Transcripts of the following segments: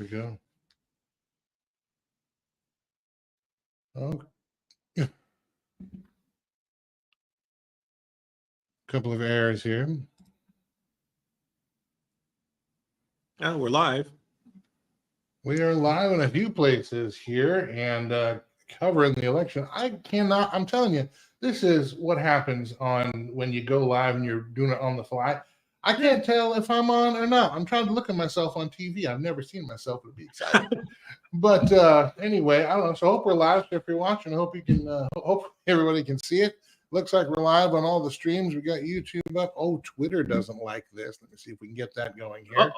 we go. Oh, yeah. Couple of errors here. Oh, we're live. We are live in a few places here and covering the election. I'm telling you, this is what happens on when you go live and you're doing it on the fly. I can't tell if I'm on or not. I'm trying to look at myself on TV. I've never seen myself to be excited. But anyway, I don't know. So I hope we're live. So if you're watching, I hope you can. Hope everybody can see it. Looks like we're live on all the streams. We got YouTube up. Oh, Twitter doesn't like this. Let me see if we can get that going here.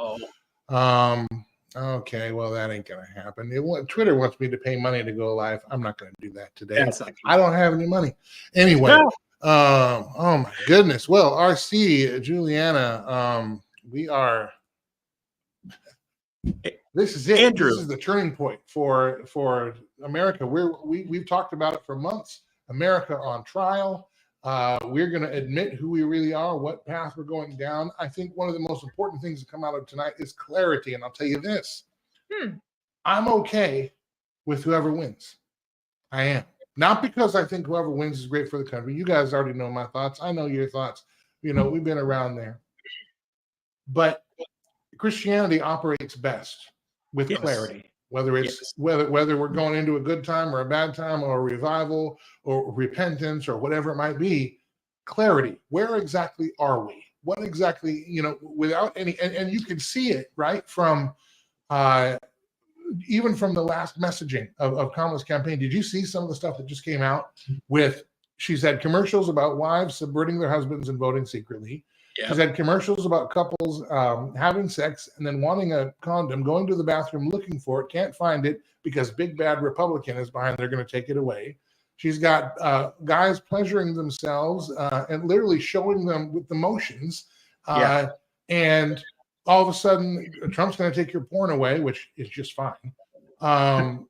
Okay, well that ain't gonna happen. Twitter wants me to pay money to go live. I'm not gonna do that today. I don't have any money. Anyway, oh my goodness. Well, RC Juliana, we are. This is it. Andrew. This is the turning point for America. We've talked about it for months. America on trial. We're going to admit who we really are, what path we're going down. I think one of the most important things to come out of tonight is clarity. And I'll tell you this. I'm okay with whoever wins. I am. Not because I think whoever wins is great for the country. You guys already know my thoughts. I know your thoughts. You know, we've been around there. But Christianity operates best with clarity. Whether it's whether we're going into a good time or a bad time or a revival or repentance or whatever it might be, clarity. Where exactly are we? What exactly, without any, and you can see it, right, from even from the last messaging of Kamala's campaign. Did you see some of the stuff that just came out with, she's had commercials about wives subverting their husbands and voting secretly. Yep. She's had commercials about couples having sex and then wanting a condom, going to the bathroom looking for it, can't find it because big bad Republican is behind. They're going to take it away. She's got guys pleasuring themselves and literally showing them with the motions. And all of a sudden, Trump's going to take your porn away, which is just fine. But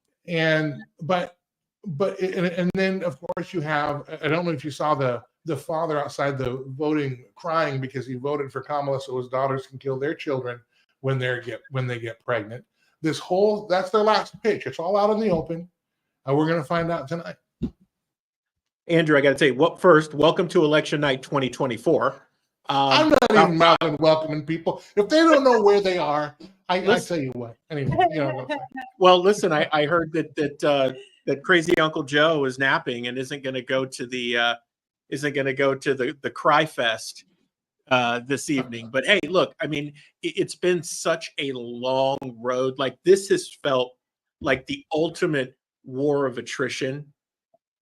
then of course you have. I don't know if you saw the father outside the voting crying because he voted for Kamala so his daughters can kill their children when they get pregnant. That's their last pitch. It's all out in the open. We're going to find out tonight. Andrew, I got to tell you, first, welcome to Election Night 2024. I'm not even mouthing welcoming people. If they don't know where they are, I tell you what. Anyway, Well, listen, I heard that crazy Uncle Joe is napping and isn't going to go to the Cry Fest this evening. But hey, look, I mean, it's been such a long road. Like, this has felt like the ultimate war of attrition,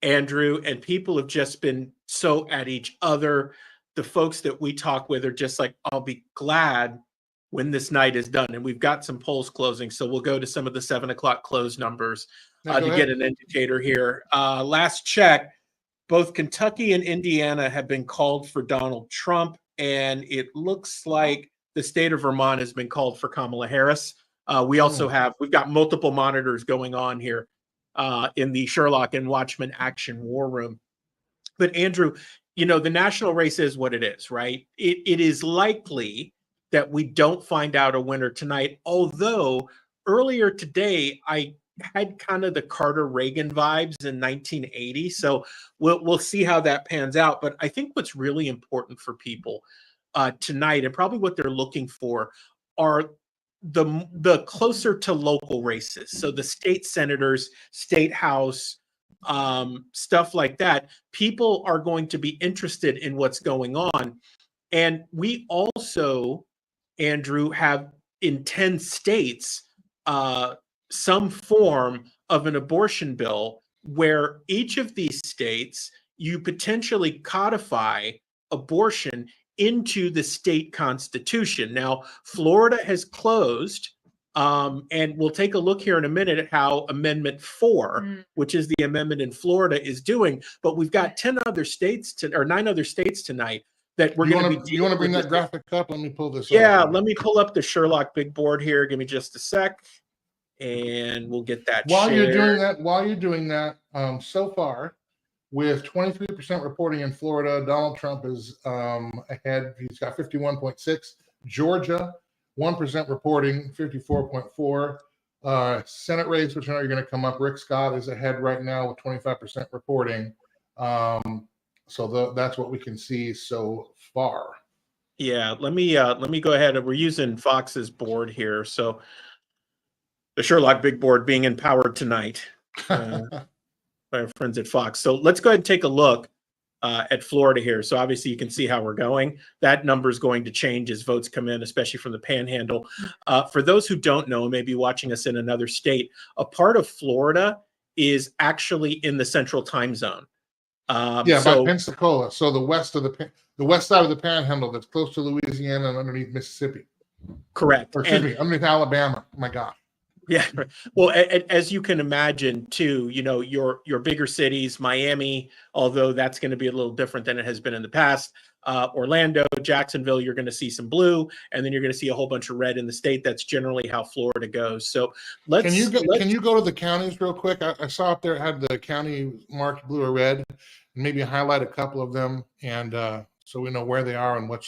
Andrew, and people have just been so at each other. The folks that we talk with are just like, I'll be glad when this night is done. And we've got some polls closing, so we'll go to some of the 7 o'clock close numbers to get an indicator here. Last check, both Kentucky and Indiana have been called for Donald Trump, and it looks like the state of Vermont has been called for Kamala Harris. We've got multiple monitors going on here in the Sherlock and Watchman Action War Room. But Andrew, the national race is what it is, right? It is likely that we don't find out a winner tonight, although earlier today I had kind of the Carter Reagan vibes in 1980. So we'll see how that pans out. But I think what's really important for people tonight, and probably what they're looking for, are the closer to local races. So the state senators, state house, stuff like that. People are going to be interested in what's going on. And we also, Andrew, have in 10 states some form of an abortion bill where each of these states, you potentially codify abortion into the state constitution. Now, Florida has closed, and we'll take a look here in a minute at how Amendment 4, which is the amendment in Florida, is doing. But we've got 9 other states tonight that we're going to be. You want to bring that graphic up? Let me pull this up. Yeah, let me pull up the Sherlock big board here. Give me just a sec, and we'll get that. While you're doing that, so far, with 23% reporting in Florida, Donald Trump is ahead. He's got 51.6. Georgia, 1% reporting, 54.4. Senate race, which I know you're going to come up. Rick Scott is ahead right now with 25% reporting. So that's what we can see so far. Yeah, let me go ahead. We're using Fox's board here, so the Sherlock Big Board being empowered tonight by our friends at Fox. So let's go ahead and take a look at Florida here. So obviously you can see how we're going. That number is going to change as votes come in, especially from the Panhandle. For those who don't know, maybe watching us in another state, a part of Florida is actually in the Central Time Zone. Yeah, by Pensacola. So the west side of the Panhandle that's close to Louisiana and underneath Mississippi. Correct. Or excuse me, underneath Alabama. Oh my God. Yeah. Well, as you can imagine, too, you know, your bigger cities, Miami, although that's going to be a little different than it has been in the past. Orlando, Jacksonville, you're going to see some blue, and then you're going to see a whole bunch of red in the state. That's generally how Florida goes. So Can you go to the counties real quick? I saw up there it had the county marked blue or red, and maybe highlight a couple of them, and so we know where they are and what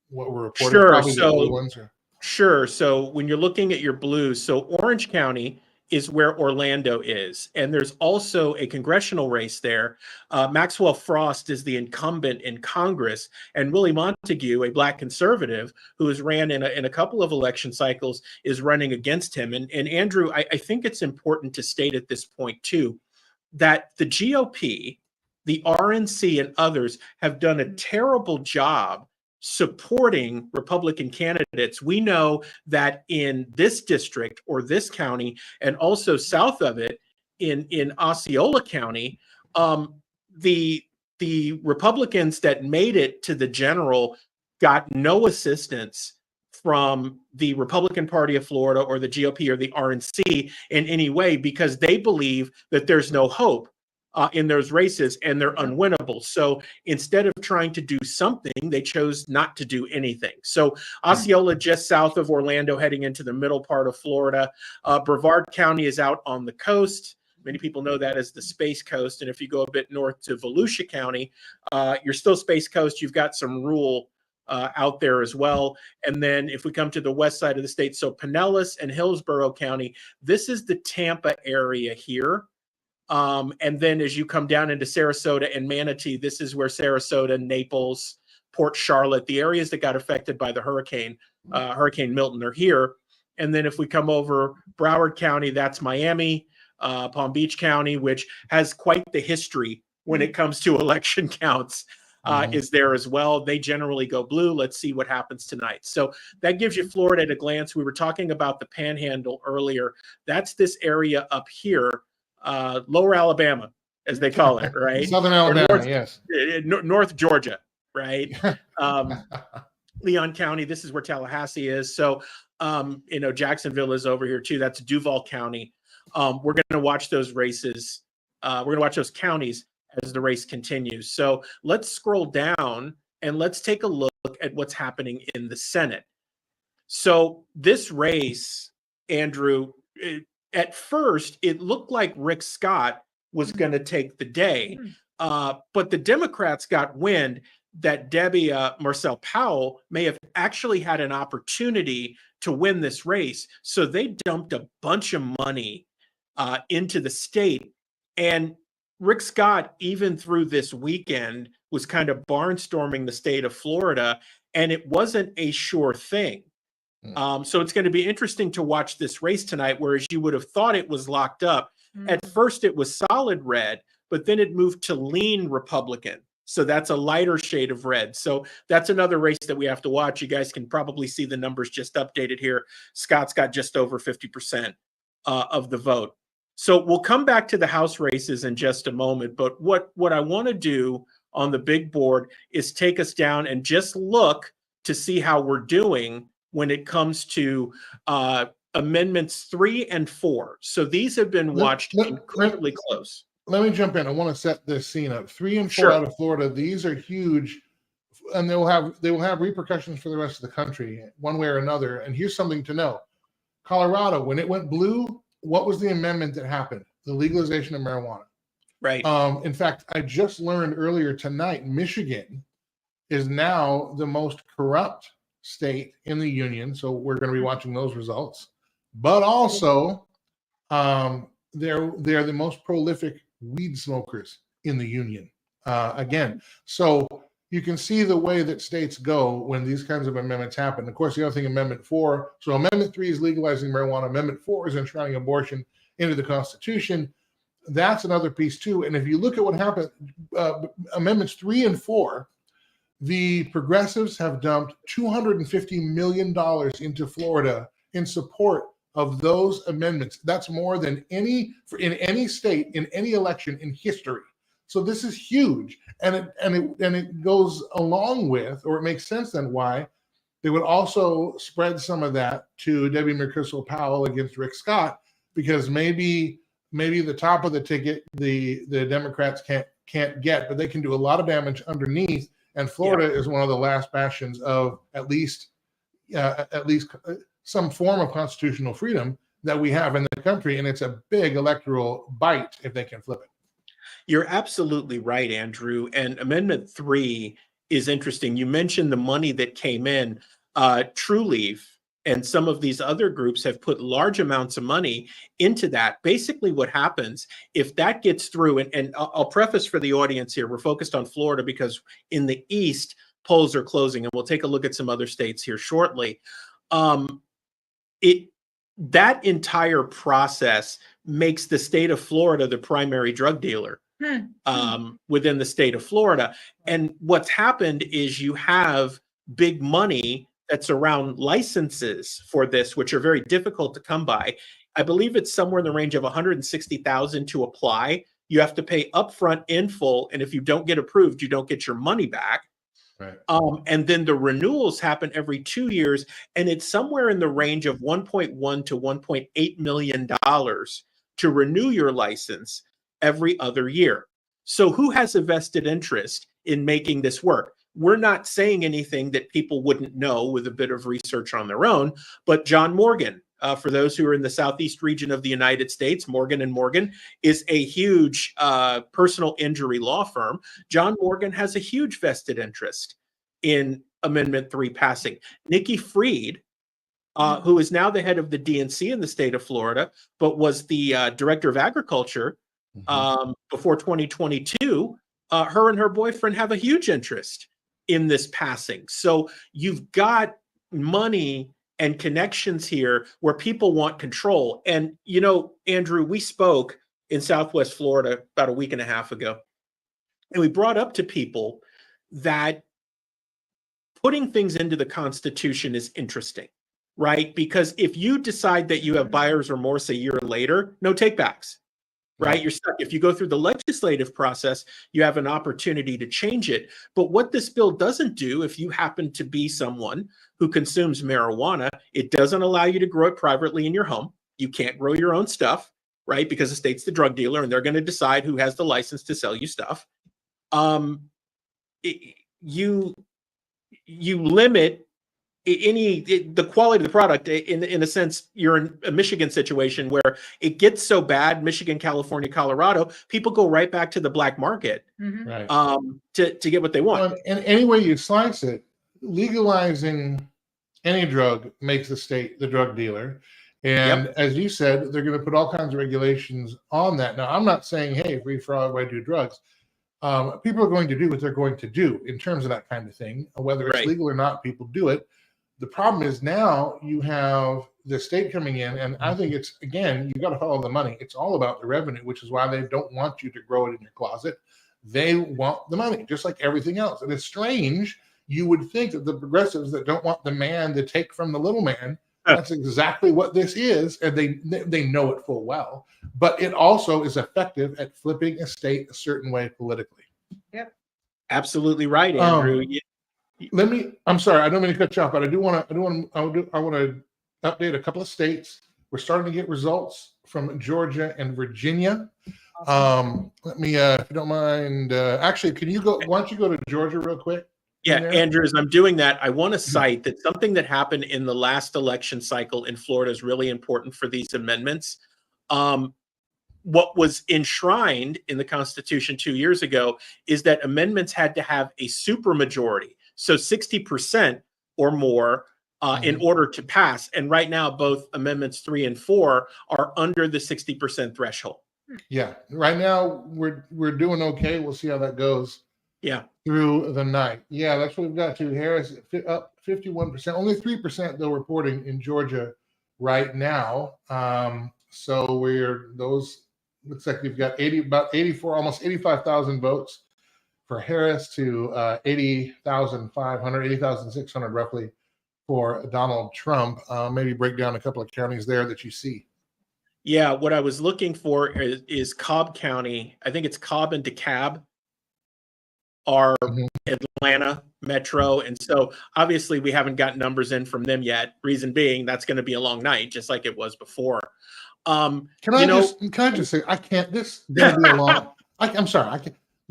we're reporting. Sure. Probably the blue ones are. Sure. So when you're looking at your blues, so Orange County is where Orlando is. And there's also a congressional race there. Maxwell Frost is the incumbent in Congress, and Willie Montague, a black conservative who has ran in a couple of election cycles, is running against him. And Andrew, I think it's important to state at this point, too, that the GOP, the RNC, and others have done a terrible job supporting Republican candidates. We know that in this district or this county, and also south of it in Osceola County, the Republicans that made it to the general got no assistance from the Republican Party of Florida or the GOP or the RNC in any way, because they believe that there's no hope in those races and they're unwinnable. So instead of trying to do something, they chose not to do anything. So Osceola, just south of Orlando, heading into the middle part of Florida. Brevard County is out on the coast. Many people know that as the Space Coast. And if you go a bit north to Volusia County, you're still Space Coast. You've got some rural out there as well. And then if we come to the west side of the state, so Pinellas and Hillsborough County, this is the Tampa area here. And then as you come down into Sarasota and Manatee, this is where Sarasota, Naples, Port Charlotte, the areas that got affected by the Hurricane Milton are here. And then if we come over Broward County, that's Miami, Palm Beach County, which has quite the history when it comes to election counts, is there as well. They generally go blue. Let's see what happens tonight. So that gives you Florida at a glance. We were talking about the Panhandle earlier. That's this area up here. Lower Alabama, as they call it, right? Southern Alabama, yes. North Georgia, right? Leon County, this is where Tallahassee is. So, Jacksonville is over here too. That's Duval County. We're going to watch those races. We're going to watch those counties as the race continues. So let's scroll down and let's take a look at what's happening in the Senate. So this race, Andrew, at first, it looked like Rick Scott was going to take the day, but the Democrats got wind that Debbie Marcel Powell may have actually had an opportunity to win this race. So they dumped a bunch of money into the state. And Rick Scott, even through this weekend, was kind of barnstorming the state of Florida, and it wasn't a sure thing. So it's going to be interesting to watch this race tonight, whereas you would have thought it was locked up. At first, it was solid red, but then it moved to lean Republican. So that's a lighter shade of red. So that's another race that we have to watch. You guys can probably see the numbers just updated here. Scott's got just over 50% of the vote. So we'll come back to the House races in just a moment. But what I want to do on the big board is take us down and just look to see how we're doing when it comes to amendments 3 and 4. So these have been watched incredibly close. Let me jump in. I want to set this scene up. 3 and 4 out of Florida. These are huge, and they will have repercussions for the rest of the country, one way or another. And here's something to know: Colorado, when it went blue, what was the amendment that happened? The legalization of marijuana. Right. In fact, I just learned earlier tonight, Michigan is now the most corrupt state in the union. So we're going to be watching those results. but also they're the most prolific weed smokers in the union. Again, so you can see the way that states go when these kinds of amendments happen. Of course, the other thing, Amendment 4. So Amendment 3 is legalizing marijuana. Amendment 4 is enshrining abortion into the Constitution. That's another piece too. And if you look at what happened, Amendments 3 and 4, the progressives have dumped $250 million into Florida in support of those amendments. That's more than in any state in any election in history. So this is huge, and it goes along with, or it makes sense then why they would also spread some of that to Debbie McChrystal Powell against Rick Scott, because maybe the top of the ticket the Democrats can't get, but they can do a lot of damage underneath. And Florida is one of the last bastions of at least some form of constitutional freedom that we have in the country, and it's a big electoral bite if they can flip it. You're absolutely right, Andrew. And Amendment 3 is interesting. You mentioned the money that came in. TrueLeaf and some of these other groups have put large amounts of money into that. Basically, what happens if that gets through, and I'll preface for the audience here, we're focused on Florida because in the East, polls are closing, and we'll take a look at some other states here shortly. That entire process makes the state of Florida the primary drug dealer within the state of Florida. And what's happened is you have big money that's around licenses for this, which are very difficult to come by. I believe it's somewhere in the range of $160,000 to apply. You have to pay upfront in full, and if you don't get approved, you don't get your money back. Right. And then the renewals happen every 2 years, and it's somewhere in the range of $1.1 to $1.8 million to renew your license every other year. So who has a vested interest in making this work? We're not saying anything that people wouldn't know with a bit of research on their own, but John Morgan, for those who are in the southeast region of the United States, Morgan & Morgan is a huge personal injury law firm. John Morgan has a huge vested interest in Amendment 3 passing. Nikki Fried, who is now the head of the DNC in the state of Florida, but was the director of agriculture before 2022, her and her boyfriend have a huge interest in this passing. So you've got money and connections here where people want control. And, you know, Andrew, we spoke in Southwest Florida about a week and a half ago, and we brought up to people that putting things into the Constitution is interesting, right? Because if you decide that you have buyer's remorse a year later, no takebacks, right? You're stuck. If you go through the legislative process, you have an opportunity to change it. But what this bill doesn't do, if you happen to be someone who consumes marijuana, it doesn't allow you to grow it privately in your home. You can't grow your own stuff, right? Because the state's the drug dealer and they're going to decide who has the license to sell you stuff. You limit the quality of the product. In a sense, you're in a Michigan situation where it gets so bad, Michigan, California, Colorado, people go right back to the black market Right. to get what they want. Well, and any way you slice it, legalizing any drug makes the state the drug dealer. And as you said, they're going to put all kinds of regulations on that. Now, I'm not saying, hey, free for all, everybody do drugs. People are going to do what they're going to do in terms of that kind of thing. Whether it's legal or not, people do it. The problem is now you have the state coming in, and I think it's, again, you got to follow the money. It's all about the revenue, which is why they don't want you to grow it in your closet. They want the money, just like everything else. And it's strange. You would think that the progressives that don't want the man to take from the little man, that's exactly what this is, and they know it full well. But it also is effective at flipping a state a certain way politically. Yep, absolutely right, Andrew. I'm sorry, I don't mean to cut you off, but I want to update a couple of states. We're starting to get results from Georgia and Virginia. Let me, if you don't mind, actually, why don't you go to Georgia real quick? Yeah, Andrew, as I'm doing that, I want to cite that something that happened in the last election cycle in Florida is really important for these amendments. What was enshrined in the Constitution 2 years ago is that amendments had to have a supermajority. So 60% or more in order to pass. And right now, both amendments 3 and 4 are under the 60% threshold. Yeah, right now we're doing okay. We'll see how that goes. Yeah, through the night. Yeah, that's what we've got to. Harris up 51%, only 3% though reporting in Georgia right now. So looks like we've got about 84, almost 85,000 votes for Harris to 80,500, 80,600 roughly for Donald Trump. Maybe break down a couple of counties there that you see. Yeah, what I was looking for is Cobb County. I think it's Cobb and DeKalb are Atlanta metro. And so obviously we haven't got numbers in from them yet. Reason being, that's going to be a long night, just like it was before. Can I just say, I can't, this is going to be a long, I'm sorry,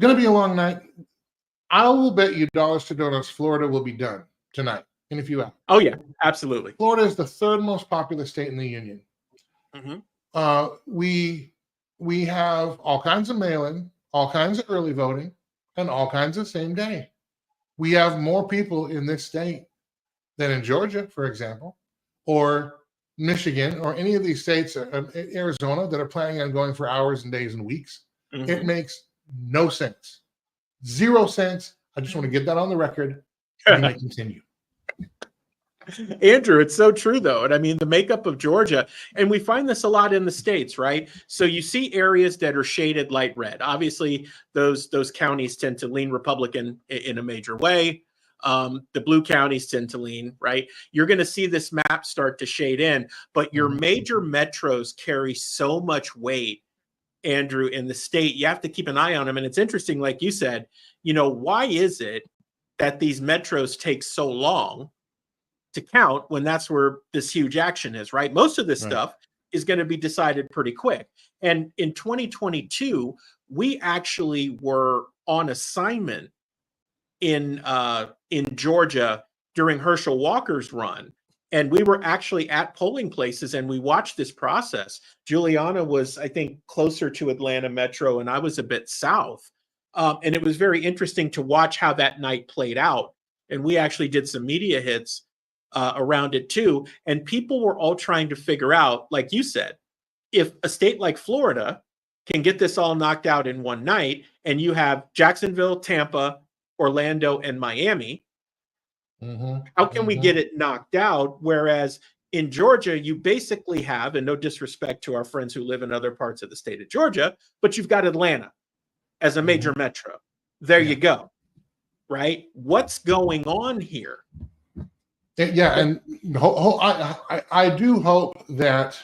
going to be a long night. I will bet you dollars to donuts, Florida will be done tonight in a few hours. Oh yeah, absolutely. Florida is the third most populous state in the union. We have all kinds of mail-in, all kinds of early voting, and all kinds of same day. We have more people in this state than in Georgia, for example, or Michigan, or any of these states, Arizona, that are planning on going for hours and days and weeks. It makes no sense. 0 cents. I just want to get that on the record. You may continue. Andrew, it's so true though. And I mean, the makeup of Georgia, and we find this a lot in the States, right? So you see areas that are shaded light red. Obviously, those counties tend to lean Republican in a major way. The blue counties tend to lean, right? You're going to see this map start to shade in, but your major metros carry so much weight, Andrew, in the state. You have to keep an eye on them. And it's interesting, like you said, why is it that these metros take so long to count when that's where this huge action is, right? Most of this stuff is going to be decided pretty quick. And in 2022, we actually were on assignment in Georgia during Herschel Walker's run. And we were actually at polling places and we watched this process. Juliana was, I think, closer to Atlanta Metro and I was a bit south. And it was very interesting to watch how that night played out. And we actually did some media hits around it too. And people were all trying to figure out, like you said, if a state like Florida can get this all knocked out in one night, and you have Jacksonville, Tampa, Orlando, and Miami, how can we get it knocked out? Whereas in Georgia, you basically have, and no disrespect to our friends who live in other parts of the state of Georgia, but you've got Atlanta as a major metro. There you go. Right? What's going on here? Yeah, and I do hope that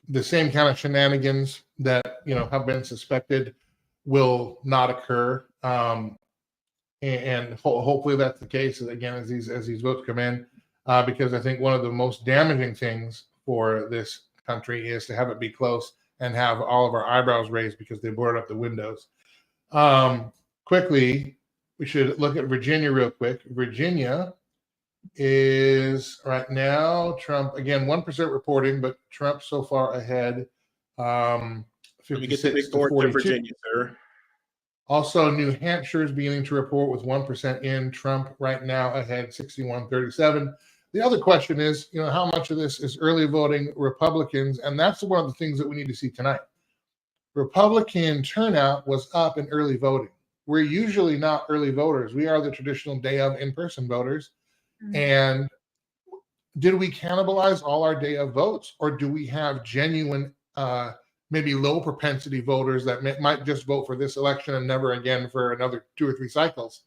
the same kind of shenanigans that have been suspected will not occur, and hopefully that's the case again as these votes come in, because I think one of the most damaging things for this country is to have it be close and have all of our eyebrows raised because they boarded up the windows. Quickly. We should look at Virginia real quick. Virginia is right now, Trump, again, 1% reporting, but Trump so far ahead. 56 to 42. Virginia, sir. Also, New Hampshire is beginning to report with 1% in. Trump right now ahead, 61-37. The other question is, how much of this is early voting Republicans? And that's one of the things that we need to see tonight. Republican turnout was up in early voting. We're usually not early voters. We are the traditional day of in-person voters. And did we cannibalize all our day of votes, or do we have genuine, maybe low propensity voters that might just vote for this election and never again for another 2 or 3 cycles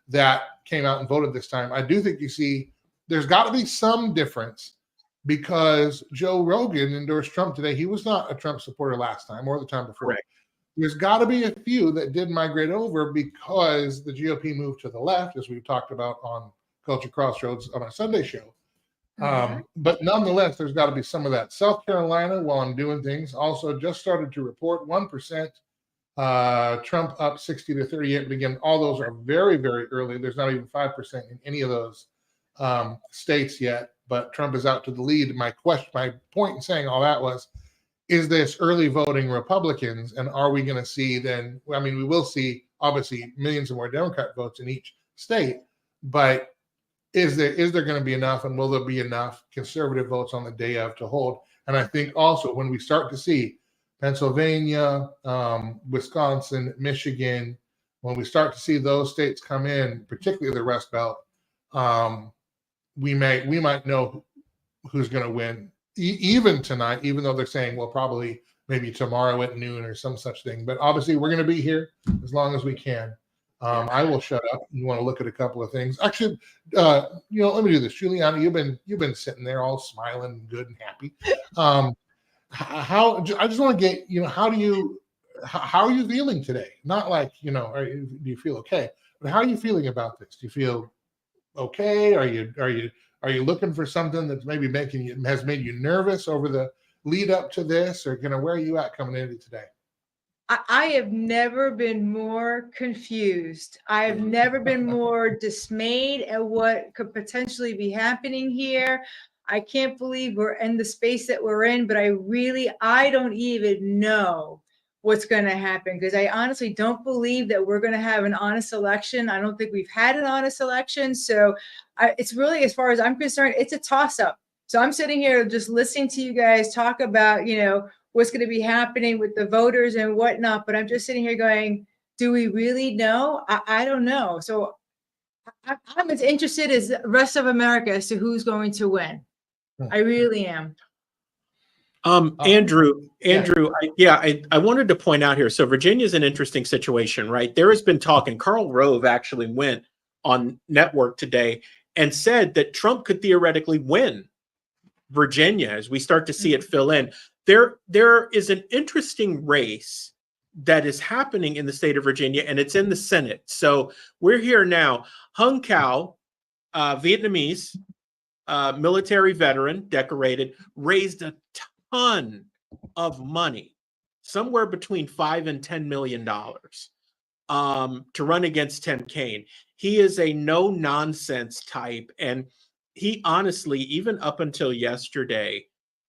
that came out and voted this time? I do think there's got to be some difference, because Joe Rogan endorsed Trump today. He was not a Trump supporter last time or the time before. Correct. There's got to be a few that did migrate over because the GOP moved to the left, as we've talked about on Culture Crossroads on our Sunday show. But nonetheless, there's got to be some of that. South Carolina, while I'm doing things, also just started to report 1%. Trump up 60 to 38. But again, all those are very, very early. There's not even 5% in any of those states yet. But Trump is out to the lead. My point in saying all that was, is this early voting Republicans, and are we going to see then? I mean, we will see obviously millions of more Democrat votes in each state, but is there going to be enough, and will there be enough conservative votes on the day of to hold? And I think also when we start to see Pennsylvania, Wisconsin, Michigan, when we start to see those states come in, particularly the Rust Belt, we might know who's going to win even tonight, even though they're saying, well, probably maybe tomorrow at noon or some such thing. But obviously, we're going to be here as long as we can. I will shut up. You want to look at a couple of things? Actually, let me do this. Juliana, you've been sitting there all smiling, good and happy. I just want to get, how are you feeling today? Not like, do you feel okay? But how are you feeling about this? Do you feel okay? Are you looking for something that's maybe has made you nervous over the lead up to this, or where are you at coming into today? I have never been more confused. I have never been more dismayed at what could potentially be happening here. I can't believe we're in the space that we're in, but I don't even know what's going to happen, because I honestly don't believe that we're going to have an honest election. I don't think we've had an honest election. So it's really, as far as I'm concerned, it's a toss up. So I'm sitting here just listening to you guys talk about, what's going to be happening with the voters and whatnot. But I'm just sitting here going, do we really know? I don't know. So I'm as interested as the rest of America as to who's going to win. I really am. Andrew, I wanted to point out here. So Virginia's an interesting situation, right? There has been talk, and Karl Rove actually went on network today and said that Trump could theoretically win Virginia as we start to see it fill in. There is an interesting race that is happening in the state of Virginia, and it's in the Senate. So we're here now. Hung Cao, Vietnamese, military veteran, decorated, raised a ton of money, somewhere between $5 and $10 million, to run against Tim Kaine. He is a no-nonsense type, and he honestly, even up until yesterday,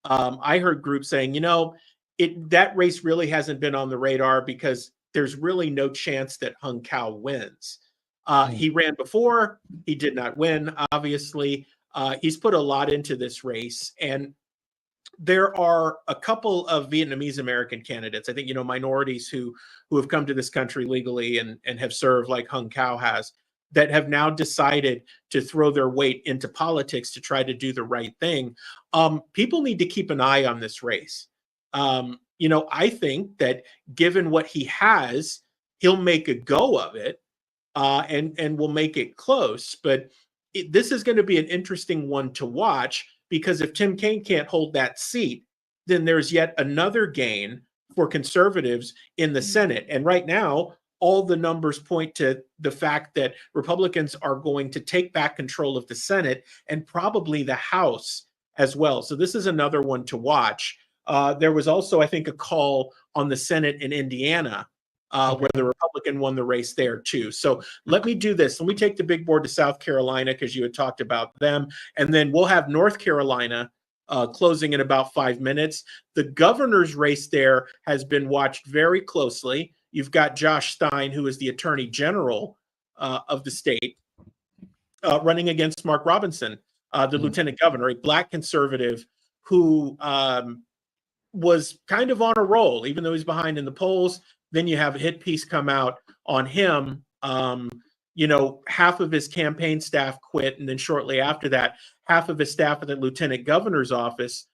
I heard groups saying, that race really hasn't been on the radar because there's really no chance that Hung Cao wins. He ran before. He did not win, obviously. He's put a lot into this race. And there are a couple of Vietnamese American candidates, I think, minorities who have come to this country legally and have served like Hung Cao has, that have now decided to throw their weight into politics to try to do the right thing. People need to keep an eye on this race. I think that given what he has, he'll make a go of it, and will make it close. But this is going to be an interesting one to watch, because if Tim Kaine can't hold that seat, then there's yet another gain for conservatives in the Senate. And right now, all the numbers point to the fact that Republicans are going to take back control of the Senate and probably the House as well. So this is another one to watch. There was also, I think, a call on the Senate in Indiana, where the Republican won the race there too. So let me do this. Let me take the big board to South Carolina, because you had talked about them. And then we'll have North Carolina closing in about 5 minutes. The governor's race there has been watched very closely. You've got Josh Stein, who is the Attorney General of the state, running against Mark Robinson, the Lieutenant Governor, a Black conservative who was kind of on a roll, even though he's behind in the polls. Then you have a hit piece come out on him. Half of his campaign staff quit, and then shortly after that, half of his staff at the Lieutenant Governor's office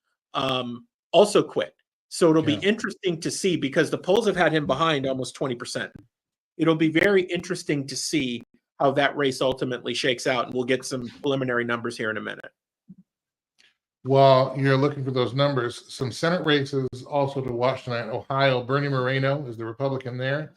also quit. So it'll be interesting to see, because the polls have had him behind almost 20%. It'll be very interesting to see how that race ultimately shakes out, and we'll get some preliminary numbers here in a minute. While you're looking for those numbers, some Senate races also to watch tonight. Ohio, Bernie Moreno is the Republican there.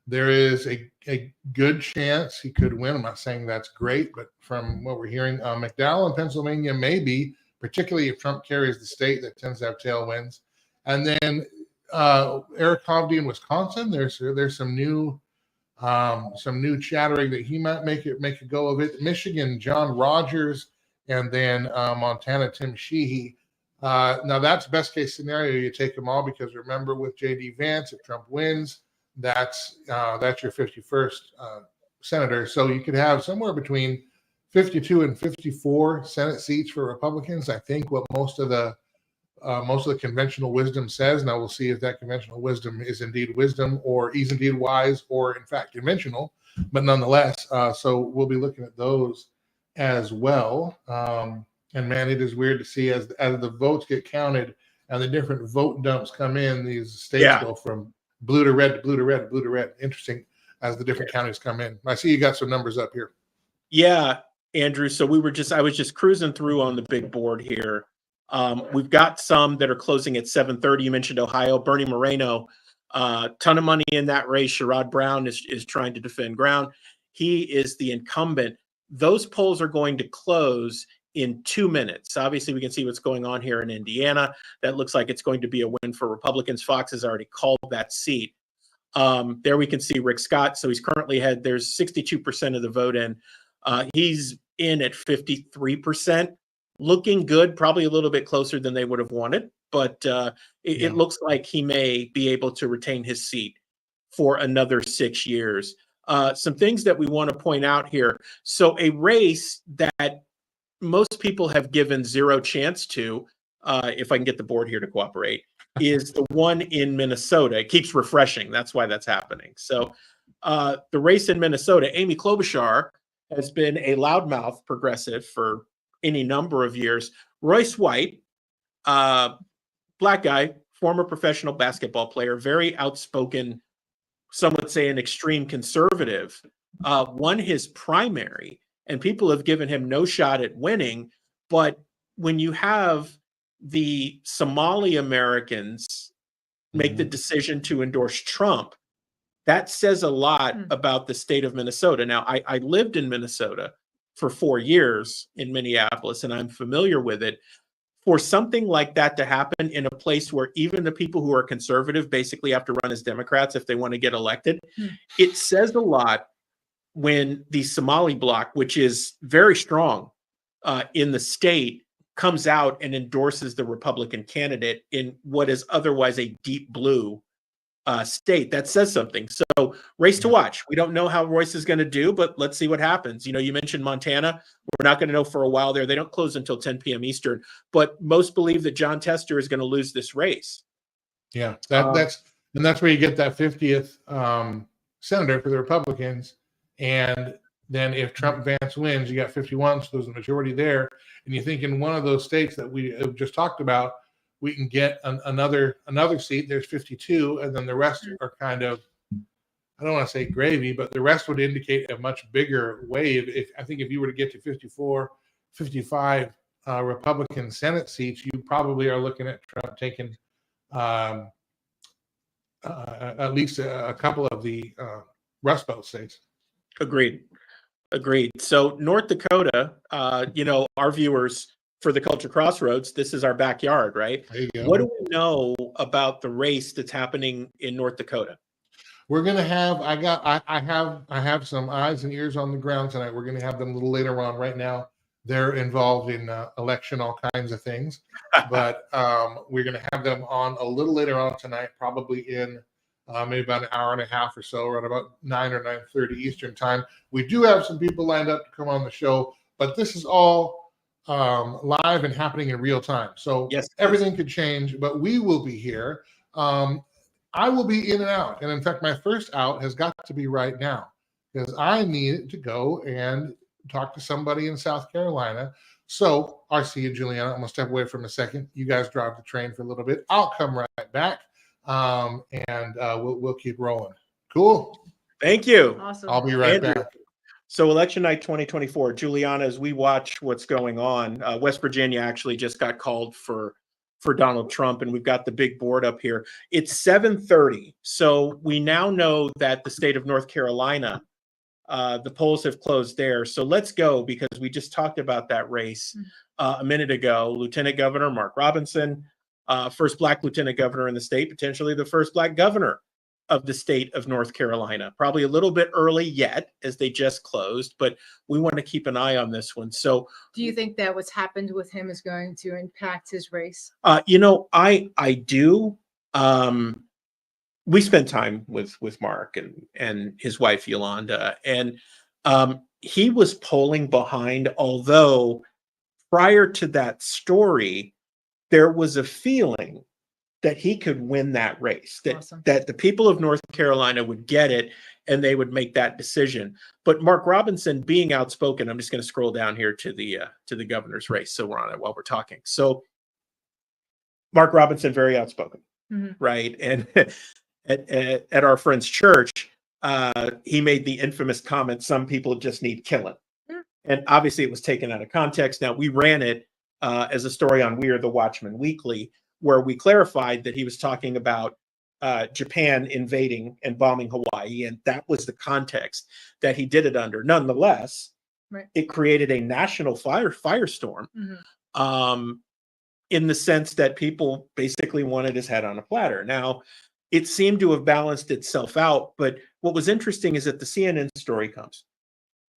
There is a good chance he could win. I'm not saying that's great, but from what we're hearing, McDowell in Pennsylvania may be, particularly if Trump carries the state that tends to have tailwinds. And then Eric Hovde in Wisconsin. There's some new chattering that he might make a go of it. Michigan, John Rogers, and then Montana, Tim Sheehy. Now that's best case scenario. You take them all, because remember, with J.D. Vance, if Trump wins, that's your 51st senator. So you could have somewhere between 52 and 54 Senate seats for Republicans. I think what most of the conventional wisdom says. Now we'll see if that conventional wisdom is indeed wisdom, or is indeed wise, or in fact conventional. But nonetheless, so we'll be looking at those as well. And man, it is weird to see as the votes get counted and the different vote dumps come in. These states go from blue to red to blue to red to blue to red. Interesting as the different counties come in. I see you got some numbers up here. Yeah, Andrew. So I was just cruising through on the big board here. We've got some that are closing at 7:30. You mentioned Ohio. Bernie Moreno, ton of money in that race. Sherrod Brown is trying to defend ground. He is the incumbent. Those polls are going to close in 2 minutes. Obviously, we can see what's going on here in Indiana. That looks like it's going to be a win for Republicans. Fox has already called that seat. There we can see Rick Scott. So he's currently ahead. There's 62% of the vote in. He's in at 53%. Looking good, probably a little bit closer than they would have wanted, but it looks like he may be able to retain his seat for another 6 years. Some things that we want to point out here. So a race that most people have given zero chance to, if I can get the board here to cooperate, is the one in Minnesota. It keeps refreshing. That's why that's happening. So the race in Minnesota, Amy Klobuchar has been a loudmouth progressive for any number of years. Royce White, black guy, former professional basketball player, very outspoken, some would say an extreme conservative, won his primary, and people have given him no shot at winning. But when you have the Somali Americans make the decision to endorse Trump, that says a lot about the state of Minnesota. Now, I lived in Minnesota for 4 years in Minneapolis, and I'm familiar with it. For something like that to happen in a place where even the people who are conservative basically have to run as Democrats if they want to get elected, it says a lot when the Somali bloc, which is very strong in the state, comes out and endorses the Republican candidate in what is otherwise a deep blue state. That says something. So race to watch. We don't know how Royce is going to do, but let's see what happens. You know, you mentioned Montana. We're not going to know for a while there. They don't close until 10 p.m. Eastern, but most believe that John Tester is going to lose this race. Yeah, that's where you get that 50th senator for the Republicans. And then if Trump Vance wins, you got 51, so there's a majority there. And you think in one of those states that we have just talked about, we can get another seat. There's 52, and then the rest are kind of, I don't want to say gravy, but the rest would indicate a much bigger wave. I think if you were to get to 54, 55 Republican Senate seats, you probably are looking at Trump taking at least a couple of the Rust Belt states. Agreed. So North Dakota, our viewers for the Culture Crossroads, this is our backyard, right? There you go. What do we know about the race that's happening in North Dakota? We're gonna have. I have some eyes and ears on the ground tonight. We're gonna have them a little later on. Right now, they're involved in election, all kinds of things. But we're gonna have them on a little later on tonight, probably in maybe about an hour and a half or so, around about 9 or 9:30 Eastern time. We do have some people lined up to come on the show, but this is all live and happening in real time. So yes, everything could change, but we will be here. I will be in and out. And in fact, my first out has got to be right now because I need to go and talk to somebody in South Carolina. So RC and Juliana, I'm going to step away for a second. You guys drive the train for a little bit. I'll come right back. And we'll keep rolling. Cool. Thank you. Awesome. I'll be right Andrew. back. So election night 2024, Juliana, as we watch what's going on, West Virginia actually just got called for Donald Trump, and we've got the big board up here. It's 7:30. So we now know that the state of North Carolina, the polls have closed there. So let's go because we just talked about that race a minute ago. Lieutenant Governor Mark Robinson, first black lieutenant governor in the state, potentially the first black governor of the state of North Carolina. Probably a little bit early yet as they just closed, but we want to keep an eye on this one. So do you think that what's happened with him is going to impact his race? I do. We spent time with Mark and his wife Yolanda, and he was polling behind, although prior to that story, there was a feeling that he could win that race, that, Awesome. that the people of North Carolina would get it and they would make that decision. But Mark Robinson being outspoken, I'm just going to scroll down here to the governor's race. So we're on it while we're talking. So Mark Robinson, very outspoken, right? And at our friend's church, he made the infamous comment, some people just need killing. And obviously it was taken out of context. Now, we ran it as a story on We Are the Watchmen Weekly, where we clarified that he was talking about Japan invading and bombing Hawaii, and that was the context that he did it under. Nonetheless, it created a national firestorm in the sense that people basically wanted his head on a platter. Now, it seemed to have balanced itself out, but what was interesting is that the CNN story comes,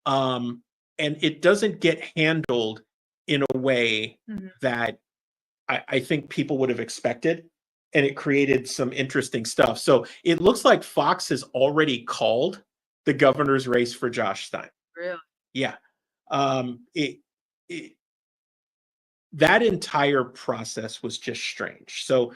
and it doesn't get handled in a way that I think people would have expected, and it created some interesting stuff. So it looks like Fox has already called the governor's race for Josh Stein. Really? Yeah. That entire process was just strange. So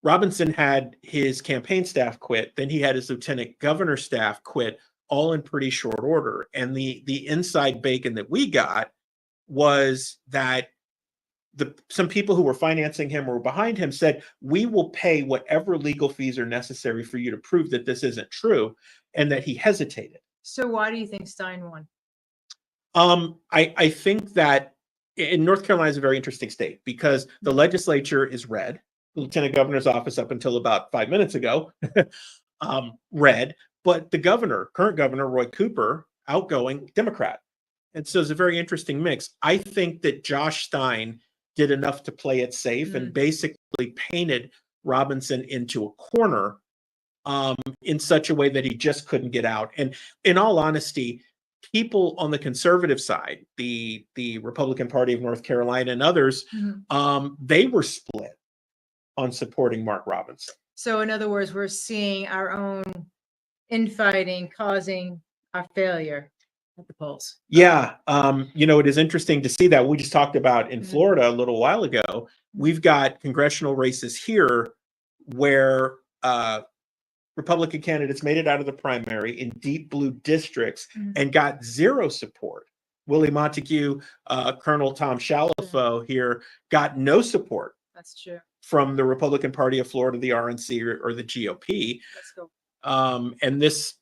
Robinson had his campaign staff quit, then he had his lieutenant governor staff quit, all in pretty short order. And the inside bacon that we got was that some people who were financing him or behind him said, we will pay whatever legal fees are necessary for you to prove that this isn't true, and that he hesitated. So why do you think Stein won? I think that in North Carolina is a very interesting state because the legislature is red. The lieutenant governor's office up until about 5 minutes ago, red, but the governor, current governor, Roy Cooper, outgoing Democrat. And so it's a very interesting mix. I think that Josh Stein did enough to play it safe and basically painted Robinson into a corner in such a way that he just couldn't get out. And in all honesty, people on the conservative side, the Republican Party of North Carolina and others, they were split on supporting Mark Robinson. So in other words, we're seeing our own infighting causing our failure at the polls. Yeah. It is interesting to see that. We just talked about in Florida a little while ago. We've got congressional races here where Republican candidates made it out of the primary in deep blue districts and got zero support. Willie Montague, Colonel Tom Shalafo here got no support. That's true. From the Republican Party of Florida, the RNC or the GOP. Let's go. And this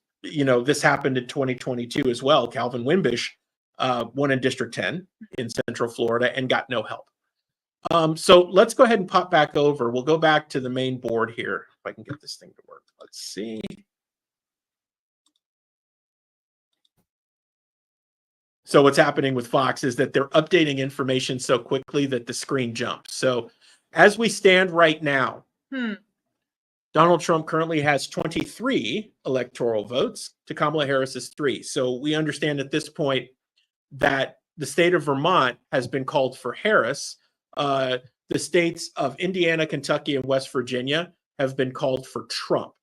happened in 2022 as well. Calvin Wimbish won in District 10 in Central Florida and got no help. So let's go ahead and pop back over. We'll go back to the main board here. If I can get this thing to work. Let's see. So what's happening with Fox is that they're updating information so quickly that the screen jumps. So as we stand right now, Donald Trump currently has 23 electoral votes to Kamala Harris's 3. So we understand at this point that the state of Vermont has been called for Harris. The states of Indiana, Kentucky, and West Virginia have been called for Trump.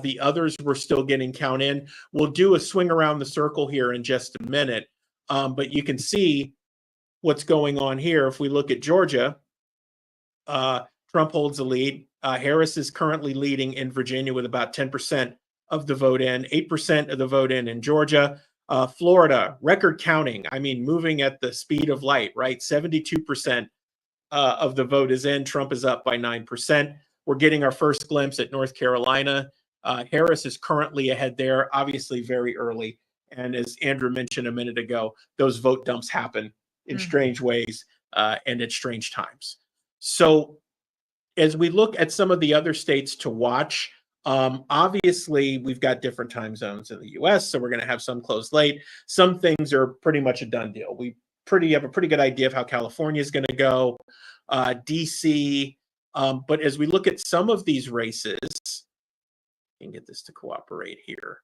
The others were still getting count in. We'll do a swing around the circle here in just a minute. But you can see what's going on here. If we look at Georgia, Trump holds the lead. Harris is currently leading in Virginia with about 10% of the vote in, 8% of the vote in Georgia. Florida, record counting. I mean, moving at the speed of light, right? 72% of the vote is in. Trump is up by 9%. We're getting our first glimpse at North Carolina. Harris is currently ahead there, obviously very early. And as Andrew mentioned a minute ago, those vote dumps happen in strange ways and at strange times. So as we look at some of the other states to watch, obviously we've got different time zones in the US, so we're going to have some close late. Some things are pretty much a done deal. We have a pretty good idea of how California is going to go, DC. But as we look at some of these races, I can get this to cooperate here.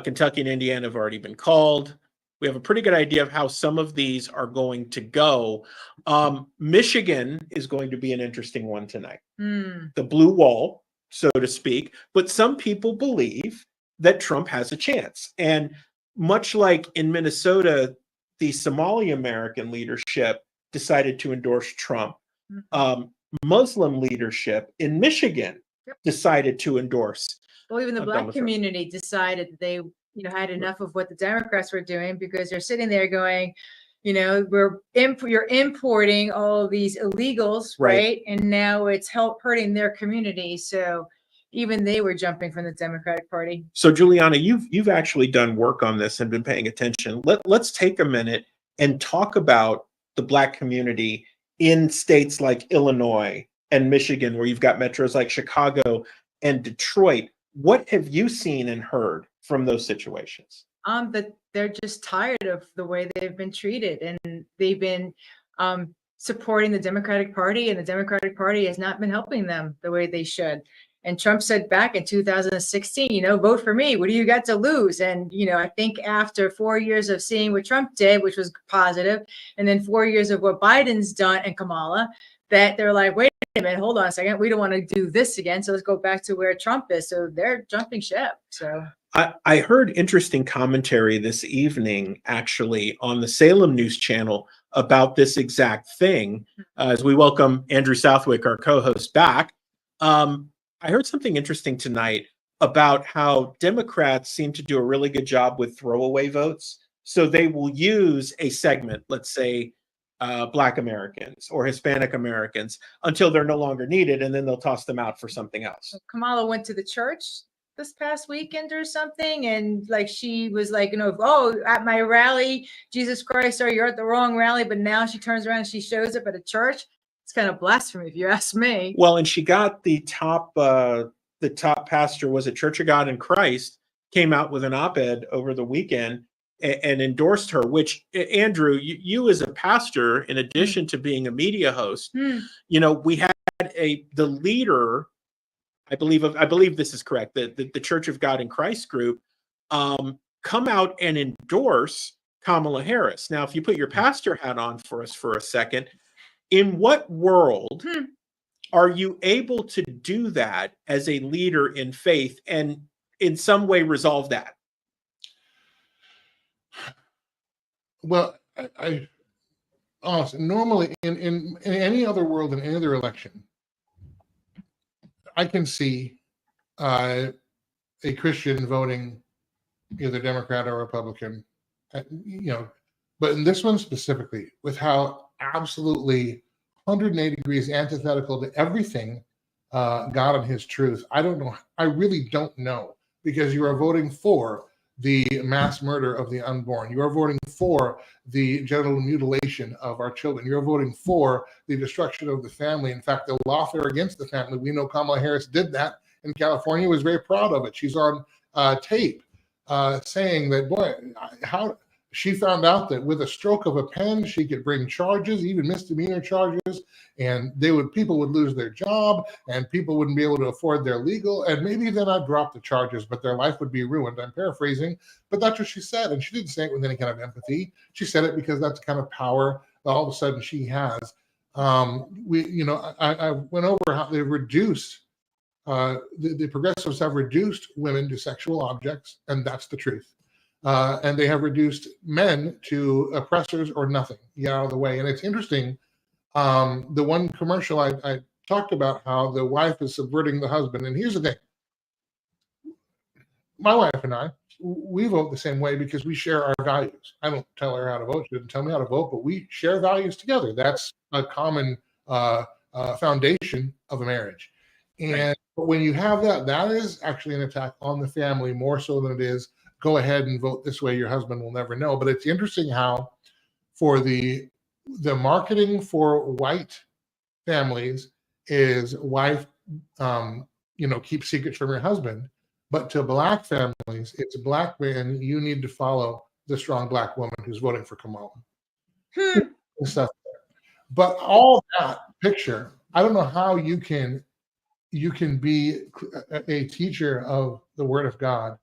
Kentucky and Indiana have already been called. We have a pretty good idea of how some of these are going to go. Michigan is going to be an interesting one tonight. The blue wall, so to speak. But some people believe that Trump has a chance. And much like in Minnesota, the Somali American leadership decided to endorse Trump. Muslim leadership in Michigan decided to endorse. Well, even the Black Donald Trump. community decided that they, had enough of what the Democrats were doing, because they're sitting there going, you're importing all of these illegals, right? And now it's hurting their community. So even they were jumping from the Democratic Party. So Juliana, you've actually done work on this and been paying attention. Let's take a minute and talk about the Black community in states like Illinois and Michigan, where you've got metros like Chicago and Detroit. What have you seen and heard from those situations? That they're just tired of the way they've been treated, and they've been supporting the Democratic Party, and the Democratic Party has not been helping them the way they should. And Trump said back in 2016, vote for me. What do you got to lose? And, I think after 4 years of seeing what Trump did, which was positive, and then 4 years of what Biden's done and Kamala, that they're like, wait a minute, hold on a second. We don't want to do this again. So let's go back to where Trump is. So they're jumping ship. So I heard interesting commentary this evening, actually, on the Salem News Channel about this exact thing. As we welcome Andrew Southwick, our co-host, back. I heard something interesting tonight about how Democrats seem to do a really good job with throwaway votes. So they will use a segment, let's say Black Americans or Hispanic Americans, until they're no longer needed, and then they'll toss them out for something else. Kamala went to the church this past weekend or something, and she was like, oh, at my rally, Jesus Christ, sorry, you're at the wrong rally. But now she turns around and she shows up at a church. It's kind of blasphemy, if you ask me. Well, and she got the top pastor, was it Church of God in Christ, came out with an op-ed over the weekend and endorsed her, which, Andrew, you as a pastor, in addition to being a media host, we had the leader, I believe this is correct, the Church of God in Christ group, come out and endorse Kamala Harris. Now, if you put your pastor hat on for us for a second, in what world are you able to do that as a leader in faith and in some way resolve that? Well, I honestly, normally in any other world, in any other election, I can see a Christian voting either Democrat or Republican, but in this one specifically, with how absolutely 180 degrees antithetical to everything God and his truth, I don't know. I really don't know, because you are voting for the mass murder of the unborn. You are voting for the genital mutilation of our children. You're voting for the destruction of the family. In fact, the lawfare against the family, we know Kamala Harris did that in California, was very proud of it. She's on tape saying that, boy, how she found out that with a stroke of a pen, she could bring charges, even misdemeanor charges, and people would lose their job, and people wouldn't be able to afford their legal, and maybe then I'd drop the charges, but their life would be ruined. I'm paraphrasing, but that's what she said, and she didn't say it with any kind of empathy. She said it because that's the kind of power that all of a sudden she has. I went over how they've reduced the progressives have reduced women to sexual objects, and that's the truth. And they have reduced men to oppressors or nothing. Get out of the way. And it's interesting. The one commercial I talked about how the wife is subverting the husband. And here's the thing. My wife and I, we vote the same way because we share our values. I don't tell her how to vote. She doesn't tell me how to vote, but we share values together. That's a common foundation of a marriage. And but when you have that, that is actually an attack on the family more so than it is go ahead and vote this way. Your husband will never know. But it's interesting how for the marketing for white families is wife, keep secrets from your husband. But to black families, it's black man, you need to follow the strong black woman who's voting for Kamala. And stuff there. But all that picture, I don't know how you can be a teacher of the Word of God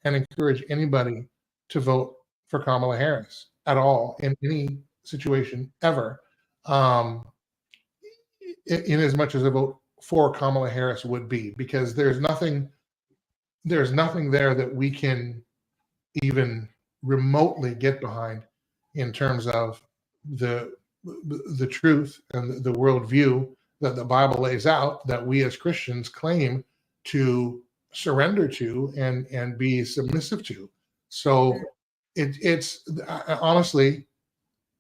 and encourage anybody to vote for Kamala Harris at all in any situation ever, in as much as a vote for Kamala Harris would be, because there's nothing there that we can even remotely get behind in terms of the truth and the worldview that the Bible lays out, that we as Christians claim to surrender to and be submissive to. So it's honestly,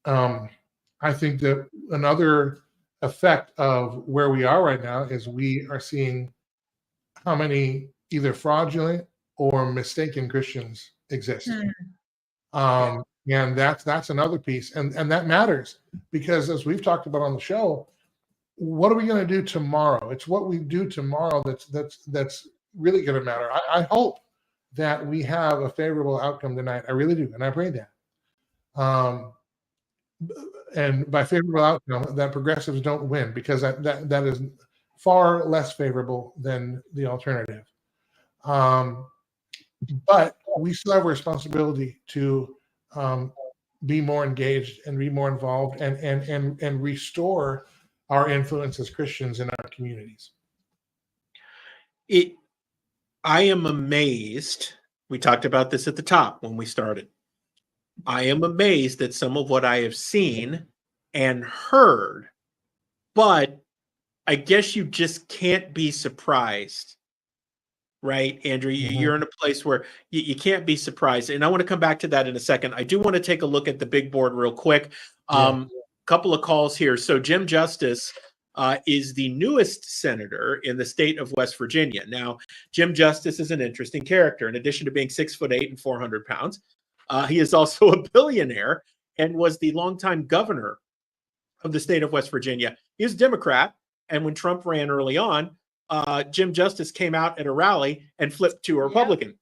I think that another effect of where we are right now is we are seeing how many either fraudulent or mistaken Christians exist. And that's another piece, and that matters, because as we've talked about on the show, what are we going to do tomorrow? It's what we do tomorrow that's really going to matter. I hope that we have a favorable outcome tonight. I really do, and I pray that. And by favorable outcome, that progressives don't win, because that is far less favorable than the alternative. But we still have a responsibility to be more engaged and be more involved and restore our influence as Christians in our communities. I am amazed. We talked about this at the top when we started. I am amazed at some of what I have seen and heard, but I guess you just can't be surprised, right, Andrew? Mm-hmm. You're in a place where you can't be surprised. And I want to come back to that in a second. I do want to take a look at the big board real quick. Couple of calls here. So Jim Justice is the newest senator in the state of West Virginia. Now, Jim Justice is an interesting character. In addition to being 6'8" and 400 pounds, he is also a billionaire and was the longtime governor of the state of West Virginia. He was a Democrat, and when Trump ran early on, Jim Justice came out at a rally and flipped to a Republican.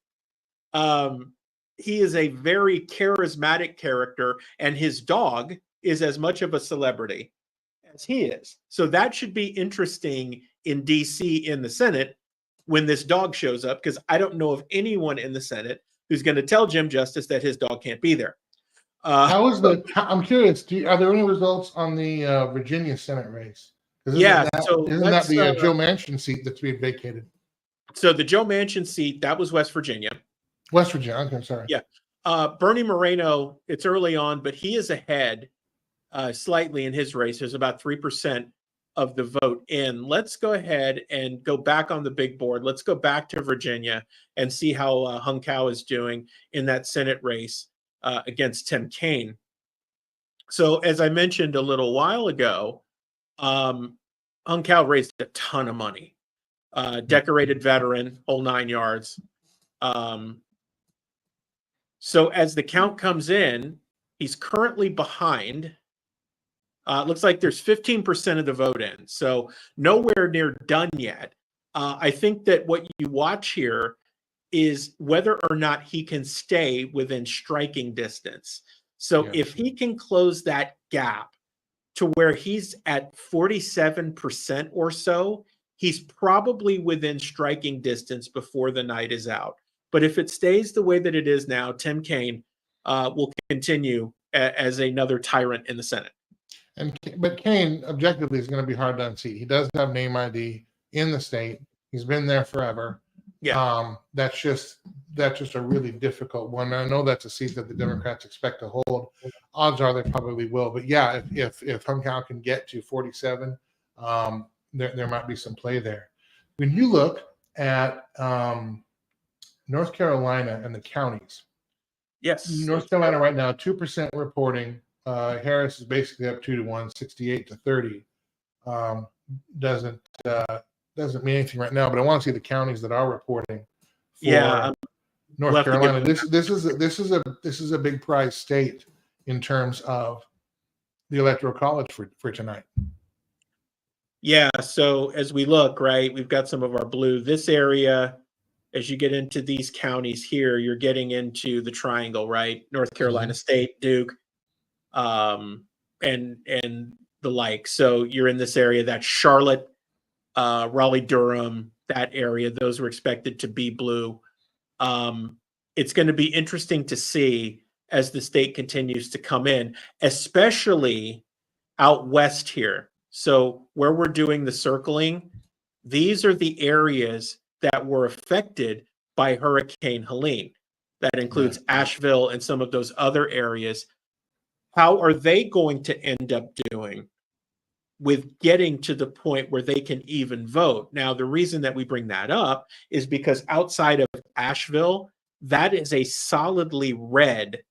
He is a very charismatic character, and his dog is as much of a celebrity as he is. So that should be interesting in DC in the Senate when this dog shows up, because I don't know of anyone in the Senate who's going to tell Jim Justice that his dog can't be there. I'm curious, are there any results on the Virginia Senate race? Isn't that the Joe Manchin seat that's being vacated? So the Joe Manchin seat, that was West Virginia. West Virginia, okay, sorry. Yeah. Bernie Moreno, it's early on, but he is ahead slightly in his race. There's about 3% of the vote in. Let's go ahead and go back on the big board. Let's go back to Virginia and see how Hung Cao is doing in that Senate race against Tim Kaine. So as I mentioned a little while ago, Hung Cao raised a ton of money. Decorated veteran, whole 9 yards. So as the count comes in, he's currently behind. Looks like there's 15% of the vote in, so nowhere near done yet. I think that what you watch here is whether or not he can stay within striking distance. So if he can close that gap to where he's at 47% or so, he's probably within striking distance before the night is out. But if it stays the way that it is now, Tim Kaine will continue as another tyrant in the Senate. But Kaine, objectively, is going to be hard to unseat. He does have name ID in the state. He's been there forever. Yeah. That's just a really difficult one. I know that's a seat that the Democrats expect to hold. Odds are they probably will. But yeah, if Hung Cao can get to 47, there might be some play there. When you look at North Carolina and the counties. Yes. North Carolina right now, 2% reporting. Harris is basically up 2-1, 68 to 30. Doesn't mean anything right now, but I want to see the counties that are reporting for North Carolina. This is a big prize state in terms of the Electoral College for tonight. Yeah, so as we look, right, we've got some of our blue. This area, as you get into these counties here, you're getting into the triangle, right? North Carolina State, Duke, and the like. So you're in this area, that's Charlotte, Raleigh-Durham, that area. Those were expected to be blue. It's going to be interesting to see as the state continues to come in, especially out west here. So where we're doing the circling, these are the areas that were affected by Hurricane Helene. That includes Asheville and some of those other areas. How are they going to end up doing with getting to the point where they can even vote? Now, the reason that we bring that up is because outside of Asheville, that is a solidly red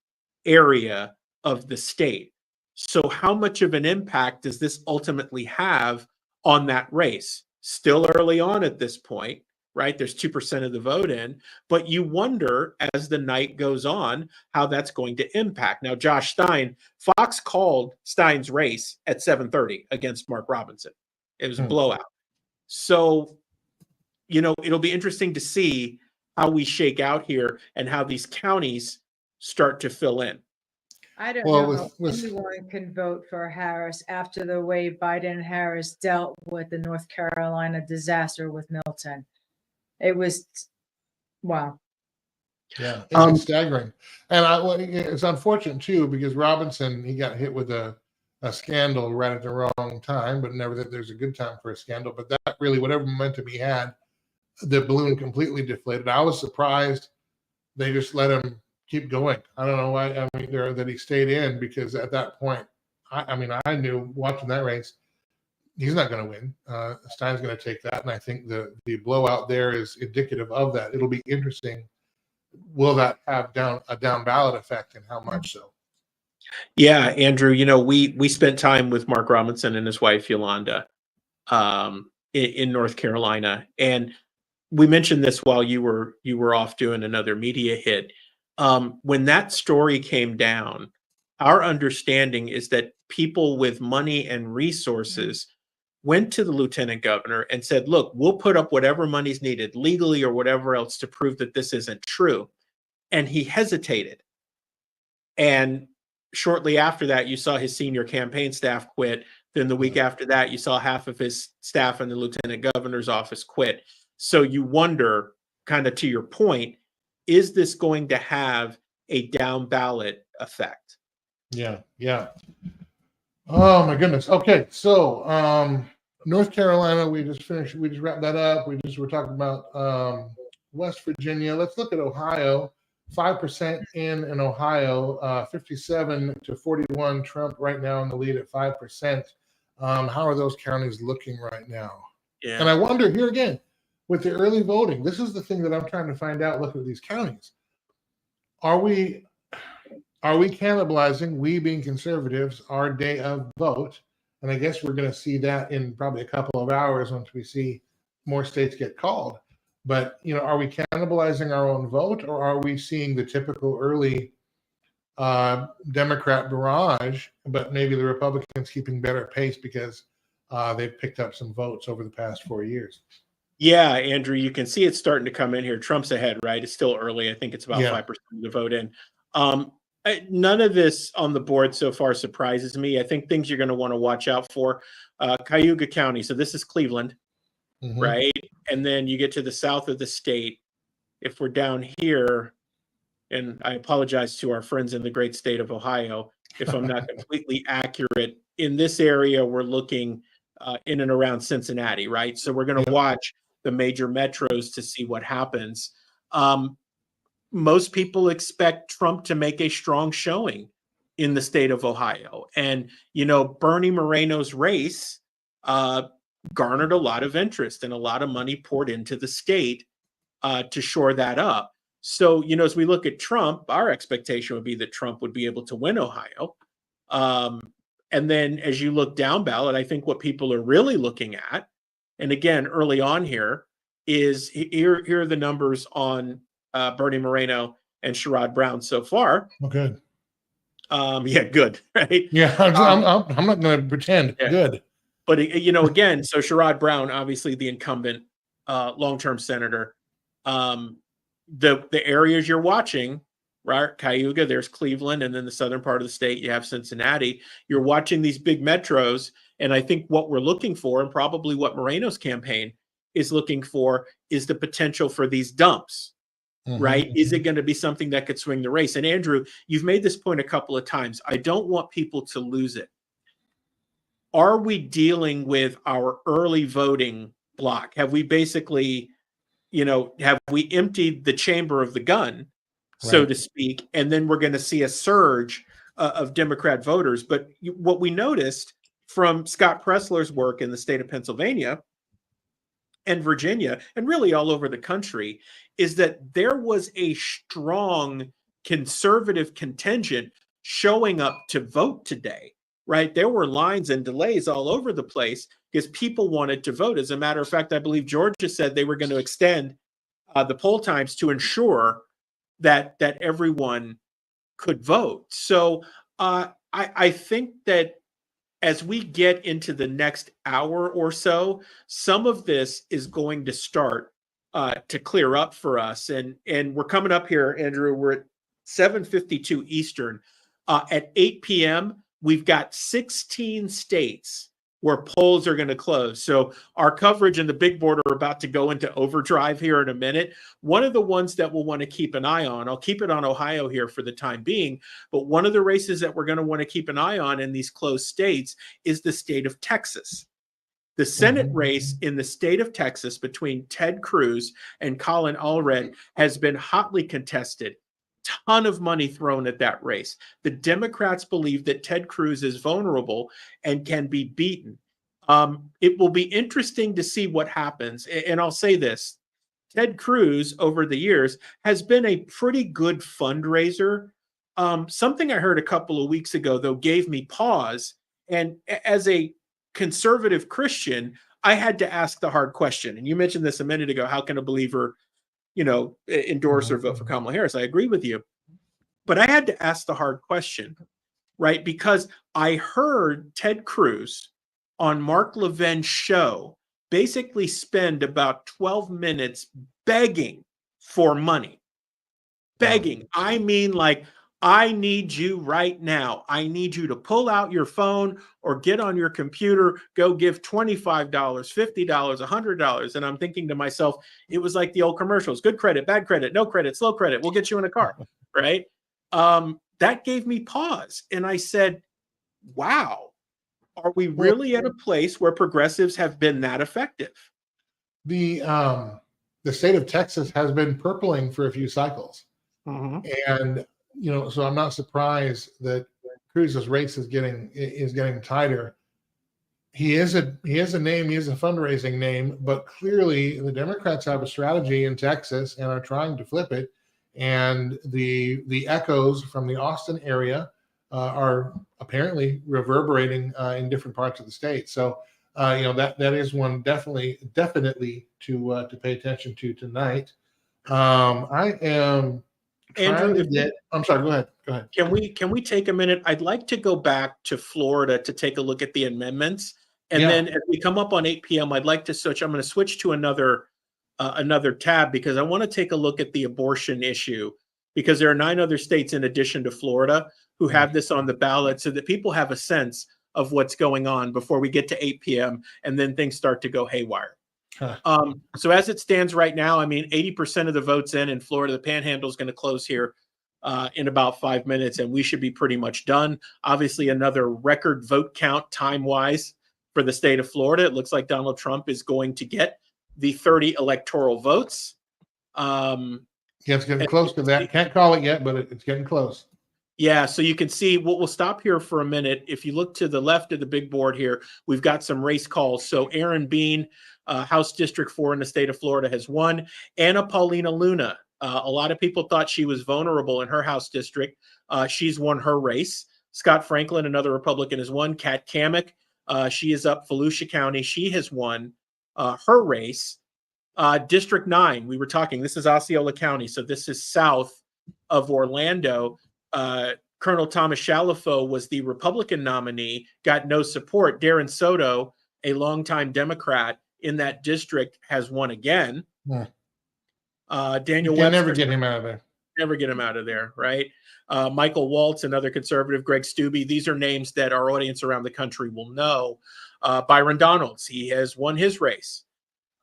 area of the state. So how much of an impact does this ultimately have on that race? Still early on at this point, right? There's 2% of the vote in, but you wonder as the night goes on how that's going to impact. Now, Josh Stein, Fox called Stein's race at 7:30 against Mark Robinson. It was a blowout. So, it'll be interesting to see how we shake out here and how these counties start to fill in. I don't Well, know how anyone can vote for Harris after the way Biden and Harris dealt with the North Carolina disaster with Milton. It was, wow. Yeah, it's staggering. And it's unfortunate too, because Robinson, he got hit with a scandal right at the wrong time, but never that there's a good time for a scandal. But that really, whatever momentum he had, the balloon completely deflated. I was surprised they just let him keep going. I don't know why. I mean, that he stayed in, because at that point, I knew watching that race, he's not going to win. Stein's going to take that, and I think the blowout there is indicative of that. It'll be interesting. Will that have a down ballot effect, and how much so? Yeah, Andrew. We spent time with Mark Robinson and his wife Yolanda in North Carolina, and we mentioned this while you were off doing another media hit. When that story came down, our understanding is that people with money and resources went to the lieutenant governor and said, look, we'll put up whatever money's needed legally or whatever else to prove that this isn't true. And he hesitated. And shortly after that, you saw his senior campaign staff quit. Then the week after that, you saw half of his staff in the lieutenant governor's office quit. So you wonder, kind of to your point, is this going to have a down ballot effect? Yeah. Oh my goodness. Okay, so North Carolina, we just wrapped that up. We're talking about West Virginia. Let's look at Ohio. 5% in Ohio, 57 to 41. Trump right now in the lead at 5%. How are those counties looking right now? Yeah. And I wonder here again, with the early voting, this is the thing that I'm trying to find out. Look at these counties. Are we cannibalizing, we being conservatives, our day of vote? And I guess we're going to see that in probably a couple of hours once we see more states get called. But, are we cannibalizing our own vote, or are we seeing the typical early Democrat barrage, but maybe the Republicans keeping better pace because they've picked up some votes over the past 4 years? Yeah, Andrew, you can see it's starting to come in here. Trump's ahead, right? It's still early. I think it's about 5% of the vote in. None of this on the board so far surprises me. I think things you're going to want to watch out for, Cayuga County. So this is Cleveland, right? And then you get to the south of the state. If we're down here, and I apologize to our friends in the great state of Ohio if I'm not completely accurate, in this area, we're looking in and around Cincinnati, right? So we're going to watch the major metros to see what happens. Most people expect Trump to make a strong showing in the state of Ohio. And, Bernie Moreno's race garnered a lot of interest and a lot of money poured into the state to shore that up. So, as we look at Trump, our expectation would be that Trump would be able to win Ohio. And then as you look down ballot, I think what people are really looking at, and again, early on here, is here are the numbers on Bernie Moreno and Sherrod Brown so far. Oh, good. Yeah, good, right? Yeah, I'm not going to pretend. Yeah. Good. But, again, so Sherrod Brown, obviously the incumbent long-term senator. The areas you're watching, right? Cayuga, there's Cleveland, and then the southern part of the state, you have Cincinnati. You're watching these big metros, and I think what we're looking for, and probably what Moreno's campaign is looking for, is the potential for these dumps, right? Is it going to be something that could swing the race? And Andrew, you've made this point a couple of times. I don't want people to lose it. Are we dealing with our early voting block? Have we basically, have we emptied the chamber of the gun so Right. to speak, and then we're going to see a surge of Democrat voters. But what we noticed from Scott Pressler's work in the state of Pennsylvania and Virginia, and really all over the country, is that there was a strong conservative contingent showing up to vote today, right? There were lines and delays all over the place because people wanted to vote. As a matter of fact, I believe Georgia said they were going to extend the poll times to ensure that everyone could vote. So I think that as we get into the next hour or so, some of this is going to start to clear up for us. And we're coming up here, Andrew. We're at 7:52 Eastern. At 8 p.m., we've got 16 states where polls are going to close. So our coverage and the big board are about to go into overdrive here in a minute. One of the ones that we'll want to keep an eye on, I'll keep it on Ohio here for the time being, but one of the races that we're going to want to keep an eye on in these closed states is the state of Texas. The Senate race in the state of Texas between Ted Cruz and Colin Allred has been hotly contested. Ton of money thrown at that race. The Democrats believe that Ted Cruz is vulnerable and can be beaten. It will be interesting to see what happens. And I'll say this, Ted Cruz over the years has been a pretty good fundraiser. Something I heard a couple of weeks ago, though, gave me pause. And as a conservative Christian, I had to ask the hard question. And you mentioned this a minute ago. How can a believer, endorse or vote for Kamala Harris? I agree with you. But I had to ask the hard question, right? Because I heard Ted Cruz on Mark Levin's show basically spend about 12 minutes begging for money. Begging. I mean, like, I need you right now. I need you to pull out your phone or get on your computer, go give $25, $50, $100. And I'm thinking to myself, it was like the old commercials, good credit, bad credit, no credit, slow credit. We'll get you in a car, right? That gave me pause. And I said, wow, are we really at a place where progressives have been that effective? The state of Texas has been purpling for a few cycles. And so I'm not surprised that Cruz's race is getting tighter. He is a name, he is a fundraising name, but clearly the Democrats have a strategy in Texas and are trying to flip it. And the echoes from the Austin area are apparently reverberating in different parts of the state. So that is one definitely to pay attention to tonight. I am Andrew, I'm sorry, go ahead. Can we take a minute? I'd like to go back to Florida to take a look at the amendments. And then as we come up on 8 p.m., I'd like to switch. I'm going to switch to another tab because I want to take a look at the abortion issue, because there are 9 other states in addition to Florida who have this on the ballot, so that people have a sense of what's going on before we get to 8 p.m. and then things start to go haywire. So as it stands right now, I mean, 80% of the votes in Florida. The Panhandle is going to close here in about 5 minutes, and we should be pretty much done. Obviously, another record vote count time-wise for the state of Florida. It looks like Donald Trump is going to get the 30 electoral votes. It's getting close to that. Can't call it yet, but it's getting close. Yeah, so you can see, we'll stop here for a minute. If you look to the left of the big board here, we've got some race calls. So Aaron Bean, House District 4 in the state of Florida, has won. Anna Paulina Luna, a lot of people thought she was vulnerable in her House district. She's won her race. Scott Franklin, another Republican, has won. Kat Kamek, she is up Volusia County. She has won her race. District 9, we were talking, this is Osceola County, so this is south of Orlando. Colonel Thomas Shalafo was the Republican nominee, got no support. Darren Soto, a longtime Democrat in that district, has won again. Daniel Webster, never get him out of there. Never get him out of there, right? Michael Waltz, another conservative. Greg Stubbe. These are names that our audience around the country will know. Byron Donalds, he has won his race.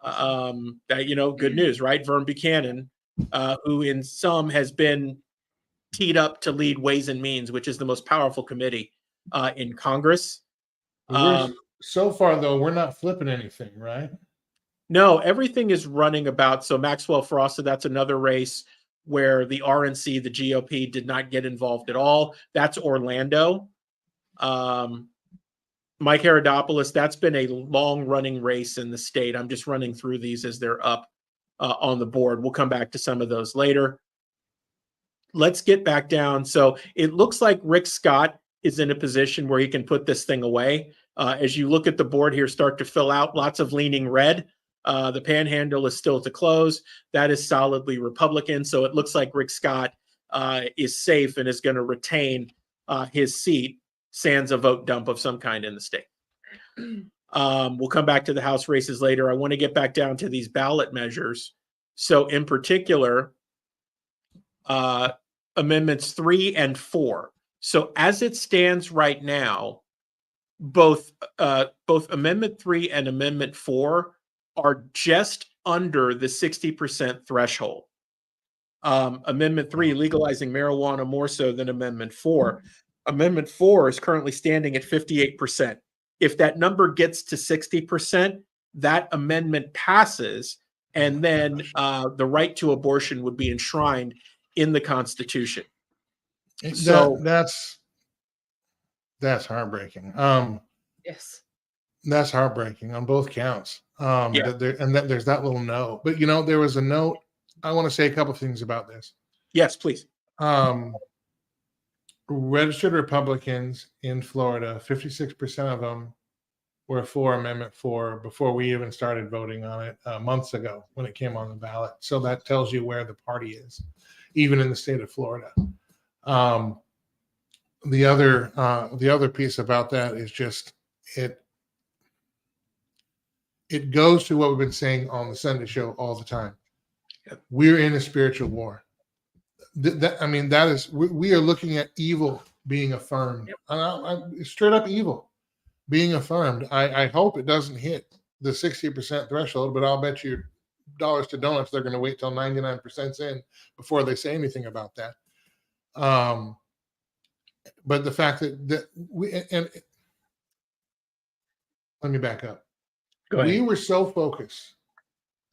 Good news, right? Vern Buchanan, who in some has been teed up to lead Ways and Means, which is the most powerful committee in Congress. So far, though, we're not flipping anything, right? No, everything is running about. So Maxwell Frost, so that's another race where the RNC, the GOP, did not get involved at all. That's Orlando. Mike Herodopoulos, that's been a long-running race in the state. I'm just running through these as they're up on the board. We'll come back to some of those later. Let's get back down. So it looks like Rick Scott is in a position where he can put this thing away. As you look at the board here, start to fill out, lots of leaning red. The Panhandle is still to close. That is solidly Republican. So it looks like Rick Scott is safe and is going to retain his seat, sans a vote dump of some kind in the state. We'll come back to the House races later. I want to get back down to these ballot measures. So in particular, Amendments 3 and 4. So as it stands right now, both Amendment 3 and Amendment 4 are just under the 60% threshold. Amendment 3 legalizing marijuana more so than Amendment 4. Amendment 4 is currently standing at 58%. If that number gets to 60%, that amendment passes, and then the right to abortion would be enshrined in the Constitution. So that's heartbreaking. Yes. That's heartbreaking on both counts. Yeah. There's that little note. But there was a note. I want to say a couple of things about this. Yes, please. Registered Republicans in Florida, 56% of them were for Amendment 4 before we even started voting on it months ago when it came on the ballot. So that tells you where the party is, even in the state of Florida. The other piece about that is just it goes to what we've been saying on the Sunday show all the time. We're in a spiritual war. That is, we are looking at evil being affirmed. Straight up evil being affirmed. I hope it doesn't hit the 60% threshold, but I'll bet you dollars to donuts they're going to wait till 99% in before they say anything about that. But the fact that let me back up. We were so focused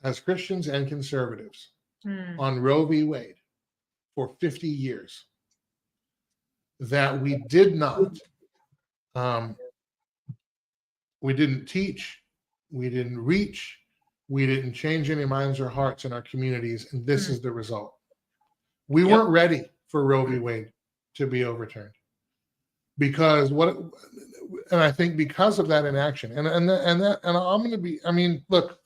as Christians and conservatives on Roe v. Wade for 50 years that we did not, we didn't teach, we didn't reach, we didn't change any minds or hearts in our communities, and this is the result. We weren't ready for Roe v. Wade to be overturned because and I think because of that inaction, and I'm going to be, look,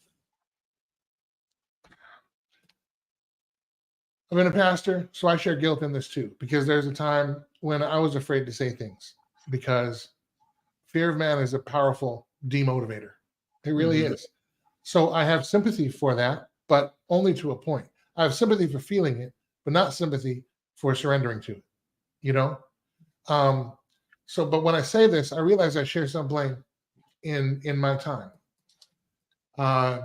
I've been a pastor, so I share guilt in this too, because there's a time when I was afraid to say things because fear of man is a powerful demotivator. It really is. So I have sympathy for that, but only to a point. I have sympathy for feeling it, but not sympathy for surrendering to it, but when I say this, I realize I share some blame in my time. And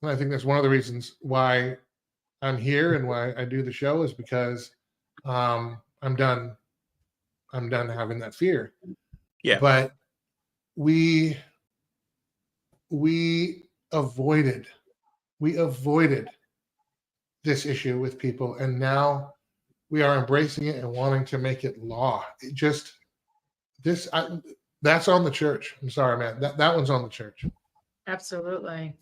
I think that's one of the reasons why I'm here and why I do the show is because I'm done having that fear. Yeah. But we avoided this issue with people, and now we are embracing it and wanting to make it law. That's on the church. I'm sorry, man. That one's on the church. Absolutely.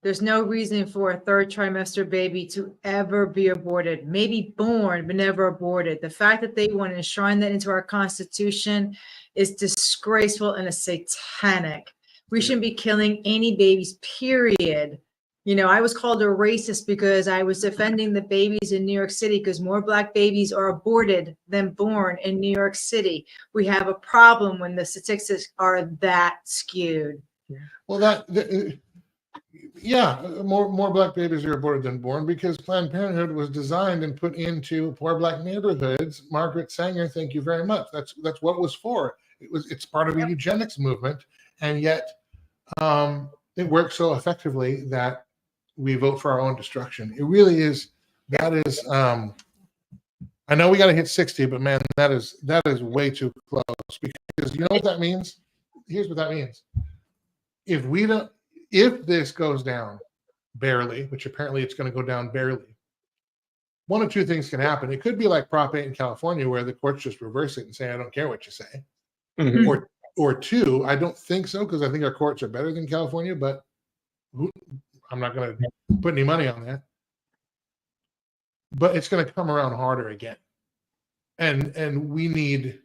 There's no reason for a third trimester baby to ever be aborted, maybe born, but never aborted. The fact that they want to enshrine that into our Constitution is disgraceful and is satanic. We shouldn't be killing any babies, period. I was called a racist because I was defending the babies in New York City because more Black babies are aborted than born in New York City. We have a problem when the statistics are that skewed. Well, more Black babies are aborted than born because Planned Parenthood was designed and put into poor Black neighborhoods. Margaret Sanger, thank you very much. That's what it was for. It's part of a eugenics movement, and yet it works so effectively that we vote for our own destruction. It really is. That is. I know we got to hit 60, but man, that is way too close. Because you know what that means? Here's what that means. If this goes down barely, which apparently it's going to go down barely, one of two things can happen. It could be like Prop 8 in California, where the courts just reverse it and say, I don't care what you say. Mhm. Or two, I don't think so, because I think our courts are better than California, but I'm not going to put any money on that. But it's going to come around harder again. And we need,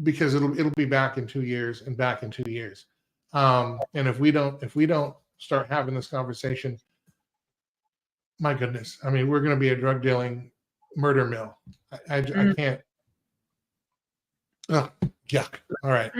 because it'll be back in 2 years and back in 2 years. And if we don't start having this conversation, my goodness, I mean, we're going to be a drug dealing murder mill. I can't. Oh, yuck. All right.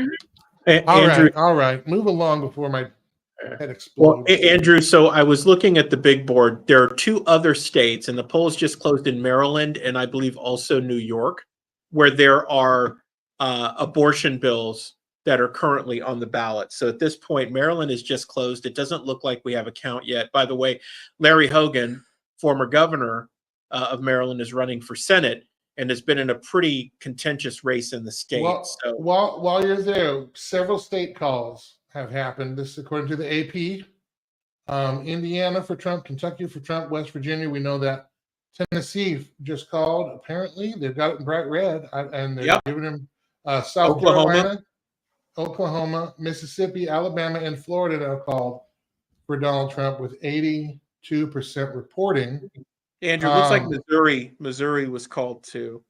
Andrew, All right. Move along before my head well, explodes. Andrew, so I was looking at the big board. There are 2 other states, and the polls just closed in Maryland and I believe also New York, where there are abortion bills that are currently on the ballot. So at this point, Maryland is just closed. It doesn't look like we have a count yet. By the way, Larry Hogan, former governor of Maryland, is running for Senate and has been in a pretty contentious race in the state. Well, So while you're there, several state calls have happened. This, according to the AP. Indiana for Trump, Kentucky for Trump, West Virginia. We know that. Tennessee just called. Apparently, they've got it in bright red, and they're giving him South Oklahoma. Carolina, Oklahoma, Mississippi, Alabama, and Florida now called for Donald Trump with 82% reporting. Andrew, looks like Missouri was called too.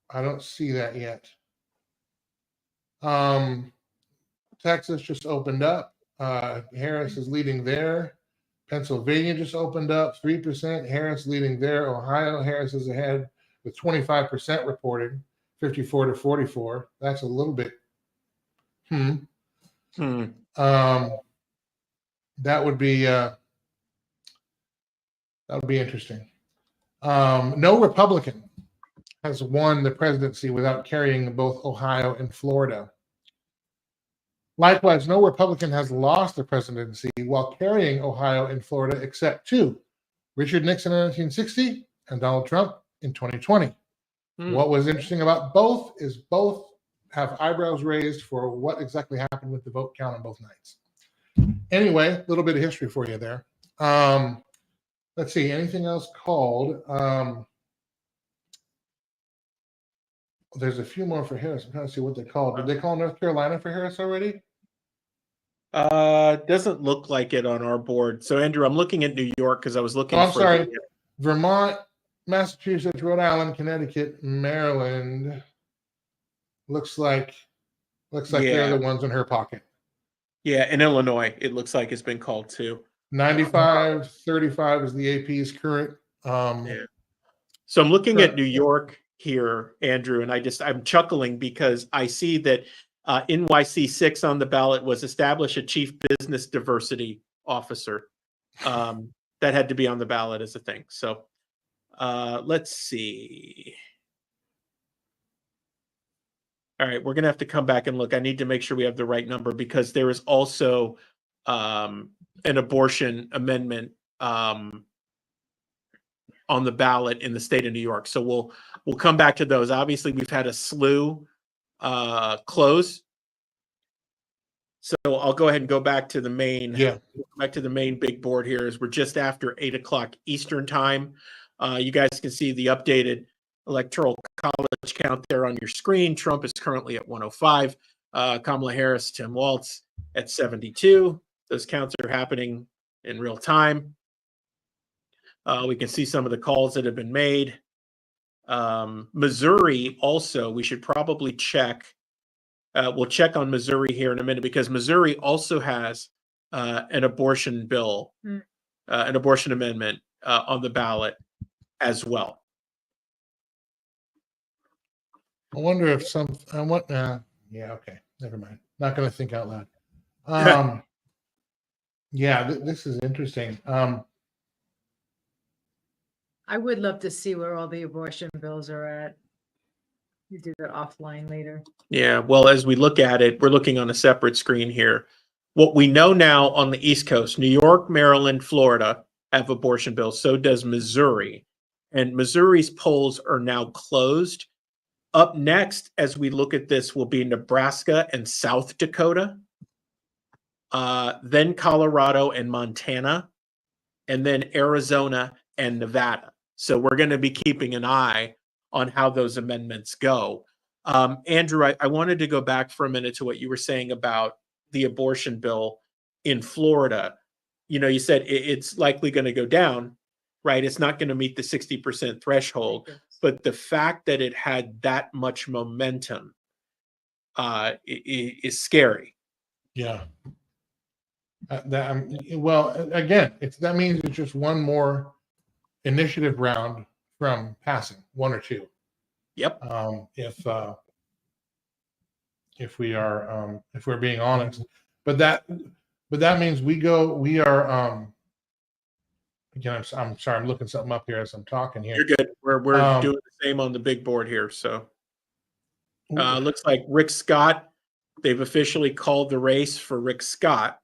I don't see that yet. Texas just opened up. Harris is leading there. Pennsylvania just opened up, 3%. Harris leading there. Ohio, Harris is ahead with 25% reporting, 54 to 44. That's a little bit. That would be interesting. No Republican has won the presidency without carrying both Ohio and Florida. Likewise, no Republican has lost the presidency while carrying Ohio and Florida except 2, Richard Nixon in 1960 and Donald Trump in 2020. What was interesting about both is both have eyebrows raised for what exactly happened with the vote count on both nights. Anyway, a little bit of history for you there. Let's see, anything else called? There's a few more for Harris. I'm trying to see what they called. Did they call North Carolina for Harris already? Doesn't look like it on our board. So Andrew, I'm looking at New York because I was looking. I'm sorry. Vermont, Massachusetts, Rhode Island, Connecticut, Maryland. Looks like they're the ones in her pocket. Yeah, in Illinois, it looks like it's been called too. 95-35 is the AP's current. So I'm looking at New York here, Andrew, and I'm chuckling because I see that NYC 6 on the ballot was establish a chief business diversity officer. That had to be on the ballot as a thing. So let's see. All right, we're going to have to come back and look. I need to make sure we have the right number because there is also an abortion amendment on the ballot in the state of New York. So we'll come back to those. Obviously, we've had a slew close. So I'll go ahead and go back to the main. Back to the main big board here as we're just after 8 o'clock Eastern time. You guys can see the updated electoral college count there on your screen. Trump is currently at 105. Kamala Harris, Tim Walz at 72. Those counts are happening in real time. We can see some of the calls that have been made. Missouri also, we should probably check. We'll check on Missouri here in a minute because Missouri also has an abortion bill, an abortion amendment on the ballot as well. I wonder if okay, never mind. Not going to think out loud. This is interesting. I would love to see where all the abortion bills are at. You do that offline later. Yeah, well, as we look at it, we're looking on a separate screen here. What we know now on the East Coast, New York, Maryland, Florida have abortion bills. So does Missouri. And Missouri's polls are now closed. Up next, as we look at this, will be Nebraska and South Dakota, then Colorado and Montana, and then Arizona and Nevada. So we're going to be keeping an eye on how those amendments go. Andrew, I wanted to go back for a minute to what you were saying about the abortion bill in Florida. You know, you said it's likely going to go down, right? It's not going to meet the 60% threshold, but the fact that it had that much momentum is scary. Yeah. Well, again, that means it's just one more initiative round from passing, one or two. Yep. If we're being honest, but that means we are again, I'm sorry, I'm looking something up here as I'm talking here. You're good. We're doing the same on the big board here. So looks like Rick Scott, they've officially called the race for Rick Scott.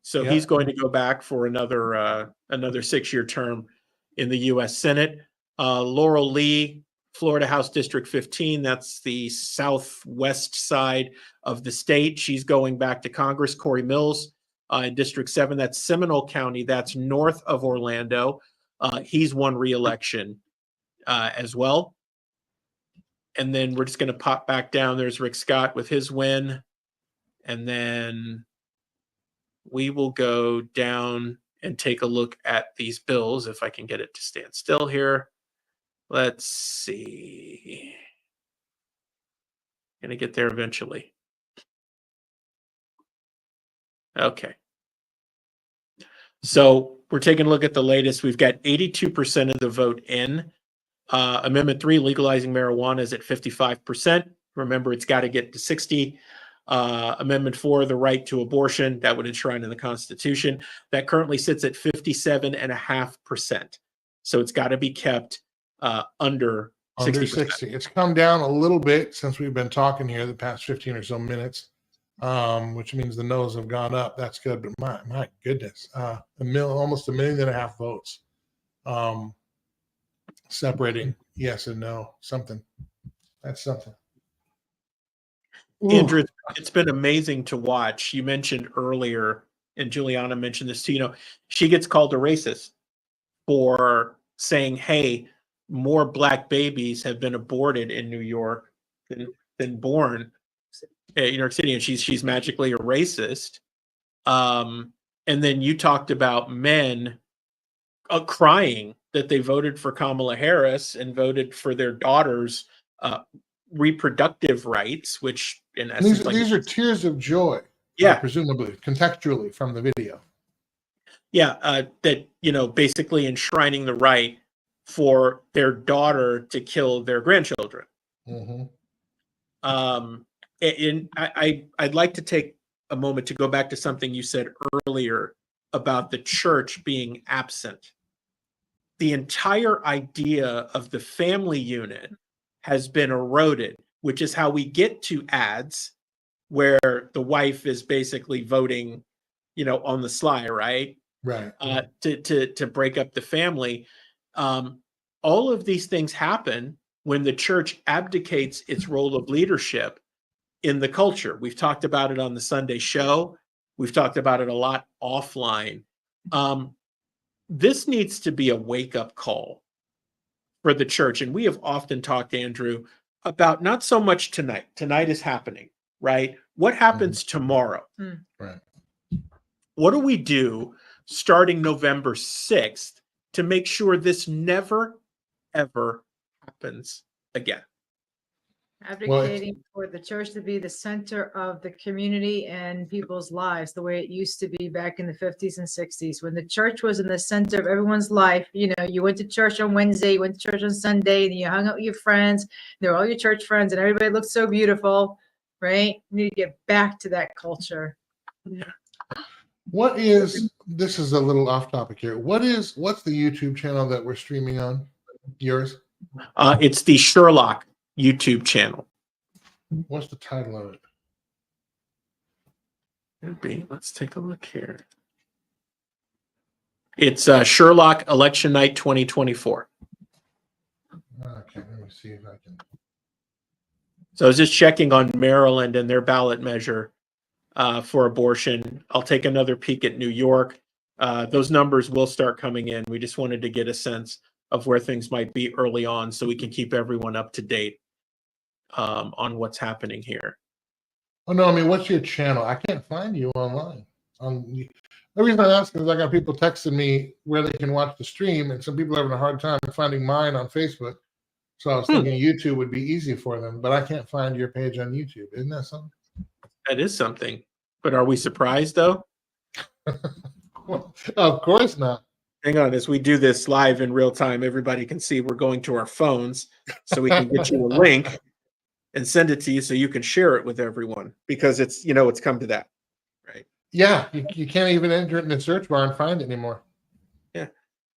So Yeah. he's going to go back for another 6-year term in the U.S. Senate. Laurel Lee, Florida House District 15, that's the southwest side of the state. She's going back to Congress. Corey Mills in District 7, that's Seminole County, that's north of Orlando. He's won re-election as well. And then we're just going to pop back down. There's Rick Scott with his win. And then we will go down and take a look at these bills, if I can get it to stand still here. Let's see. Gonna get there eventually. Okay. So we're taking a look at the latest. We've got 82% of the vote in. Amendment 3, legalizing marijuana, is at 55%. Remember, it's got to get to 60. Amendment 4, the right to abortion, that would enshrine in the Constitution. That currently sits at 57.5%. So it's got to be kept under 60%. 60. It's come down a little bit since we've been talking here the past 15 or so minutes, which means the no's have gone up. That's good, but my goodness, almost 1.5 million votes separating yes and no. That's something. Andrew, it's been amazing to watch. You mentioned earlier, and Juliana mentioned this too, she gets called a racist for saying, hey, more Black babies have been aborted in New York than born in New York City, and she's magically a racist. And then you talked about men crying that they voted for Kamala Harris and voted for their daughters' reproductive rights, which in essence, these are tears of joy. Yeah, presumably contextually from the video. Yeah, that basically enshrining the right for their daughter to kill their grandchildren. Mm-hmm. And I'd like to take a moment to go back to something you said earlier about the church being absent. The entire idea of the family unit has been eroded, which is how we get to ads where the wife is basically voting, on the sly, right? Right. To break up the family. All of these things happen when the church abdicates its role of leadership in the culture. We've talked about it on the Sunday show. We've talked about it a lot offline. This needs to be a wake-up call for the church. And we have often talked, Andrew, about not so much tonight. Tonight is happening, right? What happens tomorrow? Right. What do we do starting November 6th to make sure this never, ever happens again? Advocating for the church to be the center of the community and people's lives, the way it used to be back in the 50s and 60s, when the church was in the center of everyone's life. You went to church on Wednesday, you went to church on Sunday, and you hung out with your friends. They were all your church friends, and everybody looked so beautiful, right? You need to get back to that culture. Yeah. This is a little off topic here. What's the YouTube channel that we're streaming on? Yours? It's the Sherlock YouTube channel. What's the title of it? Let's take a look here. It's Sherlock Election Night 2024. Okay, let me see if I can. So I was just checking on Maryland and their ballot measure for abortion. I'll take another peek at New York. those numbers will start coming in. We just wanted to get a sense of where things might be early on so we can keep everyone up to date on what's happening here. Oh no, I mean, what's your channel? I can't find you online. The reason I ask is I got people texting me where they can watch the stream, and some people are having a hard time finding mine on Facebook. So I was thinking YouTube would be easy for them, but I can't find your page on YouTube. Isn't that something? That is something. But are we surprised though? Well, of course not. Hang on, as we do this live in real time, everybody can see we're going to our phones so we can get you a link and send it to you so you can share it with everyone, because it's, you know, it's come to that, right? Yeah, you can't even enter it in the search bar and find it anymore. Yeah.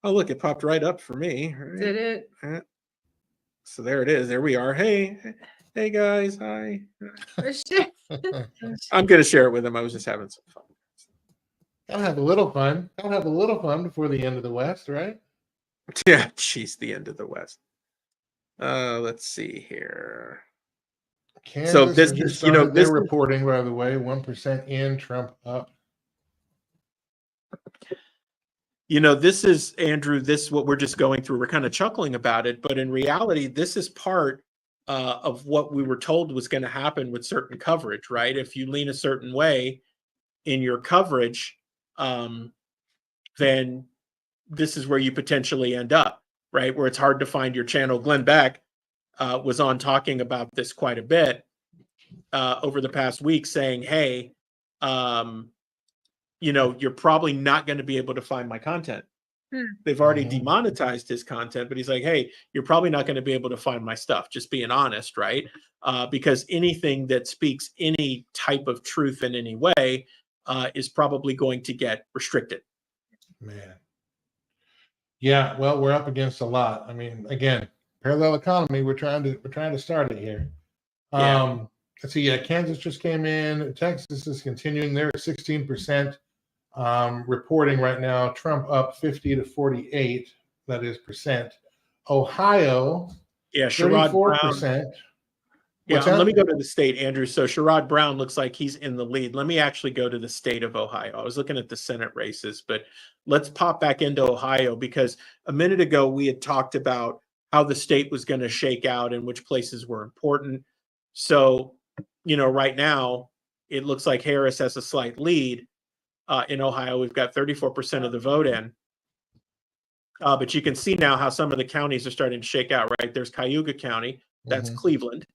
Oh, look, it popped right up for me. Right? Did it? So there it is. There we are. Hey guys. Hi. For sure. I'm going to share it with them. I was just having some fun. Gotta have a little fun. Gotta have a little fun before the end of the West, right? Yeah, geez, the end of the West. Let's see here. Kansas So this has is, just you know, started this their is- reporting, by the way, 1% in, Trump up. You know, this is, Andrew, this what we're just going through. We're kind of chuckling about it, but in reality, this is part of what we were told was going to happen with certain coverage, right? If you lean a certain way in your coverage, then this is where you potentially end up, right? Where it's hard to find your channel. Glenn Beck was on talking about this quite a bit over the past week, saying, hey, you know, you're probably not going to be able to find my content. They've already demonetized his content, but he's like, hey, you're probably not going to be able to find my stuff, just being honest, right? Because anything that speaks any type of truth in any way is probably going to get restricted. Man. Yeah, well, we're up against a lot. I mean, again, parallel economy, we're trying to start it here. Yeah. Let's see, Kansas just came in. Texas is continuing. They're at 16%. Reporting right now, Trump up 50 to 48, that is percent. Ohio, Yeah, Sherrod Brown. 34%. Yeah, What's that? let me go to the state, Andrew. So Sherrod Brown looks like he's in the lead. Let me actually go to the state of Ohio. I was looking at the Senate races, but let's pop back into Ohio, because a minute ago we had talked about how the state was going to shake out and which places were important. So, you know, right now it looks like Harris has a slight lead. In Ohio, we've got 34% of the vote in. But you can see now how some of the counties are starting to shake out, right? There's Cayuga County, that's Cleveland,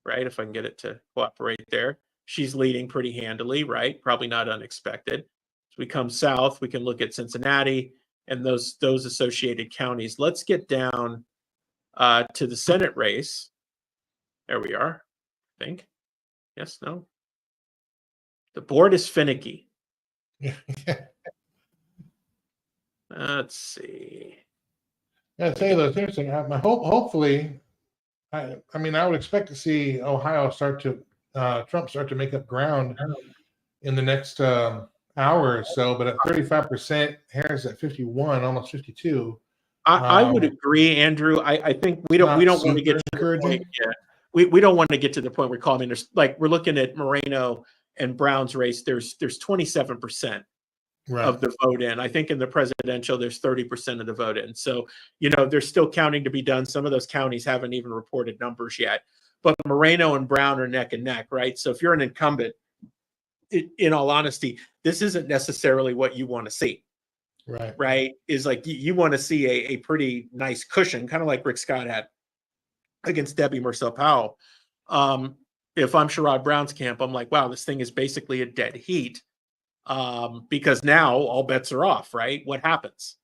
right? If I can get it to cooperate there. She's leading pretty handily, right? Probably not unexpected. As we come south, we can look at Cincinnati and those associated counties. Let's get down to the Senate race. There we are, I think. Yes, no? The board is finicky. Yeah. Let's see. Yeah, tell you though, it's interesting. Hopefully, I mean, I would expect to see Ohio Trump start to make up ground in the next hour or so. But at 35%, Harris at 51, almost 52. I would agree, Andrew. I think we don't want to get to the point. Yeah, we don't want to get to the point where calling. There's like we're looking at Moreno and Brown's race. There's 27%. Right. Of the vote in. I think in the presidential, there's 30% of the vote in. So, you know, there's still counting to be done. Some of those counties haven't even reported numbers yet. But Moreno and Brown are neck and neck, right? So if you're an incumbent, in all honesty, this isn't necessarily what you want to see. Right. Right? Is like you want to see a pretty nice cushion, kind of like Rick Scott had against Debbie Mursell Powell. If I'm Sherrod Brown's camp, I'm like, wow, this thing is basically a dead heat. Because now all bets are off, right? What happens?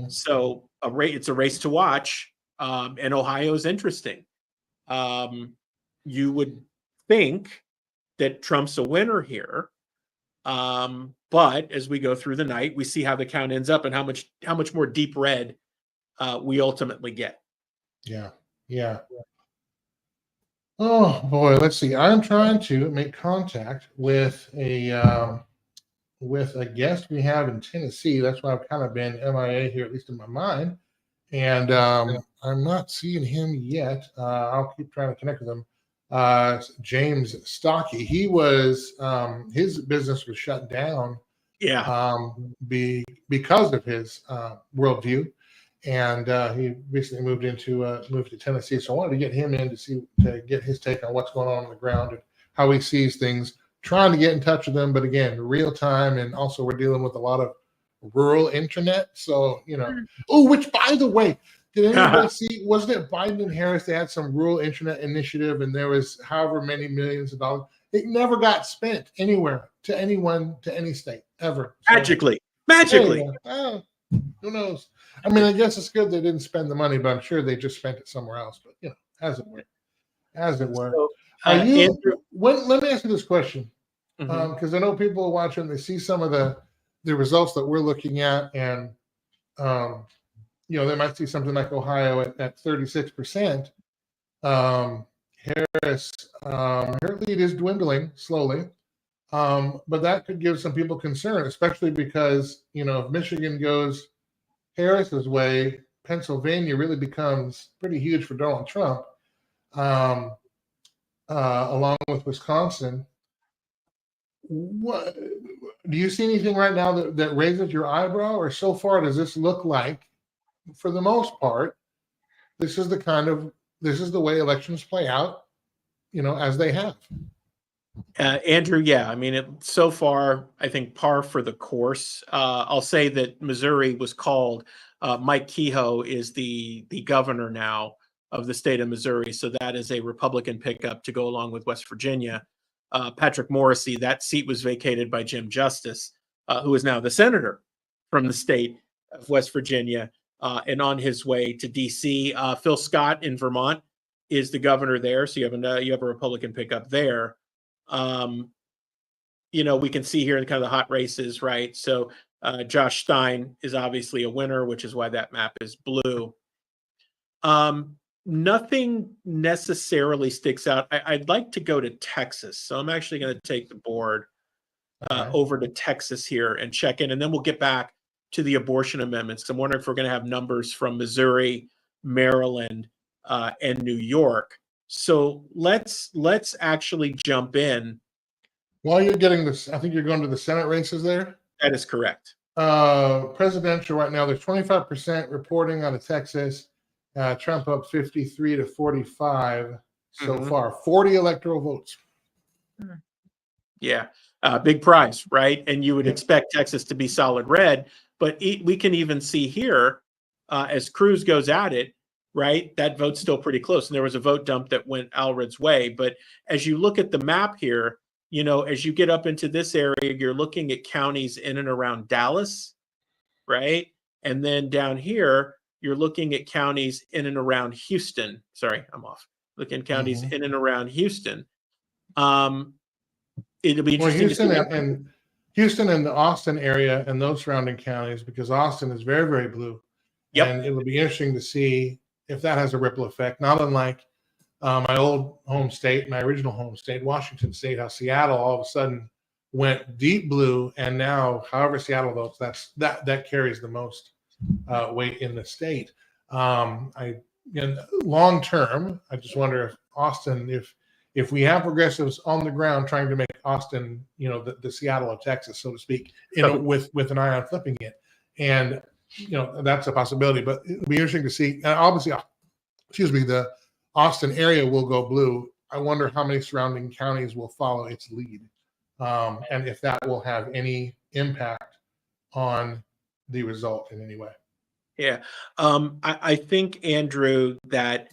So it's a race to watch, and Ohio is interesting. You would think that Trump's a winner here, but as we go through the night, we see how the count ends up and how much more deep red we ultimately get. Yeah. Oh boy, let's see. I'm trying to make contact with a guest we have in Tennessee. That's why I've kind of been MIA here, at least in my mind. And I'm not seeing him yet. I'll keep trying to connect with him. James Stocky. He was his business was shut down Yeah. Because of his worldview. And he recently moved to Tennessee. So I wanted to get him in to get his take on what's going on the ground and how he sees things. Trying to get in touch with them, but again, real time, and also we're dealing with a lot of rural internet. So oh, which by the way, did anybody see? Wasn't it Biden and Harris? They had some rural internet initiative, and there was however many millions of dollars. It never got spent anywhere to anyone to any state ever. So, magically. Who knows? I mean, I guess it's good they didn't spend the money, but I'm sure they just spent it somewhere else. But as it were. So, Are you? Andrew, Let me ask you this question, mhm. because I know people are watching. They see some of the results that we're looking at, and they might see something like Ohio at 36%. Harris, her lead is dwindling slowly, but that could give some people concern, especially because if Michigan goes Harris's way, Pennsylvania really becomes pretty huge for Donald Trump, along with Wisconsin. What do you see anything right now that raises your eyebrow, or so far does this look like, for the most part, this is the way elections play out, as they have? Andrew, yeah, I mean, so far, I think par for the course. I'll say that Missouri was called. Mike Kehoe is the governor now of the state of Missouri, so that is a Republican pickup to go along with West Virginia. Patrick Morrisey, that seat was vacated by Jim Justice, who is now the senator from the state of West Virginia, and on his way to D.C. Phil Scott in Vermont is the governor there, so you have a Republican pickup there. We can see here in kind of the hot races, right? So Josh Stein is obviously a winner, which is why that map is blue. Nothing necessarily sticks out. I'd like to go to Texas, so I'm actually going to take the board over to Texas here and check in, and then we'll get back to the abortion amendments. I'm wondering if we're going to have numbers from Missouri, Maryland, and New York. So let's actually jump in. While you're getting this, I think you're going to the Senate races there. That is correct. Presidential right now, there's 25% reporting out of Texas. Trump up 53 to 45 so far. 40 electoral votes. Yeah, big prize, right? And you would expect Texas to be solid red, but we can even see here as Cruz goes at it, right? That vote's still pretty close. And there was a vote dump that went Allred's way. But as you look at the map here, as you get up into this area, you're looking at counties in and around Dallas, right? And then down here, you're looking at counties in and around Houston. Sorry, I'm off. Looking at counties in and around Houston. It'll be interesting. Houston and the Austin area and those surrounding counties, because Austin is very, very blue. Yep. And it'll be interesting to see if that has a ripple effect, not unlike my old home state, my original home state, Washington State, how Seattle all of a sudden went deep blue, and now, however Seattle votes, that carries the most weight in the state. Long term, I just wonder if Austin, if we have progressives on the ground trying to make Austin, the Seattle of Texas, so to speak, with an eye on flipping it, and that's a possibility. But it'll be interesting to see. And obviously, the Austin area will go blue. I wonder how many surrounding counties will follow its lead, and if that will have any impact on the result in any way. Yeah. I think, Andrew, that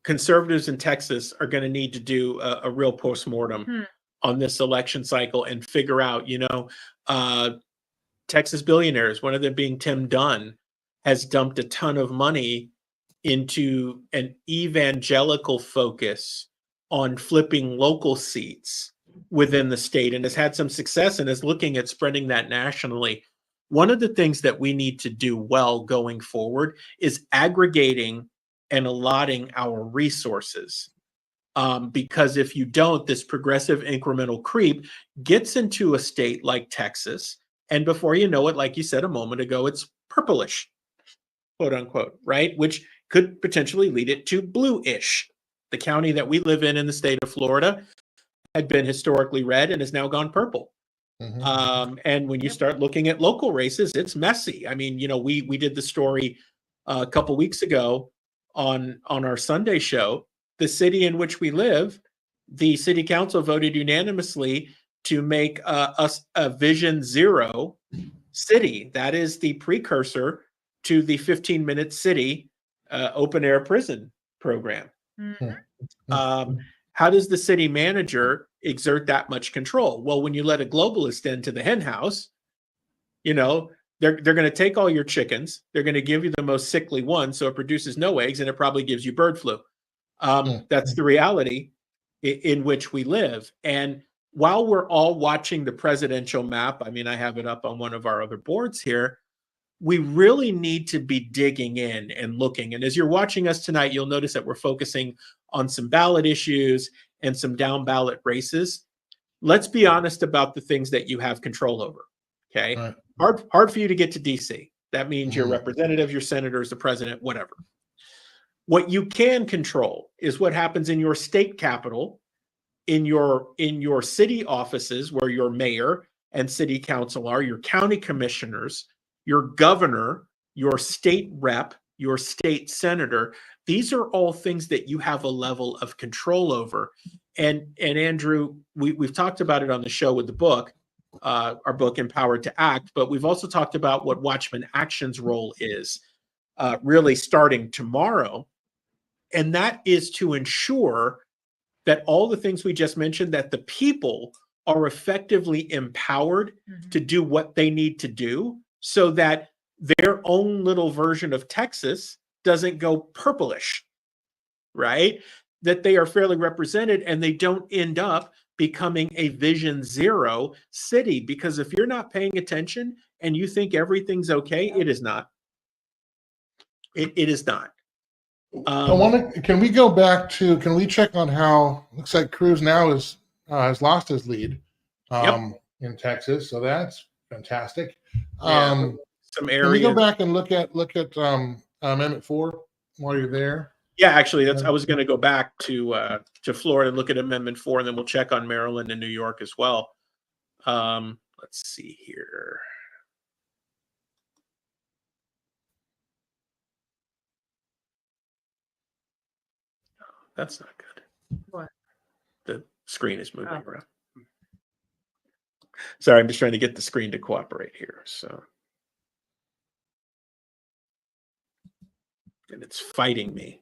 conservatives in Texas are going to need to do a real postmortem on this election cycle and figure out, Texas billionaires, one of them being Tim Dunn, has dumped a ton of money into an evangelical focus on flipping local seats within the state and has had some success and is looking at spreading that nationally. One of the things that we need to do well going forward is aggregating and allotting our resources. Because if you don't, this progressive incremental creep gets into a state like Texas. And before you know it, like you said a moment ago, it's purplish, quote unquote, right? Which could potentially lead it to bluish. The county that we live in the state of Florida had been historically red and has now gone purple. And when you start looking at local races, it's messy. I mean, we did the story a couple weeks ago on our Sunday show. The city in which we live, the city council voted unanimously to make us a Vision Zero city. That is the precursor to the 15-minute city open air prison program. How does the city manager exert that much control? Well, when you let a globalist into the hen house, they're going to take all your chickens. They're going to give you the most sickly one, so it produces no eggs, and it probably gives you bird flu. That's the reality in which we live. And while we're all watching the presidential map, I mean, I have it up on one of our other boards here, we really need to be digging in and looking. And as you're watching us tonight, you'll notice that we're focusing on some ballot issues and some down ballot races. Let's be honest about the things that you have control over. Okay. Right. Hard for you to get to DC. That means your representative, your senators, the president, whatever. What you can control is what happens in your state capital, in your city offices where your mayor and city council are, your county commissioners, your governor, your state rep, your state senator. These are all things that you have a level of control over. And Andrew, we've talked about it on the show with the book, our book Empowered to Act, but we've also talked about what Watchman Action's role is really starting tomorrow. And that is to ensure that all the things we just mentioned, that the people are effectively empowered to do what they need to do, so that their own little version of Texas doesn't go purplish, right? That they are fairly represented and they don't end up becoming a Vision Zero city. Because if you're not paying attention and you think everything's okay, it is not. It is not. Can we go back to, can we check on how, looks like Cruz now has lost his lead in Texas. So that's fantastic. Some areas. Can we go back and look at Amendment 4 while you're there? Yeah, actually, I was going to go back to Florida and look at Amendment 4, and then we'll check on Maryland and New York as well. Let's see here. That's not good. What? The screen is moving around. Sorry, I'm just trying to get the screen to cooperate here. So, and it's fighting me.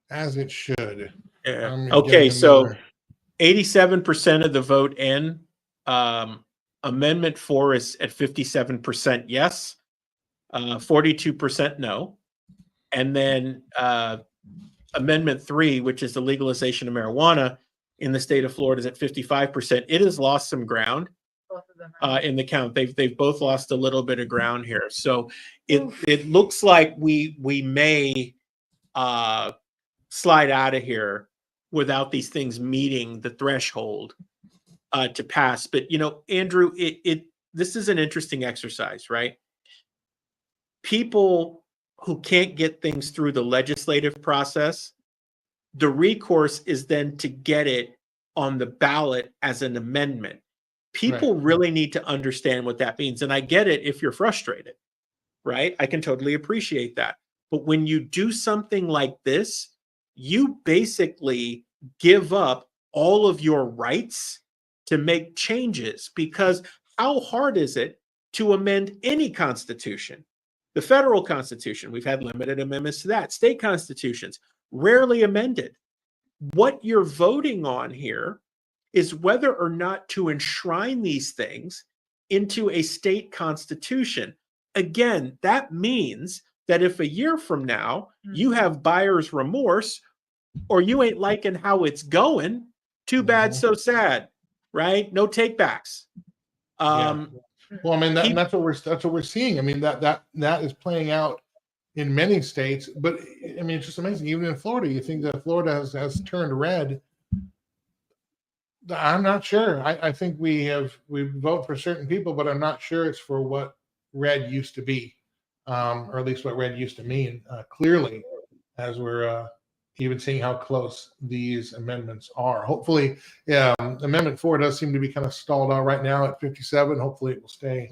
As it should. Yeah. Okay, so 87% of the vote in. Amendment 4 is at 57% yes, 42% no. And then Amendment 3, which is the legalization of marijuana in the state of Florida, is at 55%. It has lost some ground in the count. They've both lost a little bit of ground here. So it looks like we may slide out of here without these things meeting the threshold to pass. But Andrew, this is an interesting exercise, right? People who can't get things through the legislative process, the recourse is then to get it on the ballot as an amendment. People really need to understand what that means. And I get it if you're frustrated, right? I can totally appreciate that. But when you do something like this, you basically give up all of your rights to make changes, because how hard is it to amend any constitution? The federal constitution, we've had limited amendments to that. State constitutions, rarely amended. What you're voting on here is whether or not to enshrine these things into a state constitution. Again, that means that if a year from now you have buyer's remorse, or you ain't liking how it's going, too bad, so sad, right? No takebacks. Well, I mean, that's what we're seeing. I mean, that is playing out in many states. But I mean, it's just amazing. Even in Florida, you think that Florida has turned red. I'm not sure. I think we vote for certain people, but I'm not sure it's for what red used to be, or at least what red used to mean. Clearly, as we're even seeing how close these amendments are. Hopefully, yeah, Amendment 4 does seem to be kind of stalled out right now at 57. Hopefully it will stay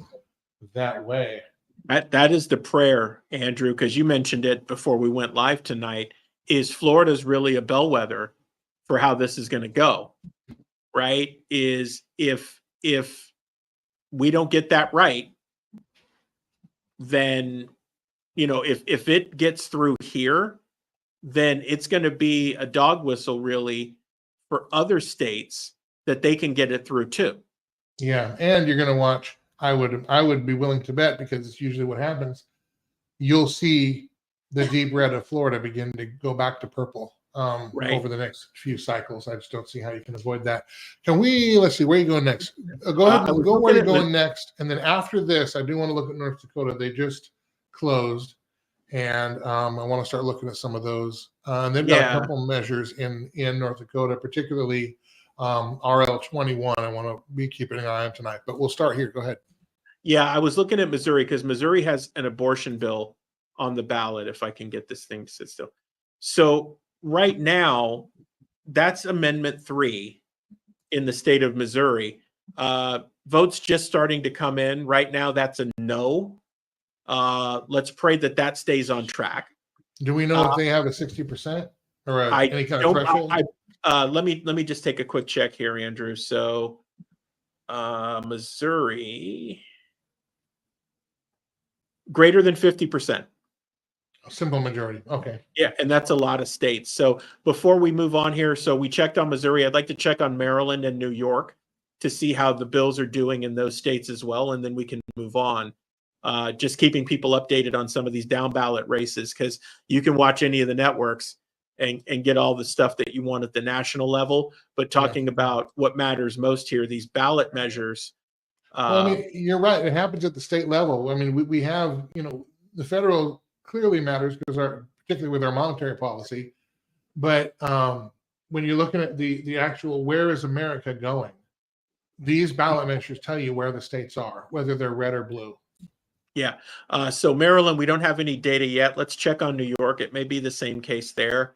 that way. That is the prayer, Andrew, because you mentioned it before we went live tonight, is Florida's really a bellwether for how this is going to go, right? Is if we don't get that right, then, you know, if it gets through here, then it's going to be a dog whistle really for other states that they can get it through too. Yeah, and you're going to watch. I would be willing to bet, because it's usually what happens. You'll see the deep red of Florida begin to go back to purple Right. over the next few cycles. I just don't see how you can avoid that. Can we? Let's see. Where are you going next? Go ahead and go where you're going next, and then after this, I do want to look at North Dakota. They just closed, and I want to start looking at some of those. And they've got a couple measures in North Dakota, particularly RL 21. I want to be keeping an eye on tonight, but we'll start here. Go ahead. Yeah, I was looking at Missouri because Missouri has an abortion bill on the ballot, if I can get this thing to sit still. So right now, that's Amendment 3 in the state of Missouri. Votes just starting to come in. Right now, that's a no. Let's pray that stays on track. Do we know if they have a 60% or any kind of threshold? Let me just take a quick check here, Andrew. So Missouri, greater than 50%. A simple majority. Okay. Yeah, and that's a lot of states. So before we move on here, so we checked on Missouri. I'd like to check on Maryland and New York to see how the bills are doing in those states as well, and then we can move on. Just keeping people updated on some of these down ballot races, because you can watch any of the networks and get all the stuff that you want at the national level. But talking about what matters most here, these ballot measures. Well, I mean, you're right. It happens at the state level. I mean, we have, you know, the federal clearly matters because particularly with our monetary policy. But when you're looking at the actual, where is America going? These ballot measures tell you where the states are, whether they're red or blue. Yeah. So Maryland, we don't have any data yet. Let's check on New York. It may be the same case there.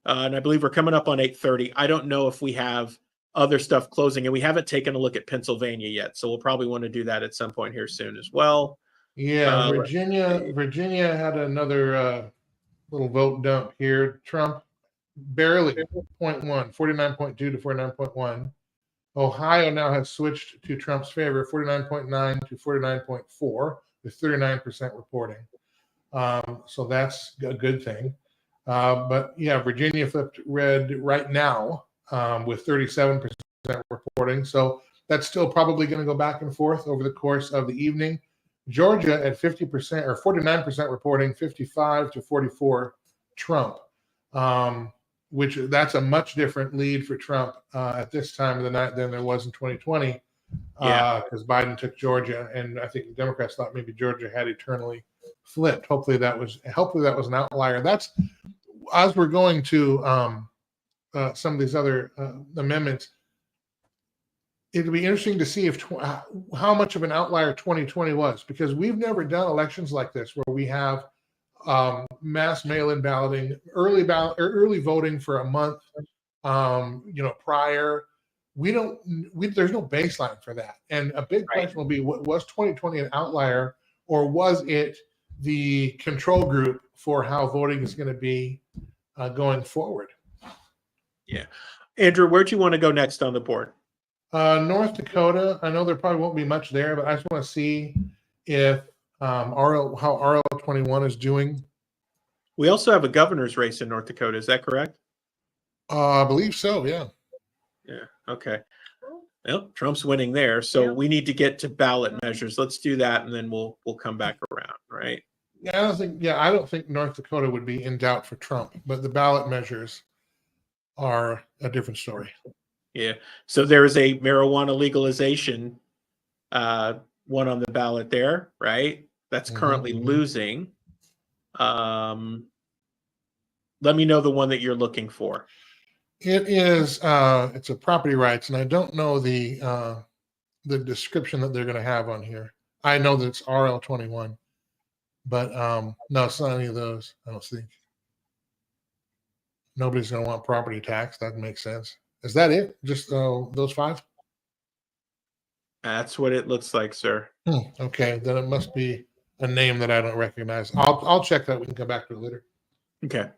And I believe we're coming up on 8:30. I don't know if we have other stuff closing, and we haven't taken a look at Pennsylvania yet. So we'll probably want to do that at some point here soon as well. Yeah, Virginia had another little vote dump here. Trump barely 0.1, 49.2 to 49.1. Ohio now has switched to Trump's favor, 49.9 to 49.4, with 39% reporting. So that's a good thing. But yeah, Virginia flipped red right now with 37% reporting. So that's still probably going to go back and forth over the course of the evening. Georgia at 50% or 49% reporting, 55 to 44 Trump, which that's a much different lead for Trump at this time of the night than there was in 2020, because Biden took Georgia, and I think the Democrats thought maybe Georgia had eternally flipped. Hopefully that was an outlier. That's as we're going to some of these other amendments. It'll be interesting to see how much of an outlier 2020 was, because we've never done elections like this where we have mass mail-in balloting, early voting for a month, prior. There's no baseline for that, and a big question will be: was 2020 an outlier, or was it the control group for how voting is going to be going forward? Yeah, Andrew, where'd you want to go next on the board? North Dakota. I know there probably won't be much there, but I just want to see if how RL 21 is doing. We also have a governor's race in North Dakota. Is that correct? I believe so. Yeah. Yeah. Okay. Well, Trump's winning there, so we need to get to ballot measures. Let's do that, and then we'll come back around, right? Yeah, I don't think North Dakota would be in doubt for Trump, but the ballot measures are a different story. Yeah. So there is a marijuana legalization one on the ballot there, right? That's currently losing. Let me know the one that you're looking for. It is it's a property rights, and I don't know the description that they're going to have on here. I know that it's RL 21, but no, it's not any of those, I don't think. Nobody's going to want property tax. That makes sense. Is that it? Just those 5? That's what it looks like, sir. Okay, then it must be a name that I don't recognize. I'll check that. We can come back to it later. Okay.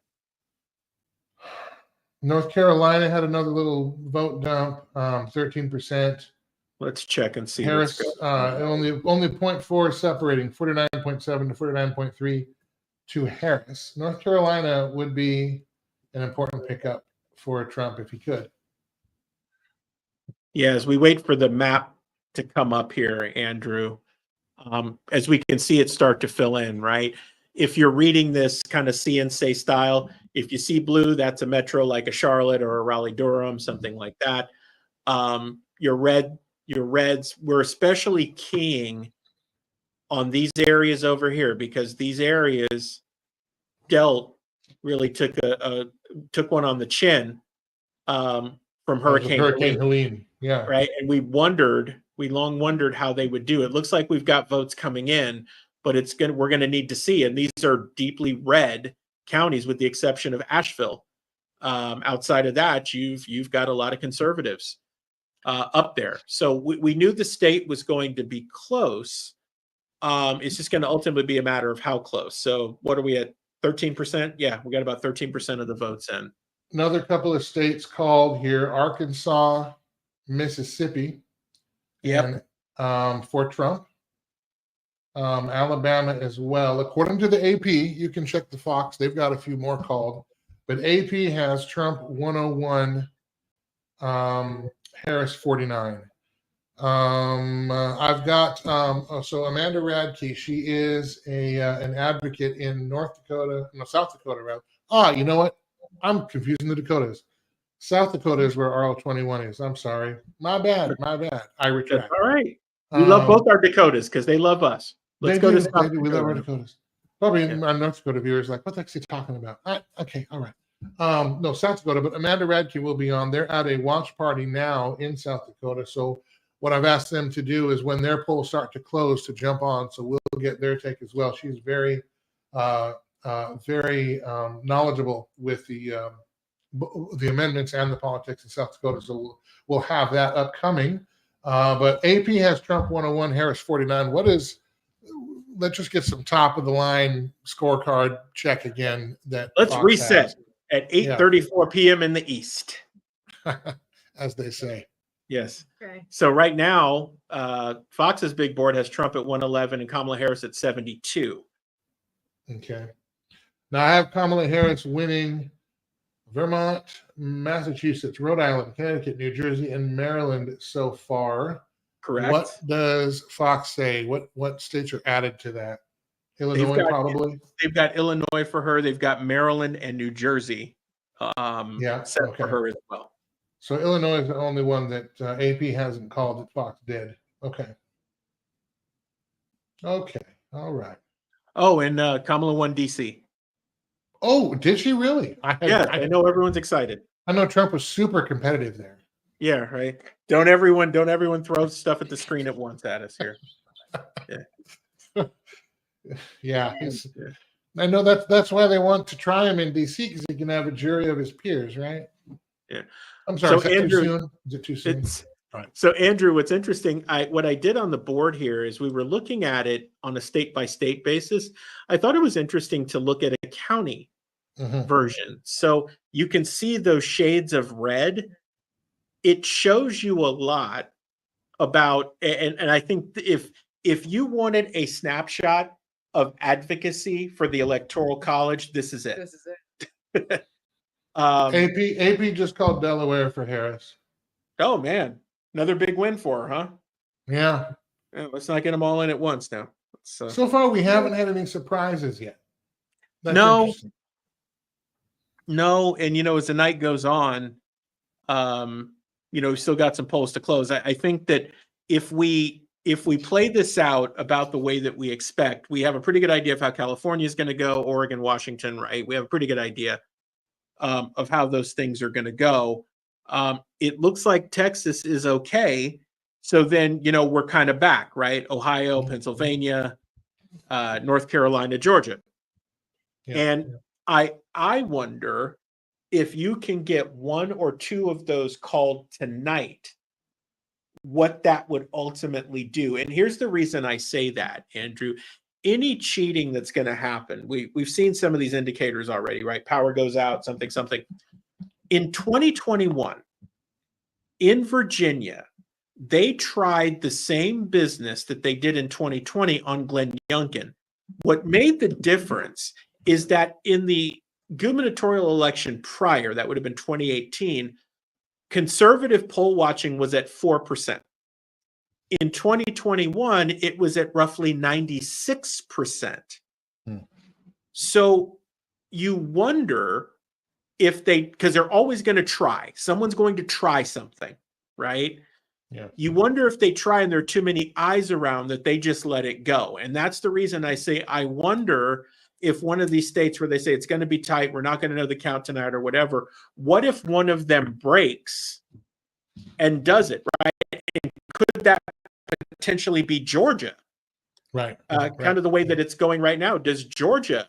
North Carolina had another little vote dump, 13%. Let's check and see. Harris what's going on. only 0.4 separating 49.7 to 49.3 to Harris. North Carolina would be an important pickup for Trump if he could. Yeah, as we wait for the map to come up here, Andrew, as we can see it start to fill in, right? If you're reading this kind of see and say style, if you see blue, that's a metro like a Charlotte or a Raleigh-Durham, something like that. Your reds, we're especially keying on these areas over here because these areas really took one on the chin from Hurricane Helene. Yeah. Right. And we long wondered how they would do. It looks like we've got votes coming in, but we're going to need to see. And these are deeply red counties with the exception of Asheville. Outside of that, you've got a lot of conservatives up there. So we knew the state was going to be close. It's just going to ultimately be a matter of how close. So what are we at? 13%? Yeah, we got about 13% of the votes in. Another couple of states called here: Arkansas, Mississippi, Yep. and for Trump, Alabama as well. According to the AP, you can check the Fox; they've got a few more called, but AP has Trump 101, Harris 49. I've got so Amanda Radke. She is an advocate in South Dakota. Rather. You know what? I'm confusing the Dakotas. South Dakota is where RL21 is. I'm sorry. My bad. I retract. All right. We love both our Dakotas because they love us. Let's go to South Dakota. We love our Dakotas. Probably our North Dakota viewers like, what the heck is he talking about? Okay, all right. No, South Dakota, but Amanda Radke will be on. They're at a watch party now in South Dakota. So what I've asked them to do is when their polls start to close to jump on. So we'll get their take as well. She's very knowledgeable with the amendments and the politics in South Dakota. So we'll have that upcoming. But AP has Trump 101, Harris 49. Let's just get some top of the line scorecard check again. Let's Fox reset has. At 8:34 p.m. in the East. As they say. Yes. Okay. So right now, Fox's big board has Trump at 111 and Kamala Harris at 72. Okay. Now I have Kamala Harris winning Vermont, Massachusetts, Rhode Island, Connecticut, New Jersey, and Maryland so far. Correct. What does Fox say? What states are added to that? Illinois, probably. They've got Illinois for her. They've got Maryland and New Jersey set for her as well. So Illinois is the only one that AP hasn't called that Fox did. Okay. All right. Oh, and Kamala won DC. Oh, did she really? I know everyone's excited. I know Trump was super competitive there. Yeah, right. Don't everyone throw stuff at the screen at once at us here. Yeah. I know that's why they want to try him in DC because he can have a jury of his peers, right? Yeah. I'm sorry. So Andrew, too soon? Is it too soon? Right. So Andrew, what's interesting, what I did on the board here is we were looking at it on a state by state basis. I thought it was interesting to look at a county version. So you can see those shades of red. It shows you a lot about, and I think if you wanted a snapshot of advocacy for the Electoral College, this is it. AP just called Delaware for Harris. Oh man, another big win for her, huh? Yeah. Let's not get them all in at once now. So far, we haven't had any surprises yet. No, and as the night goes on, we still got some polls to close. I think that if we play this out about the way that we expect, we have a pretty good idea of how California is going to go, Oregon, Washington, right? We have a pretty good idea of how those things are going to go. It looks like Texas is okay. So then, we're kind of back, right? Ohio, Pennsylvania, North Carolina, Georgia. Yeah. And I wonder if you can get one or two of those called tonight, what that would ultimately do. And here's the reason I say that, Andrew. Any cheating that's going to happen, we've seen some of these indicators already, right? Power goes out, something. In 2021, in Virginia, they tried the same business that they did in 2020 on Glenn Youngkin. What made the difference is that in the gubernatorial election prior, that would have been 2018, conservative poll watching was at 4%. In 2021, it was at roughly 96%. So you wonder if because they're always going to try. Someone's going to try something, right? Yeah. You wonder if they try and there are too many eyes around that they just let it go. And that's the reason I say, I wonder if one of these states where they say it's going to be tight, we're not going to know the count tonight or whatever, what if one of them breaks and does it, right? And could that potentially be Georgia? Right. Kind of the way that it's going right now. Does Georgia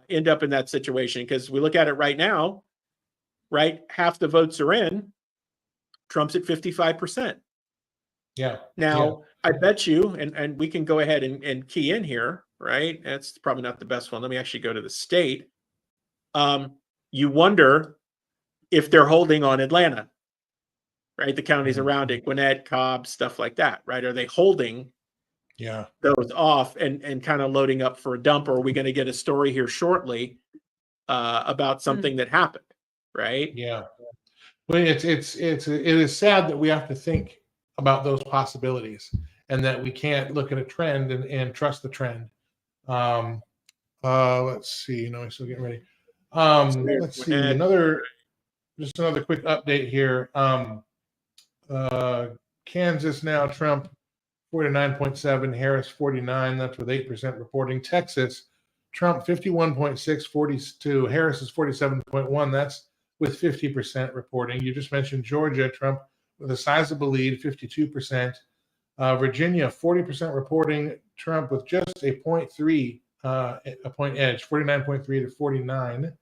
end up in that situation? Because we look at it right now, right? Half the votes are in. Trump's at 55%. Yeah. Now, I bet you, and we can go ahead and key in here, right? That's probably not the best one. Let me actually go to the state. You wonder if they're holding on Atlanta, right? The counties around it, Gwinnett, Cobb, stuff like that, right? Are they holding those off and kind of loading up for a dump? Or are we going to get a story here shortly about something that happened, right? Yeah. But it is sad that we have to think about those possibilities and that we can't look at a trend and trust the trend. Let's see. I'm still getting ready. Let's see. Another quick update here. Kansas now, Trump 49.7, Harris 49. That's with 8% reporting. Texas, Trump 51.6, 42. Harris is 47.1. That's with 50% reporting. You just mentioned Georgia, Trump with a sizable lead, 52%. Virginia, 40% reporting, Trump with just a 0.3 a point edge, 49.3 to 49.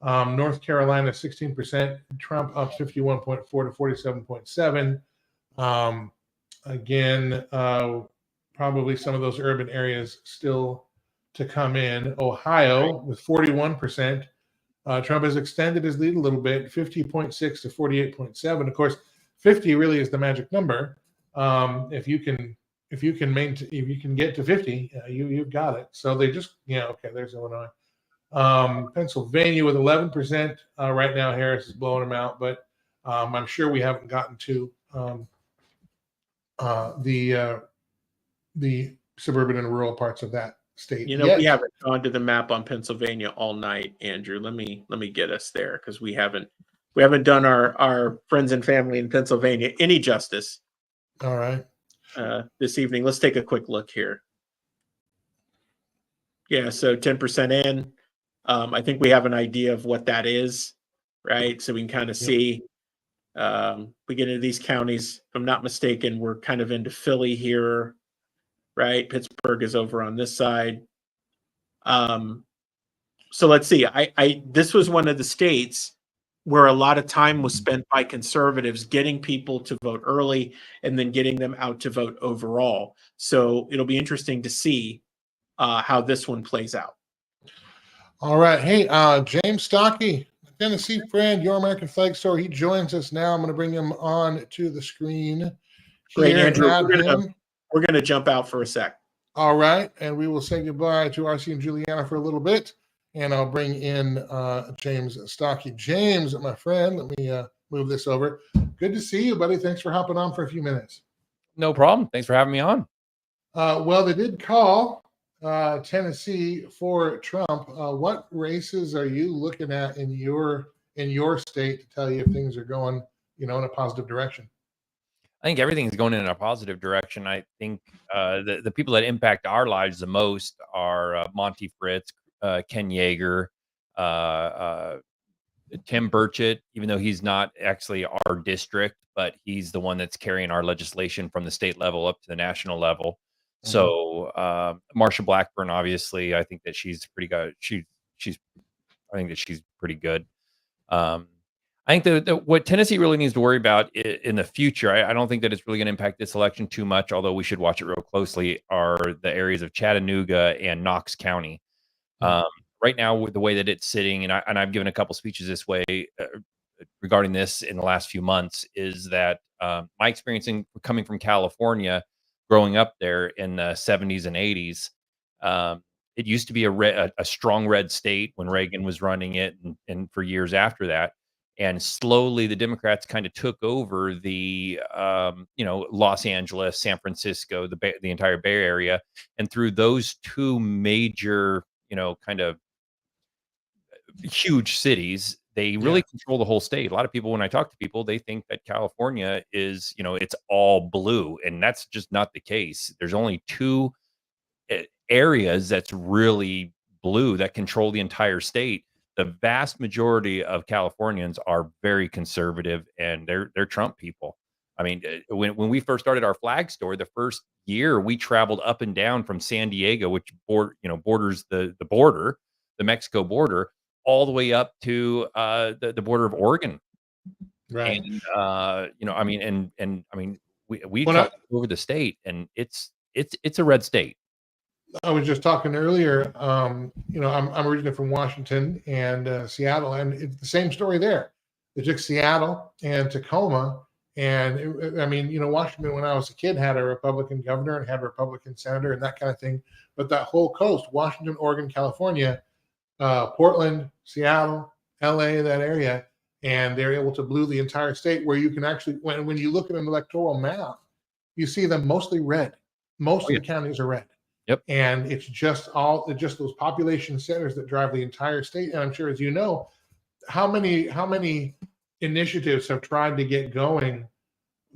North Carolina, 16%, Trump up 51.4 to 47.7. Again, probably some of those urban areas still to come in. Ohio with 41%. Trump has extended his lead a little bit, 50.6 to 48.7. Of course, 50 really is the magic number. If you can get to 50, you've got it. So they just, okay, there's Illinois. Pennsylvania with 11%. Right now, Harris is blowing them out, but I'm sure we haven't gotten to the suburban and rural parts of that state. We haven't gone to the map on Pennsylvania all night, Andrew. Let me get us there because we haven't done our friends and family in Pennsylvania any justice. All right. This evening, let's take a quick look here. Yeah, so 10% in. I think we have an idea of what that is, right? So we can kind of see. We get into these counties. If I'm not mistaken, we're kind of into Philly here, right? Pittsburgh is over on this side. So let's see. This was one of the states where a lot of time was spent by conservatives getting people to vote early and then getting them out to vote overall. So it'll be interesting to see how this one plays out. All right. Hey, James Stocky, Tennessee friend, Your American Flag Store. He joins us now. I'm going to bring him on to the screen. Great, Andrew. We're going to jump out for a sec. All right. And we will say goodbye to RC and Juliana for a little bit. And I'll bring in James Stocky. James, my friend, let me move this over. Good to see you, buddy. Thanks for hopping on for a few minutes. No problem. Thanks for having me on. Well, they did call Tennessee for Trump. What races are you looking at in your state to tell you if things are going, in a positive direction? I think everything's going in a positive direction. I think the people that impact our lives the most are Monty Fritz, Ken Yeager, Tim Burchett, even though he's not actually our district, but he's the one that's carrying our legislation from the state level up to the national level. Mm-hmm. So Marsha Blackburn, obviously, I think that she's pretty good. I think that she's pretty good. Um, I think what Tennessee really needs to worry about in the future, I don't think that it's really going to impact this election too much, although we should watch it real closely, are the areas of Chattanooga and Knox County. Mm. Um, right now, with the way that it's sitting, and I've given a couple speeches this way regarding this in the last few months, is that my experience coming from California, growing up there in the 70s and 80s, it used to be a strong red state when Reagan was running it, and for years after that. And slowly, the Democrats kind of took over the, Los Angeles, San Francisco, the entire Bay Area, and through those two major, kind of huge cities, they really Yeah. control the whole state. A lot of people, when I talk to people, they think that California is, it's all blue, and that's just not the case. There's only two areas that's really blue that control the entire state. The vast majority of Californians are very conservative, and they're Trump people. I mean, when we first started our flag store, the first year we traveled up and down from San Diego, which borders the border, the Mexico border, all the way up to the border of Oregon. Right. And I mean, and I mean, we When traveled over the state, and it's a red state. I was just talking earlier, I'm originally from Washington and Seattle, and it's the same story there. They took Seattle and Tacoma, and Washington, when I was a kid, had a Republican governor and had a Republican senator and that kind of thing. But that whole coast, Washington, Oregon, California, Portland, Seattle, LA, that area, and they're able to blue the entire state, where you can actually, when you look at an electoral map, you see them mostly red. Most of the counties are red. Yep. And it's just those population centers that drive the entire state. And I'm sure, as you know, how many initiatives have tried to get going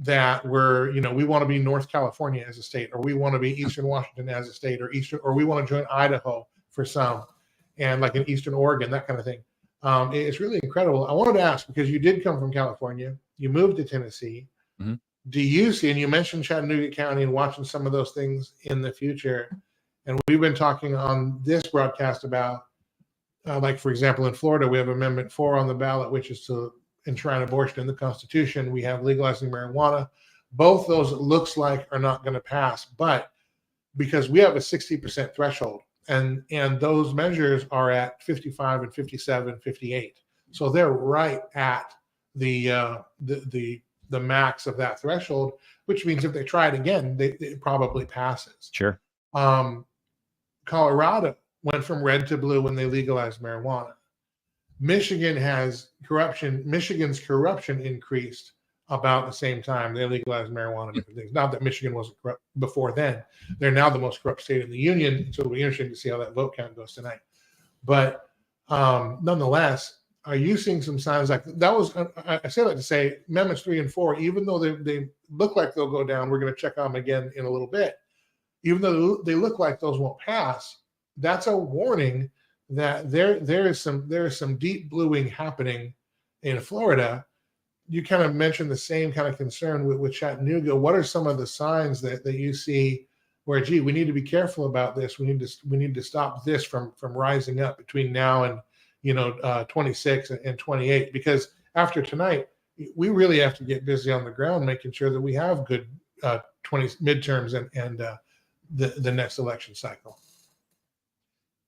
that were, we want to be North California as a state, or we want to be Eastern Washington as a state, or we want to join Idaho for some, and like in Eastern Oregon, that kind of thing. It's really incredible. I wanted to ask, because you did come from California, you moved to Tennessee. Mm-hmm. Do you see, and you mentioned Chattanooga County and watching some of those things in the future, and we've been talking on this broadcast about, like, for example, in Florida, we have Amendment 4 on the ballot, which is to enshrine abortion in the Constitution. We have legalizing marijuana. Both those, it looks like, are not going to pass, but because we have a 60% threshold, and those measures are at 55 and 57, 58. So they're right at the max of that threshold, which means if they try it again, it probably passes. Sure. Colorado went from red to blue when they legalized marijuana. Michigan has corruption. Michigan's corruption increased about the same time they legalized marijuana and different things. Not that Michigan wasn't corrupt before then. They're now the most corrupt state in the union. So it'll be interesting to see how that vote count goes tonight. But nonetheless, are you seeing some signs like that? Was I say that to say Amendments 3 and 4, even though they look like they'll go down, we're going to check on them again in a little bit. Even though they look like those won't pass, that's a warning that there is some deep bluing happening in Florida. You kind of mentioned the same kind of concern with Chattanooga. What are some of the signs that you see where, gee, we need to be careful about this? We need to stop this from rising up between now and 26 and 28, because after tonight, we really have to get busy on the ground, making sure that we have good 20 midterms and the next election cycle.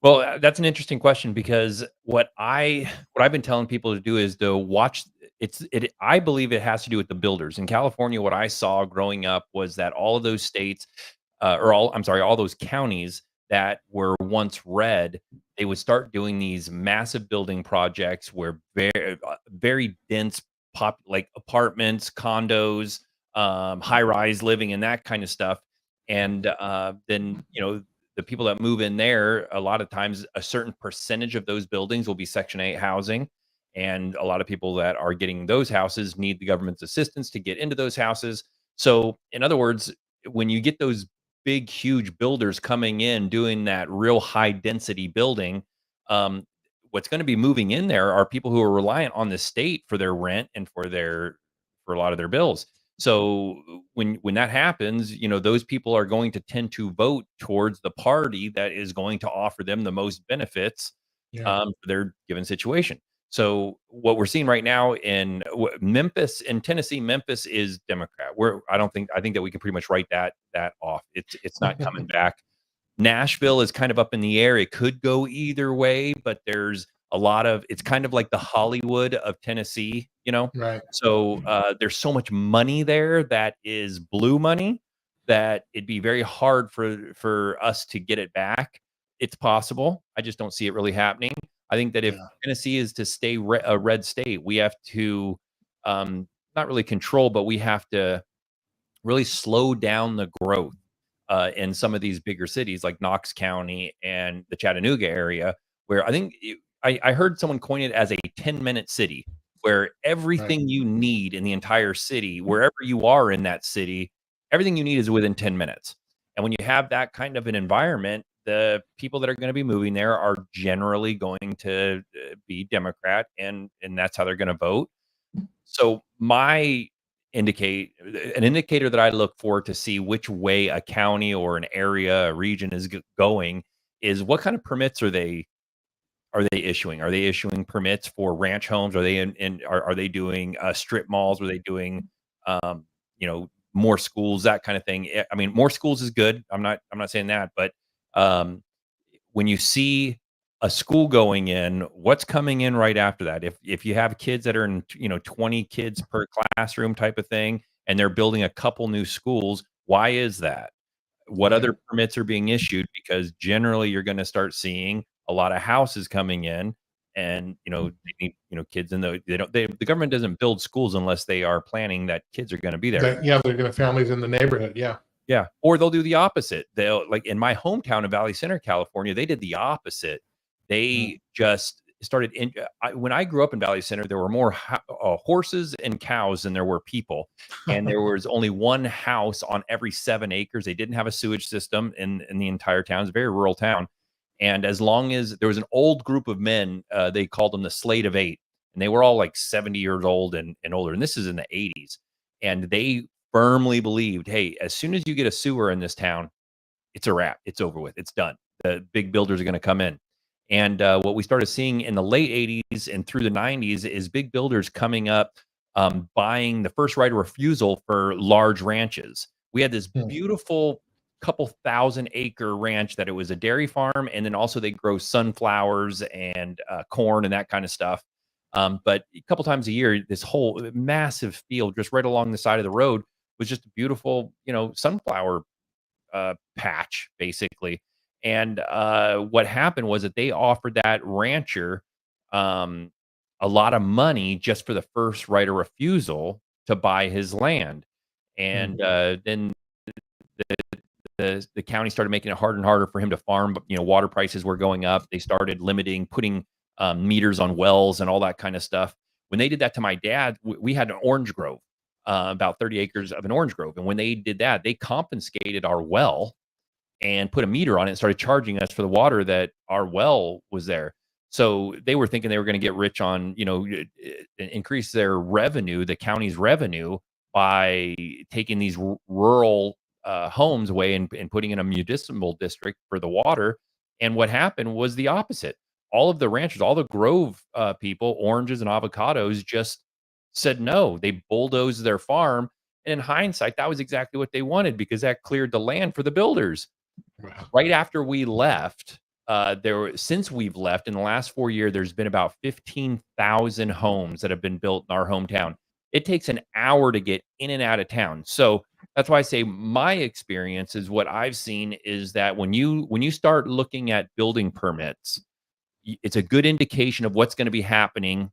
Well, that's an interesting question, because what I've been telling people to do is to watch. I believe it has to do with the builders in California. What I saw growing up was that all of those states, all those counties that were once red, they would start doing these massive building projects where very dense like apartments, condos, high-rise living, and that kind of stuff. And then the people that move in there, a lot of times a certain percentage of those buildings will be Section 8 housing. And a lot of people that are getting those houses need the government's assistance to get into those houses. So in other words, when you get those big, huge builders coming in, doing that real high density building, what's going to be moving in there are people who are reliant on the state for their rent and for a lot of their bills. So when that happens, those people are going to tend to vote towards the party that is going to offer them the most benefits for their given situation. So what we're seeing right now in Memphis, in Tennessee, Memphis is Democrat. I think that we can pretty much write that off. It's not coming back. Nashville is kind of up in the air. It could go either way, but there's a lot of, it's kind of like the Hollywood of Tennessee, you know? Right. So there's so much money there that is blue money that it'd be very hard for us to get it back. It's possible. I just don't see it really happening. I think that if Yeah. Tennessee is to stay a red state, we have to not really control, but we have to really slow down the growth in some of these bigger cities like Knox County and the Chattanooga area, where I think I heard someone coin it as a 10-minute city, where everything you need in the entire city, wherever you are in that city, everything you need is within 10 minutes. And when you have that kind of an environment, the people that are going to be moving there are generally going to be Democrat, and that's how they're going to vote. So an indicator that I look for to see which way a county or an area, a region is going is what kind of permits are they issuing? Are they issuing permits for ranch homes? Are they are they doing strip malls? Are they doing more schools, that kind of thing? I mean, more schools is good. I'm not saying that, but when you see a school going in, what's coming in right after that? If you have kids that are in 20 kids per classroom type of thing, and they're building a couple new schools, why is that? What Right. other permits are being issued? Because generally you're going to start seeing a lot of houses coming in, and they need kids in the government doesn't build schools unless they are planning that kids are going to be there. Yeah, they're going to families in the neighborhood. Yeah. Yeah. Or they'll do the opposite. They'll, like in my hometown of Valley Center, California, they did the opposite. They just started when I grew up in Valley Center, there were more horses and cows than there were people. And there was only one house on every 7 acres. They didn't have a sewage system in the entire town. It's a very rural town. And as long as there was an old group of men, they called them the Slate of Eight. And they were all like 70 years old and older. And this is in the 80s. And they firmly believed, hey, as soon as you get a sewer in this town, it's a wrap. It's over with. It's done. The big builders are going to come in. And what we started seeing in the late 80s and through the 90s is big builders coming up, buying the first right of refusal for large ranches. We had this beautiful couple 1,000-acre ranch that it was a dairy farm, and then also they grow sunflowers and corn and that kind of stuff. But a couple times a year, this whole massive field just right along the side of the road was just a beautiful, sunflower patch, basically. And what happened was that they offered that rancher a lot of money just for the first right of refusal to buy his land. And then the county started making it harder and harder for him to farm. Water prices were going up. They started putting meters on wells and all that kind of stuff. When they did that to my dad, we had an orange grove, about 30 acres of an orange grove. And when they did that, they confiscated our well and put a meter on it and started charging us for the water that our well was there. So they were thinking they were going to get rich on, increase their revenue, the county's revenue, by taking these rural homes away and putting in a municipal district for the water. And what happened was the opposite. All of the ranchers, all the grove people, oranges and avocados, just said no. They bulldozed their farm. And in hindsight, that was exactly what they wanted, because that cleared the land for the builders. Wow. Right after we left, since we've left in the last 4 years, there's been about 15,000 homes that have been built in our hometown. It takes an hour to get in and out of town. So that's why I say my experience is, what I've seen is that when you start looking at building permits, it's a good indication of what's going to be happening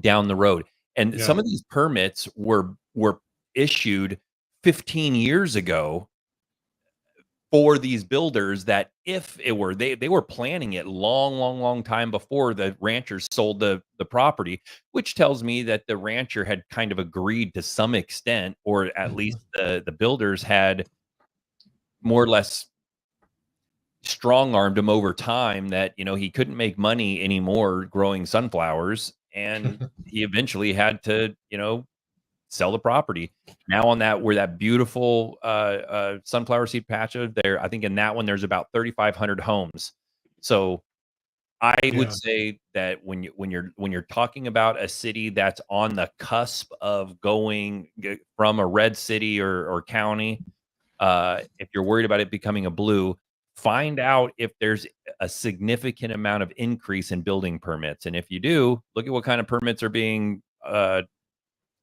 down the road. And some of these permits were issued 15 years ago for these builders, that if it were, they were planning it long time before the ranchers sold the property, which tells me that the rancher had kind of agreed to some extent, or at least the builders had more or less strong-armed him over time, that he couldn't make money anymore growing sunflowers, and he eventually had to sell the property. Now on that beautiful sunflower seed patch there, I think in that one there's about 3,500 homes. So I would Yeah. say that when you're talking about a city that's on the cusp of from a red city or county, if you're worried about it becoming a blue, find out if there's a significant amount of increase in building permits, and if you do, look at what kind of permits are being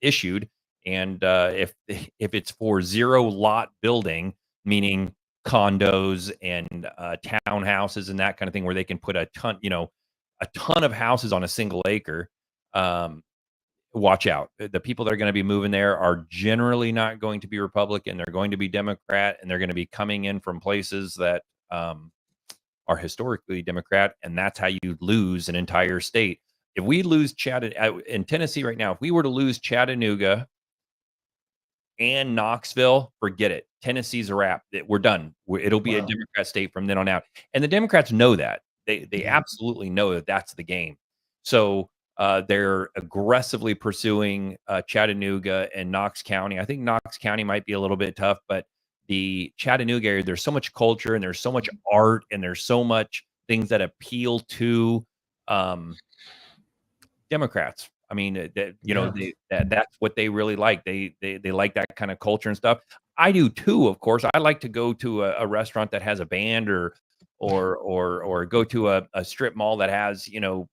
issued, and if it's for zero lot building, meaning condos and townhouses and that kind of thing, where they can put a ton of houses on a single acre. Watch out. The people that are going to be moving there are generally not going to be Republican. They're going to be Democrat, and they're going to be coming in from places that are historically Democrat, and that's how you lose an entire state. If we lose in Tennessee right now, if we were to lose Chattanooga and Knoxville, forget it. Tennessee's a wrap. We're done. It'll be a Wow. Democrat state from then on out. And the Democrats know that. They Yeah. absolutely know that that's the game. So they're aggressively pursuing Chattanooga and Knox County. I think Knox County might be a little bit tough, but the Chattanooga area, there's so much culture and there's so much art and there's so much things that appeal to Democrats. I mean, Yeah. that's what they really like. They like that kind of culture and stuff. I do too, of course. I like to go to a restaurant that has a band, or go to a strip mall that has Well,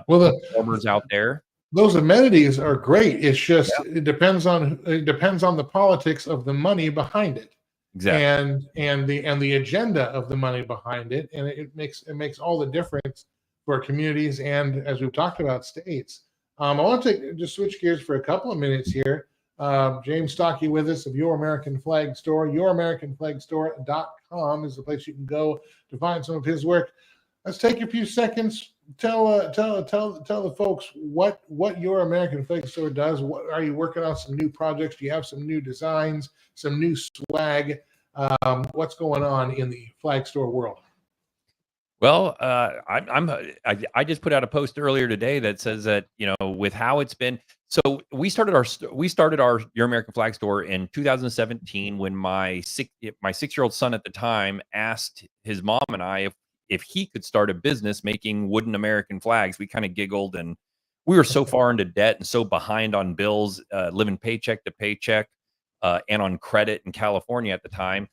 performers out there. those amenities are great. It's just Yeah. it depends on the politics of the money behind it, Exactly. and the agenda of the money behind it, and it makes all the difference for communities and, as we've talked about, states. I want to just switch gears for a couple of minutes here. James Stocky with us of Your American Flag Store. YourAmericanFlagStore.com is the place you can go to find some of his work. Let's take a few seconds. Tell the folks what Your American Flag Store does. What are you working on? Some new projects? Do you have some new designs? Some new swag? What's going on in the flag store world? Well, I just put out a post earlier today that says that, with how it's been. So we started our Your American Flag Store in 2017 when my 6-year-old son at the time asked his mom and I if he could start a business making wooden American flags. We kind of giggled, and we were so far into debt and so behind on bills, living paycheck to paycheck, and on credit in California at the time.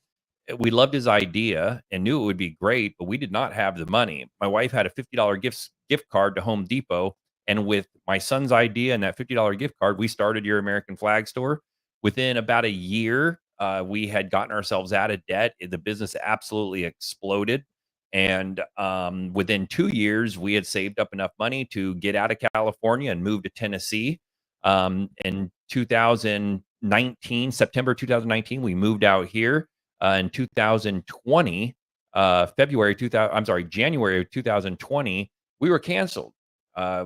We loved his idea and knew it would be great, but we did not have the money. My wife had a $50 gift card to Home Depot, and with my son's idea and that $50 gift card, we started Your American Flag Store. Within about a year, we had gotten ourselves out of debt. The business absolutely exploded, and within 2 years, we had saved up enough money to get out of California and move to Tennessee. In 2019, September 2019, we moved out here. In 2020, January of 2020, we were canceled.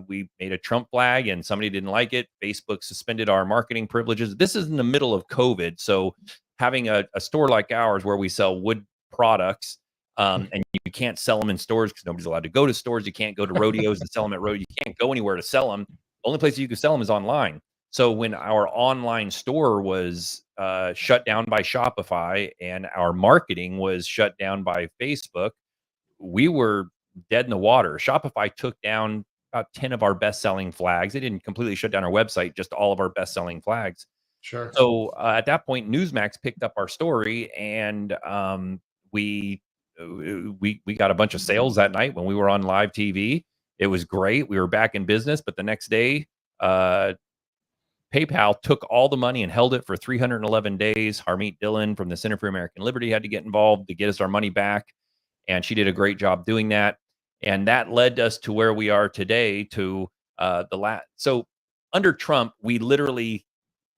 We made a Trump flag and somebody didn't like it. Facebook suspended our marketing privileges. This is in the middle of COVID. So having a store like ours where we sell wood products, and you can't sell them in stores because nobody's allowed to go to stores. You can't go to rodeos and sell them at rodeo. You can't go anywhere to sell them. The only place you can sell them is online. So when our online store was shut down by Shopify and our marketing was shut down by Facebook, we were dead in the water. Shopify took down about 10 of our best-selling flags. They didn't completely shut down our website, just all of our best-selling flags. Sure. So at that point, Newsmax picked up our story, and we got a bunch of sales that night when we were on live TV. It was great. We were back in business, but the next day, PayPal took all the money and held it for 311 days. Harmeet Dillon from the Center for American Liberty had to get involved to get us our money back, and she did a great job doing that. And that led us to where we are today. So under Trump, we literally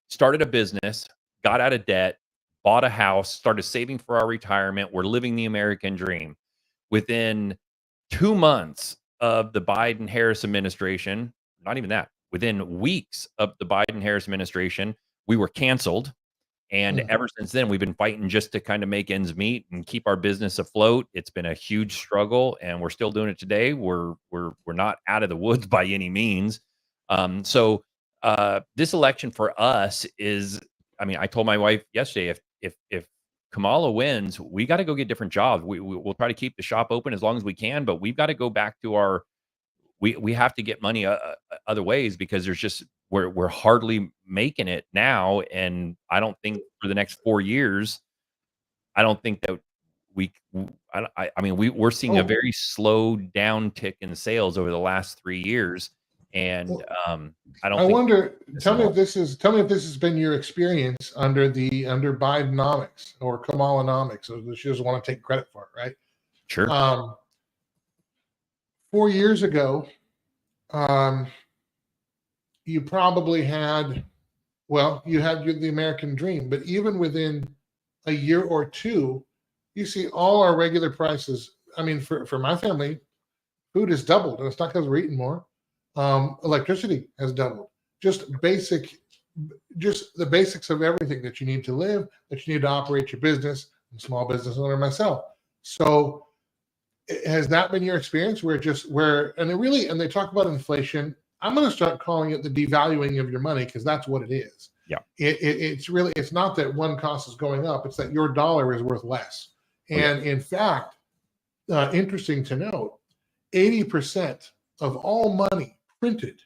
started a business, got out of debt, bought a house, started saving for our retirement. We're living the American dream. Within 2 months of the Biden-Harris administration, not even that, within weeks of the Biden-Harris administration, we were canceled. And ever since then, we've been fighting just to kind of make ends meet and keep our business afloat. It's been a huge struggle, and we're still doing it today. We're not out of the woods by any means. So this election for us is, I mean, I told my wife yesterday, if Kamala wins, we got to go get different jobs. We'll try to keep the shop open as long as we can, but we've got to go back to our. We have to get money other ways because there's just we're hardly making it now, and I don't think for the next 4 years, I don't think that I mean we're seeing a very slow downtick in sales over the last 3 years, and I don't. I wonder. Tell me if this has been your experience under Bidenomics or Kamalanomics. So she doesn't want to take credit for it, right? Sure. 4 years ago, you probably had, you had the American dream, but even within a year or two, you see all our regular prices. I mean, for my family, food has doubled, and it's not because we're eating more. Electricity has doubled. Just the basics of everything that you need to live, that you need to operate your business. I'm a small business owner myself. So has that been your experience and they talk about inflation? I'm going to start calling it the devaluing of your money, because that's what it is. Yeah. It's not that one cost is going up. It's that your dollar is worth less. And in fact, interesting to note, 80% of all money printed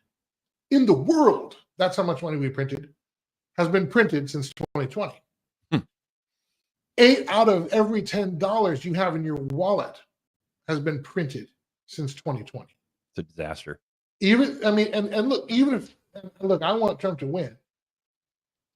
in the world, that's how much money we printed, has been printed since 2020. 8 out of every $10 you have in your wallet has been printed since 2020. It's a disaster. Look, I want Trump to win.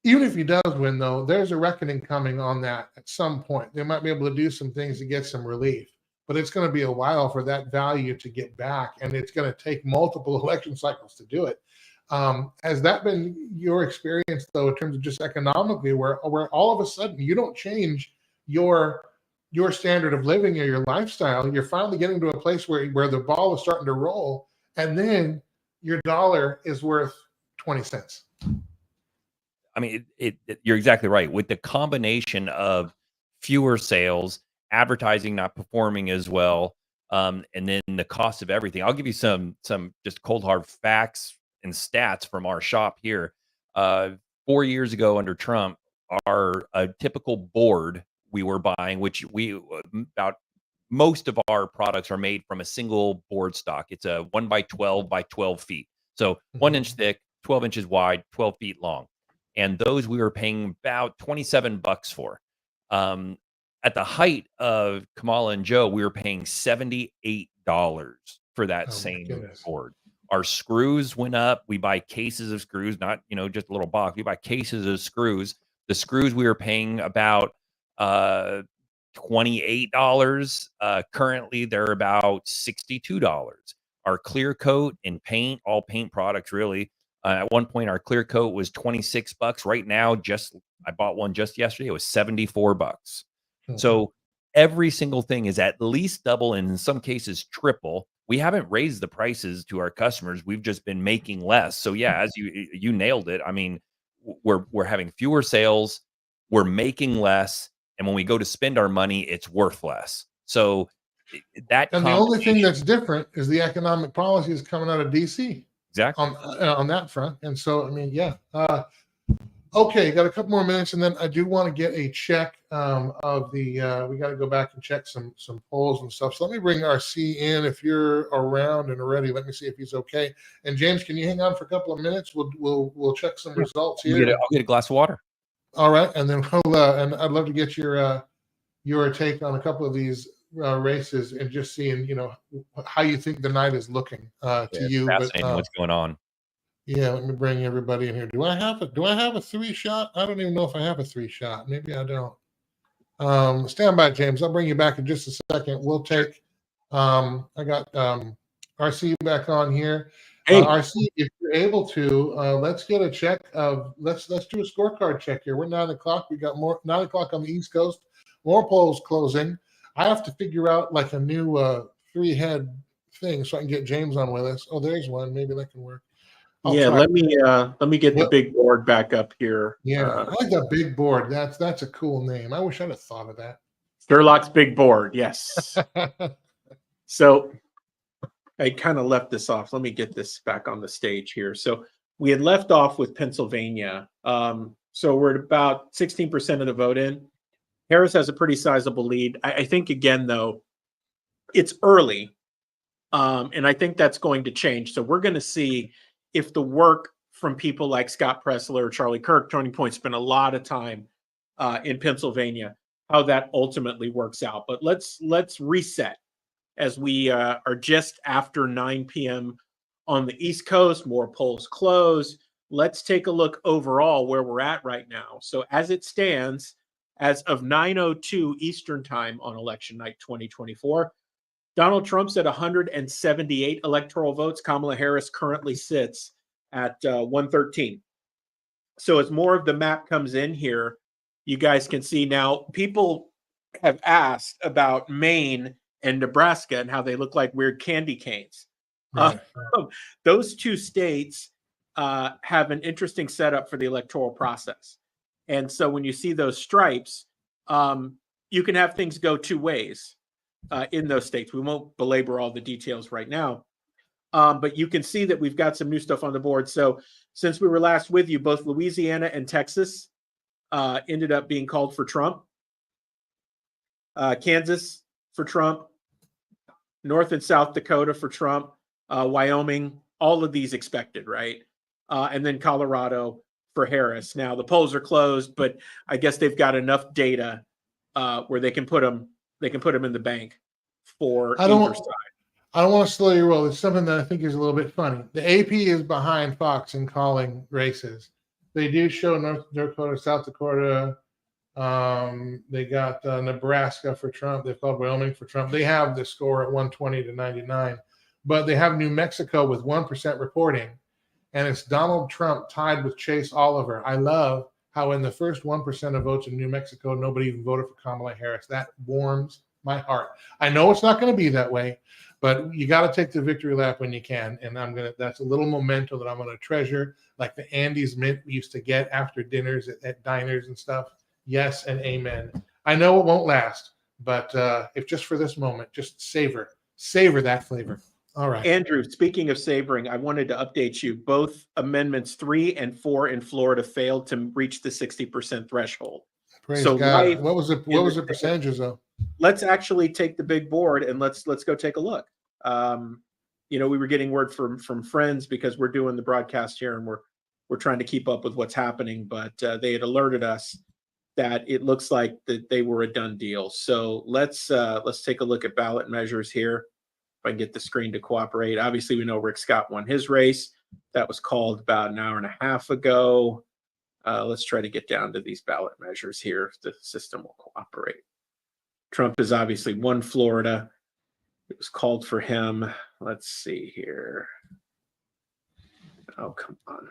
Even if he does win, though, there's a reckoning coming on that at some point. They might be able to do some things to get some relief, but it's going to be a while for that value to get back, and it's going to take multiple election cycles to do it. Has that been your experience, though, in terms of just economically, where all of a sudden you don't change your standard of living or your lifestyle? You're finally getting to a place where the ball is starting to roll, and then your dollar is worth 20 cents. I mean, you're exactly right. With the combination of fewer sales, advertising not performing as well, and then the cost of everything. I'll give you some just cold hard facts and stats from our shop here. 4 years ago under Trump, a typical board we were buying, which about most of our products are made from a single board stock. It's a 1 by 12 by 12 feet. So 1 inch thick, 12 inches wide, 12 feet long. And those we were paying about $27 for. At the height of Kamala and Joe, we were paying $78 for that same board. Our screws went up. We buy cases of screws, not just a little box. We buy cases of screws. The screws we were paying about $28. Currently, they're about $62. Our clear coat and paint, all paint products really. At one point, our clear coat was $26. Right now, I bought one just yesterday. It was $74. So every single thing is at least double, and in some cases triple. We haven't raised the prices to our customers. We've just been making less. So yeah, as you nailed it. I mean, we're having fewer sales, we're making less, and when we go to spend our money, it's worth less. So the only thing that's different is the economic policy is coming out of DC. Exactly. On that front. And so, I mean, yeah. Okay, got a couple more minutes, and then I do want to get a check of the. We got to go back and check some polls and stuff. So let me bring RC in if you're around and ready. Let me see if he's okay. And James, can you hang on for a couple of minutes? We'll check some results here. I'll get a glass of water. All right, and then and I'd love to get your take on a couple of these races and just seeing how you think the night is looking to you. Fascinating what's going on. Yeah, let me bring everybody in here. Do I have a 3-shot? I don't even know if I have a 3-shot. Maybe I don't. Stand by, James. I'll bring you back in just a second. We'll take. I got RC back on here. Hey. RC, if you're able to, let's get a check of. Let's do a scorecard check here. We're 9:00. We got more 9:00 on the East Coast. More polls closing. I have to figure out like a new 3-head thing so I can get James on with us. Oh, there's one. Maybe that can work. Let me get the big board back up here. Yeah, I like that big board. That's a cool name. I wish I'd have thought of that. Sherlock's big board. Yes. So I kind of left this off. Let me get this back on the stage here. So we had left off with Pennsylvania. So we're at about 16% of the vote in. Harris has a pretty sizable lead. I think, again, though, it's early, and I think that's going to change. So we're going to see if the work from people like Scott Pressler, Charlie Kirk, Tony Point spent a lot of time in Pennsylvania, how that ultimately works out. But let's reset as we are just after 9 p.m. on the East Coast. More polls close. Let's take a look overall where we're at right now. So as it stands, as of 9:02 Eastern Time on election night 2024, Donald Trump's at 178 electoral votes. Kamala Harris currently sits at 113. So as more of the map comes in here, you guys can see now people have asked about Maine and Nebraska and how they look like weird candy canes. Right. Those two states have an interesting setup for the electoral process. And so when you see those stripes, you can have things go two ways in those states. We won't belabor all the details right now, but you can see that we've got some new stuff on the board. So since we were last with you, both Louisiana and Texas ended up being called for Trump. Kansas for Trump, North and South Dakota for Trump, Wyoming, all of these expected, right? And then Colorado for Harris. Now the polls are closed, but I guess they've got enough data where they can put them in the bank for either side. I don't want to slow your roll. It's something that I think is a little bit funny. The AP is behind Fox in calling races. They do show North Dakota, South Dakota. They got Nebraska for Trump. They've called Wyoming for Trump. They have the score at 120 to 99, but they have New Mexico with 1% reporting, and it's Donald Trump tied with Chase Oliver. I love how in the first 1% of votes in New Mexico, nobody even voted for Kamala Harris. That warms my heart. I know it's not going to be that way, but you got to take the victory lap when you can. And that's a little memento that I'm going to treasure, like the Andes mint we used to get after dinners at diners and stuff. Yes and amen. I know it won't last, but if just for this moment, just savor that flavor. All right. Andrew, speaking of savoring, I wanted to update you. Both amendments 3 and 4 in Florida failed to reach the 60% threshold. Praise So God. What was the percentages though? Let's actually take the big board and let's go take a look. We were getting word from friends because we're doing the broadcast here and we're trying to keep up with what's happening, but they had alerted us that it looks like that they were a done deal. So let's take a look at ballot measures here. If I can get the screen to cooperate. Obviously, we know Rick Scott won his race. That was called about an hour and a half ago. Let's try to get down to these ballot measures here if the system will cooperate. Trump has obviously won Florida. It was called for him. Let's see here. Oh, come on.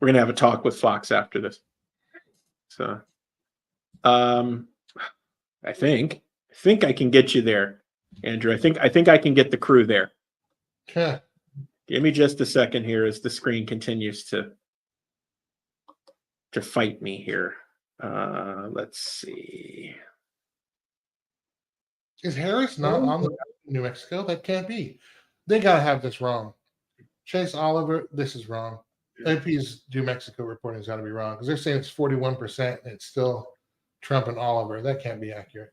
We're going to have a talk with Fox after this. So I think I can get you there, Andrew. I think I can get the crew there. Okay. Give me just a second here as the screen continues to fight me here. Let's see. Is Harris not on the ballot in New Mexico? That can't be. They got to have this wrong. Chase Oliver, this is wrong. AP's New Mexico reporting has got to be wrong because they're saying it's 41% and it's still Trump and Oliver. That can't be accurate.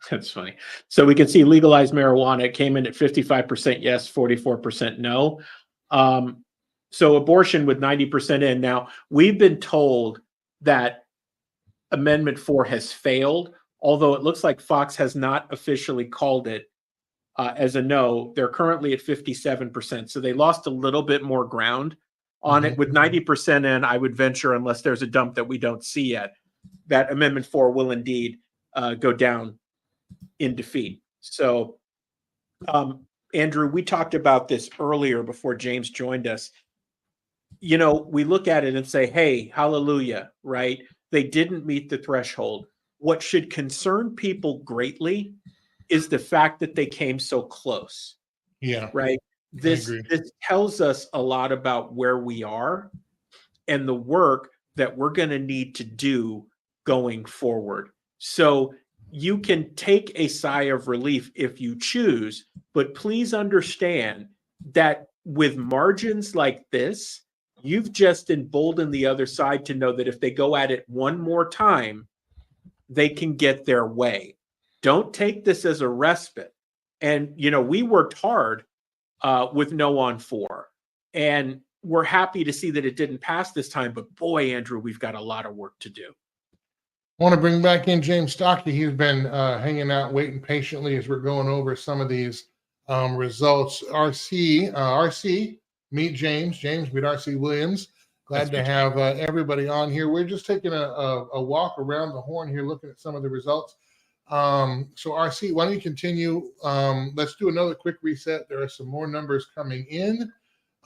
That's funny. So we can see legalized marijuana. It came in at 55% yes, 44% no. So abortion with 90% in. Now, we've been told that Amendment 4 has failed, although it looks like Fox has not officially called it as a no. They're currently at 57%. So they lost a little bit more ground on it. With 90% in, I would venture, unless there's a dump that we don't see yet, that Amendment 4 will indeed go down in defeat. So, Andrew, we talked about this earlier before James joined us. We look at it and say, hey, hallelujah, right? They didn't meet the threshold. What should concern people greatly is the fact that they came so close. Yeah. Right. This tells us a lot about where we are and the work that we're going to need to do going forward. So you can take a sigh of relief if you choose, but please understand that with margins like this, you've just emboldened the other side to know that if they go at it one more time, they can get their way. Don't take this as a respite. And, we worked hard with No on 4. And we're happy to see that it didn't pass this time. But boy, Andrew, we've got a lot of work to do. I want to bring back in James Stockton. He's been hanging out, waiting patiently as we're going over some of these results. RC, meet James. James, meet RC Williams. Glad to have everybody on here. We're just taking a walk around the horn here, looking at some of the results. So RC, why don't you continue? Let's do another quick reset. There are some more numbers coming in.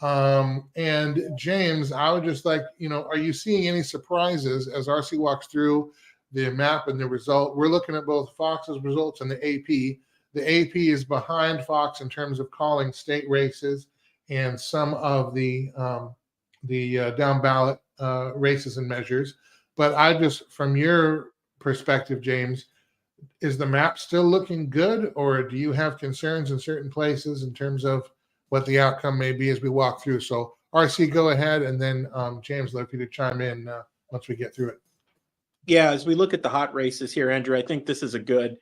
And James, I would just like, are you seeing any surprises as RC walks through the map and the result? We're looking at both Fox's results and the AP. The AP is behind Fox in terms of calling state races and some of the down ballot races and measures. But I just, from your perspective, James, is the map still looking good, or do you have concerns in certain places in terms of what the outcome may be as we walk through? So RC, go ahead, and then James, I'd like you to chime in once we get through it. Yeah, as we look at the hot races here, Andrew, I think this is a good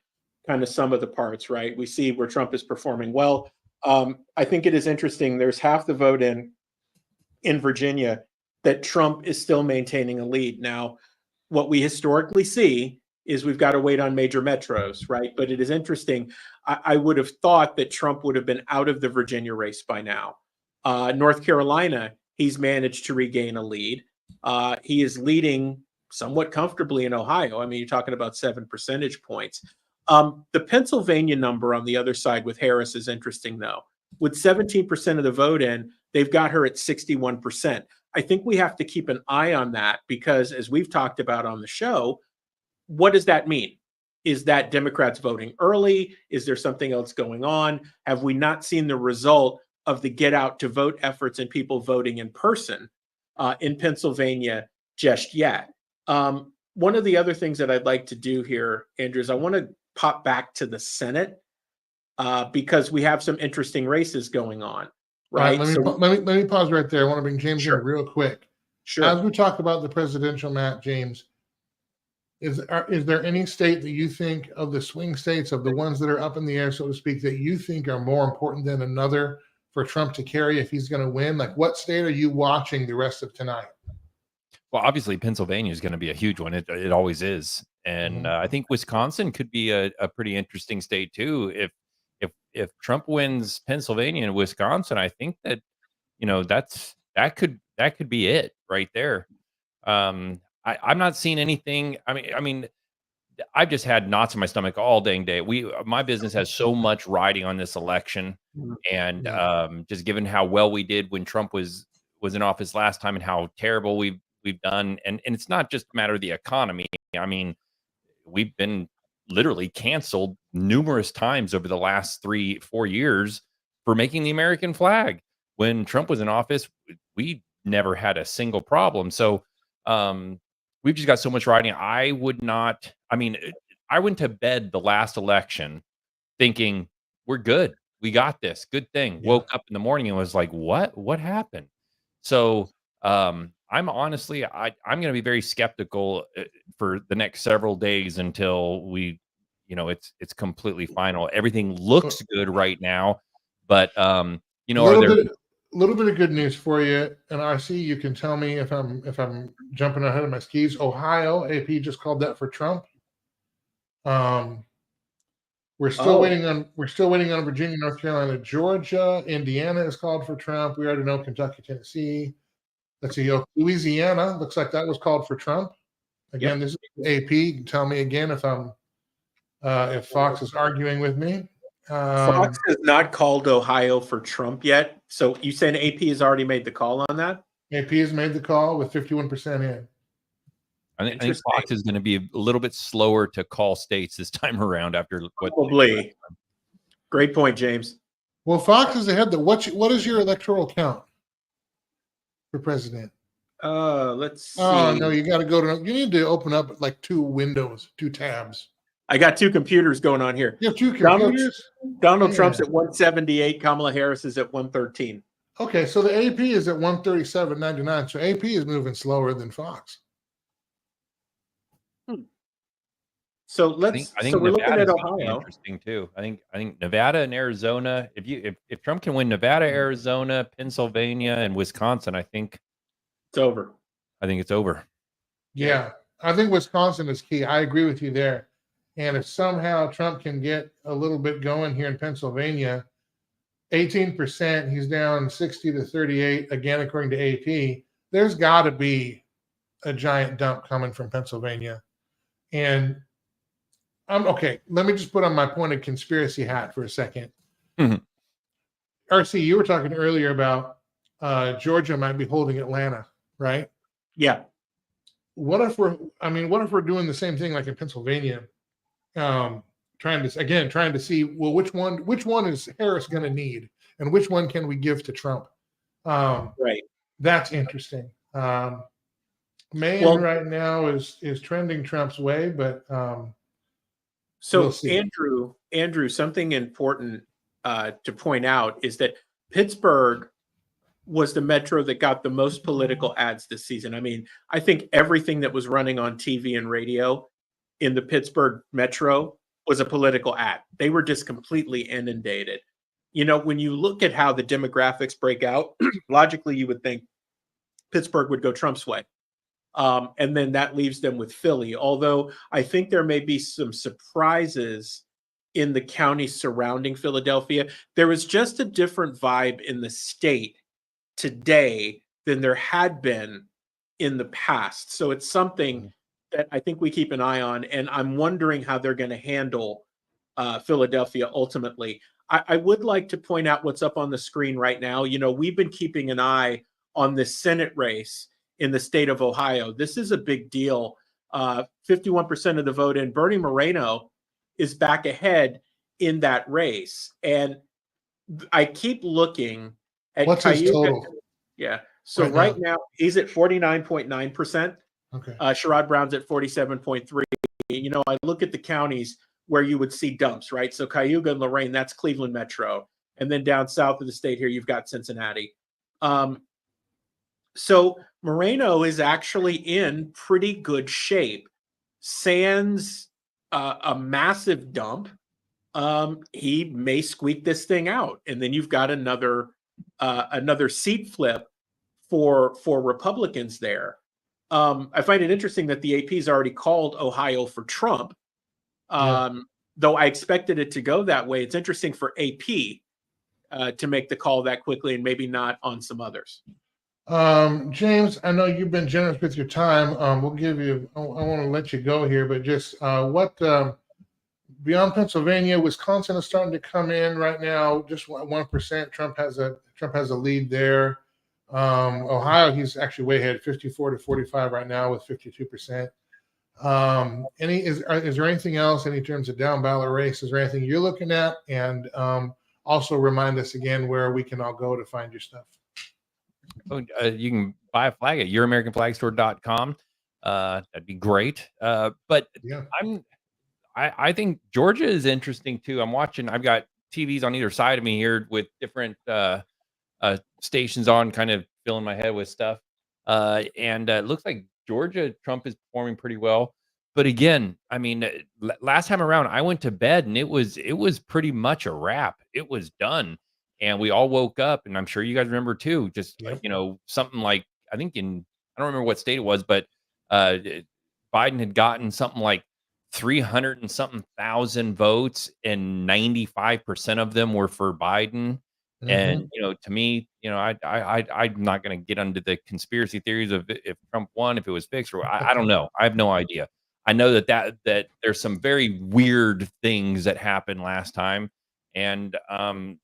kind of sum of the parts, right? We see where Trump is performing well. I think it is interesting. There's half the vote in Virginia that Trump is still maintaining a lead. Now, what we historically see is we've got to wait on major metros, right? But it is interesting. I would have thought that Trump would have been out of the Virginia race by now. North Carolina, he's managed to regain a lead. He is leading somewhat comfortably in Ohio. I mean, you're talking about 7 percentage points. The Pennsylvania number on the other side with Harris is interesting, though. With 17% of the vote in, they've got her at 61%. I think we have to keep an eye on that because, as we've talked about on the show, what does that mean? Is that Democrats voting early? Is there something else going on? Have we not seen the result of the get out to vote efforts and people voting in person in Pennsylvania just yet? One of the other things that I'd like to do here, Andrew, is I want to pop back to the Senate because we have some interesting races going on. Right. Let me pause right there. I want to bring James in real quick. Sure. As we talk about the presidential map, James, is there any state that you think of the swing states, of the ones that are up in the air, so to speak, that you think are more important than another for Trump to carry if he's going to win? Like, what state are you watching the rest of tonight? Well, obviously, Pennsylvania is going to be a huge one. It always is. And I think Wisconsin could be a pretty interesting state, too. If Trump wins Pennsylvania and Wisconsin, I think that, that could be it right there. I'm not seeing anything. I mean, I've just had knots in my stomach all dang day. My business has so much riding on this election, and just given how well we did when Trump was in office last time and how terrible we've done, and it's not just a matter of the economy. I mean, we've been literally canceled numerous times over the last 3-4 years for making the American flag. When Trump was in office, we never had a single problem. So we've just got so much riding. I went to bed the last election thinking we're good. We got this. Good thing. Yeah. Woke up in the morning and was like, what happened? So I'm honestly, I'm going to be very skeptical for the next several days until we, it's completely final. Everything looks good right now, but a little bit of good news for you. And RC, you can tell me if I'm jumping ahead of my skis. Ohio, AP just called that for Trump. We're still waiting on Virginia, North Carolina, Georgia, Indiana is called for Trump. We already know Kentucky, Tennessee. Let's see, Louisiana looks like that was called for Trump. Again, This is AP. Tell me again if Fox is arguing with me. Fox has not called Ohio for Trump yet. So you saying AP has already made the call on that? AP has made the call with 51% in. I think Fox is going to be a little bit slower to call states this time around after what. Probably. Great point, James. Well, Fox is ahead. What is your electoral count for president? Let's see. Oh no, you got to go to. You need to open up like 2 windows, 2 tabs. I got 2 computers going on here. You have 2 computers. Donald Trump's at 178. Kamala Harris is at 113. Okay, so the AP is at 137.99. So AP is moving slower than Fox. So I think so we're looking at Nevada's gonna be Ohio. interesting too. I think Nevada and Arizona. If Trump can win Nevada, Arizona, Pennsylvania, and Wisconsin, I think It's over. it's over. Yeah, I think Wisconsin is key. I agree with you there. And if somehow Trump can get a little bit going here in Pennsylvania, 18%, he's down 60 to 38, again, according to AP, there's got to be a giant dump coming from Pennsylvania. And I'm okay. Let me just put on my pointed conspiracy hat for a second. Mhm. RC, you were talking earlier about Georgia might be holding Atlanta, right? Yeah. What if we're doing the same thing like in Pennsylvania? Trying to see, well, which one is Harris going to need, and which one can we give to Trump? Right. That's interesting. Maine Well- right now is trending Trump's way, but So we'll see. Andrew, something important to point out is that Pittsburgh was the metro that got the most political ads this season. I mean, I think everything that was running on TV and radio in the Pittsburgh metro was a political ad. They were just completely inundated. You know, when you look at how the demographics break out, logically you would think Pittsburgh would go Trump's way. And then that leaves them with Philly. Although I think there may be some surprises in the counties surrounding Philadelphia. There was just a different vibe in the state today than there had been in the past. So it's something that I think we keep an eye on. And I'm wondering how they're going to handle Philadelphia ultimately. I would like to point out what's up on the screen right now. You know, we've been keeping an eye on this Senate race in the state of Ohio. This is a big deal. 51% of the vote in. Bernie Moreno is back ahead in that race. And I keep looking at What's his Cayuga. total? Yeah. So Right right now he's at 49.9%. Okay. Sherrod Brown's at 47.3. You know, I look at the counties where you would see dumps, right? So Cayuga and Lorain, that's Cleveland Metro. And then down south of the state here, you've got Cincinnati. So Moreno is actually in pretty good shape. Sans a massive dump, he may squeak this thing out, and then you've got another seat flip for Republicans there. I find it interesting that the AP's already called Ohio for Trump, though I expected it to go that way. It's interesting for AP to make the call that quickly and maybe not on some others. James, I know you've been generous with your time. We'll give you, I want to let you go here, but just beyond Pennsylvania, Wisconsin is starting to come in right now, just 1%. Trump has a lead there. Ohio, he's actually way ahead, 54 to 45 right now with 52%. Is there anything else in terms of down ballot races or anything you're looking at? And also remind us again where we can all go to find your stuff. You can buy a flag at youramericanflagstore.com. That'd be great. But Yeah. I think Georgia is interesting too. I've got TVs on either side of me here with different stations on, kind of filling my head with stuff. And it looks like Georgia, Trump is performing pretty well. But again, I mean, last time around, I went to bed and it was pretty much a wrap. It was done. And we all woke up, and I'm sure you guys remember too, just Yep. something like, I think I don't remember what state it was, but Biden had gotten something like 300 and something thousand votes, and 95% of them were for Biden. Mhm. And to me, I'm not going to get into the conspiracy theories of if Trump won, if it was fixed, or I don't know. I have no idea. I know that there's some very weird things that happened last time, and I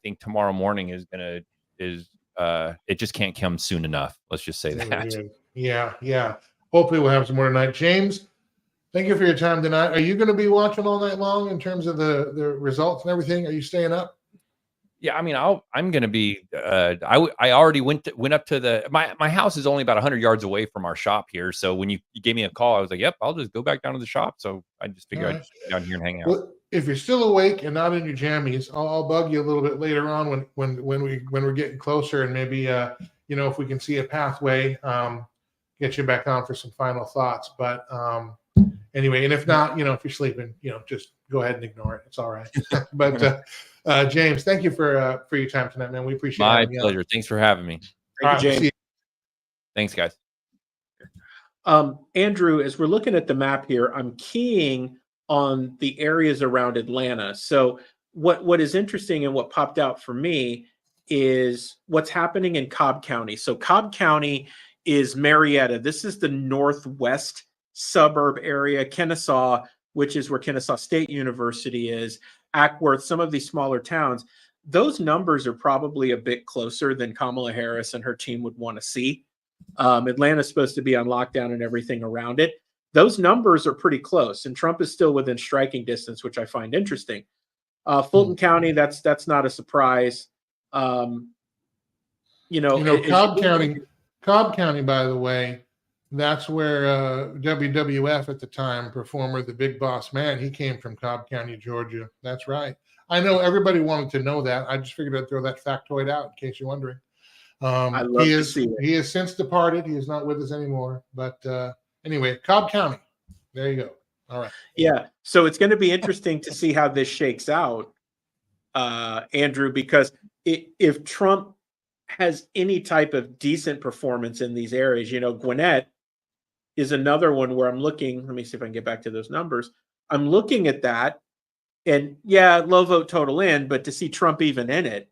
think tomorrow morning it just can't come soon enough. Let's just say that. Yeah. Hopefully we'll have some more tonight. James, thank you for your time tonight. Are you going to be watching all night long in terms of the results and everything? Are you staying up? Yeah, I mean, I'm going to be. I already went up to my house is only about 100 yards away from our shop here. So when you gave me a call, I was like, "Yep, I'll just go back down to the shop." So I just figured I'd just go down here and hang out. Well, if you're still awake and not in your jammies, I'll bug you a little bit later on when we're getting closer, and maybe if we can see a pathway, get you back on for some final thoughts. But anyway, and if not, if you're sleeping, just go ahead and ignore it. It's all right. But James, thank you for your time tonight, man. We appreciate My having you on. pleasure. Thanks for having me. All Thank you, right, we'll James. see you. Thanks, guys. Andrew, as we're looking at the map here, I'm keying on the areas around Atlanta. So what is interesting and what popped out for me is what's happening in Cobb County. So Cobb County is Marietta. This is the northwest suburb area. Kennesaw, which is where Kennesaw State University is, Ackworth, some of these smaller towns. Those numbers are probably a bit closer than Kamala Harris and her team would want to see. Atlanta's supposed to be on lockdown and everything around it. Those numbers are pretty close, and Trump is still within striking distance, which I find interesting. Fulton County, that's not a surprise. Cobb County, by the way, that's where WWF at the time, performer The Big Boss Man, he came from Cobb County, Georgia. That's right. I know everybody wanted to know that. I just figured I'd throw that factoid out in case you're wondering. He has since departed. He is not with us anymore. But anyway, Cobb County. There you go. All right. Yeah. So it's going to be interesting to see how this shakes out, Andrew, because if Trump has any type of decent performance in these areas, Gwinnett is another one where I'm looking. Let me see if I can get back to those numbers. I'm looking at that, and yeah, low vote total in, but to see Trump even in it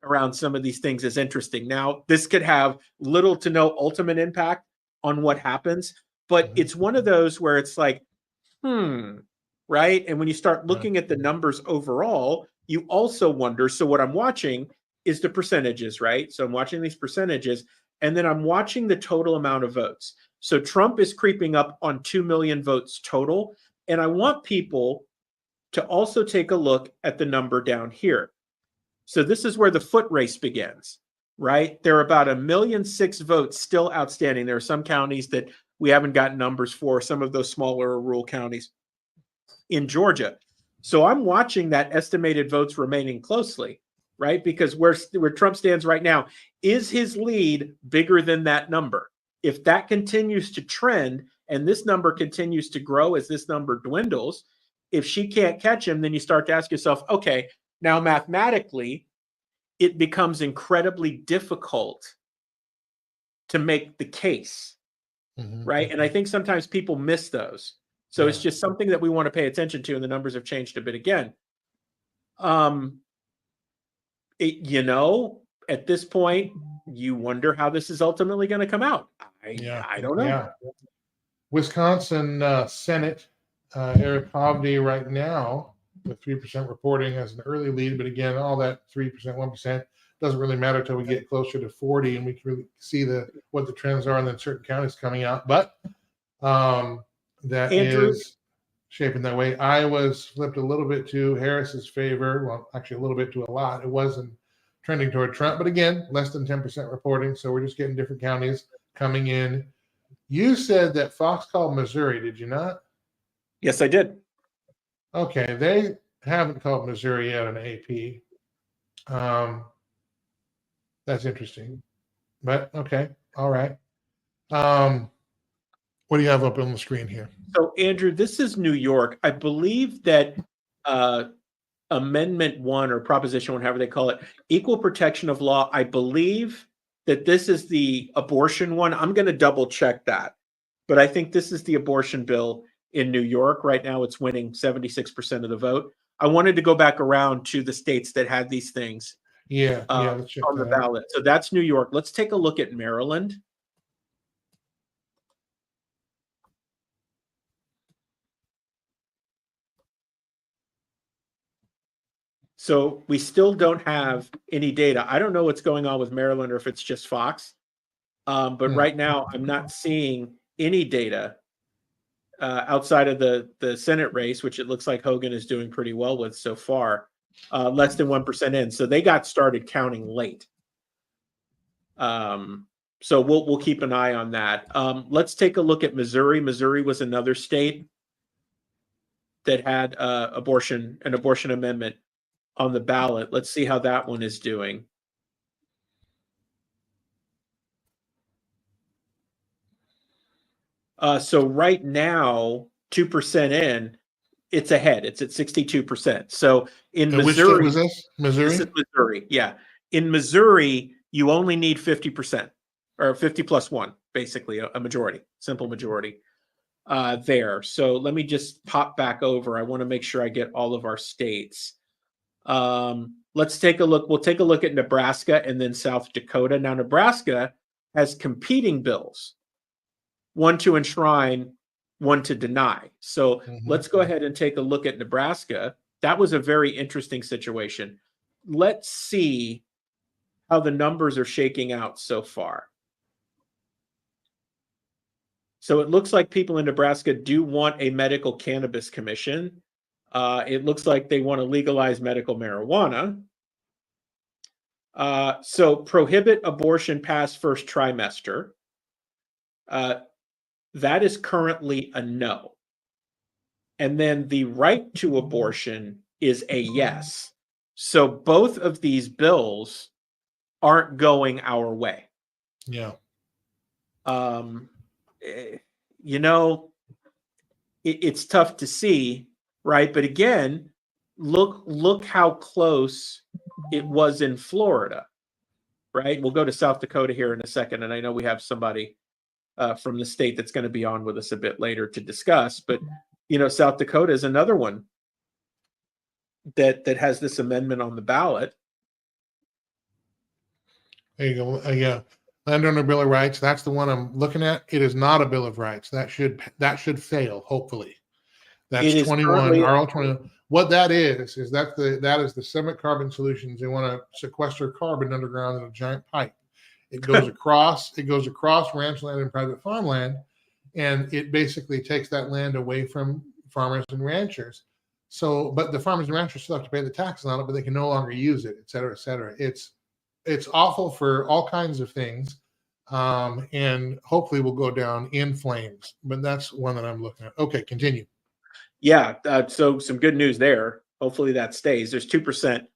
around some of these things is interesting. Now, this could have little to no ultimate impact on what happens, but it's one of those where it's like, right? And when you start looking at the numbers overall, you also wonder, so what I'm watching is the percentages, right? So I'm watching these percentages, and then I'm watching the total amount of votes. So Trump is creeping up on 2 million votes total, and I want people to also take a look at the number down here. So this is where the foot race begins, right? There are about 1.6 million votes still outstanding. There are some counties that we haven't gotten numbers for, some of those smaller rural counties in Georgia. So I'm watching that estimated votes remaining closely, right? Because where Trump stands right now, is his lead bigger than that number? If that continues to trend and this number continues to grow as this number dwindles, if she can't catch him, then you start to ask yourself, okay, now mathematically, it becomes incredibly difficult to make the case, right? And I think sometimes people miss those. So it's just something that we want to pay attention to, and the numbers have changed a bit again. At this point, you wonder how this is ultimately going to come out. I don't know. Yeah. Wisconsin Senate, Eric Hovde right now with 3% reporting as an early lead. But again, all that 3%, 1% doesn't really matter until we get closer to 40 and we can really see what the trends are, and then certain counties coming out. But that Andrew, is shaping that way. Iowa's flipped a little bit to Harris's favor. Well, actually a little bit to a lot. It wasn't trending toward Trump, but again, less than 10% reporting. So we're just getting different counties coming in. You said that Fox called Missouri, did you not? Yes, I did. Okay, they haven't called Missouri yet on AP. That's interesting, but okay, all right. What do you have up on the screen here? So, Andrew, this is New York. I believe that Amendment 1 or Proposition 1, however they call it, equal protection of law, I believe that this is the abortion one. I'm going to double check that, but I think this is the abortion bill in New York. Right now, it's winning 76% of the vote. I wanted to go back around to the states that had these things let's check on the ballot. So that's New York. Let's take a look at Maryland. So we still don't have any data. I don't know what's going on with Maryland or if it's just Fox. But right now, I'm not seeing any data outside of the Senate race, which it looks like Hogan is doing pretty well with so far, less than 1% in. So they got started counting late. So we'll keep an eye on that. Let's take a look at Missouri. Missouri was another state that had an abortion amendment on the ballot. Let's see how that one is doing. So right now, 2% in, it's ahead. It's at 62%. So in And which state Missouri, was this? Missouri? this is Missouri. Yeah. In Missouri, you only need 50% or 50 plus one, basically a majority, simple majority there. So let me just pop back over. I want to make sure I get all of our states. Let's take a look. We'll take a look at Nebraska and then South Dakota. Now, Nebraska has competing bills, one to enshrine, one to deny. So let's go ahead and take a look at Nebraska. That was a very interesting situation. Let's see how the numbers are shaking out so far. So it looks like people in Nebraska do want a medical cannabis commission. It looks like they want to legalize medical marijuana. So prohibit abortion past first trimester. That is currently a no. And then the right to abortion is a yes. So both of these bills aren't going our way. Yeah. You know, it's tough to see, right? But again, look how close it was in Florida, right? We'll go to South Dakota here in a second, and I know we have somebody from the state that's going to be on with us a bit later to discuss. But you know, South Dakota is another one that has this amendment on the ballot. There you go. Yeah. Landowner Bill of Rights. That's the one I'm looking at. It is not a Bill of Rights. That should fail, hopefully. That's 21, RL 21. What that is that is the Summit Carbon Solutions. They want to sequester carbon underground in a giant pipe. It goes across ranch land and private farmland, and it basically takes that land away from farmers and ranchers. So, but the farmers and ranchers still have to pay the taxes on it, but they can no longer use it, et cetera, et cetera. It's awful for all kinds of things, and hopefully will go down in flames. But that's one that I'm looking at. Okay, continue. Yeah, so some good news there. Hopefully that stays. There's 2%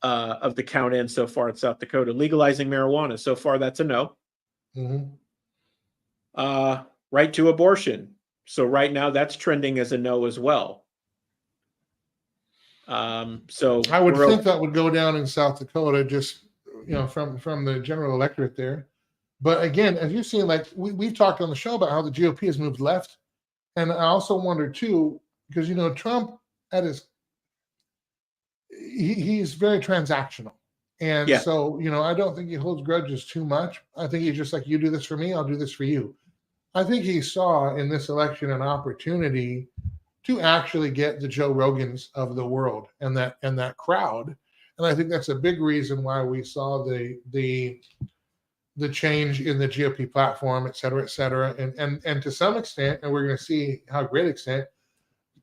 of the count in so far in South Dakota. Legalizing marijuana, so far that's a no. Right to abortion. So right now that's trending as a no as well. So I would think that would go down in South Dakota, just from the general electorate there. But again, as you've seen, like we've talked on the show about how the GOP has moved left, and I also wonder too, because Trump he's very transactional, and so I don't think he holds grudges too much. I think he's just like, you do this for me, I'll do this for you. I think he saw in this election an opportunity to actually get the Joe Rogans of the world and that crowd. And I think that's a big reason why we saw the change in the GOP platform, et cetera, and to some extent, and we're going to see how great extent,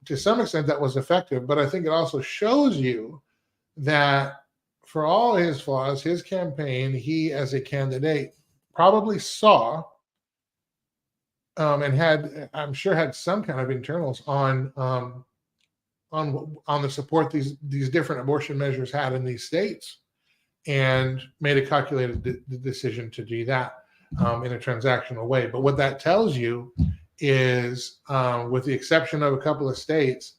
to some extent that was effective. But I think it also shows you that for all his flaws, his campaign, he as a candidate probably saw and I'm sure had some kind of internals on the support these different abortion measures had in these states, and made a calculated decision to do that in a transactional way. But what that tells you is, with the exception of a couple of states,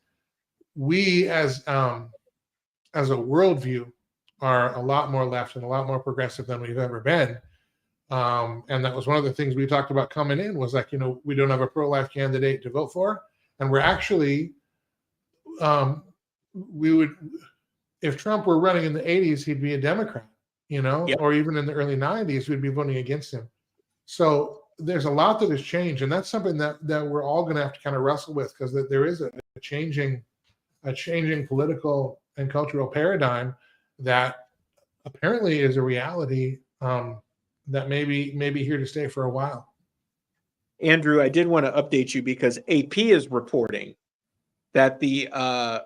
we as a worldview are a lot more left and a lot more progressive than we've ever been. And that was one of the things we talked about coming in, was like, we don't have a pro-life candidate to vote for. And we're actually, we would, if Trump were running in the 80s, he'd be a Democrat, or even in the early 90s, we'd be voting against him. So there's a lot that has changed. And that's something that we're all going to have to kind of wrestle with, because there is a changing political and cultural paradigm that apparently is a reality, that may be here to stay for a while. Andrew, I did want to update you because AP is reporting that the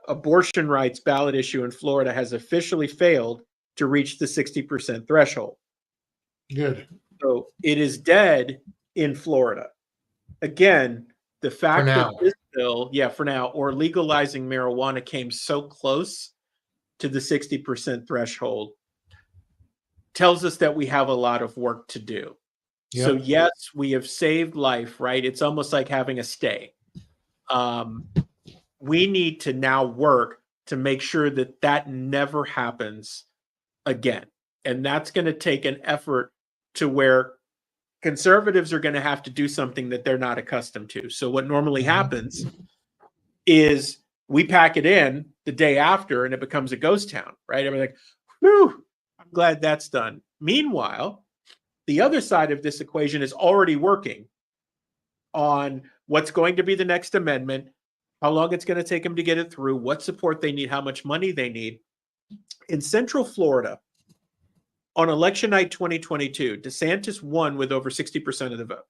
abortion rights ballot issue in Florida has officially failed to reach the 60% threshold. Good. So it is dead in Florida. Again, the fact bill, yeah, for now, or legalizing marijuana came so close to the 60% threshold, tells us that we have a lot of work to do. So Yep. yes, we have saved life, right? It's almost like having a stay. We need to now work to make sure that that never happens again. And that's going to take an effort to where conservatives are going to have to do something that they're not accustomed to. So what normally happens is we pack it in the day after and it becomes a ghost town, right? Everything, whew, I'm glad that's done. Meanwhile, the other side of this equation is already working on what's going to be the next amendment, how long it's going to take them to get it through, what support they need, how much money they need. In Central Florida, on election night 2022, DeSantis won with over 60% of the vote.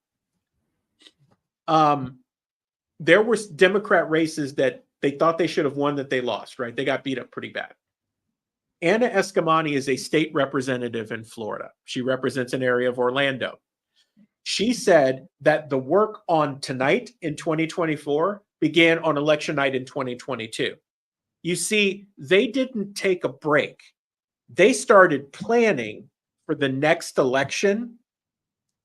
There were Democrat races that they thought they should have won that they lost, right? They got beat up pretty bad. Anna Eskamani is a state representative in Florida. She represents an area of Orlando. She said that the work on tonight in 2024 began on election night in 2022. You see, they didn't take a break. They started planning for the next election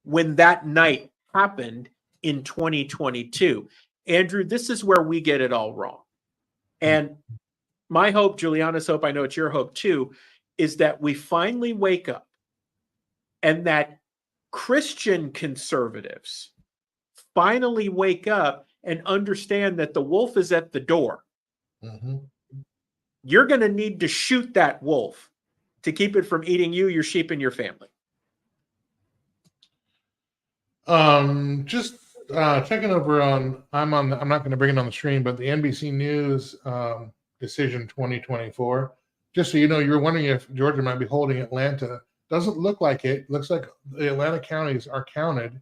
when that night happened in 2022. Andrew, this is where we get it all wrong. And my hope, Juliana's hope, I know it's your hope too, is that we finally wake up and that Christian conservatives finally wake up and understand that the wolf is at the door. Mm-hmm. You're going to need to shoot that wolf to keep it from eating you, your sheep, and your family. Just checking over on. I'm not going to bring it on the screen, but the NBC News decision 2024. Just so you know, you were wondering if Georgia might be holding Atlanta. Doesn't look like it. Looks like the Atlanta counties are counted.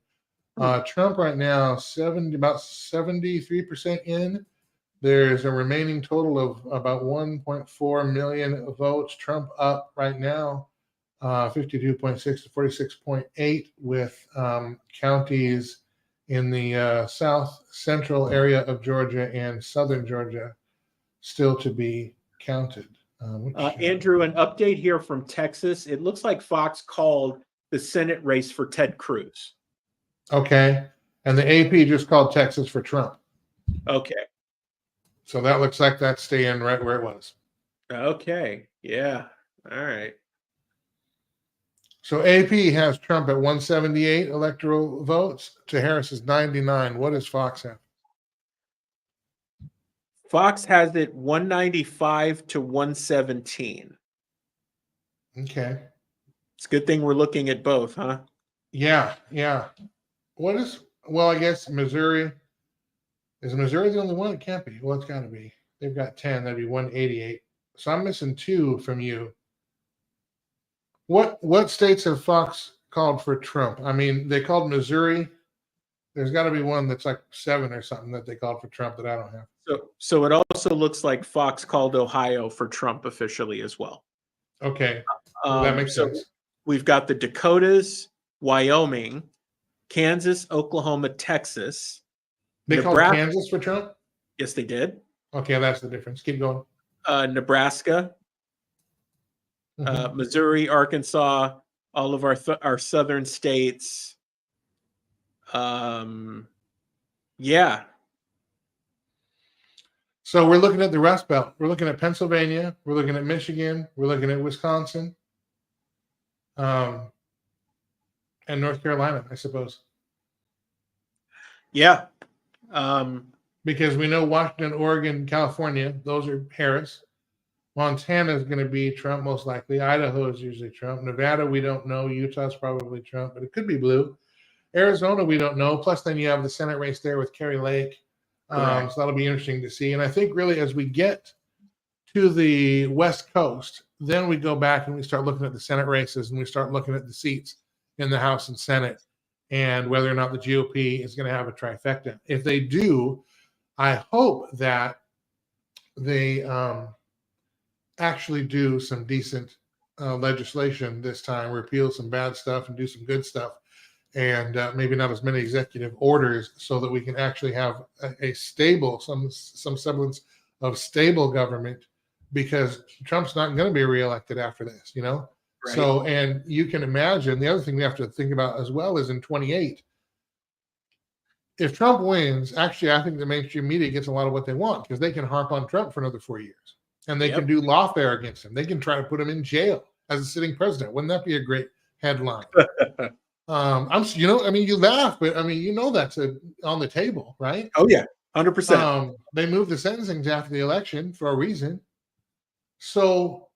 Trump right now about 73% in. There's a remaining total of about 1.4 million votes. Trump up right now, 52.6 to 46.8, with counties in the south central area of Georgia and southern Georgia still to be counted. Andrew, an update here from Texas. It looks like Fox called the Senate race for Ted Cruz. Okay. And the AP just called Texas for Trump. Okay. So that looks like that's staying right where it was. Okay. Yeah. All right. So AP has Trump at 178 electoral votes to Harris's 99. What does Fox have? Fox has it 195 to 117. Okay. It's a good thing we're looking at both, huh? Yeah. Well, I guess Missouri. Is Missouri the only one? It can't be. Well, it's got to be. They've got 10. That'd be 188. So I'm missing 2 from you. What states have Fox called for Trump? I mean, they called Missouri. There's got to be one that's like 7 or something that they called for Trump that I don't have. So it also looks like Fox called Ohio for Trump officially as well. Okay. Well, that makes sense. We've got the Dakotas, Wyoming, Kansas, Oklahoma, Texas. They called Kansas for Trump? Yes, they did. Okay, that's the difference. Keep going. Nebraska, Missouri, Arkansas, all of our southern states. Yeah. So we're looking at the Rust Belt. We're looking at Pennsylvania. We're looking at Michigan. We're looking at Wisconsin, and North Carolina, I suppose. Yeah. Because we know Washington, Oregon, California, those are Harris. Montana is going to be Trump most likely. Idaho is usually Trump. Nevada, we don't know. Utah's probably Trump, but it could be blue. Arizona, we don't know. Plus, then you have the Senate race there with Kerry Lake. So that'll be interesting to see. And I think really as we get to the West Coast, then we go back and we start looking at the Senate races and we start looking at the seats in the House and Senate and whether or not the GOP is going to have a trifecta. If they do, I hope that they actually do some decent legislation this time, repeal some bad stuff and do some good stuff. and maybe not as many executive orders, so that we can actually have a stable, some semblance of stable government, because Trump's not going to be reelected after this, you know? Right. So, and you can imagine the other thing we have to think about as well is in 28, if Trump wins, actually, I think the mainstream media gets a lot of what they want, because they can harp on Trump for another 4 years, and they can do lawfare against him. They can try to put him in jail as a sitting president. Wouldn't that be a great headline? You laugh, but I mean, that's on the table, right? Oh yeah, 100%. They moved the sentencing after the election for a reason. So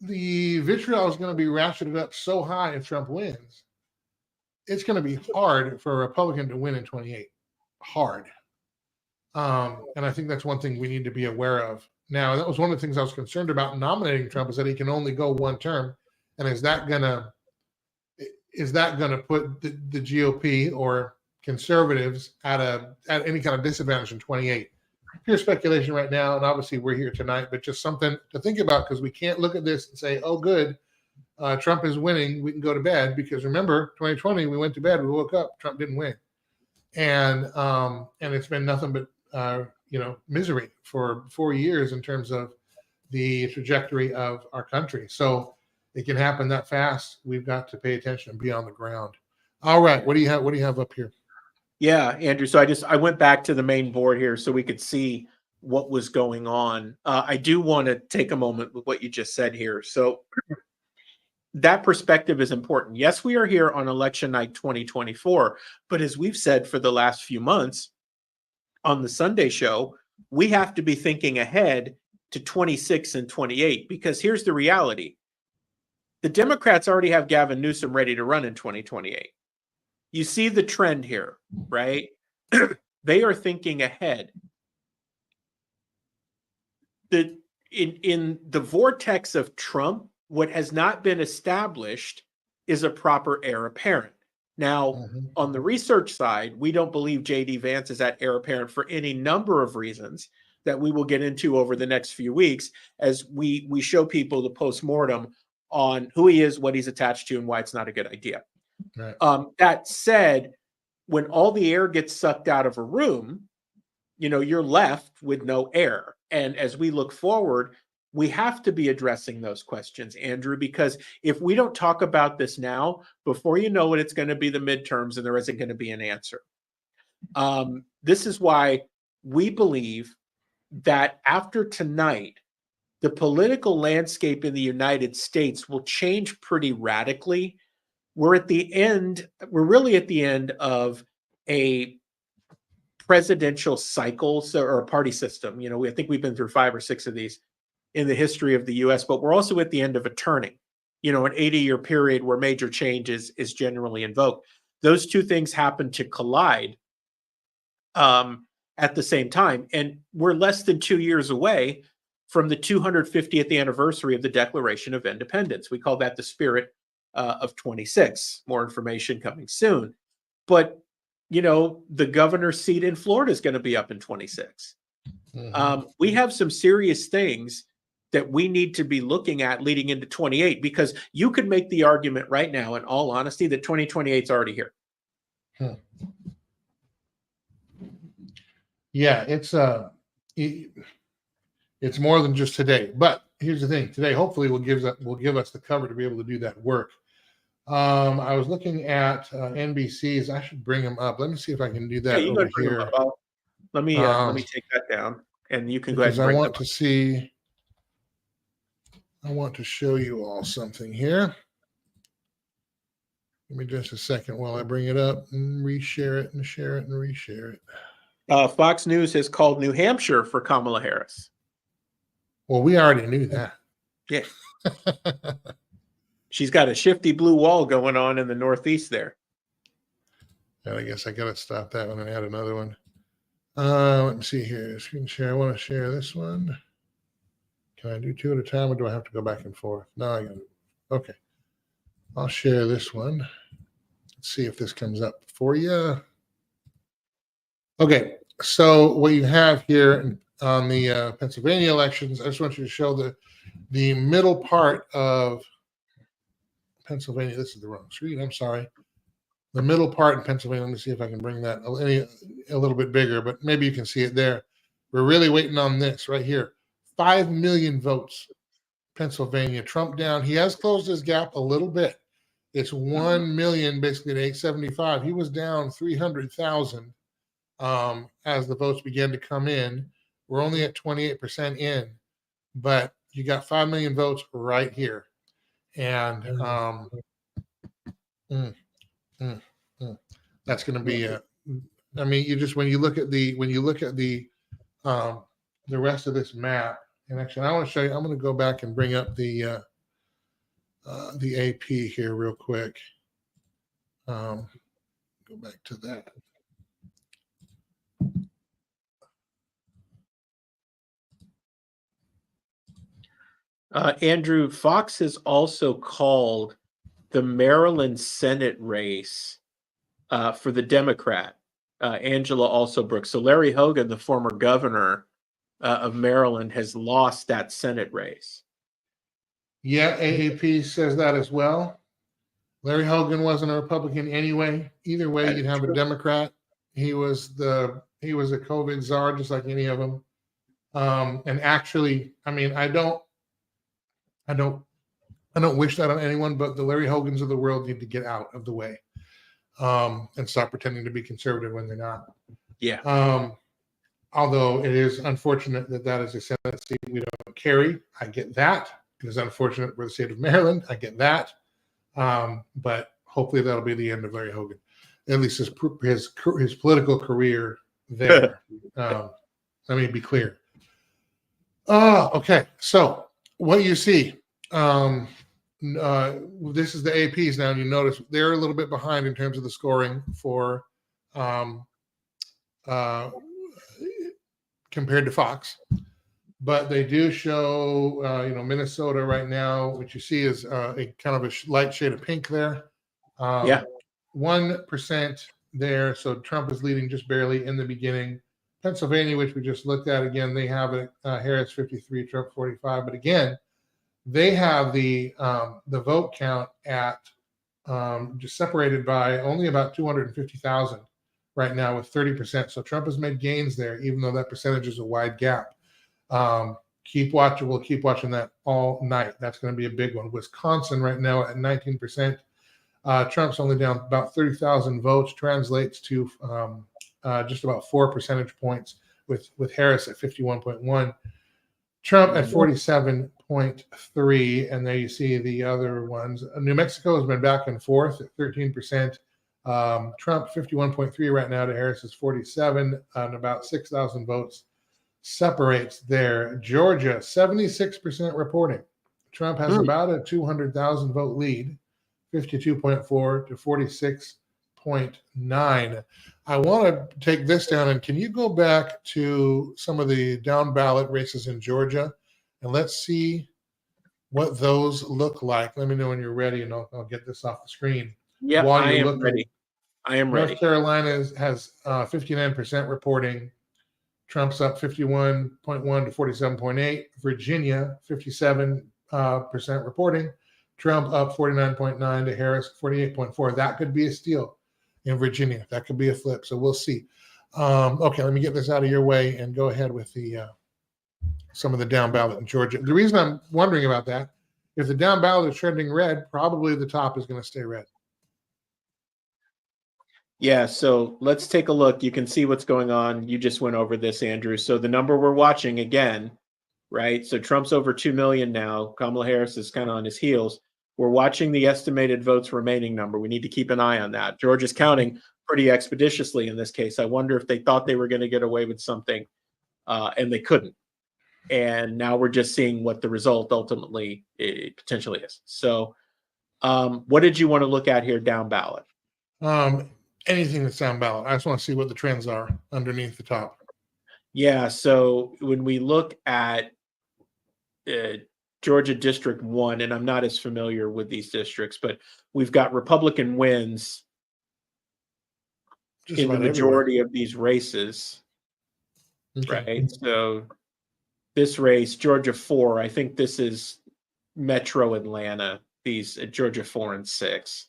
the vitriol is going to be ratcheted up so high if Trump wins. It's going to be hard for a Republican to win in 28. Hard. And I think that's one thing we need to be aware of. Now, that was one of the things I was concerned about nominating Trump, is that he can only go one term. And is that going to put the GOP or conservatives at any kind of disadvantage in 28? Pure speculation right now, and obviously we're here tonight, but just something to think about, because we can't look at this and say, oh, good, Trump is winning, we can go to bed, because remember, 2020, we went to bed, we woke up, Trump didn't win. And it's been nothing but misery for 4 years in terms of the trajectory of our country. So it can happen that fast. We've got to pay attention and be on the ground. All right, what do you have up here? Yeah, Andrew. So I went back to the main board here so we could see what was going on. I do want to take a moment with what you just said here. So that perspective is important. Yes, we are here on election night 2024, but as we've said for the last few months on the Sunday show, we have to be thinking ahead to 26 and 28, because here's the reality. The Democrats already have Gavin Newsom ready to run in 2028. You see the trend here, right? They are thinking ahead. In the vortex of Trump, what has not been established is a proper heir apparent. Now, on the research side, we don't believe J.D. Vance is that heir apparent for any number of reasons that we will get into over the next few weeks as we show people the postmortem on who he is, what he's attached to, and why it's not a good idea. Right. That said, when all the air gets sucked out of a room, you're left with no air. And as we look forward, we have to be addressing those questions, Andrew, because if we don't talk about this now, before you know it, it's going to be the midterms and there isn't going to be an answer. This is why we believe that after tonight, the political landscape in the United States will change pretty radically. We're really at the end of a presidential cycle, or a party system. I think we've been through 5 or 6 of these in the history of the US, but we're also at the end of a turning, an 80-year period where major change is generally invoked. Those two things happen to collide at the same time. And we're less than 2 years away from the 250th anniversary of the Declaration of Independence. We call that the spirit of 26. More information coming soon. But, the governor's seat in Florida is going to be up in 26. We have some serious things that we need to be looking at leading into 28, because you could make the argument right now, in all honesty, that 2028 is already here. Yeah, it's more than just today. But here's the thing: today, hopefully, will give us the cover to be able to do that work. I was looking at NBC's. I should bring them up. Let me see if I can do that over here. Let me take that down, and you can go ahead. Because I want to see. I want to show you all something here. Give me just a second while I bring it up and reshare it and share it and reshare it. Fox News has called New Hampshire for Kamala Harris. Well, we already knew that. Yeah. She's got a shifty blue wall going on in the Northeast there. And I guess I got to stop that one and add another one. Let me see here. Screen share. I want to share this one. Can I do 2 at a time, or do I have to go back and forth? No, I got it. Okay. I'll share this one. Let's see if this comes up for you. Okay. So what you have here on the Pennsylvania elections, I just want you to show the middle part of Pennsylvania. This is the wrong screen. I'm sorry. the middle part in Pennsylvania. Let me see if I can bring that a little bit bigger, but maybe you can see it there. We're really waiting on this right here. 5 million votes, Pennsylvania. Trump down. He has closed his gap a little bit. It's 1 million basically to 875. He was down 300,000 as the votes began to come in. We're only at 28% in, but you got 5 million votes right here. And that's going to be I mean, you just when you look at the rest of this map, and actually I want to show you, I'm going to go back and bring up the AP here real quick. Go back to that. Andrew, Fox has also called the Maryland Senate race for the Democrat, Angela Alsobrooks. So Larry Hogan, the former governor of Maryland, has lost that Senate race. Yeah, AAP says that as well. Larry Hogan wasn't a Republican anyway. Either way, you'd have a Democrat. He was a COVID czar, just like any of them. And actually, I mean, I don't wish that on anyone, but the Larry Hogans of the world need to get out of the way and stop pretending to be conservative when they're not. Yeah. Although it is unfortunate that is a Senate seat we don't carry. I get that. It is unfortunate for the state of Maryland. I get that. But hopefully that'll be the end of Larry Hogan, at least his political career there. Let me be clear. Okay. So what you see, this is the APs now, and you notice they're a little bit behind in terms of the scoring for compared to Fox, but they do show Minnesota right now. What you see is a kind of a light shade of pink there. 1% there, so Trump is leading just barely in the beginning. Pennsylvania, which we just looked at, again, they have it, Harris 53, Trump 45, but again, they have the vote count at just separated by only about 250,000 right now with 30%. So Trump has made gains there, even though that percentage is a wide gap. Keep watching. We'll keep watching that all night. That's going to be a big one. Wisconsin right now at 19%. Trump's only down about 30,000 votes, translates to just about 4 percentage points with Harris at 51.1. Trump at 47.3, and there you see the other ones. New Mexico has been back and forth at 13%. Trump 51.3 right now to Harris's 47, and about 6,000 votes separates there. Georgia 76% reporting. Trump has about a 200,000 vote lead, 52.4 to 46.9. I want to take this down, and can you go back to some of the down ballot races in Georgia, and let's see what those look like. Let me know when you're ready, and I'll get this off the screen. Yeah, I am ready. I am ready. North Carolina has 59% reporting. Trump's up 51.1 to 47.8. Virginia 57% reporting. Trump up 49.9 to Harris 48.4. That could be a steal in Virginia. That could be a flip. So we'll see. Okay, let me get this out of your way and go ahead with the some of the down ballot in Georgia. The reason I'm wondering about that, if the down ballot is trending red, probably the top is going to stay red. Yeah, so let's take a look. You can see what's going on. You just went over this, Andrew. So the number we're watching again, right? So Trump's over 2 million now. Kamala Harris is kind of on his heels. We're watching the estimated votes remaining number. We need to keep an eye on that. Georgia's counting pretty expeditiously in this case. I wonder if they thought they were going to get away with something and they couldn't. And now we're just seeing what the result ultimately potentially is. So what did you want to look at here down ballot? Anything that's down ballot. I just want to see what the trends are underneath the top. Yeah, so when we look at Georgia District 1, and I'm not as familiar with these districts, but we've got Republican wins in the majority of these races, right? So this race, Georgia 4, I think this is Metro Atlanta, these Georgia 4 and 6.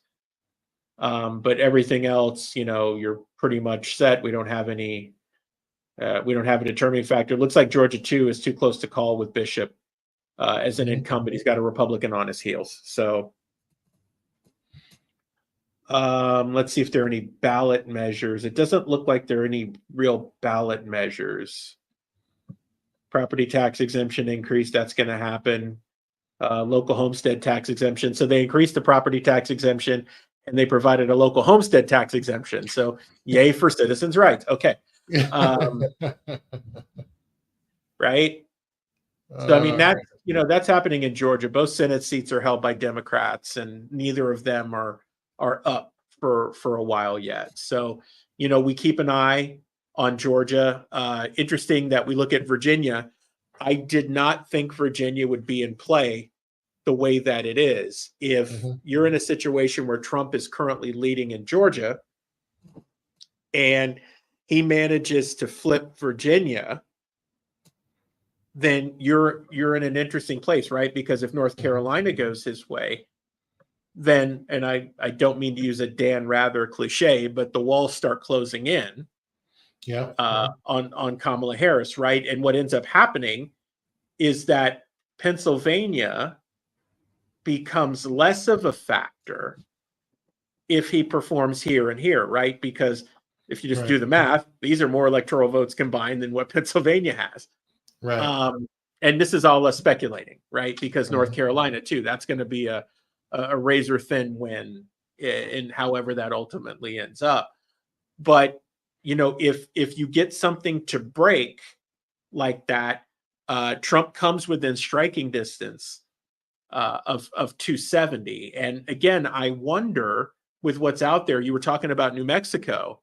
But everything else, you're pretty much set. We don't have any. We don't have a determining factor. It looks like Georgia 2 is too close to call with Bishop as an incumbent. He's got a Republican on his heels. So let's see if there are any ballot measures. It doesn't look like there are any real ballot measures. Property tax exemption increase, that's going to happen. Local homestead tax exemption. So they increased the property tax exemption and they provided a local homestead tax exemption. So yay for citizens' rights. Okay. Right. So I mean that's happening in Georgia. Both Senate seats are held by Democrats, and neither of them are up for a while yet. So we keep an eye on Georgia. Interesting that we look at Virginia. I did not think Virginia would be in play the way that it is. If you're in a situation where Trump is currently leading in Georgia and he manages to flip Virginia, then you're in an interesting place, right? Because if North Carolina goes his way, then, and I don't mean to use a Dan Rather cliche, but the walls start closing in on Kamala Harris, right? And what ends up happening is that Pennsylvania becomes less of a factor if he performs here and here, right? Because if you just do the math, these are more electoral votes combined than what Pennsylvania has. Right. And this is all us speculating, right? Because North Carolina too, that's going to be a razor thin win in however that ultimately ends up. But if you get something to break like that, Trump comes within striking distance of 270. And again, I wonder with what's out there. You were talking about New Mexico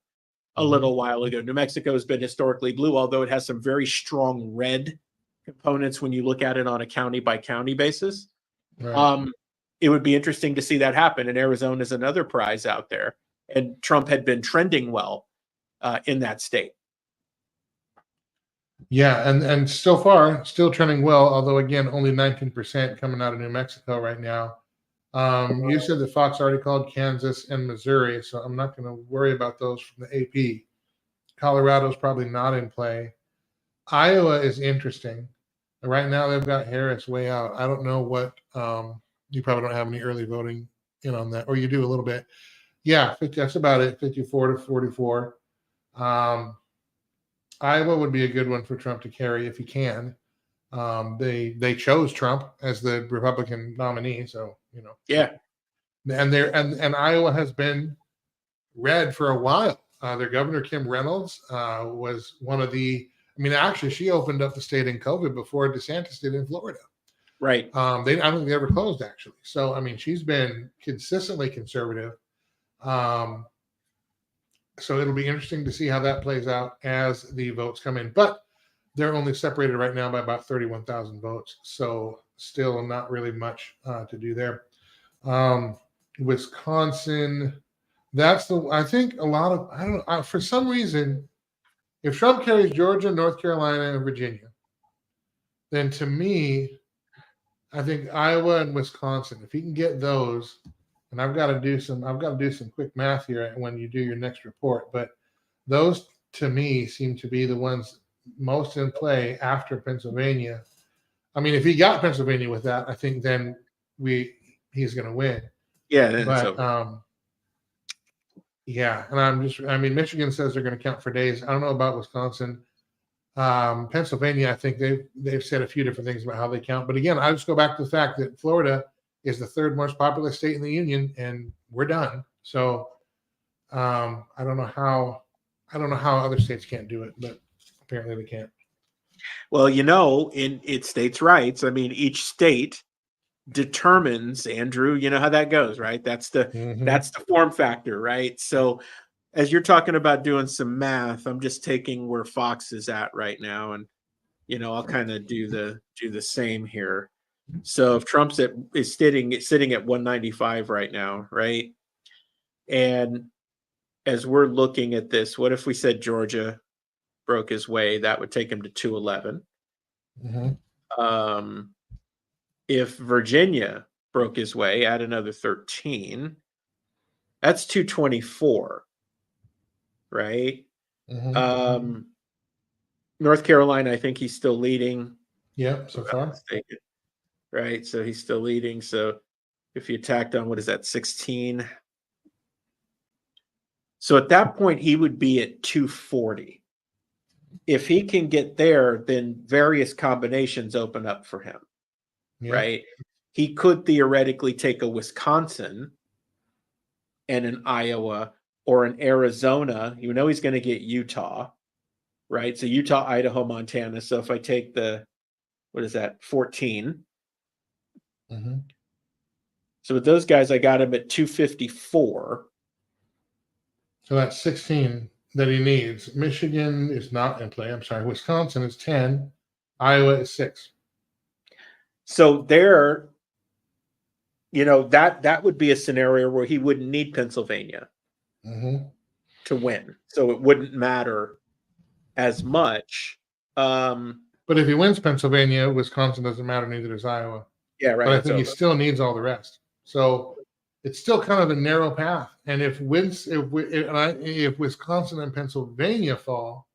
a little while ago. New Mexico has been historically blue, although it has some very strong red components when you look at it on a county by county basis. Right. It would be interesting to see that happen. And Arizona is another prize out there. And Trump had been trending well in that state. Yeah, and so far, still trending well, although again, only 19% coming out of New Mexico right now. You said that Fox already called Kansas and Missouri, so I'm not going to worry about those from the AP. Colorado's probably not in play. Iowa is interesting. Right now, they've got Harris way out. I don't know what you probably don't have any early voting in on that, or you do a little bit. Yeah, that's about it, 54 to 44. Iowa would be a good one for Trump to carry if he can. They chose Trump as the Republican nominee, so yeah. And Iowa has been red for a while. Their governor Kim Reynolds was one of the. I mean, actually, she opened up the state in COVID before DeSantis did in Florida. Right. I don't think they ever closed actually. So I mean, she's been consistently conservative. So it'll be interesting to see how that plays out as the votes come in. But they're only separated right now by about 31,000 votes. So still not really much to do there. Wisconsin, I think a lot of, I don't know, for some reason, if Trump carries Georgia, North Carolina, and Virginia, then to me, I think Iowa and Wisconsin, if he can get those, and I've got to do some quick math here when you do your next report, but those to me seem to be the ones most in play after Pennsylvania. I mean, if he got Pennsylvania with that, I think then he's going to win. Yeah. But yeah, and Michigan says they're going to count for days. I don't know about Wisconsin. Pennsylvania, I think they've said a few different things about how they count. But again, I just go back to the fact that Florida is the third most populous state in the union, and we're done. So I don't know how other states can't do it, but apparently they can't. Well, in its states' rights, I mean, each state determines, Andrew, you know how that goes, right? That's the form factor, right? So as you're talking about doing some math, I'm just taking where Fox is at right now, and I'll kind of do the same here. So if Trump's is sitting at 195 right now, right? And as we're looking at this, what if we said Georgia broke his way? That would take him to 211. If Virginia broke his way, add another 13. That's 224, right? Mhm. North Carolina, I think he's still leading. Yeah, so If I'm not far. mistaken. Right, so he's still leading. So if you tacked on, what is that, 16? So at that point, he would be at 240. If he can get there, then various combinations open up for him, Yeah. right? He could theoretically take a Wisconsin and an Iowa or an Arizona. You know he's going to get Utah, right? So Utah, Idaho, Montana. So if I take what is that, 14? Mhm. So with those guys, I got him at 254. So that's 16 that he needs. Michigan is not in play. I'm sorry. Wisconsin is 10. Iowa is 6. So there, that would be a scenario where he wouldn't need Pennsylvania Mhm. to win. So it wouldn't matter as much. But if he wins Pennsylvania, Wisconsin doesn't matter. Neither does Iowa. Yeah, right. But I It's think he over. still needs all the rest. So it's still kind of a narrow path. And if Wisconsin and Pennsylvania fall,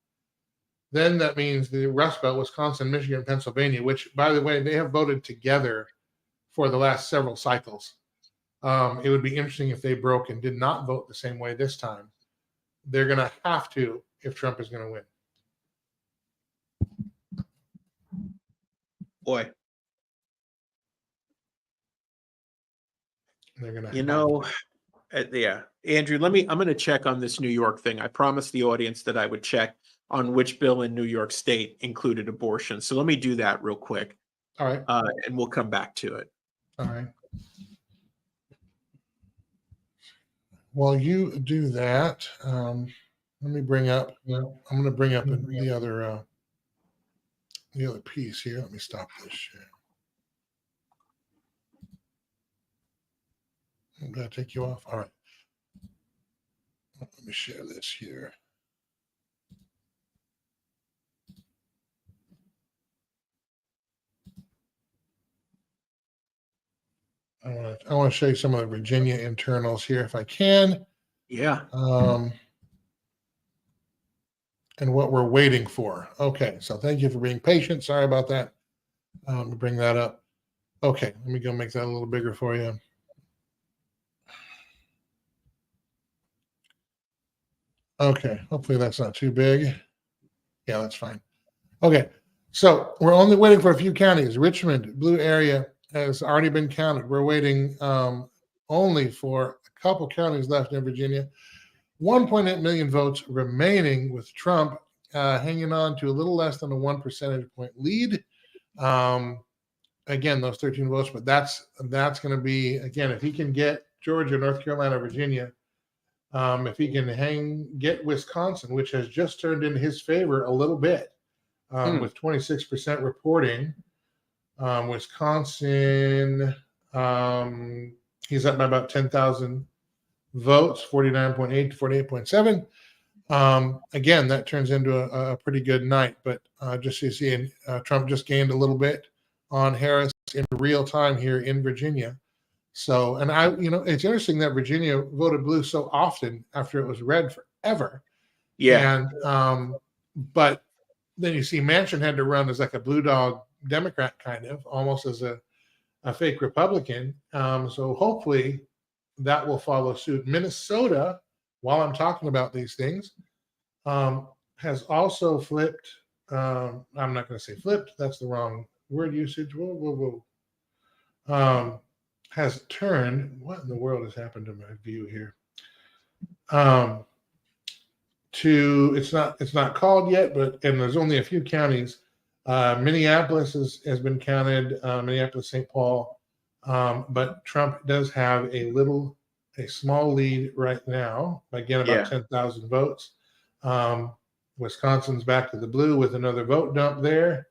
then that means the Rust Belt, Wisconsin, Michigan, Pennsylvania, which, by the way, they have voted together for the last several cycles. It would be interesting if they broke and did not vote the same way this time. They're going to have to if Trump is going to win. Boy, They're going to, yeah. Andrew, I'm going to check on this New York thing. I promised the audience that I would check on which bill in New York State included abortion. So let me do that real quick. All right. And we'll come back to it. All right. While you do that, let me bring up. I'm going to bring up the other piece here. Let me stop this share. I'm going to take you off. All right. Let me share this here. I want to show you some of the Virginia internals here if I can. Yeah. And what we're waiting for. Okay, so thank you for being patient. Sorry about that. Bring that up. Okay, let me go make that a little bigger for you. Okay, hopefully that's not too big. Yeah, that's fine. Okay, so we're only waiting for a few counties. Richmond, blue area, has already been counted. We're waiting only for a couple counties left in Virginia. 1.8 million votes remaining, with Trump hanging on to a little less than a 1 percentage point lead. Again, those 13 votes, but that's going to be, again, if he can get Georgia, North Carolina, Virginia, if he can get Wisconsin, which has just turned in his favor a little bit, with 26% reporting. Wisconsin, he's up by about 10,000 votes, 49.8 to 48.7. Again, that turns into a pretty good night. But just so you see, Trump just gained a little bit on Harris in real time here in Virginia. So, and it's interesting that Virginia voted blue so often after it was red forever. Yeah. And but then you see Manchin had to run as like a blue dog Democrat, kind of almost as a fake Republican. So hopefully that will follow suit. Minnesota, while I'm talking about these things, has also flipped. I'm not going to say flipped. That's the wrong word usage. Has turned. What in the world has happened to my view here? It's not called yet, and there's only a few counties. Minneapolis has been counted. Minneapolis, St. Paul, but Trump does have a small lead right now. Again, about 10,000 votes. Wisconsin's back to the blue with another vote dump there.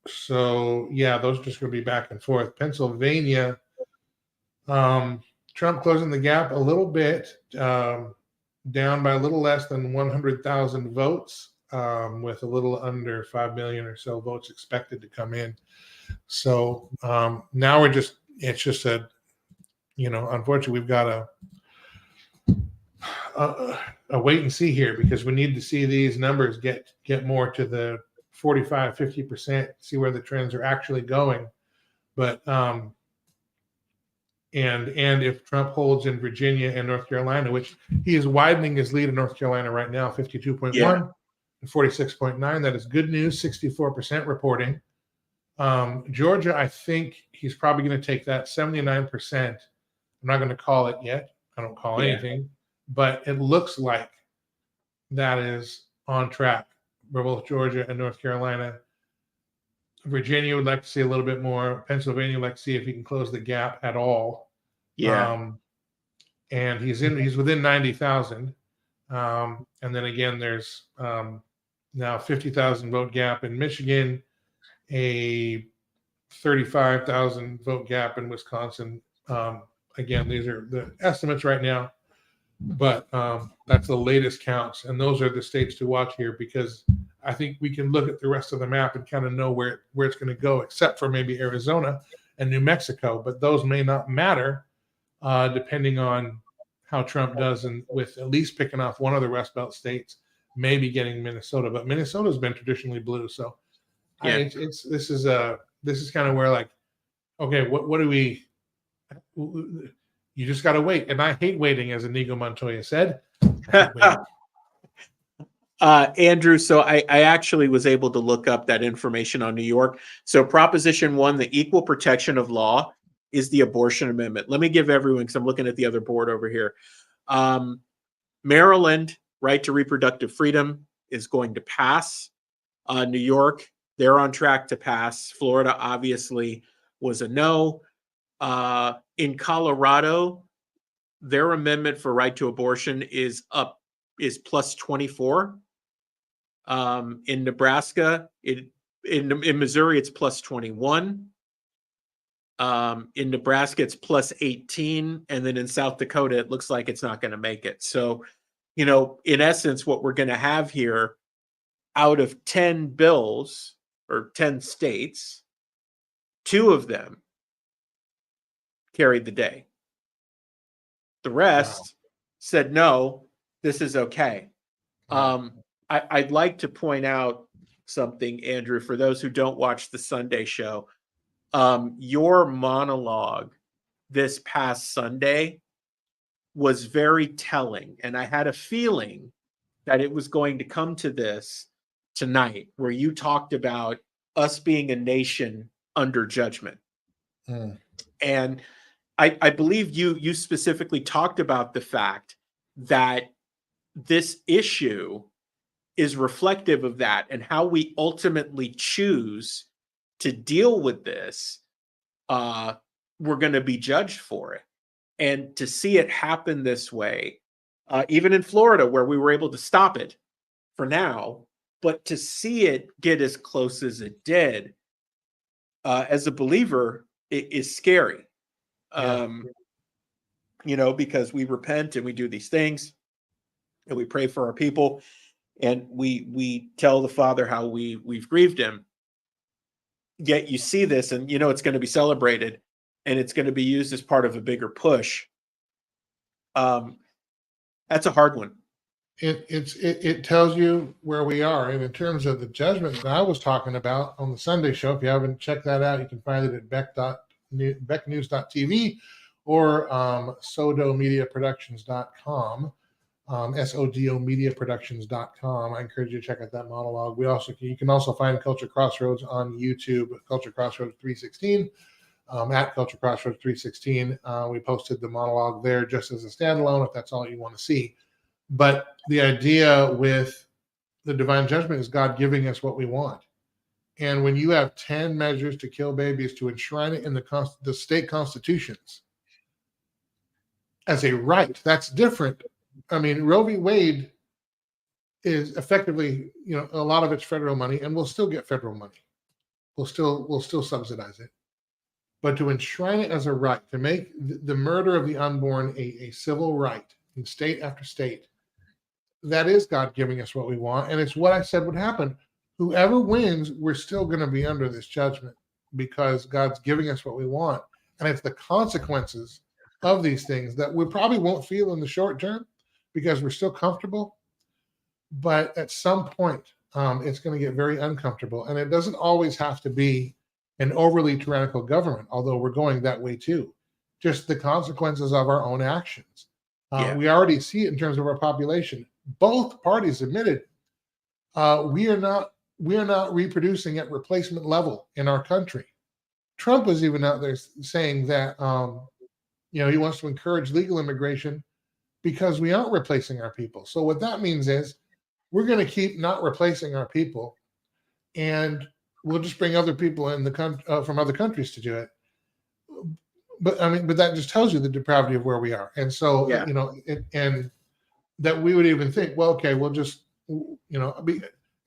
So yeah, those are just going to be back and forth. Pennsylvania, Trump closing the gap a little bit, down by a little less than 100,000 votes, with a little under 5 million or so votes expected to come in. So now it's just unfortunately, we've got a wait and see here, because we need to see these numbers get more to the 45, 50%, see where the trends are actually going. But and if Trump holds in Virginia and North Carolina, which he is widening his lead in North Carolina right now, 52.1 to 46.9. That is good news, 64% reporting. Georgia, I think he's probably going to take that 79%. I'm not going to call it yet. I don't call anything, but it looks like that is on track for both Georgia and North Carolina. Virginia would like to see a little bit more. Pennsylvania would like to see if he can close the gap at all. Yeah. And he's within 90,000. And then again, there's now 50,000 vote gap in Michigan, a 35,000 vote gap in Wisconsin. Again, these are the estimates right now, but that's the latest counts. And those are the states to watch here, because I think we can look at the rest of the map and kind of know where it's going to go, except for maybe Arizona and New Mexico. But those may not matter depending on how Trump does, and with at least picking off one of the Rust Belt states, maybe getting Minnesota. But Minnesota's been traditionally blue, so this is kind of where, like, okay, what do we? You just got to wait, and I hate waiting, as Inigo Montoya said. Andrew, so I actually was able to look up that information on New York. So Proposition 1, the equal protection of law, is the abortion amendment. Let me give everyone, because I'm looking at the other board over here. Maryland, right to reproductive freedom, is going to pass. New York, they're on track to pass. Florida, obviously, was a no. In Colorado, their amendment for right to abortion is plus 24. In Nebraska, in Missouri, it's plus 21. In Nebraska, it's plus 18. And then in South Dakota, it looks like it's not going to make it. So, in essence, what we're going to have here, out of 10 bills or 10 states, 2 of them carried the day. The rest said, no, this is okay. I'd like to point out something, Andrew, for those who don't watch the Sunday show. Your monologue this past Sunday was very telling, and I had a feeling that it was going to come to this tonight, where you talked about us being a nation under judgment. And I believe you specifically talked about the fact that this issue is reflective of that, and how we ultimately choose to deal with this. We're going to be judged for it. And to see it happen this way, even in Florida, where we were able to stop it for now, but to see it get as close as it did, as a believer, it is scary. Because we repent and we do these things, and we pray for our people, and we tell the Father how we've grieved him. Yet you see this, and it's going to be celebrated, and it's going to be used as part of a bigger push. That's a hard one. It tells you where we are. And in terms of the judgment that I was talking about on the Sunday show, if you haven't checked that out, you can find it at becknews.tv or sodomediaproductions.com. SODOmediaproductions.com. I encourage you to check out that monologue. You can also find Culture Crossroads on YouTube, Culture Crossroads 316, at Culture Crossroads 316. We posted the monologue there just as a standalone, if that's all you want to see. But the idea with the divine judgment is God giving us what we want. And when you have 10 measures to kill babies, to enshrine it in the state constitutions as a right, that's different. I mean, Roe v. Wade is effectively, a lot of it's federal money, and we'll still get federal money. We'll still subsidize it. But to enshrine it as a right, to make the murder of the unborn a civil right in state after state, that is God giving us what we want. And it's what I said would happen. Whoever wins, we're still going to be under this judgment, because God's giving us what we want. And it's the consequences of these things that we probably won't feel in the short term because we're still comfortable. But at some point, it's going to get very uncomfortable. And it doesn't always have to be an overly tyrannical government, although we're going that way too. Just the consequences of our own actions. We already see it in terms of our population. Both parties admitted we are not reproducing at replacement level in our country. Trump was even out there saying that he wants to encourage legal immigration because we aren't replacing our people. So what that means is we're going to keep not replacing our people, and we'll just bring other people in from other countries to do it. But that just tells you the depravity of where we are. And so, and that we would even think, well, okay, we'll just, and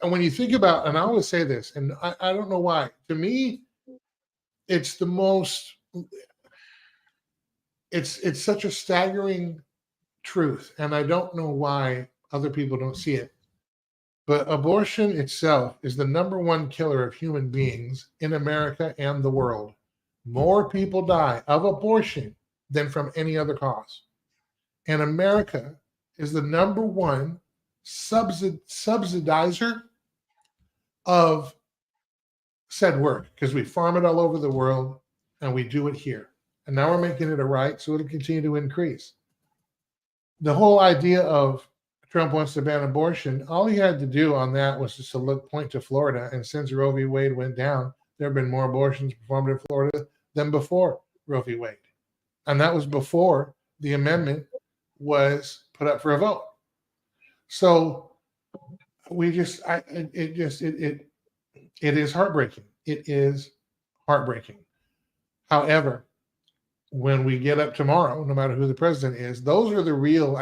when you think about, and I always say this, and I don't know why, to me, it's the most, it's such a staggering truth. And I don't know why other people don't see it. But abortion itself is the #1 killer of human beings in America and the world. More people die of abortion than from any other cause. And America is the #1 subsidizer of said work because we farm it all over the world and we do it here. And now we're making it a right, so it'll continue to increase. The whole idea of Trump wants to ban abortion, all he had to do on that was just to point to Florida. And since Roe v. Wade went down, there have been more abortions performed in Florida than before Roe v. Wade. And that was before the amendment was put up for a vote. So it is heartbreaking. It is heartbreaking. However, when we get up tomorrow, no matter who the president is, those are the real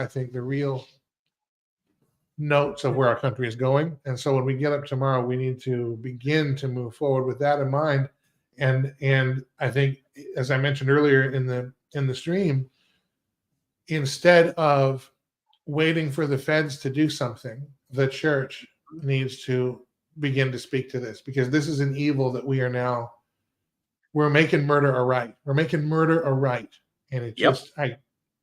notes of where our country is going. And so when we get up tomorrow, we need to begin to move forward with that in mind. And I think, as I mentioned earlier in the stream, instead of waiting for the feds to do something, the church needs to begin to speak to this, because this is an evil that we're making murder a right. We're making murder a right. And it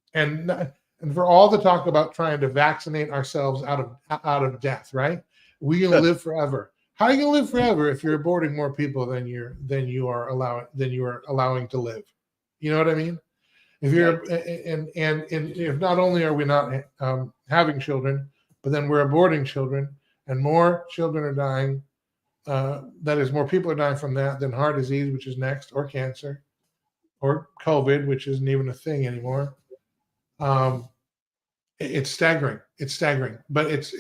and for all the talk about trying to vaccinate ourselves out of death, right? We're going to live forever. How are you going to live forever if you're aborting more people than you are allowing to live? You know what I mean? If you're and if not only are we not having children, but then we're aborting children, and more children are dying. That is, more people are dying from that than heart disease, which is next, or cancer, or COVID, which isn't even a thing anymore. It's staggering. It's staggering, but it's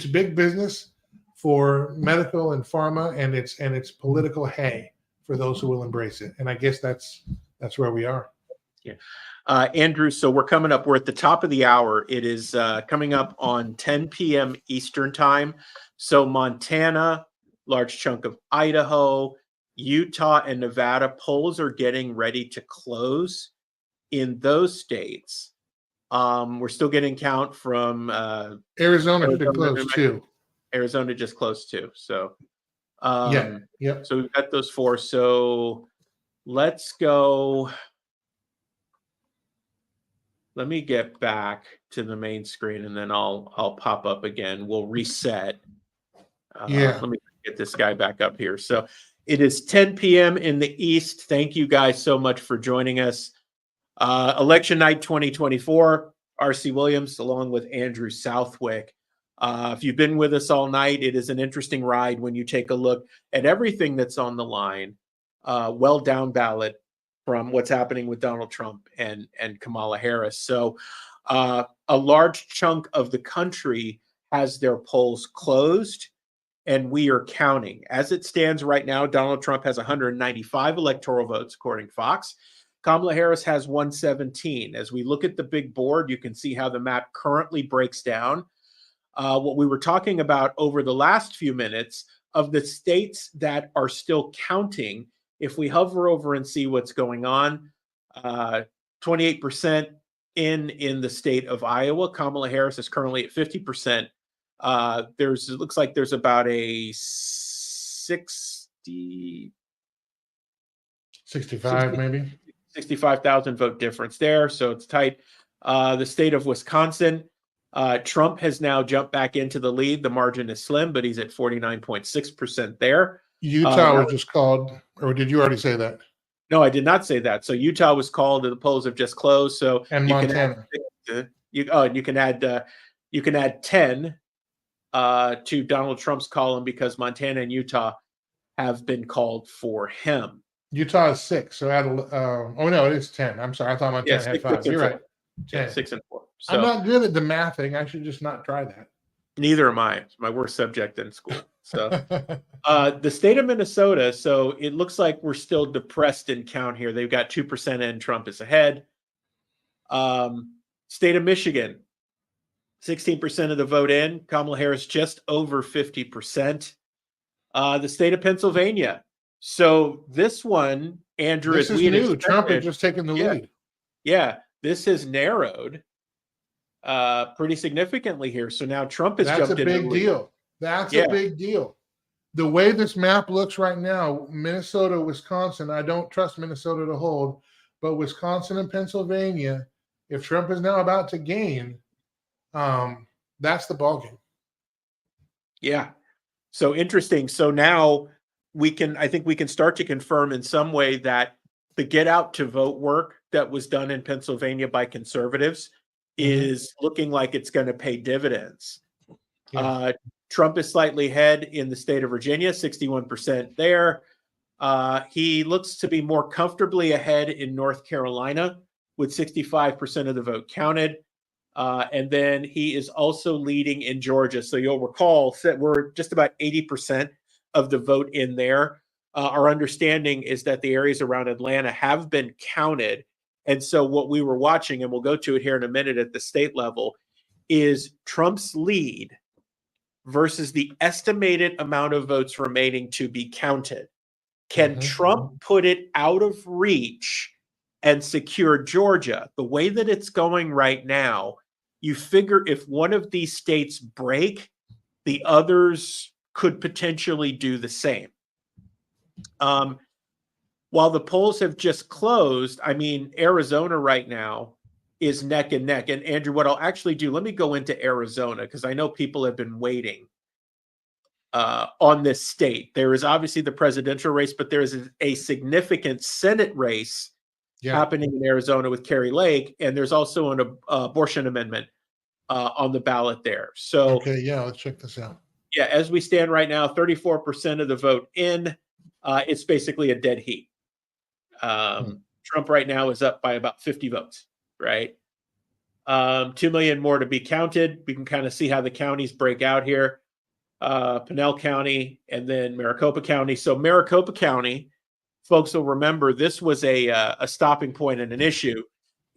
big business for medical and pharma, and it's political hay for those who will embrace it. And I guess that's where we are. Yeah. Andrew, so we're at the top of the hour. It is coming up on 10 p.m. Eastern time. So Montana, large chunk of Idaho, Utah, and Nevada, polls are getting ready to close in those states. We're still getting count from Arizona should close too. Arizona just closed too. So Yep. So we've got those 4. So let's go. Let me get back to the main screen, and then I'll pop up again. We'll reset. Let me get this guy back up here. So it is 10 p.m. in the East. Thank you guys so much for joining us. Election night 2024, R.C. Williams, along with Andrew Southwick. If you've been with us all night, it is an interesting ride when you take a look at everything that's on the line, well down ballot from what's happening with Donald Trump and Kamala Harris. So a large chunk of the country has their polls closed, and we are counting. As it stands right now, Donald Trump has 195 electoral votes, according to Fox. Kamala Harris has 117. As we look at the big board, you can see how the map currently breaks down. What we were talking about over the last few minutes of the states that are still counting, if we hover over and see what's going on, 28% in the state of Iowa. Kamala Harris is currently at 50%. It looks like there's about a 65 maybe 65,000 vote difference there. So it's tight. The state of Wisconsin, Trump has now jumped back into the lead. The margin is slim, but he's at 49.6% there. Utah was just called, or did you already say that? No, I did not say that. So Utah was called, and the polls have just closed. So And you Montana. you can add 10 to Donald Trump's column because Montana and Utah have been called for him. Utah is 6, so add. Oh no, it is 10. I'm sorry, I thought Montana had 6, 5. 6, and You're 4. right. Yeah, 10. 6 and 4. So I'm not good at the mathing. I should just not try that. neither am I. It's my worst subject in school. So the state of Minnesota. So it looks like we're still depressed in count here. They've got 2% in. Trump is ahead. State of Michigan, 16% of the vote in. Kamala Harris just over 50%. The state of Pennsylvania. So this one, Andrew, This as is we had new. Trump has expected, just taken the Yeah. lead. yeah, this has narrowed pretty significantly here. So now Trump has That's a jumped into the big lead. deal. That's Yeah. a big deal. The way this map looks right now, Minnesota, Wisconsin, I don't trust Minnesota to hold, but Wisconsin and Pennsylvania, if Trump is now about to gain, that's the ballgame. Yeah. So interesting. So now I think we can start to confirm in some way that the get out to vote work that was done in Pennsylvania by conservatives is looking like it's going to pay dividends. Yeah. Trump is slightly ahead in the state of Virginia, 61% there. He looks to be more comfortably ahead in North Carolina with 65% of the vote counted. And then he is also leading in Georgia. So you'll recall that we're just about 80% of the vote in there. Our understanding is that the areas around Atlanta have been counted. And so what we were watching, and we'll go to it here in a minute at the state level, is Trump's lead versus the estimated amount of votes remaining to be counted. Can Trump put it out of reach and secure Georgia? The way that it's going right now, you figure if one of these states break, the others could potentially do the same. While the polls have just closed, I mean, Arizona right now is neck and neck. And Andrew, what I'll actually do, let me go into Arizona because I know people have been waiting on this state. There is obviously the presidential race, but there is a significant Senate race happening in Arizona with Kari Lake, and there's also an abortion amendment on the ballot there. So, Okay, yeah, let's check this out. yeah, as we stand right now, 34% of the vote in. It's basically a dead heat. Trump right now is up by about 50 votes, right? 2 million more to be counted. We can kind of see how the counties break out here. Pinell County and then Maricopa County. So Maricopa County, folks will remember this was a stopping point and an issue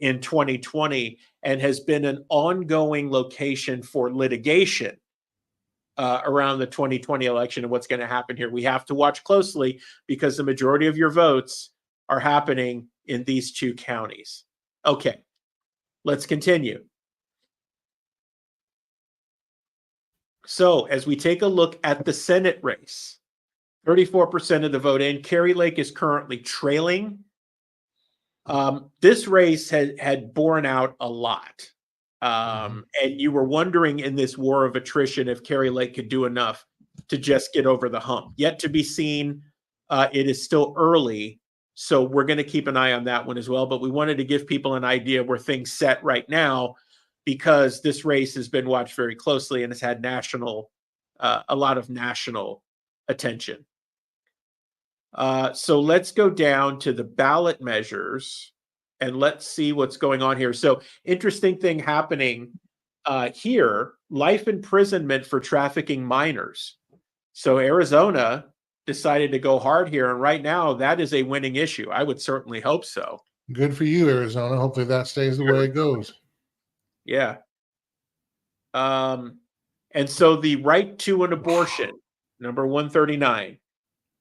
in 2020 and has been an ongoing location for litigation around the 2020 election and what's going to happen here. We have to watch closely because the majority of your votes are happening in these two counties. Okay, let's continue. So as we take a look at the Senate race, 34% of the vote in. Kari Lake is currently trailing. This race had borne out a lot. And you were wondering in this war of attrition if Kari Lake could do enough to just get over the hump. Yet to be seen. It is still early, so we're going to keep an eye on that one as well. But we wanted to give people an idea where things set right now because this race has been watched very closely and has had a lot of national attention. So let's go down to the ballot measures and let's see what's going on here. So interesting thing happening here, life imprisonment for trafficking minors. So Arizona decided to go hard here. And right now that is a winning issue. I would certainly hope so. Good for you, Arizona. Hopefully that stays the way it goes. Yeah. And so the right to an abortion, number 139,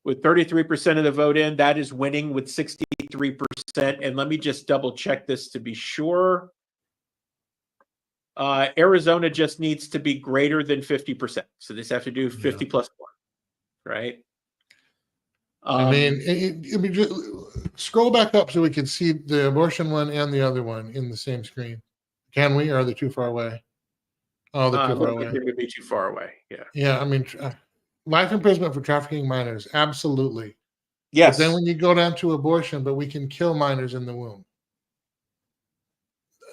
with 33% of the vote in, that is winning with 63%. And let me just double check this to be sure. Arizona just needs to be greater than 50%. So they have to do 50 plus 1, right? I mean, just scroll back up so we can see the abortion one and the other one in the same screen. Can we, or are they too far away? Oh, they're too far look like away. they're going to be too far away. Yeah. Yeah, I mean, life imprisonment for trafficking minors, absolutely. Yes. But then when you go down to abortion, but we can kill minors in the womb.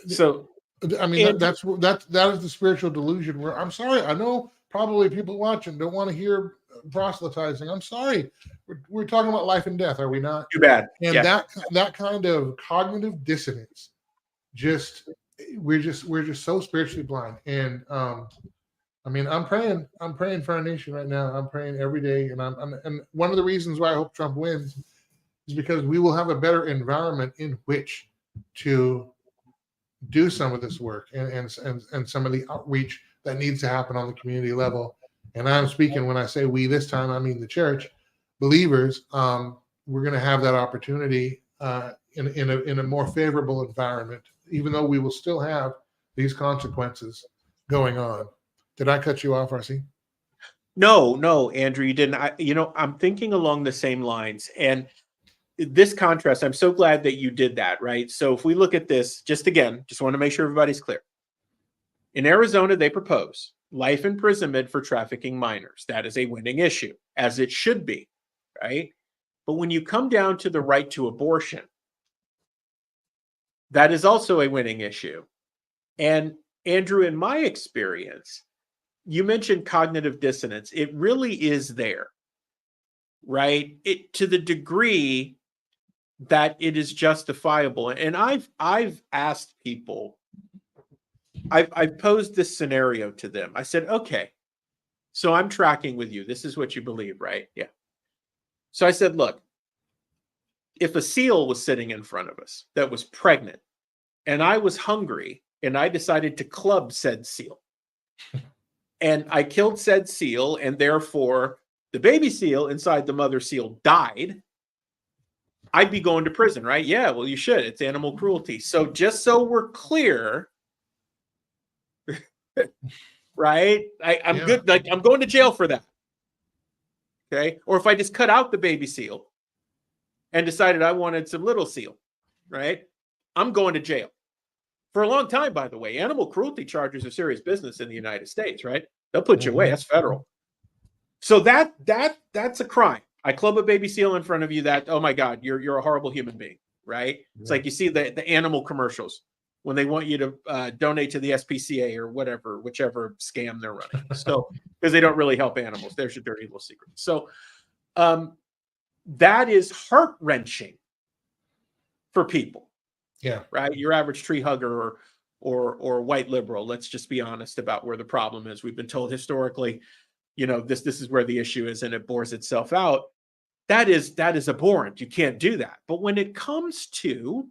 So I mean, And- that is the spiritual delusion. Where I'm sorry, I know probably people watching don't want to hear proselytizing. I'm sorry, we're talking about life and death, are we not? too bad. And Yeah. that kind of cognitive dissonance, we're just so spiritually blind. And I mean, I'm praying for our nation right now. I'm praying every day, and and one of the reasons why I hope Trump wins is because we will have a better environment in which to do some of this work and some of the outreach that needs to happen on the community level. And I'm speaking, when I say we this time, I mean the church, believers. We're going to have that opportunity in a more favorable environment, even though we will still have these consequences going on. Did I cut you off, RC? No, Andrew, you didn't. I'm thinking along the same lines. And this contrast, I'm so glad that you did that, right? So if we look at this, just want to make sure everybody's clear. In Arizona, they propose life imprisonment for trafficking minors. That is a winning issue, as it should be, right? But when you come down to the right to abortion, that is also a winning issue. And Andrew, in my experience, you mentioned cognitive dissonance. It really is there, right? To the degree that it is justifiable. And I've asked people, I've posed this scenario to them. I said, okay, so I'm tracking with you. This is what you believe, right? Yeah. So I said, look, if a seal was sitting in front of us that was pregnant and I was hungry and I decided to club said seal and I killed said seal, and therefore the baby seal inside the mother seal died, I'd be going to prison, right? Yeah, well, you should. It's animal cruelty. So just so we're clear, right? I'm good. Like, I'm going to jail for that. Okay. Or if I just cut out the baby seal and decided I wanted some little seal, right? I'm going to jail. For a long time, by the way, animal cruelty charges are serious business in the United States, right? They'll put you away. That's federal. So that's a crime. I club a baby seal in front of you. That, oh my God, you're a horrible human being, right? It's like you see the animal commercials when they want you to donate to the SPCA or whichever scam they're running. So because they don't really help animals. There's your dirty little secret. So that is heart-wrenching for people. Yeah. Right. Your average tree hugger or white liberal. Let's just be honest about where the problem is. We've been told historically, this is where the issue is, and it bores itself out. That is abhorrent. You can't do that. But when it comes to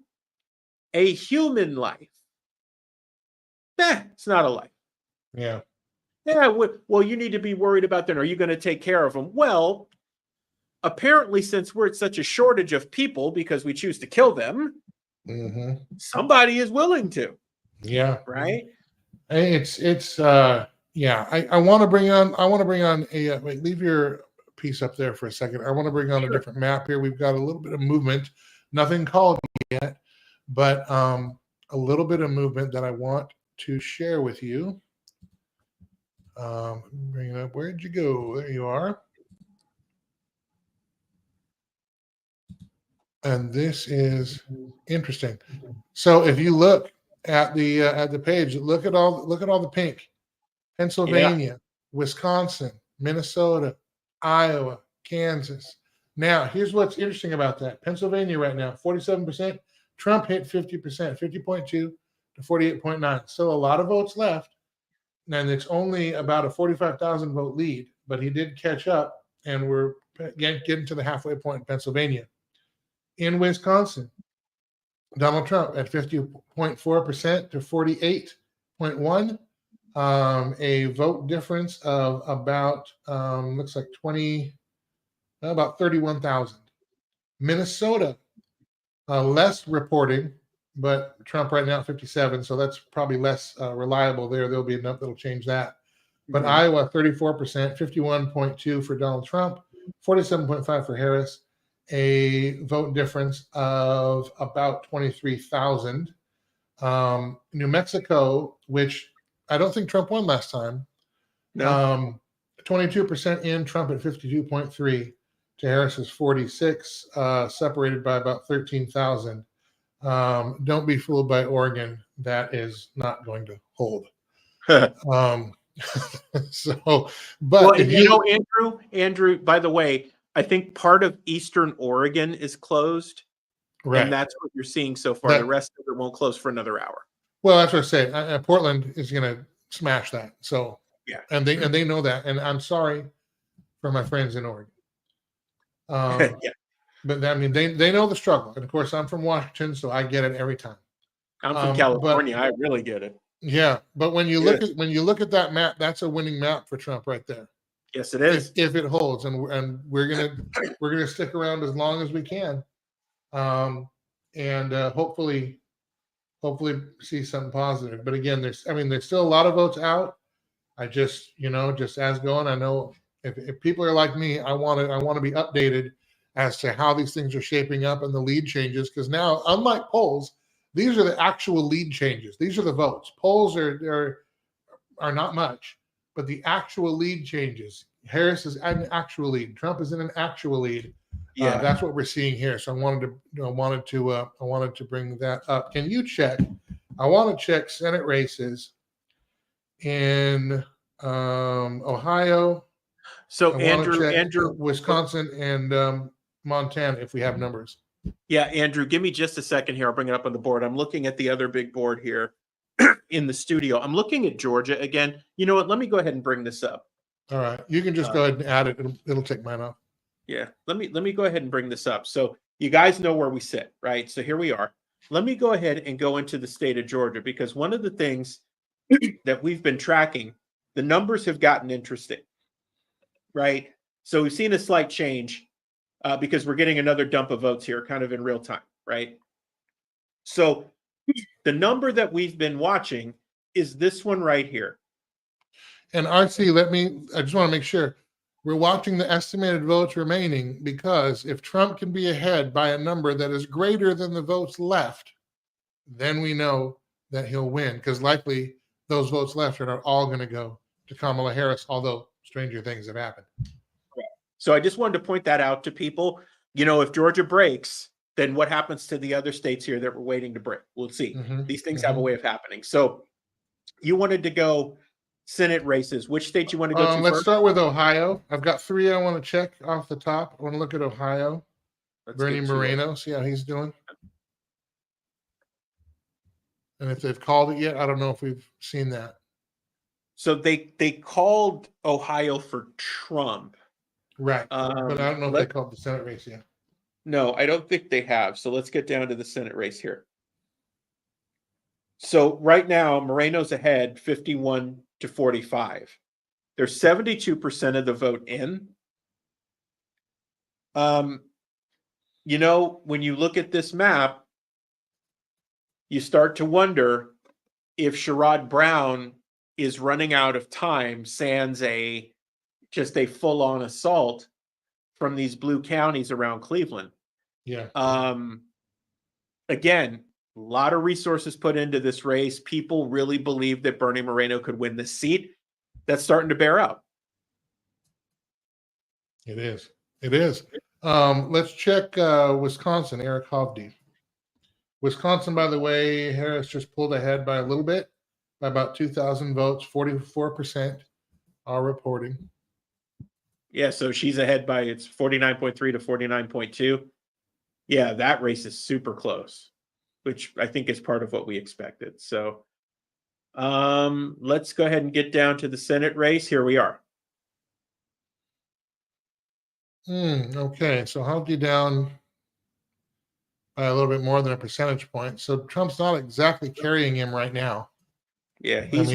a human life, it's not a life. Yeah. Yeah. Well, you need to be worried about them. Are you going to take care of them? Well, apparently, since we're at such a shortage of people because we choose to kill them, somebody is willing to. Yeah. Right. It's yeah. I want to bring on a wait, leave your piece up there for a second. I want to bring on a different map here. We've got a little bit of movement, nothing called yet, but a little bit of movement that I want to share with you. Bring it up. Where'd you go? There you are. And this is interesting. So if you look at the page, look at all the pink. Pennsylvania, Wisconsin, Minnesota, Iowa, Kansas. Now, here's what's interesting about that. Pennsylvania right now, 47%. Trump hit 50%, 50.2 to 48.9. Still a lot of votes left. And it's only about a 45,000 vote lead, but he did catch up, and we're getting to the halfway point in Pennsylvania. In Wisconsin, Donald Trump at 50.4% to 48.1. A vote difference of about looks like about 31,000. Minnesota, less reporting, but Trump right now at 57, so that's probably less reliable there. There'll be enough that'll change that. But Iowa, 34%, 51.2 for Donald Trump, 47.5 for Harris. a vote difference of about 23,000. New Mexico, which I don't think Trump won last time, No. 22% in, Trump at 52.3 to Harris's 46, separated by about 13,000. Don't be fooled by Oregon. That is not going to hold. So, but Well, if and you know, Andrew, by the way, I think part of Eastern Oregon is closed, right. and that's what you're seeing so far. The rest of it won't close for another hour. Well, that's what I say. Portland is going to smash that. So, yeah, and they know that. And I'm sorry for my friends in Oregon. Yeah. But I mean, they know the struggle. And of course, I'm from Washington, so I get it every time. I'm from California. I really get it. Yeah, but when you look at that map, that's a winning map for Trump right there. Yes, it is. If it holds, and we're gonna stick around as long as we can, and hopefully see something positive. But again, there's still a lot of votes out. I just as going, I know if people are like me, I want to be updated as to how these things are shaping up and the lead changes, because now, unlike polls, these are the actual lead changes. These are the votes. Polls are not much, but the actual lead changes. Harris is an actual lead. Trump is in an actual lead. Yeah, that's what we're seeing here. So I wanted to bring that up. Can you check? I want to check Senate races in Ohio. So Andrew, Wisconsin and Montana, if we have numbers. Yeah, Andrew, give me just a second here. I'll bring it up on the board. I'm looking at the other big board here in the studio. I'm looking at Georgia again. You know what? Let me go ahead and bring this up. All right. You can just go ahead and add it. It'll take mine off. Yeah. Let me go ahead and bring this up. So you guys know where we sit, right? So here we are. Let me go ahead and go into the state of Georgia, because one of the things that we've been tracking, the numbers have gotten interesting, right? So we've seen a slight change. Because we're getting another dump of votes here kind of in real time, right? So the number that we've been watching is this one right here. And RC, I just want to make sure we're watching the estimated votes remaining, because if Trump can be ahead by a number that is greater than the votes left, then we know that he'll win, because likely those votes left are not all going to go to Kamala Harris, although stranger things have happened. So I just wanted to point that out to people. You know, if Georgia breaks, then what happens to the other states here that we're waiting to break? We'll see. These things have a way of happening. So you wanted to go Senate races. Which state you want to go to let's first? start with Ohio. I've got 3 I want to check off the top. I want to look at Ohio. Bernie Moreno, see how he's doing. And if they've called it yet, I don't know if we've seen that. So they called Ohio for Trump. Right. But I don't know if they called the Senate race yet. No, I don't think they have. So let's get down to the Senate race here. So right now, Moreno's ahead 51-45. There's 72% of the vote in. You know, when you look at this map, you start to wonder if Sherrod Brown is running out of time, sans just a full-on assault from these blue counties around Cleveland. Yeah. Again, a lot of resources put into this race. People really believe that Bernie Moreno could win this seat. That's starting to bear out. It is. It is. Let's check Wisconsin, Eric Hovde. Wisconsin, by the way, Harris just pulled ahead by a little bit, by about 2,000 votes, 44% are reporting. Yeah, so she's ahead by, it's 49.3 to 49.2. Yeah, that race is super close, which I think is part of what we expected. So let's go ahead and get down to the Senate race. Here we are. Okay, so Hovde down by a little bit more than a percentage point. So Trump's not exactly carrying him right now. Yeah, he's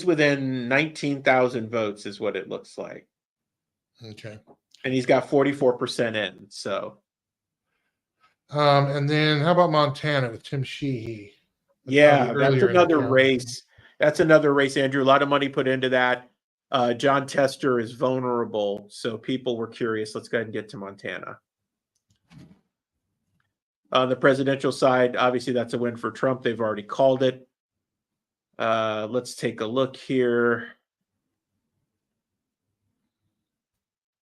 within 19,000 votes is what it looks like. Okay. And he's got 44% in, so. And then how about Montana with Tim Sheehy? Yeah, that's another race. That's another race, Andrew. A lot of money put into that. John Tester is vulnerable, so people were curious. Let's go ahead and get to Montana. On the presidential side, obviously that's a win for Trump. They've already called it. Let's take a look here.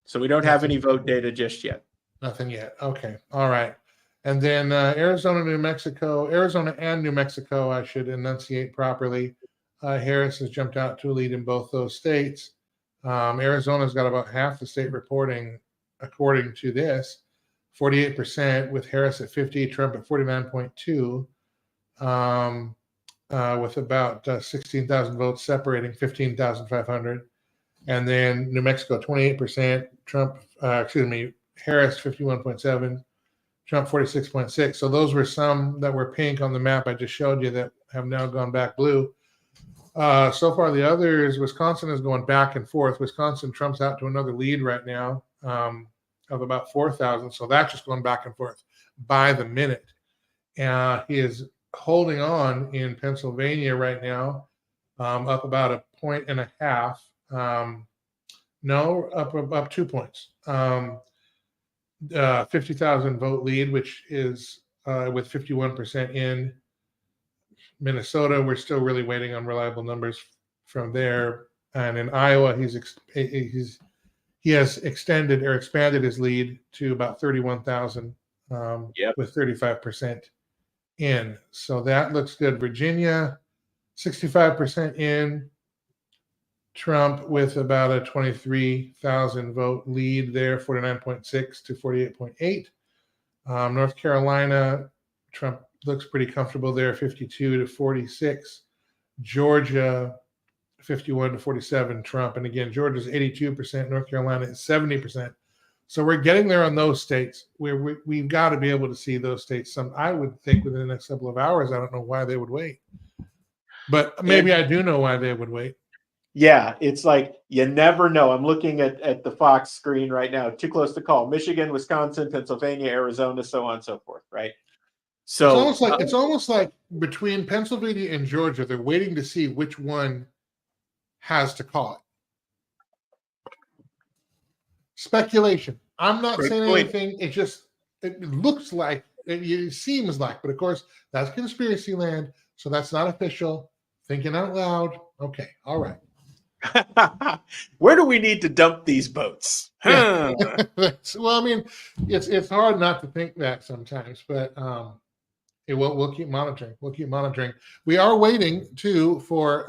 So we don't have any vote data just yet. Nothing yet. Okay. All right. And then Arizona and New Mexico, I should enunciate properly. Harris has jumped out to a lead in both those states. Arizona's got about half the state reporting, according to this, 48%, with Harris at 50, Trump at 49.2, with about 16,000 votes separating 15,500. And then New Mexico, 28%, Harris 51.7, Trump 46.6. So those were some that were pink on the map I just showed you that have now gone back blue. So far, the others, Wisconsin is going back and forth. Wisconsin, Trump's out to another lead right now of about 4,000. So that's just going back and forth by the minute. He is holding on in Pennsylvania right now, up about 1.5 points. Up 2 points. 50,000 vote lead, which is with 51% in. Minnesota, we're still really waiting on reliable numbers from there. And in Iowa, he has extended or expanded his lead to about 31,000 with 35% in. So that looks good. Virginia, 65% in. Trump with about a 23,000 vote lead there, 49.6 to 48.8. North Carolina, Trump looks pretty comfortable there, 52 to 46. Georgia, 51 to 47, Trump. And again, Georgia's 82%, North Carolina is 70%. So we're getting there on those states where we've got to be able to see those states. I would think within the next couple of hours. I don't know why they would wait. But maybe I do know why they would wait. Yeah, it's like you never know. I'm looking at the Fox screen right now. Too close to call. Michigan, Wisconsin, Pennsylvania, Arizona, so on and so forth, right? So it's almost like between Pennsylvania and Georgia, they're waiting to see which one has to call it. Speculation. I'm not saying anything. It looks like, it seems like, but of course that's conspiracy land, so that's not official. Thinking out loud. Okay, all right. Where do we need to dump these boats? Yeah. Well, I mean, it's hard not to think that sometimes, but we'll keep monitoring. We'll keep monitoring. We are waiting too for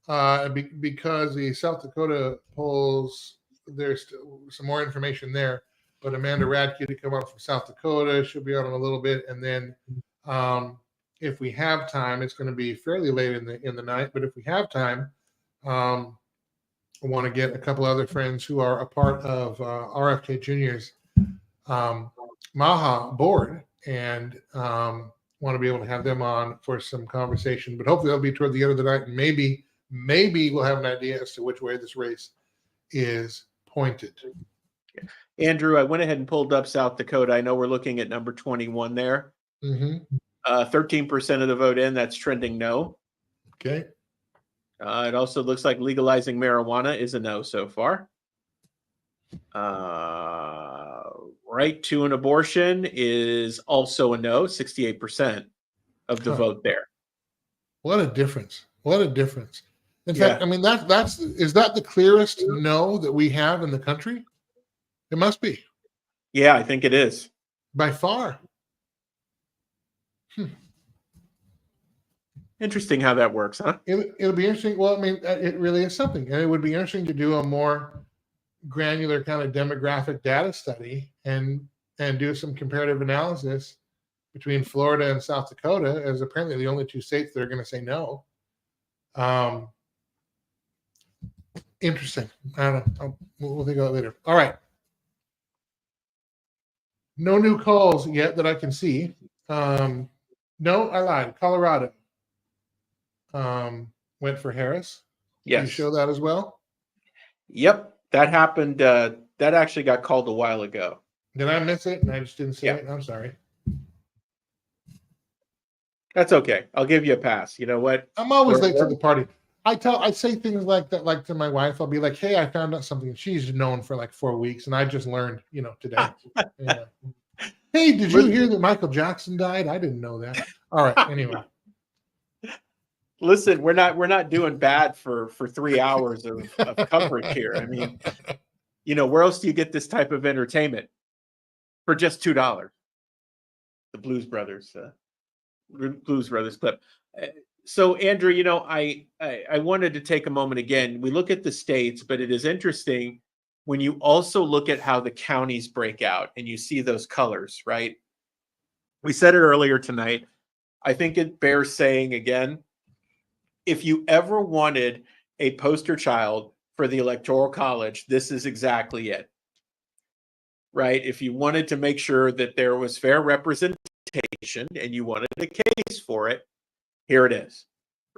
because the South Dakota polls, there's some more information there. But Amanda Radke to come out from South Dakota, she'll be on in a little bit, and then if we have time, it's going to be fairly late in the night. But if we have time, I want to get a couple other friends who are a part of RFK Jr.'s Maha board, and want to be able to have them on for some conversation. But hopefully that'll be toward the end of the night, and maybe we'll have an idea as to which way this race is pointed. Andrew, I went ahead and pulled up South Dakota. I know we're looking at number 21 there. 13% of the vote in. That's trending no. Okay. It also looks like legalizing marijuana is a no so far. Right to an abortion is also a no, 68% of the vote there. What a difference. What a difference. In fact, I mean, is that the clearest no that we have in the country? It must be. Yeah, I think it is. By far. Interesting how that works, huh? It'll be interesting. Well, I mean, it really is something. And it would be interesting to do a more granular kind of demographic data study and do some comparative analysis between Florida and South Dakota, as apparently the only two states that are going to say no. Interesting. I don't know. We'll think about it later. All right. No new calls yet that I can see. No, I lied. Colorado went for Harris. Yes. Can you show that as well? Yep. That happened. That actually got called a while ago. Did I miss it? And I just didn't see it? I'm sorry. That's okay. I'll give you a pass. You know what? I'm always late to the party. I say things like that, like to my wife. I'll be like, "Hey, I found out something." She's known for like 4 weeks, and I just learned, today. Yeah. Hey, did you hear that Michael Jackson died? I didn't know that. All right. Anyway, Listen, we're not doing bad for 3 hours of coverage here. I mean, where else do you get this type of entertainment for just $2? The Blues Brothers clip. So Andrew, I wanted to take a moment again. We look at the states, but it is interesting when you also look at how the counties break out and you see those colors, right? We said it earlier tonight. I think it bears saying again, if you ever wanted a poster child for the Electoral College, this is exactly it, right? If you wanted to make sure that there was fair representation and you wanted a case for it, here it is,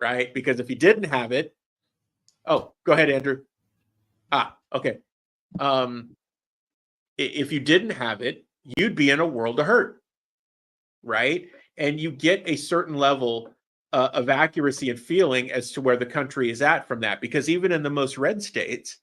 right? Because if you didn't have it, oh, go ahead, Andrew. Okay. If you didn't have it, you'd be in a world of hurt, right? And you get a certain level of accuracy and feeling as to where the country is at from that, because even in the most red states,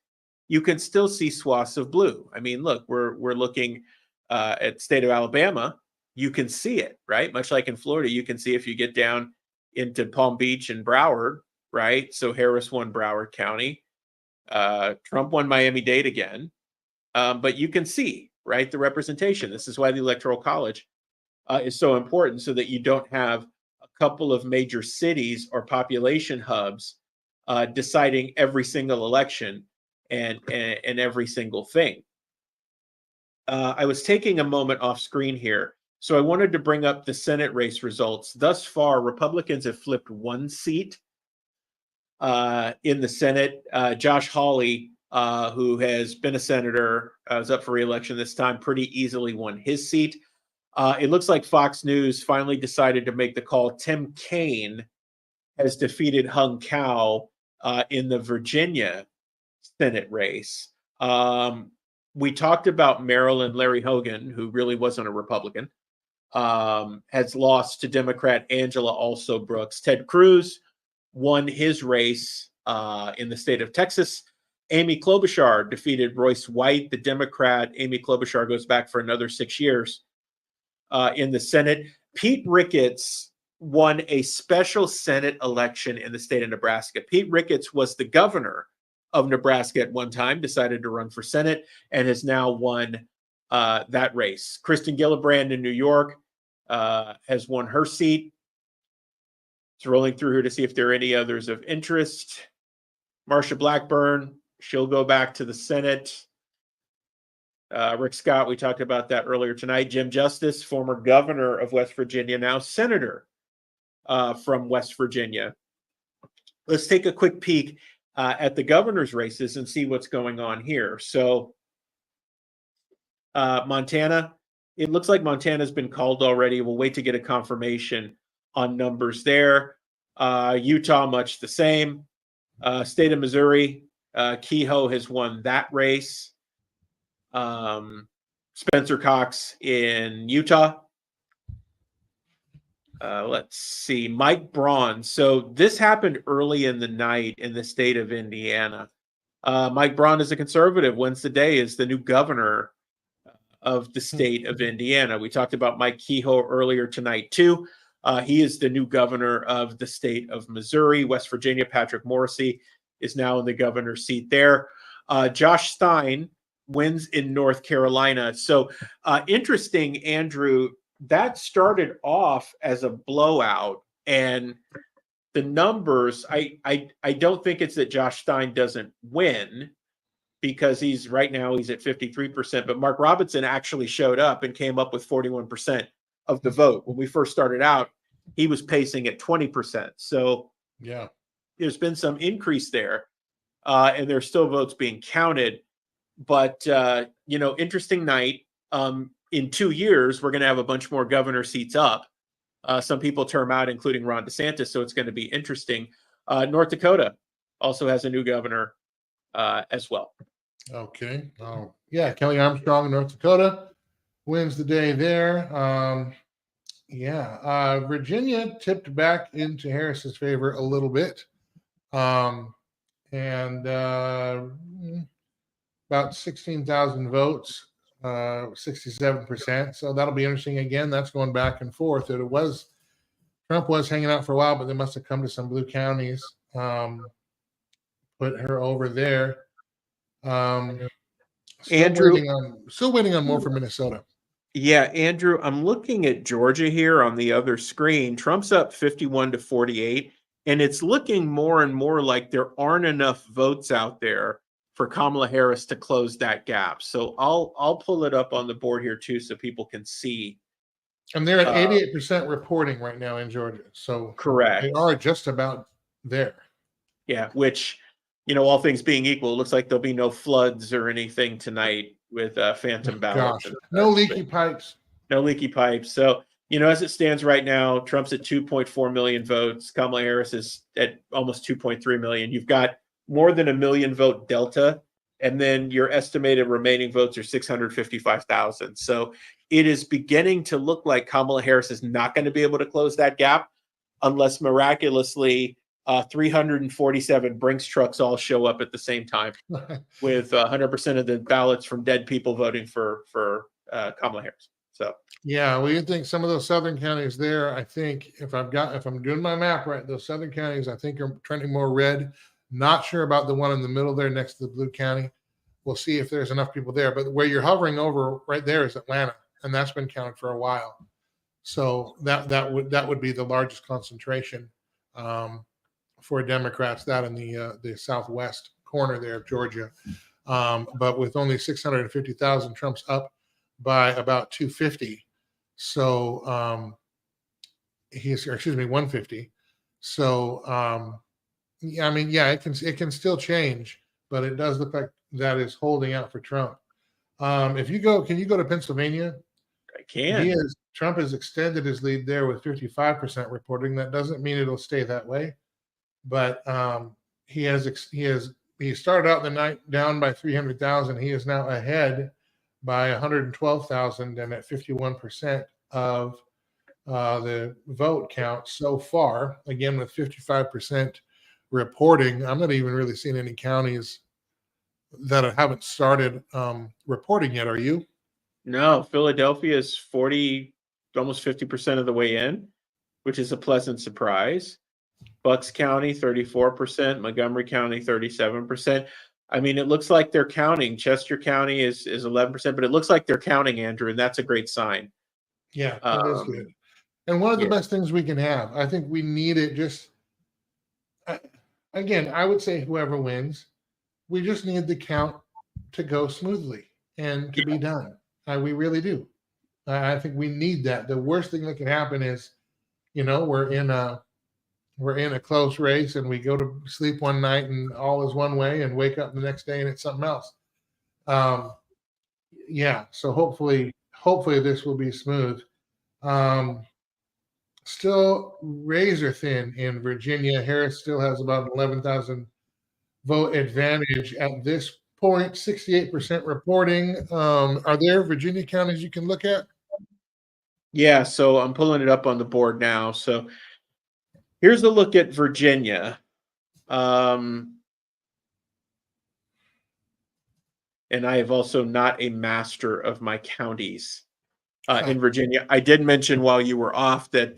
you can still see swaths of blue. I mean, look, we're looking at the state of Alabama. You can see it, right? Much like in Florida, you can see if you get down into Palm Beach and Broward, right? So Harris won Broward County. Trump won Miami-Dade again. But you can see, right, the representation. This is why the Electoral College is so important, so that you don't have a couple of major cities or population hubs deciding every single election and every single thing. I was taking a moment off screen here. So I wanted to bring up the Senate race results. Thus far, Republicans have flipped 1 seat in the Senate. Josh Hawley, who has been a senator, was up for re-election this time, pretty easily won his seat. It looks like Fox News finally decided to make the call. Tim Kaine has defeated Hung Cao in the Virginia Senate race. We talked about Maryland. Larry Hogan, who really wasn't a Republican, has lost to Democrat Angela Also Brooks. Ted Cruz won his race in the state of Texas. Amy Klobuchar defeated Royce White, the Democrat. Amy Klobuchar goes back for another 6 years in the Senate. Pete Ricketts won a special Senate election in the state of Nebraska. Pete Ricketts was the governor of Nebraska at one time, decided to run for Senate, and has now won that race. Kristen Gillibrand in New York has won her seat. It's rolling through here to see if there are any others of interest. Marsha Blackburn, she'll go back to the Senate. Rick Scott, we talked about that earlier tonight. Jim Justice, former governor of West Virginia, now senator from West Virginia. Let's take a quick peek at the governor's races and see what's going on here. So Montana, it looks like Montana's been called already. We'll wait to get a confirmation on numbers there. Utah, much the same. State of Missouri, Kehoe has won that race. Spencer Cox in Utah. Let's see, Mike Braun. So this happened early in the night in the state of Indiana. Mike Braun is a conservative, wins the day as the new governor of the state of Indiana. We talked about Mike Kehoe earlier tonight too. He is the new governor of the state of Missouri. West Virginia, Patrick Morrisey is now in the governor's seat there. Josh Stein wins in North Carolina. So interesting, Andrew, that started off as a blowout, and the numbers, I don't think it's that Josh Stein doesn't win, because he's right now he's at 53%, but Mark Robinson actually showed up and came up with 41% of the vote. When we first started out, he was pacing at 20%. So yeah, there's been some increase there, and there's still votes being counted. But, interesting night. In 2 years, we're going to have a bunch more governor seats up. Some people term out, including Ron DeSantis, so it's going to be interesting. North Dakota also has a new governor as well. Okay. Oh, yeah. Kelly Armstrong in North Dakota wins the day there. Virginia tipped back into Harris's favor a little bit. And about 16,000 votes, 67%. So that'll be interesting. Again, that's going back and forth. Trump was hanging out for a while, but they must have come to some blue counties, put her over there. Andrew, still waiting on more from Minnesota. Yeah, Andrew, I'm looking at Georgia here on the other screen. Trump's up 51-48, and it's looking more and more like there aren't enough votes out there for Kamala Harris to close that gap. So I'll pull it up on the board here too, so people can see. And they're at 88% reporting right now in Georgia. So correct, they are just about there. Yeah, which, all things being equal, it looks like there'll be no floods or anything tonight with phantom ballots. Gosh, no leaky pipes. No leaky pipes. So, as it stands right now, Trump's at 2.4 million votes. Kamala Harris is at almost 2.3 million. You've got more than a million vote delta, and then your estimated remaining votes are 655,000. So it is beginning to look like Kamala Harris is not going to be able to close that gap unless miraculously 347 Brinks trucks all show up at the same time with 100% of the ballots from dead people voting for Kamala Harris. So yeah, well, you think some of those southern counties there, I think if I'm doing my map right, those southern counties I think are trending more red. Not sure about the one in the middle there next to the blue county. We'll see if there's enough people there. But where you're hovering over right there is Atlanta, and that's been counted for a while. So that would be the largest concentration for Democrats, that in the southwest corner there of Georgia. But with only 650,000, Trump's up by about 250. So 150. So it can still change, but it does look like that is holding out for Trump. Can you go to Pennsylvania? I can. Trump has extended his lead there with 55% reporting. That doesn't mean it'll stay that way. But he started out the night down by 300,000. He is now ahead by 112,000 and at 51% of the vote count so far. Again, with 55% reporting, I'm not even really seeing any counties that haven't started reporting yet. Are you? No, Philadelphia is almost 50% of the way in, which is a pleasant surprise. Bucks County, 34%. Montgomery County, 37%. I mean, it looks like they're counting. Chester County is 11%, but it looks like they're counting, Andrew, and that's a great sign. Yeah, that is good. And one of the best things we can have, I think we need it just, again, I would say whoever wins, we just need the count to go smoothly and to be done. We really do. I think we need that. The worst thing that can happen is, we're in a close race and we go to sleep one night and all is one way and wake up the next day and it's something else. So hopefully this will be smooth. Still razor thin in Virginia. Harris still has about 11,000 vote advantage at this point, 68% reporting. Are there Virginia counties you can look at? Yeah, so I'm pulling it up on the board now. So here's a look at Virginia. And I have also not a master of my counties in Virginia. I did mention while you were off that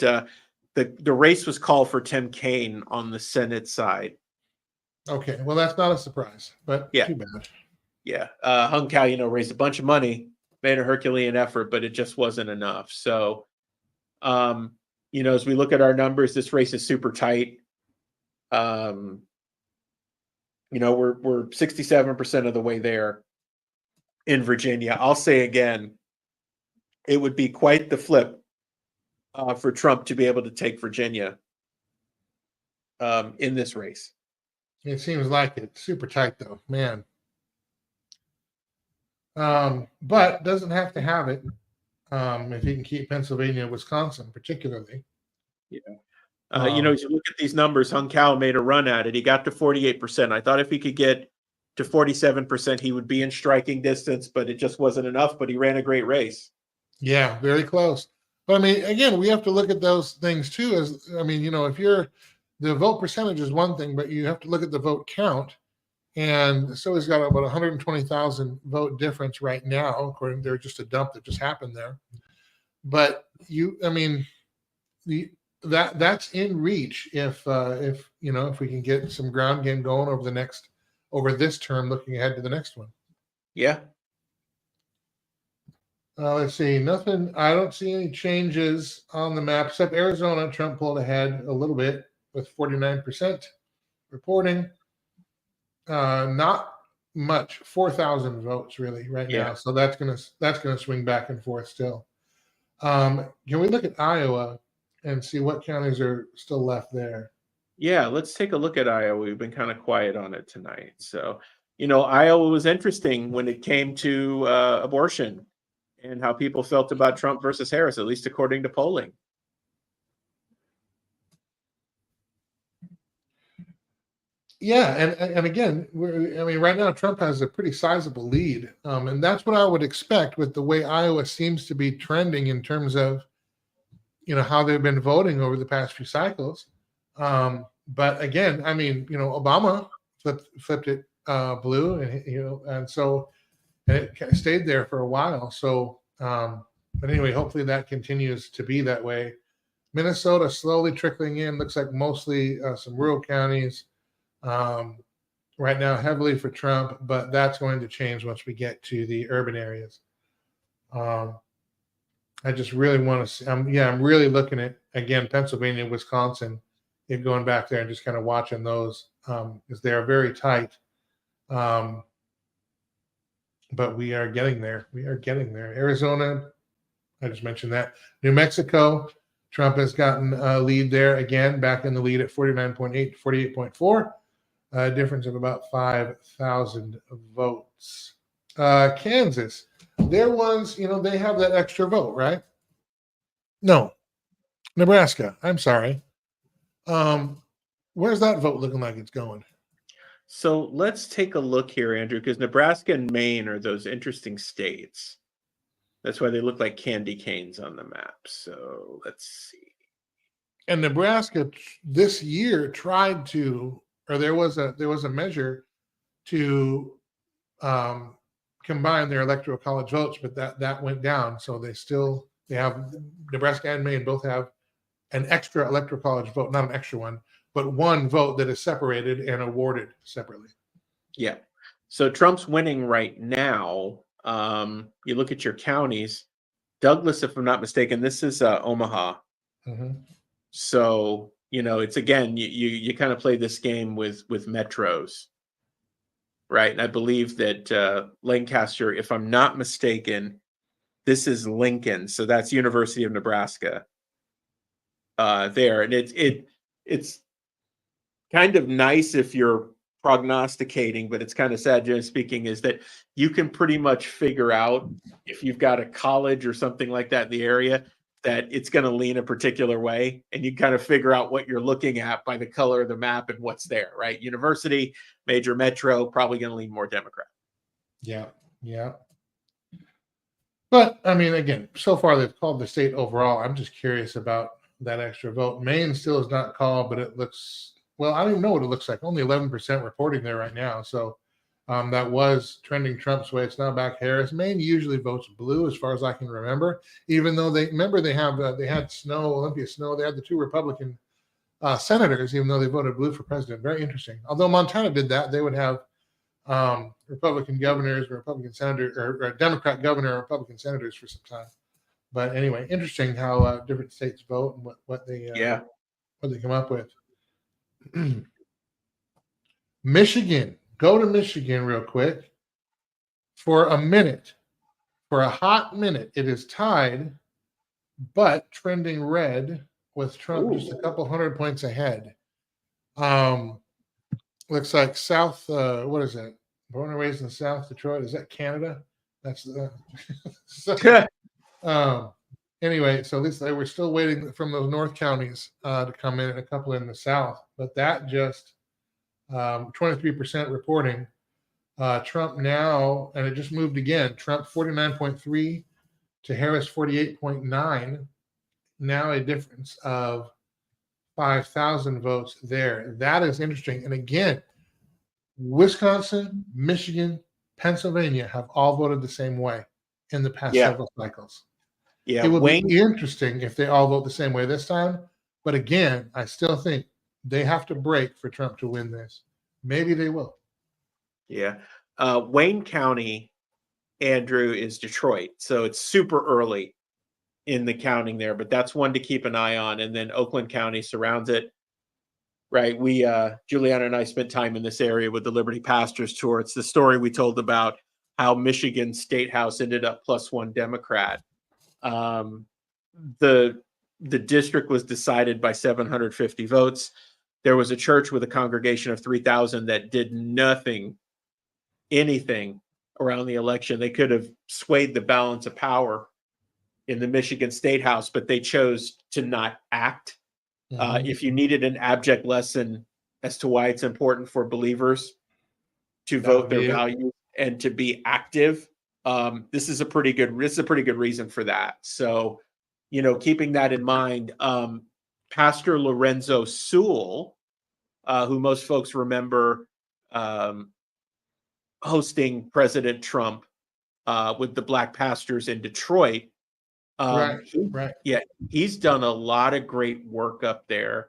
the race was called for Tim Kaine on the Senate side. Okay, well, that's not a surprise, but too bad. Yeah, Hung Cao, raised a bunch of money, made a Herculean effort, but it just wasn't enough. So, as we look at our numbers, this race is super tight. We're 67% of the way there in Virginia. I'll say again, it would be quite the flip for Trump to be able to take Virginia in this race. It seems like it's super tight, though, man. But doesn't have to have it if he can keep Pennsylvania and Wisconsin, particularly. Yeah. As you look at these numbers, Hung Cao made a run at it. He got to 48%. I thought if he could get to 47%, he would be in striking distance, but it just wasn't enough. But he ran a great race. Yeah, very close. But I mean, again, we have to look at those things too. If you're the vote percentage is one thing, but you have to look at the vote count. And so he's got about 120,000 vote difference right now, according to just a dump that just happened there. But that's in reach if we can get some ground game going over this term, looking ahead to the next one. Yeah. Let's see. Nothing. I don't see any changes on the map except Arizona. Trump pulled ahead a little bit with 49% reporting. Not much. 4,000 votes really right now. So that's gonna swing back and forth still. Can we look at Iowa and see what counties are still left there? Yeah, let's take a look at Iowa. We've been kind of quiet on it tonight. So, Iowa was interesting when it came to abortion and how people felt about Trump versus Harris, at least according to polling. Yeah, and again, right now Trump has a pretty sizable lead, and that's what I would expect with the way Iowa seems to be trending in terms of, how they've been voting over the past few cycles. But again, Obama flipped it blue, and it kind of stayed there for a while. So, but anyway, hopefully that continues to be that way. Minnesota slowly trickling in. Looks like mostly some rural counties. Right now, heavily for Trump, but that's going to change once we get to the urban areas. I just really want to see. I'm really looking at, again, Pennsylvania, Wisconsin, and going back there and just kind of watching those because they are very tight. But we are getting there. Arizona, I just mentioned that. New Mexico, Trump has gotten a lead there again, back in the lead at 49.8 to 48.4. Difference of about 5,000 votes. Kansas, there was, they have that extra vote, right? No, Nebraska. I'm sorry. Where's that vote looking like it's going? So let's take a look here, Andrew, because Nebraska and Maine are those interesting states. That's why they look like candy canes on the map. So let's see. And Nebraska this year tried to, or there was a measure to combine their electoral college votes, but that went down. So they have Nebraska and Maine both have an extra electoral college vote, not an extra one, but one vote that is separated and awarded separately. Yeah. So Trump's winning right now. You look at your counties. Douglas, if I'm not mistaken, this is Omaha. Mm-hmm. So, it's again, you kind of play this game with metros, right? And I believe that Lancaster, if I'm not mistaken, this is Lincoln. So that's University of Nebraska there. And it's kind of nice if you're prognosticating, but it's kind of sad, generally speaking, is that you can pretty much figure out if you've got a college or something like that in the area that it's going to lean a particular way, and you kind of figure out what you're looking at by the color of the map and what's there, right? University, major metro, probably going to lean more Democrat. Yeah. But again, so far they've called the state overall. I'm just curious about that extra vote. Maine still is not called, but it looks, well, I don't even know what it looks like. Only 11% reporting there right now. So that was trending Trump's way. It's now back Harris. Maine usually votes blue, as far as I can remember. Even though they had Snow, Olympia Snow. They had the two Republican senators, even though they voted blue for president. Very interesting. Although Montana did that, they would have Republican governors, Republican senators, or Democrat governor, and Republican senators for some time. But anyway, interesting how different states vote and what they come up with. Michigan. Go to Michigan real quick. For a hot minute, it is tied, but trending red with Trump just a couple hundred points ahead. Looks like South, what is that? Born and raised in South Detroit. Is that Canada? That's the. Anyway, so at least they were still waiting from those north counties to come in, and a couple in the south. But that just 23% reporting. Trump now, and it just moved again. Trump 49.3 to Harris 48.9. Now a difference of 5,000 votes there. That is interesting. And again, Wisconsin, Michigan, Pennsylvania have all voted the same way in the past Yeah. several cycles. Yeah, It would Wayne. be interesting if they all vote the same way this time. But again, I still think they have to break for Trump to win this. Maybe they will. Yeah. Wayne County, Andrew, is Detroit. So it's super early in the counting there, but that's one to keep an eye on. And then Oakland County surrounds it. Right. Juliana and I spent time in this area with the Liberty Pastors Tour. It's the story we told about how Michigan State House ended up +1 Democrat. The district was decided by 750 votes. There was a church with a congregation of 3,000 that did anything around the election. They could have swayed the balance of power in the Michigan State House, but they chose to not act. If you needed an abject lesson as to why it's important for believers to vote their values and to be active, this is a pretty good reason for that. So, keeping that in mind, Pastor Lorenzo Sewell, who most folks remember hosting President Trump with the Black pastors in Detroit. Right. Yeah, he's done a lot of great work up there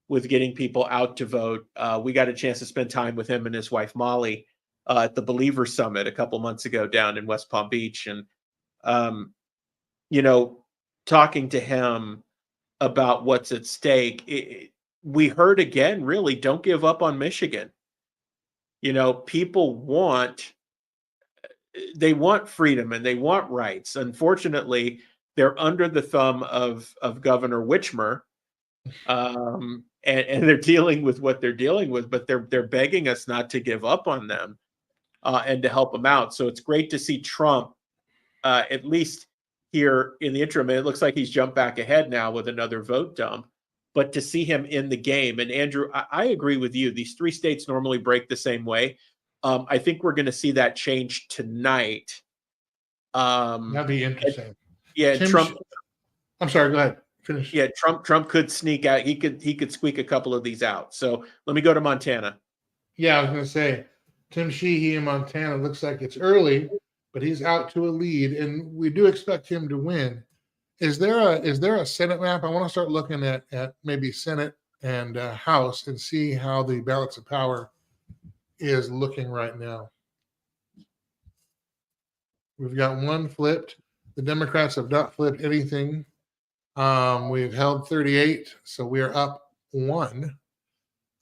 with getting people out to vote. We got a chance to spend time with him and his wife Molly at the Believer Summit a couple months ago down in West Palm Beach, and talking to him about what's at stake. We heard again, really, don't give up on Michigan. People want freedom and they want rights. Unfortunately, they're under the thumb of Governor Whitmer, and they're dealing with what they're dealing with, but they're begging us not to give up on them and to help them out. So it's great to see Trump, at least here in the interim. And it looks like he's jumped back ahead now with another vote dump, but to see him in the game. And Andrew, I agree with you. These 3 states normally break the same way. I think we're going to see that change tonight. That'd be interesting. Trump. I'm sorry. Go ahead. Finish. Yeah, Trump could sneak out. He could squeak a couple of these out. So let me go to Montana. Yeah, I was going to say, Tim Sheehy in Montana looks like it's early, but he's out to a lead, and we do expect him to win. Is there a Senate map? I want to start looking at maybe Senate and House and see how the balance of power is looking right now. We've got one flipped. The Democrats have not flipped anything. We've held 38, so we're up 1.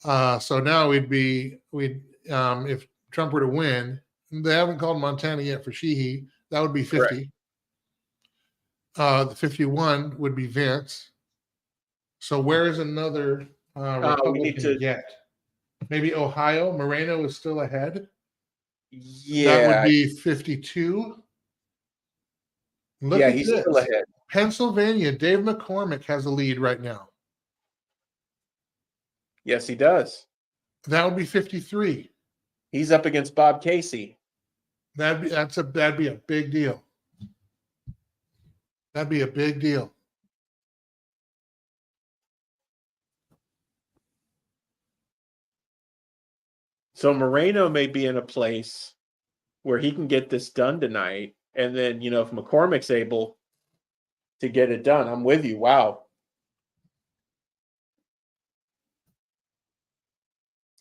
So now if Trump were to win, they haven't called Montana yet for Sheehy. That would be 50. The 51 would be Vance. So where is another Republican yet? Maybe Ohio. Moreno is still ahead. Yeah, that would be 52. He's still ahead. Pennsylvania, Dave McCormick has a lead right now. Yes, he does. That would be 53. He's up against Bob Casey. That'd be a big deal. That'd be a big deal. So Moreno may be in a place where he can get this done tonight. And then, if McCormick's able to get it done, I'm with you. Wow.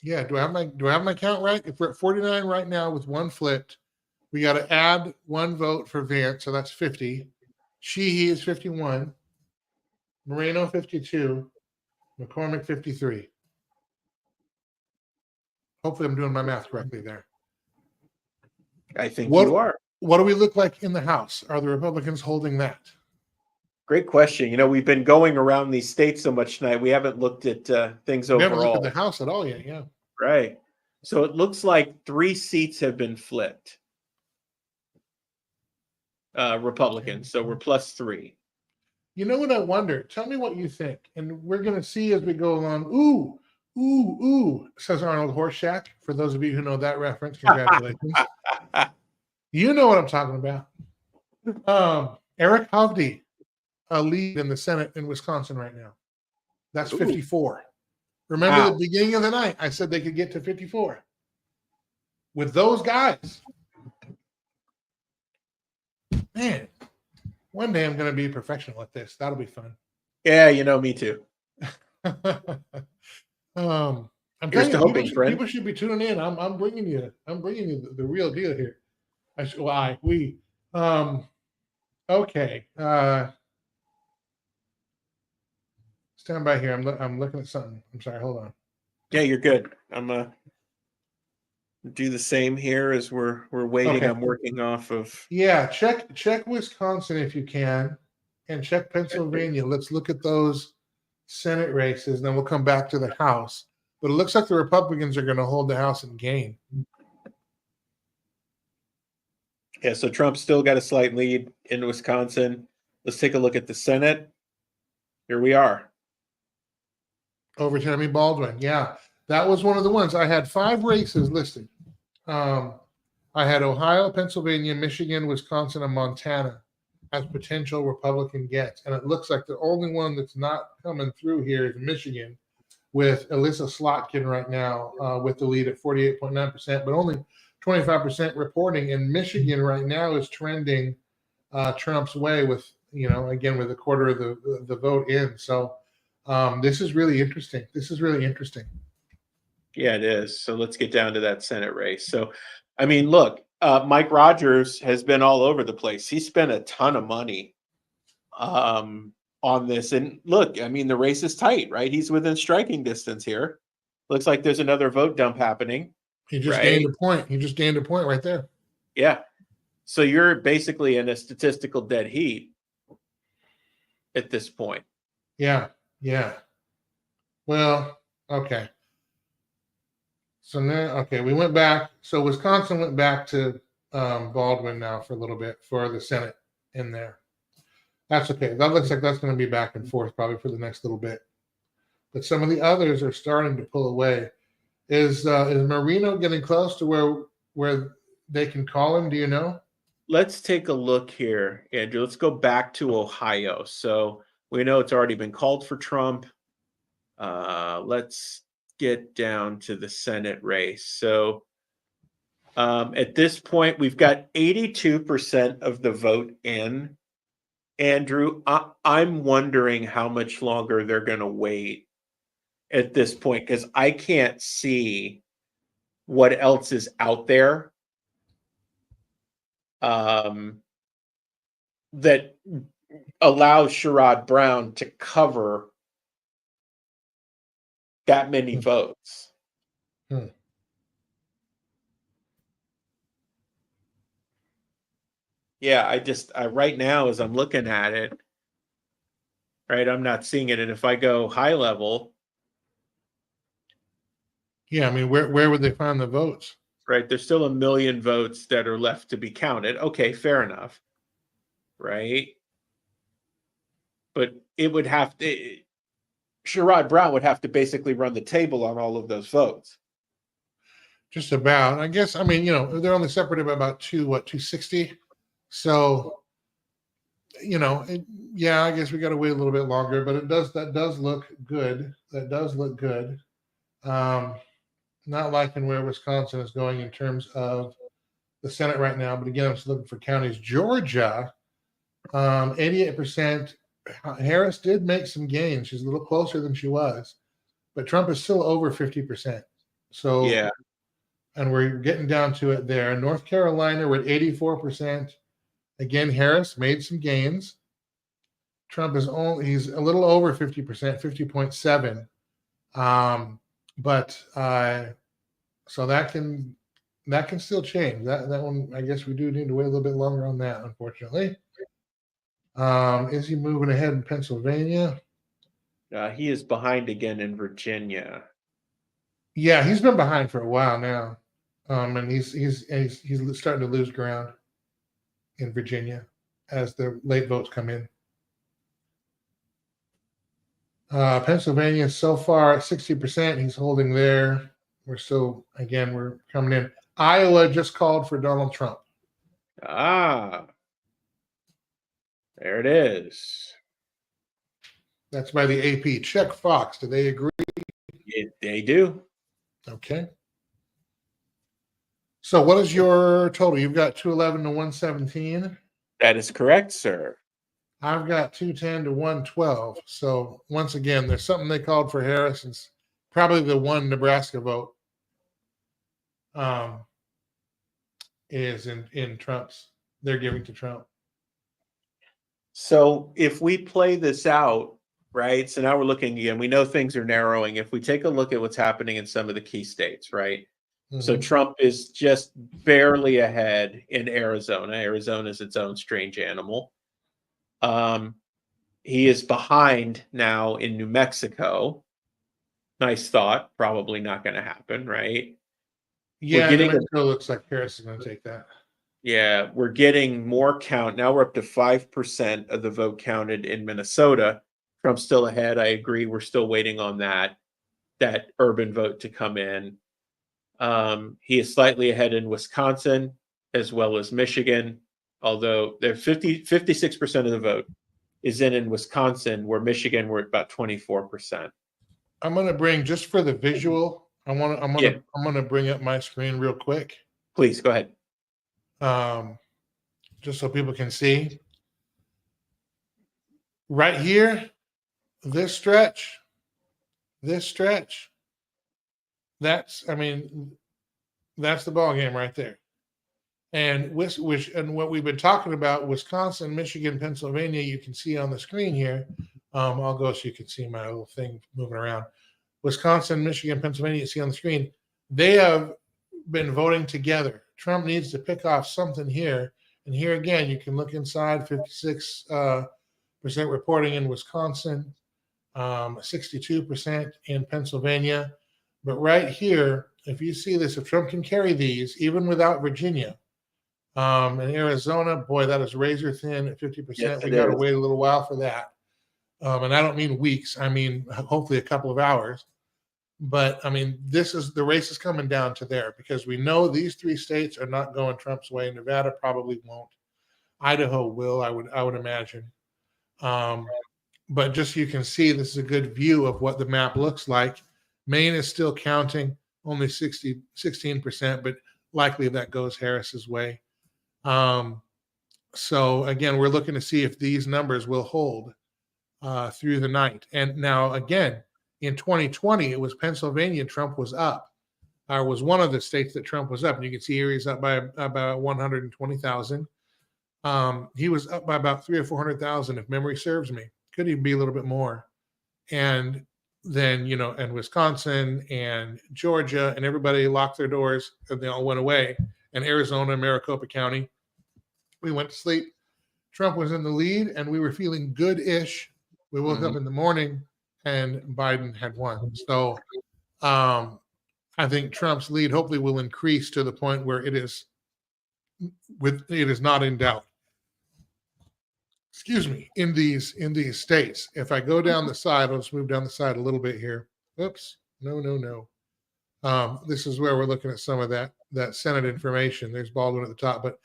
Yeah. Do I have my count right? If we're at 49 right now with 1 flipped, we got to add 1 vote for Vance. So that's 50. Sheehy is 51. Moreno 52. McCormick 53. Hopefully I'm doing my math correctly there. I think you are. What do we look like in the House? Are the Republicans holding that? Great question. We've been going around these states so much tonight. We haven't looked at things overall. We haven't looked at the House at all yet, yeah. Right. So it looks like 3 seats have been flipped. Republicans. So we're +3. You know what I wonder? Tell me what you think. And we're going to see as we go along. Ooh, ooh, ooh, says Arnold Horseshack. For those of you who know that reference, congratulations. You know what I'm talking about. Eric Hovde, a lead in the Senate in Wisconsin right now. That's Ooh. 54. Remember Wow. the beginning of the night, I said they could get to 54 with those guys. Man, one day I'm going to be a professional at this. That'll be fun. Yeah, you know, me too. I'm Here's telling to you, hoping, friend. people should be tuning in. I'm bringing you the real deal here. We okay. Stand by here. I'm looking at something. I'm sorry. Hold on. Yeah, you're good. I'm do the same here as we're waiting. Okay. I'm working off of. Yeah, check Wisconsin if you can, and check Pennsylvania. Let's look at those Senate races, then we'll come back to the House. But it looks like the Republicans are going to hold the House and gain. Yeah, so Trump's still got a slight lead in Wisconsin. Let's take a look at the Senate. Here we are. Over Jeremy Baldwin. Yeah, that was one of the ones. I had 5 races listed. I had Ohio, Pennsylvania, Michigan, Wisconsin, and Montana as potential Republican gets. And it looks like the only one that's not coming through here is Michigan, with Alyssa Slotkin right now with the lead at 48.9%, but only 25% reporting. And Michigan right now is trending Trump's way with, again, with a quarter of the vote in. So this is really interesting. Yeah, it is. So let's get down to that Senate race. So, I mean, look, Mike Rogers has been all over the place. He spent a ton of money on this. And look, I mean, the race is tight, right? He's within striking distance here. Looks like there's another vote dump happening. He just gained a point. He just gained a point right there. Yeah. So you're basically in a statistical dead heat at this point. Yeah. Well, okay. So now, okay, we went back. So Wisconsin went back to Baldwin now for a little bit for the Senate in there. That's okay. That looks like that's going to be back and forth probably for the next little bit. But some of the others are starting to pull away. Is Marino getting close to where they can call him? Do you know? Let's take a look here, Andrew. Let's go back to Ohio. So we know it's already been called for Trump. Let's get down to the Senate race. So at this point, we've got 82% of the vote in. Andrew, I'm wondering how much longer they're going to wait at this point, because I can't see what else is out there that allows Sherrod Brown to cover that many votes. Yeah, I right now, as I'm looking at it, right, I'm not seeing it. And if I go high level, yeah, I mean, where would they find the votes? right, there's still 1 million votes that are left to be counted. Okay, fair enough. Right. But it would have to, Sherrod Brown would have to basically run the table on all of those votes. Just about. I guess, I mean, they're only separated by about 260. So, yeah, I guess we got to wait a little bit longer, but that does look good. Not liking where Wisconsin is going in terms of the Senate right now, but again, I'm just looking for counties. Georgia, 88%. Harris did make some gains. She's a little closer than she was, but Trump is still over 50%. So, yeah. And we're getting down to it there. North Carolina, we're at 84%. Again, Harris made some gains. Trump he's a little over 50%, 50.7. So that can still change. That one, I guess we do need to wait a little bit longer on that, unfortunately. Is he moving ahead in Pennsylvania? He is behind again in Virginia. Yeah, he's been behind for a while now. And he's starting to lose ground in Virginia as the late votes come in. Pennsylvania so far at 60%. He's holding there. We're coming in. Iowa just called for Donald Trump. There it is. That's by the AP. Check Fox. Do they agree? They do. Okay. So what is your total? You've got 211 to 117. That is correct, sir. I've got 210 to 112. So once again, there's something they called for Harris. It's probably the one Nebraska vote is in Trump's. They're giving to Trump. So if we play this out, right? So now we're looking again. We know things are narrowing. If we take a look at what's happening in some of the key states, right? So Mhm. Trump is just barely ahead in Arizona. Arizona is its own strange animal. He is behind now in New Mexico. Nice thought. Probably not going to happen, right? Yeah, getting New Mexico looks like Harris is going to take that. Yeah, we're getting more count. Now we're up to 5% of the vote counted in Minnesota. Trump's still ahead. I agree. We're still waiting on that urban vote to come in. He is slightly ahead in Wisconsin as well as Michigan, although they're 56% of the vote is in Wisconsin, where Michigan we're at about 24%. I'm going to bring, just for the visual, I'm going to bring up my screen real quick. Please go ahead. Just so people can see. Right here, this stretch, that's the ball game right there. And what we've been talking about, Wisconsin, Michigan, Pennsylvania, you can see on the screen here. I'll go so you can see my little thing moving around. Wisconsin, Michigan, Pennsylvania, you see on the screen, they have been voting together. Trump needs to pick off something here. And here again, you can look inside, 56% reporting in Wisconsin, 62% in Pennsylvania. But right here, if you see this, if Trump can carry these, even without Virginia, in Arizona, boy, that is razor thin at 50%. Yes, We it got to is. wait a little while for that. And I don't mean weeks. I mean, hopefully a couple of hours. But I mean, the race is coming down to there because we know these three states are not going Trump's way. Nevada probably won't. Idaho will, I would imagine. But just so you can see, this is a good view of what the map looks like. Maine is still counting, only 16%, but likely that goes Harris's way. So again, we're looking to see if these numbers will hold through the night. And now again, in 2020, it was Pennsylvania. Trump was up, or was one of the states that Trump was up. And you can see here he's up by about 120,000. He was up by about 300,000 or 400,000, if memory serves me. Could even be a little bit more. And then, and Wisconsin and Georgia and everybody locked their doors and they all went away. And Arizona, Maricopa County, we went to sleep. Trump was in the lead and we were feeling good-ish. We woke up in the morning and Biden had won. So I think Trump's lead hopefully will increase to the point where it is not in doubt. Excuse me, in these states. If I go down the side, I'll just move down the side a little bit here. Oops, no. This is where we're looking at some of that Senate information. There's Baldwin at the top, but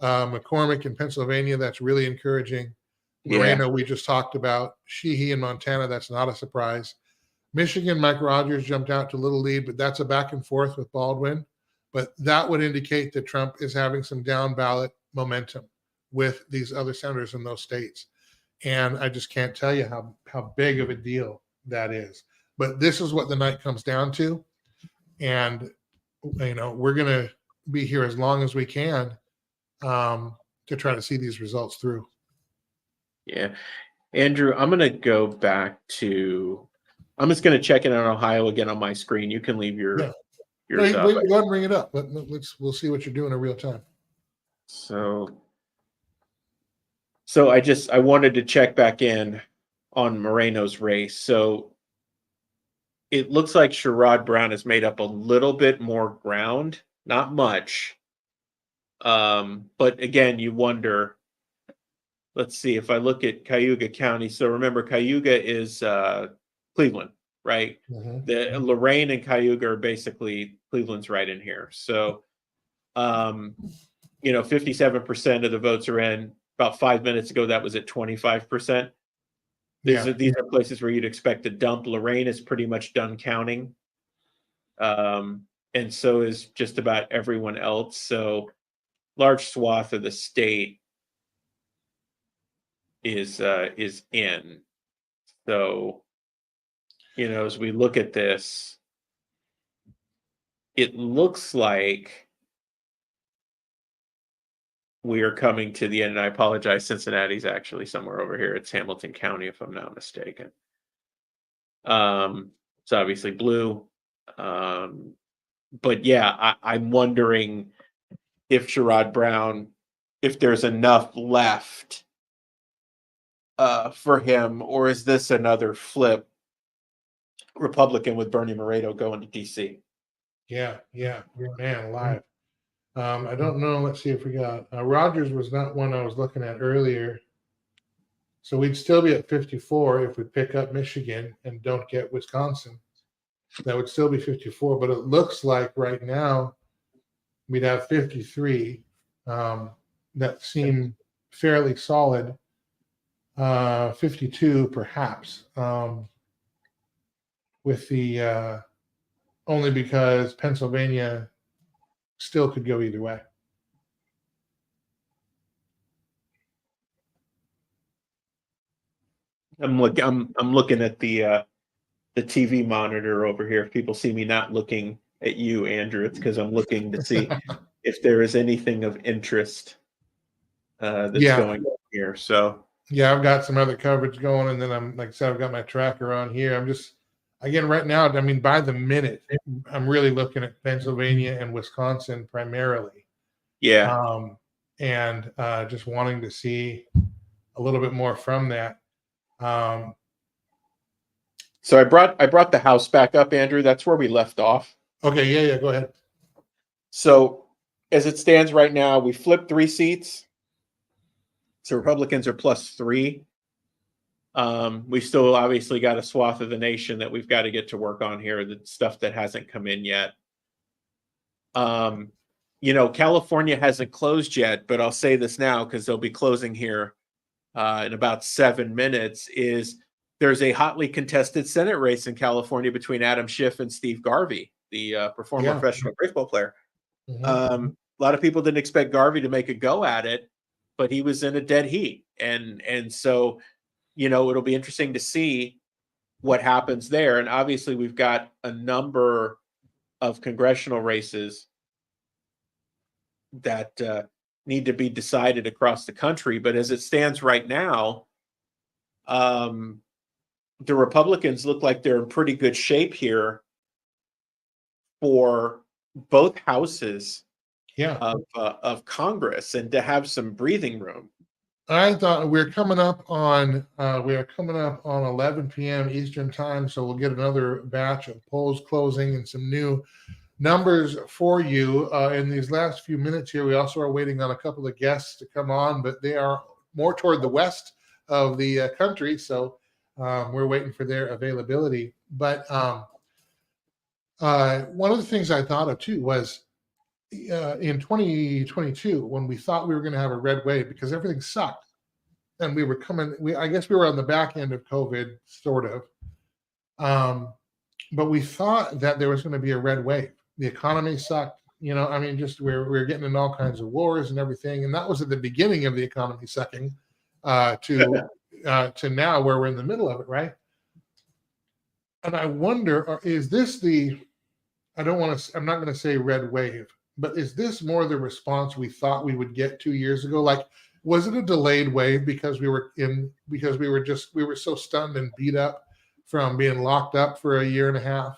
McCormick in Pennsylvania, that's really encouraging. Moreno, we just talked about. Sheehy in Montana, that's not a surprise. Michigan, Mike Rogers jumped out to a little lead, but that's a back and forth with Baldwin. But that would indicate that Trump is having some down ballot momentum with these other senators in those states. And I just can't tell you how big of a deal that is. But this is what the night comes down to. And, we're going to be here as long as we can to try to see these results through. Yeah. Andrew, I'm going to go back to, I'm just going to check in on Ohio again on my screen. You can leave yours up. Go ahead and bring it up. We'll see what you're doing in real time. So I wanted to check back in on Moreno's race. So it looks like Sherrod Brown has made up a little bit more ground, not much. But again, you wonder, let's see, if I look at Cayuga County. So remember, Cayuga is Cleveland, right? Mm-hmm. The Lorain and Cayuga are basically Cleveland's right in here. So, 57% of the votes are in. About 5 minutes ago, that was at 25%. These are places where you'd expect to dump. Lorraine is pretty much done counting. And so is just about everyone else. So large swath of the state is in. So, as we look at this, it looks like we are coming to the end. And I apologize, Cincinnati's actually somewhere over here. It's Hamilton County, if I'm not mistaken. It's obviously blue. But yeah, I'm wondering if Sherrod Brown, if there's enough left for him, or is this another flip Republican with Bernie Moreno going to DC? Yeah, man, alive. I don't know. Let's see if we got Rogers was not one I was looking at earlier. So we'd still be at 54 if we pick up Michigan and don't get Wisconsin. That would still be 54, but it looks like right now we'd have 53 that seem fairly solid. 52 perhaps, with the only because Pennsylvania still could go either way. I'm looking at the TV monitor over here. If people see me not looking at you, Andrew, it's because I'm looking to see if there is anything of interest that's going on here. So yeah, I've got some other coverage going, and then I'm like I said, I've got my tracker on here. I'm just again right now. I mean, by the minute, I'm really looking at Pennsylvania and Wisconsin primarily. Yeah, and just wanting to see a little bit more from that. So I brought the house back up, Andrew. That's where we left off. Okay, yeah, go ahead. So as it stands right now, we flipped 3 seats. So Republicans are +3. We still obviously got a swath of the nation that we've got to get to work on here, the stuff that hasn't come in yet. California hasn't closed yet, but I'll say this now because they'll be closing here in about 7 minutes, there's a hotly contested Senate race in California between Adam Schiff and Steve Garvey, the former professional baseball player. Mm-hmm. A lot of people didn't expect Garvey to make a go at it, but he was in a dead heat. And so, it'll be interesting to see what happens there. And obviously we've got a number of congressional races that need to be decided across the country. But as it stands right now, the Republicans look like they're in pretty good shape here for both houses of Congress, and to have some breathing room. I thought we are coming up on 11 p.m. Eastern time, so we'll get another batch of polls closing and some new numbers for you in these last few minutes here. We also are waiting on a couple of guests to come on, but they are more toward the west of the country, so we're waiting for their availability. But one of the things I thought of too was in 2022, when we thought we were going to have a red wave because everything sucked, and I guess we were on the back end of COVID, sort of. But we thought that there was going to be a red wave. The economy sucked. Just we're getting in all kinds of wars and everything. And that was at the beginning of the economy sucking to now where we're in the middle of it, right? And I wonder, is this I'm not going to say red wave, but is this more the response we thought we would get 2 years ago? Like, was it a delayed wave because we were so stunned and beat up from being locked up for a year and a half?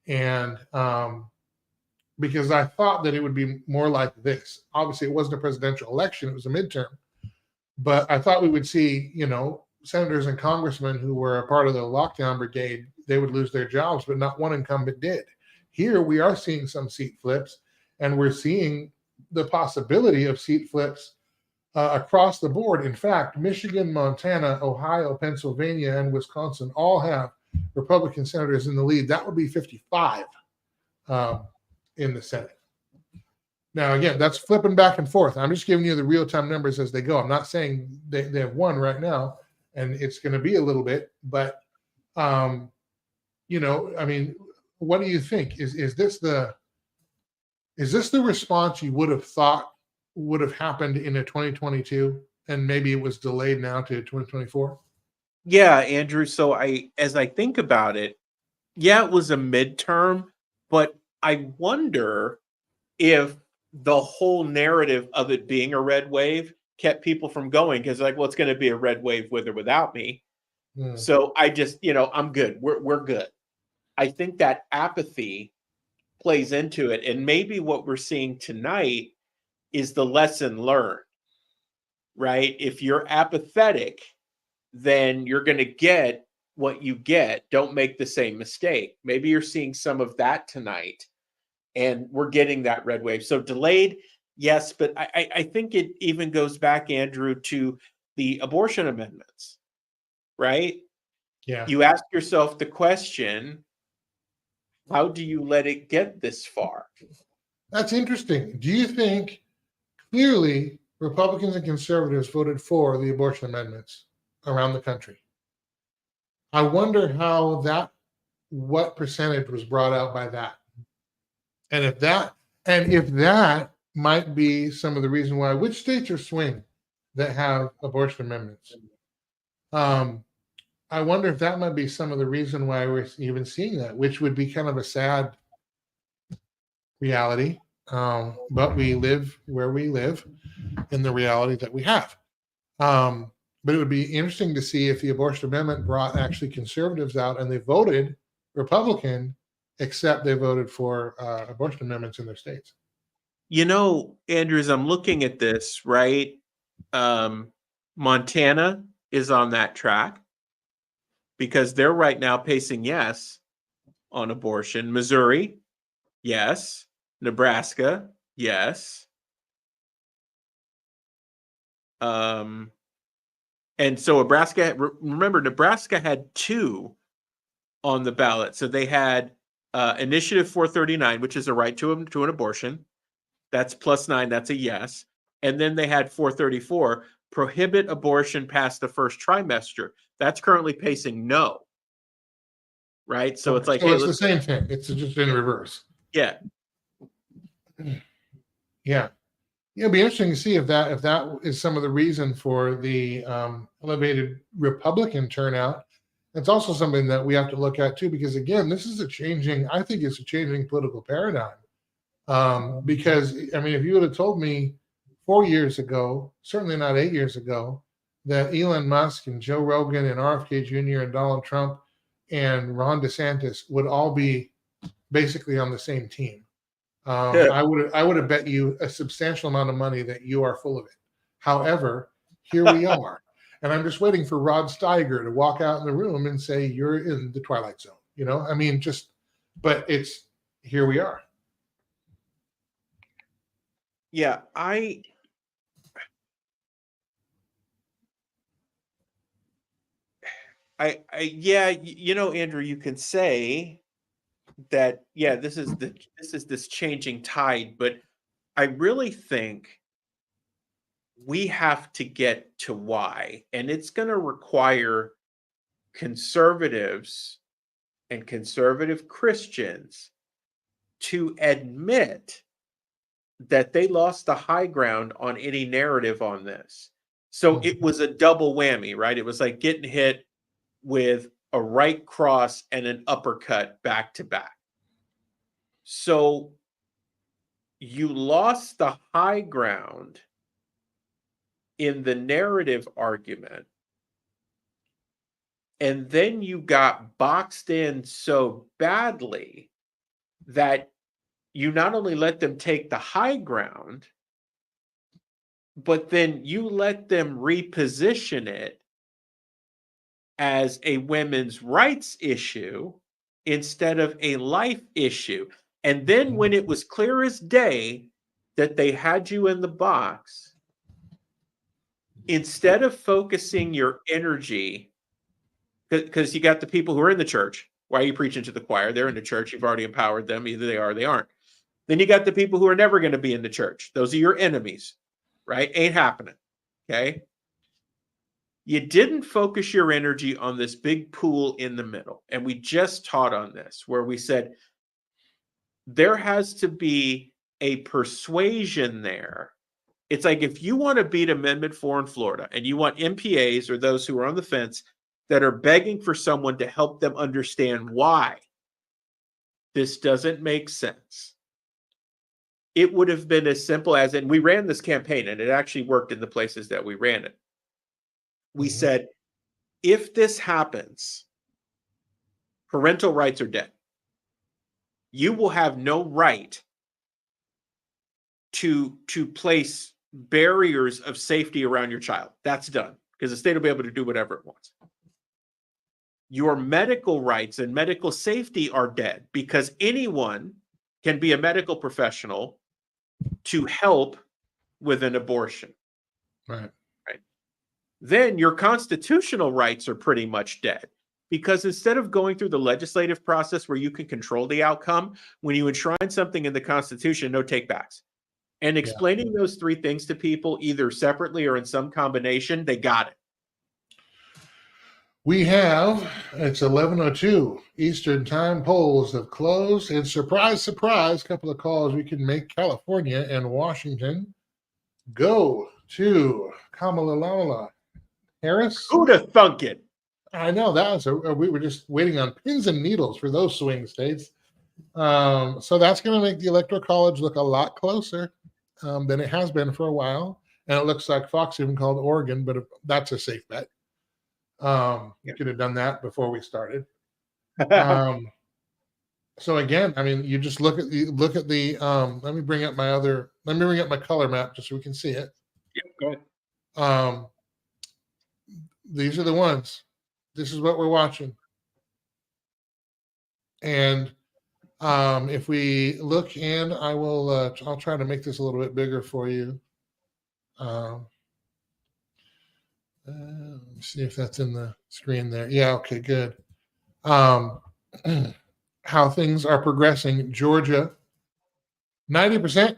And because I thought that it would be more like this. Obviously, it wasn't a presidential election, it was a midterm. But I thought we would see, senators and congressmen who were a part of the lockdown brigade, they would lose their jobs, but not one incumbent did. Here we are seeing some seat flips, and we're seeing the possibility of seat flips across the board. In fact, Michigan, Montana, Ohio, Pennsylvania, and Wisconsin all have Republican senators in the lead. That would be 55 in the Senate. Now, again, that's flipping back and forth. I'm just giving you the real-time numbers as they go. I'm not saying they have won right now. and it's going to be a little bit, but you know, I mean, what do you think? Is this the response you would have thought would have happened in a 2022, and maybe it was delayed now to 2024? Yeah, Andrew. So as I think about it, yeah, it was a midterm, but I wonder if the whole narrative of it being a red wave kept people from going, because like, well, it's going to be a red wave with or without me. Hmm. So I just, I'm good. We're good. I think that apathy plays into it, and maybe what we're seeing tonight is the lesson learned, right? If you're apathetic, then you're going to get what you get. Don't make the same mistake. Maybe you're seeing some of that tonight, and we're getting that red wave. So delayed, yes, but I think it even goes back, Andrew, to the abortion amendments, right? Yeah. You ask yourself the question, how do you let it get this far? That's interesting. Do you think clearly Republicans and conservatives voted for the abortion amendments around the country? I wonder what percentage was brought out by that. And if that might be some of the reason why, which states are swing that have abortion amendments? I wonder if that might be some of the reason why we're even seeing that, which would be kind of a sad reality. But we live where we live in the reality that we have. But it would be interesting to see if the abortion amendment brought actually conservatives out and they voted Republican, except they voted for abortion amendments in their states. Andrew, as I'm looking at this, right? Montana is on that track because they're right now pacing yes on abortion. Missouri, yes. Nebraska, yes. And so Nebraska had 2 on the ballot. So they had Initiative 439, which is a right to an abortion. That's +9. That's a yes. And then they had 434, prohibit abortion past the first trimester. That's currently pacing no. Right? So it's like, so it's the same thing. It's just in reverse. Yeah. Yeah. It'll be interesting to see if that is some of the reason for the elevated Republican turnout. It's also something that we have to look at too, because again, this is I think it's a changing political paradigm. Because I mean, if you would have told me 4 years ago, certainly not 8 years ago, that Elon Musk and Joe Rogan and RFK Jr. and Donald Trump and Ron DeSantis would all be basically on the same team, I would have bet you a substantial amount of money that you are full of it. However, here we are, and I'm just waiting for Rod Steiger to walk out in the room and say you're in the Twilight Zone. I mean, but it's here we are. Yeah, Andrew, you can say that, yeah, this is this changing tide, but I really think we have to get to why, and it's going to require conservatives and conservative Christians to admit that they lost the high ground on any narrative on this. So it was a double whammy, right? It was like getting hit with a right cross and an uppercut back to back. So you lost the high ground in the narrative argument, and then you got boxed in so badly that you not only let them take the high ground, but then you let them reposition it as a women's rights issue instead of a life issue. And then when it was clear as day that they had you in the box, instead of focusing your energy, because you got the people who are in the church. Why are you preaching to the choir? They're in the church. You've already empowered them. Either they are or they aren't. Then you got the people who are never going to be in the church. Those are your enemies, right? Ain't happening. Okay. You didn't focus your energy on this big pool in the middle. And we just taught on this, where we said there has to be a persuasion there. It's like if you want to beat Amendment 4 in Florida and you want MPAs or those who are on the fence that are begging for someone to help them understand why this doesn't make sense, it would have been as simple as, and we ran this campaign and it actually worked in the places that we ran it. We said, if this happens, parental rights are dead. You will have no right to place barriers of safety around your child. That's done because the state will be able to do whatever it wants. Your medical rights and medical safety are dead because anyone can be a medical professional to help with an abortion. Right. Then your constitutional rights are pretty much dead because instead of going through the legislative process where you can control the outcome, when you enshrine something in the Constitution, no takebacks. And explaining those three things to people, either separately or in some combination, they got it. We have, it's 11:02 Eastern time, polls have closed, and surprise, surprise, couple of calls we can make. California and Washington go to Kamala Harris. Who'd have thunk it? I know that was we were just waiting on pins and needles for those swing states. So that's going to make the Electoral College look a lot closer than it has been for a while. And it looks like Fox even called Oregon, but that's a safe bet. You could have done that before we started. So again, I mean, you just look at the let me bring up my color map just so we can see it. Yeah, go ahead. These are the ones. This is what we're watching. And if we look, and I'll try to make this a little bit bigger for you. Let me see if that's in the screen there. Yeah, okay, good. How things are progressing. Georgia, 90%.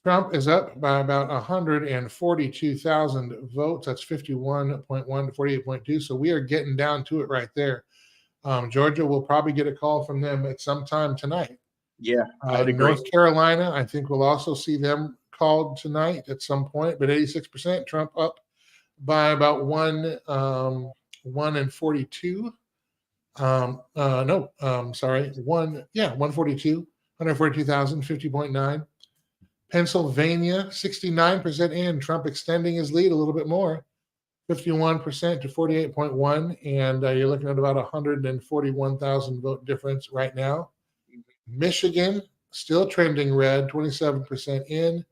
Trump is up by about 142,000 votes. That's 51.1 to 48.2. So we are getting down to it right there. Georgia will probably get a call from them at some time tonight. Yeah, I'd agree. North Carolina, I think we'll also see them called tonight at some point, but 86%. Trump up by about 142. 142, 142,000, 50.9. Pennsylvania, 69% in. Trump extending his lead a little bit more, 51% to 48.1. And you're looking at about 141,000 vote difference right now. Michigan, still trending red, 27% in,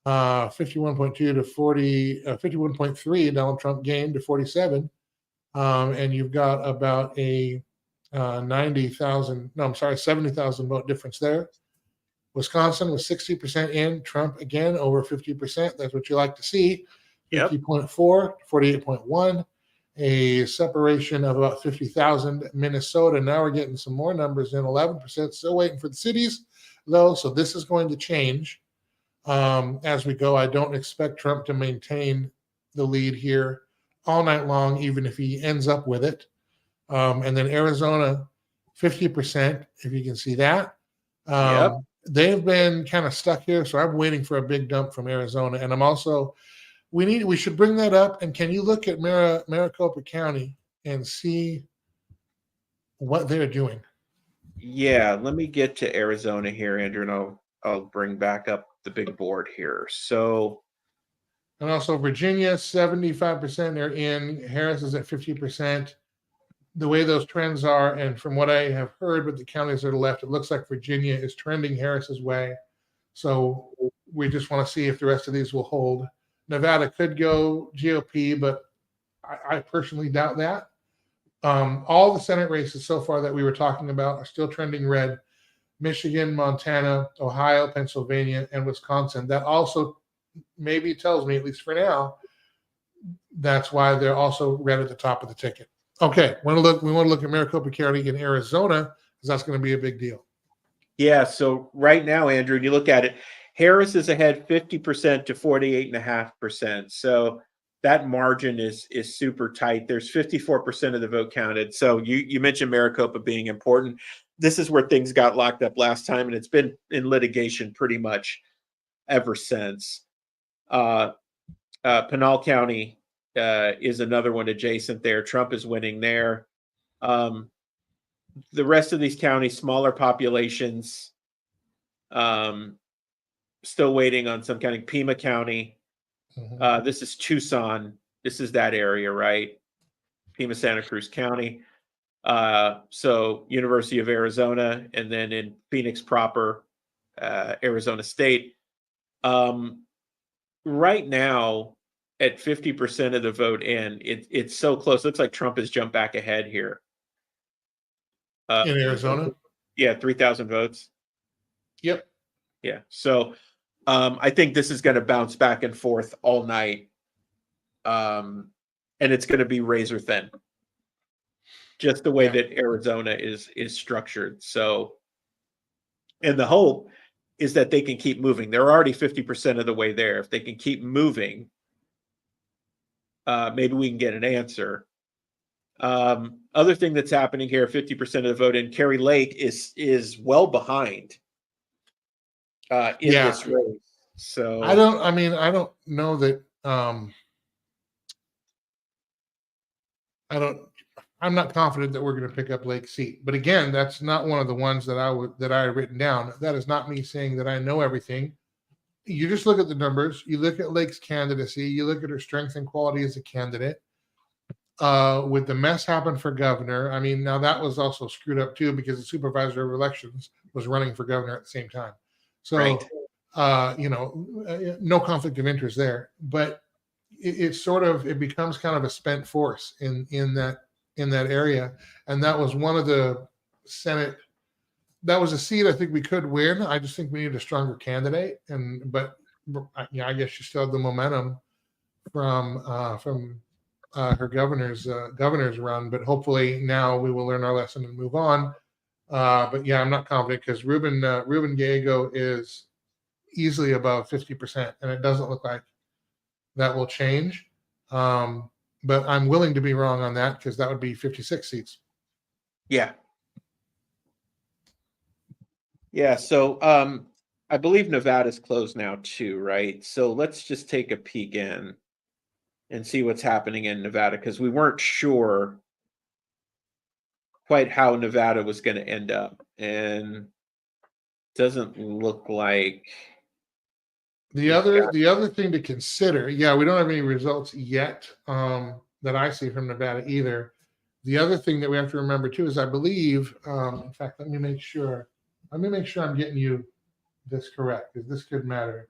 51.2 to 51.3. Donald Trump gained to 47. And you've got about a 70,000 vote difference there. Wisconsin was 60% in. Trump again over 50%. That's what you like to see. 50.4 to 48.1. A separation of about 50,000. Minnesota, now we're getting some more numbers in. 11%. Still waiting for the cities, though. So this is going to change as we go. I don't expect Trump to maintain the lead here all night long, even if he ends up with it. And then Arizona, 50%, if you can see that. They've been kind of stuck here, so I'm waiting for a big dump from Arizona. And I'm also, we should bring that up. And can you look at Maricopa County and see what they're doing? Yeah, let me get to Arizona here, Andrew, and I'll bring back up the big board here. So, and also Virginia, 75% they're in. Harris is at 50%. The way those trends are, and from what I have heard with the counties that are left, it looks like Virginia is trending Harris's way. So we just want to see if the rest of these will hold. Nevada could go GOP, but I personally doubt that. All the Senate races so far that we were talking about are still trending red. Michigan, Montana, Ohio, Pennsylvania, and Wisconsin. That also maybe tells me, at least for now, that's why they're also red at the top of the ticket. Okay, we want to look at Maricopa County in Arizona because that's going to be a big deal. Yeah, so right now, Andrew, you look at it, Harris is ahead 50% to 48.5%. So that margin is super tight. There's 54% of the vote counted. So you mentioned Maricopa being important. This is where things got locked up last time, and it's been in litigation pretty much ever since. Pinal County is another one adjacent there. Trump is winning there. The rest of these counties, smaller populations, still waiting on some kind of Pima County. This is Tucson. This is that area, right? Pima, Santa Cruz County. So University of Arizona, and then in Phoenix proper, Arizona State. Right now, at 50% of the vote in, it's so close. Looks like Trump has jumped back ahead here. In Arizona? Yeah, 3,000 votes. Yep. Yeah. So I think this is going to bounce back and forth all night. And it's going to be razor thin. Just the way that Arizona is structured. So, and the hope is that they can keep moving. They're already 50% of the way there. If they can keep moving, maybe we can get an answer. Other thing that's happening here, 50% of the vote in Kari Lake is well behind in this race. So I don't know that I'm not confident that we're going to pick up Lake's seat. But again, that's not one of the ones that I had written down. That is not me saying that I know everything. You just look at the numbers, you look at Lake's candidacy, you look at her strength and quality as a candidate. With the mess happened for governor, I mean, now that was also screwed up too, because the supervisor of elections was running for governor at the same time. So, right. No conflict of interest there, but it becomes kind of a spent force in that area. And that was one of the Senate. That was a seat I think we could win. I just think we need a stronger candidate. But I guess you still have the momentum from her governor's run. But hopefully now we will learn our lesson and move on. But yeah, I'm not confident because Ruben Gallego is easily above 50%, and it doesn't look like that will change. But I'm willing to be wrong on that because that would be 56 seats. Yeah. Yeah. So I believe Nevada's closed now too, right? So let's just take a peek in and see what's happening in Nevada, because we weren't sure quite how Nevada was going to end up. And doesn't look like the other thing to consider. Yeah, we don't have any results yet that I see from Nevada either. The other thing that we have to remember too is I believe, in fact, let me make sure I'm getting you this correct, because this could matter.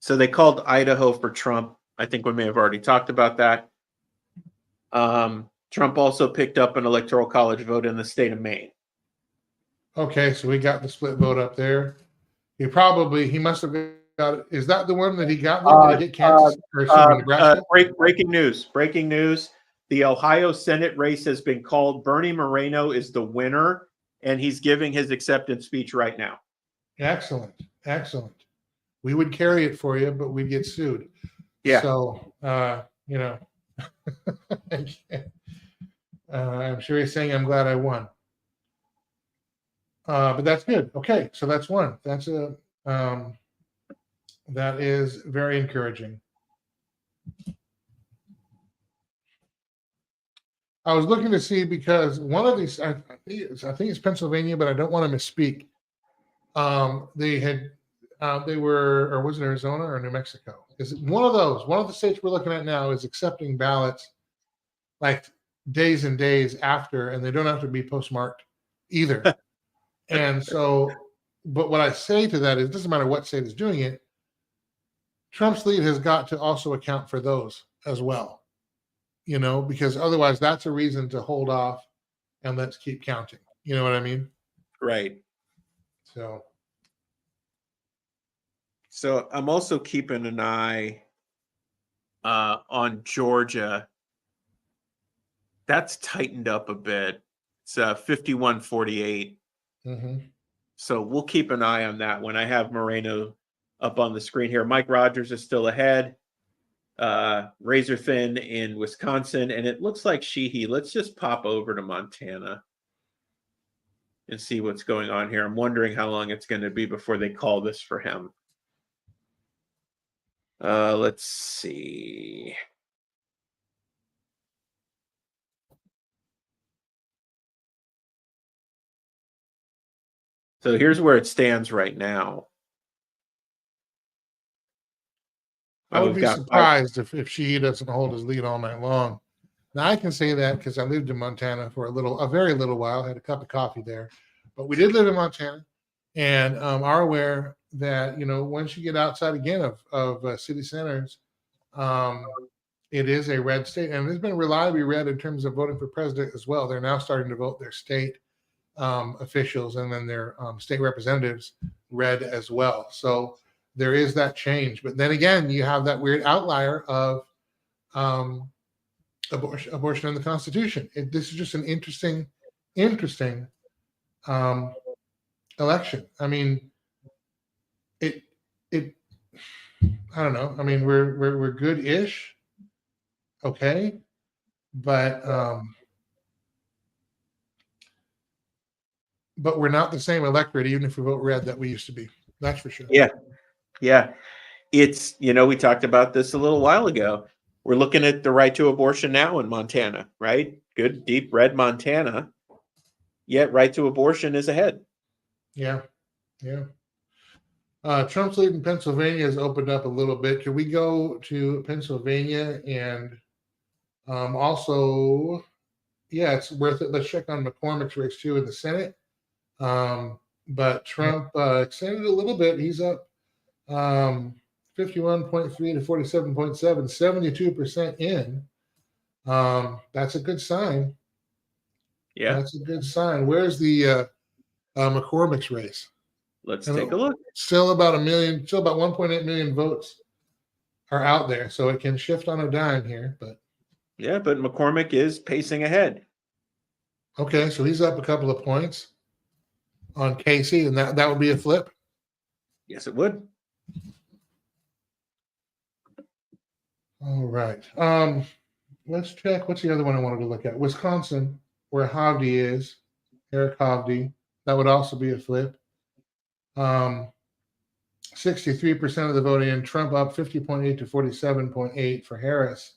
So they called Idaho for Trump. I think we may have already talked about that. Trump also picked up an electoral college vote in the state of Maine. Okay, so we got the split vote up there. He must have got it. Is that the one that he got? Did he get Kansas or Nebraska? Breaking news. The Ohio Senate race has been called. Bernie Moreno is the winner, and he's giving his acceptance speech right now. Excellent. We would carry it for you, but we'd get sued. Yeah. So, I'm sure he's saying, I'm glad I won. But that's good. Okay. So that's one. That is very encouraging. I was looking to see, because one of these, I think it's Pennsylvania, but I don't want to misspeak. They were, or was it Arizona or New Mexico? Is it one of those? One of the states we're looking at now is accepting ballots like days and days after, and they don't have to be postmarked either. And so, but what I say to that is, it doesn't matter what state is doing it, Trump's lead has got to also account for those as well, because otherwise that's a reason to hold off and let's keep counting. You know what I mean? Right. So I'm also keeping an eye on Georgia. That's tightened up a bit. It's 51-48. Mm-hmm. So we'll keep an eye on that one. I have Moreno up on the screen here. Mike Rogers is still ahead. Razor thin in Wisconsin, and it looks like Sheehy. Let's just pop over to Montana and see what's going on here. I'm wondering how long it's going to be before they call this for him. Let's see. So here's where it stands right now. I would We've be got surprised if she doesn't hold his lead all night long. Now I can say that because I lived in Montana for a very little while, had a cup of coffee there, but we did live in Montana, and are aware that once you get outside again of city centers, it is a red state, and it's been reliably red in terms of voting for president as well. They're now starting to vote their state officials and then their state representatives red as well. So there is that change. But then again, you have that weird outlier of abortion in the Constitution. This is just an interesting election. I mean, it. I don't know. I mean, we're good-ish, okay, but we're not the same electorate, even if we vote red, that we used to be. That's for sure. Yeah. It's, we talked about this a little while ago. We're looking at the right to abortion now in Montana, right? Good, deep red Montana. Yet right to abortion is ahead. Yeah. Trump's lead in Pennsylvania has opened up a little bit. Can we go to Pennsylvania and also, it's worth it. Let's check on McCormick's race too in the Senate. But Trump extended a little bit. He's up 51.3 to 47.7, 72% in. That's a good sign. Yeah. That's a good sign. Where's the McCormick's race? Let's take a look. Still about 1.8 million votes are out there. So it can shift on a dime here, but McCormick is pacing ahead. Okay, so he's up a couple of points on Casey, and that would be a flip. Yes, it would. All right. Let's check. What's the other one I wanted to look at? Wisconsin, where Hovde is, Eric Hovde. That would also be a flip. 63% of the vote in. Trump up 50.8 to 47.8 for Harris.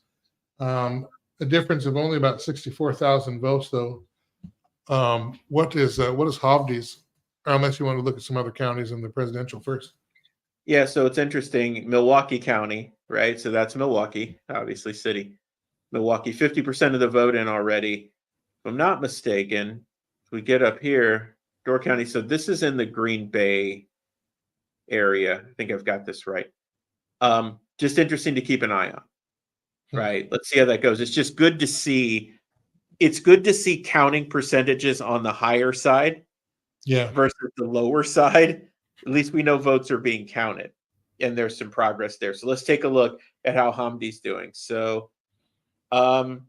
A difference of only about 64,000 votes, though. What is Hovde's? Unless you want to look at some other counties in the presidential first. Yeah, so it's interesting. Milwaukee County, right? So that's Milwaukee, obviously city. Milwaukee, 50% of the vote in already. If I'm not mistaken, if we get up here, Door County. So this is in the Green Bay area. I think I've got this right. Just interesting to keep an eye on, right? Let's see how that goes. It's just good to see. It's good to see counting percentages on the higher side versus the lower side. At least we know votes are being counted and there's some progress there. So let's take a look at how Hovde's doing. So up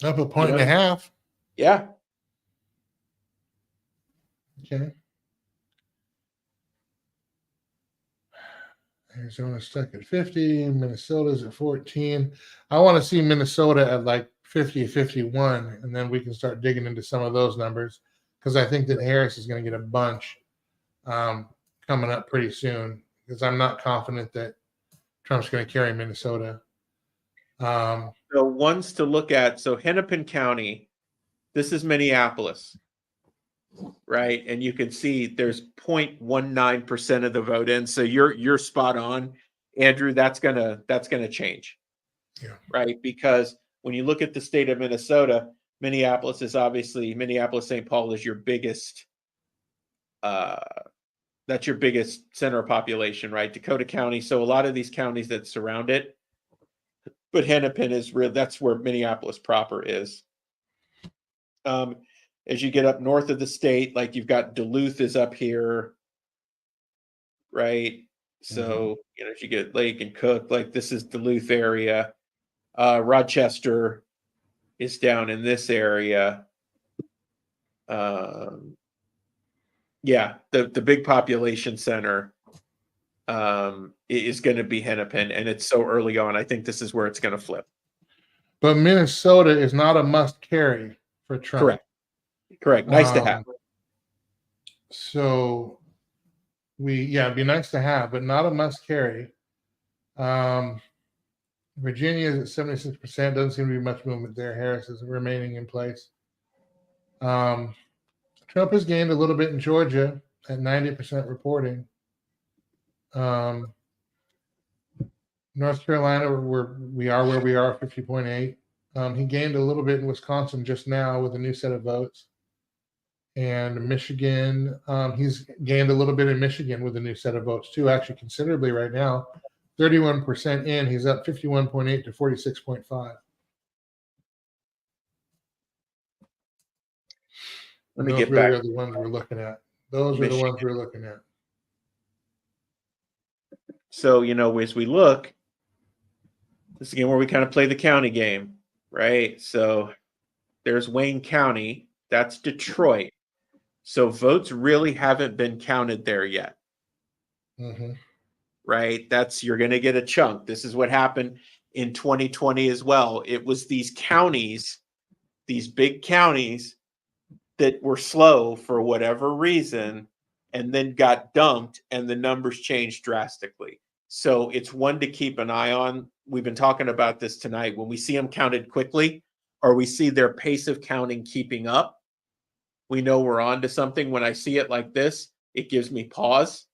a point and a half. Yeah. Okay. Arizona stuck at 50. Minnesota's at 14. I want to see Minnesota at like 50, 51, and then we can start digging into some of those numbers because I think that Harris is going to get a bunch coming up pretty soon because I'm not confident that Trump's going to carry Minnesota. So ones to look at. So Hennepin County, this is Minneapolis, right? And you can see there's 0.19% of the vote in. So you're spot on, Andrew. That's gonna change, right? Because when you look at the state of Minnesota, Minneapolis, St. Paul is your biggest. That's your biggest center of population, right? Dakota County. So a lot of these counties that surround it, but Hennepin is real. That's where Minneapolis proper is. As you get up north of the state, like you've got Duluth is up here, right? So, as you get Lake and Cook, like this is Duluth area, Rochester, is down in this area. Yeah, the big population center is going to be Hennepin, and it's so early on. I think this is where it's going to flip. But Minnesota is not a must carry for Trump. Correct. Nice to have. So it'd be nice to have, but not a must carry. Virginia is at 76%. Doesn't seem to be much movement there. Harris is remaining in place. Trump has gained a little bit in Georgia at 90% reporting. North Carolina, we are where we are, 50.8. He gained a little bit in Wisconsin just now with a new set of votes. And Michigan, he's gained a little bit in Michigan with a new set of votes too, actually considerably right now. 31% in, he's up 51.8 to 46.5. Let me Those get really back. are the ones we're looking at. Those are the ones we're looking at. So, as we look, this is again where we kind of play the county game, right? So there's Wayne County, that's Detroit. So votes really haven't been counted there yet. Mm-hmm. Right? You're going to get a chunk. This is what happened in 2020 as well. It was these counties, these big counties that were slow for whatever reason, and then got dumped, and the numbers changed drastically. So it's one to keep an eye on. We've been talking about this tonight. When we see them counted quickly, or we see their pace of counting keeping up, we know we're on to something. When I see it like this, it gives me pause.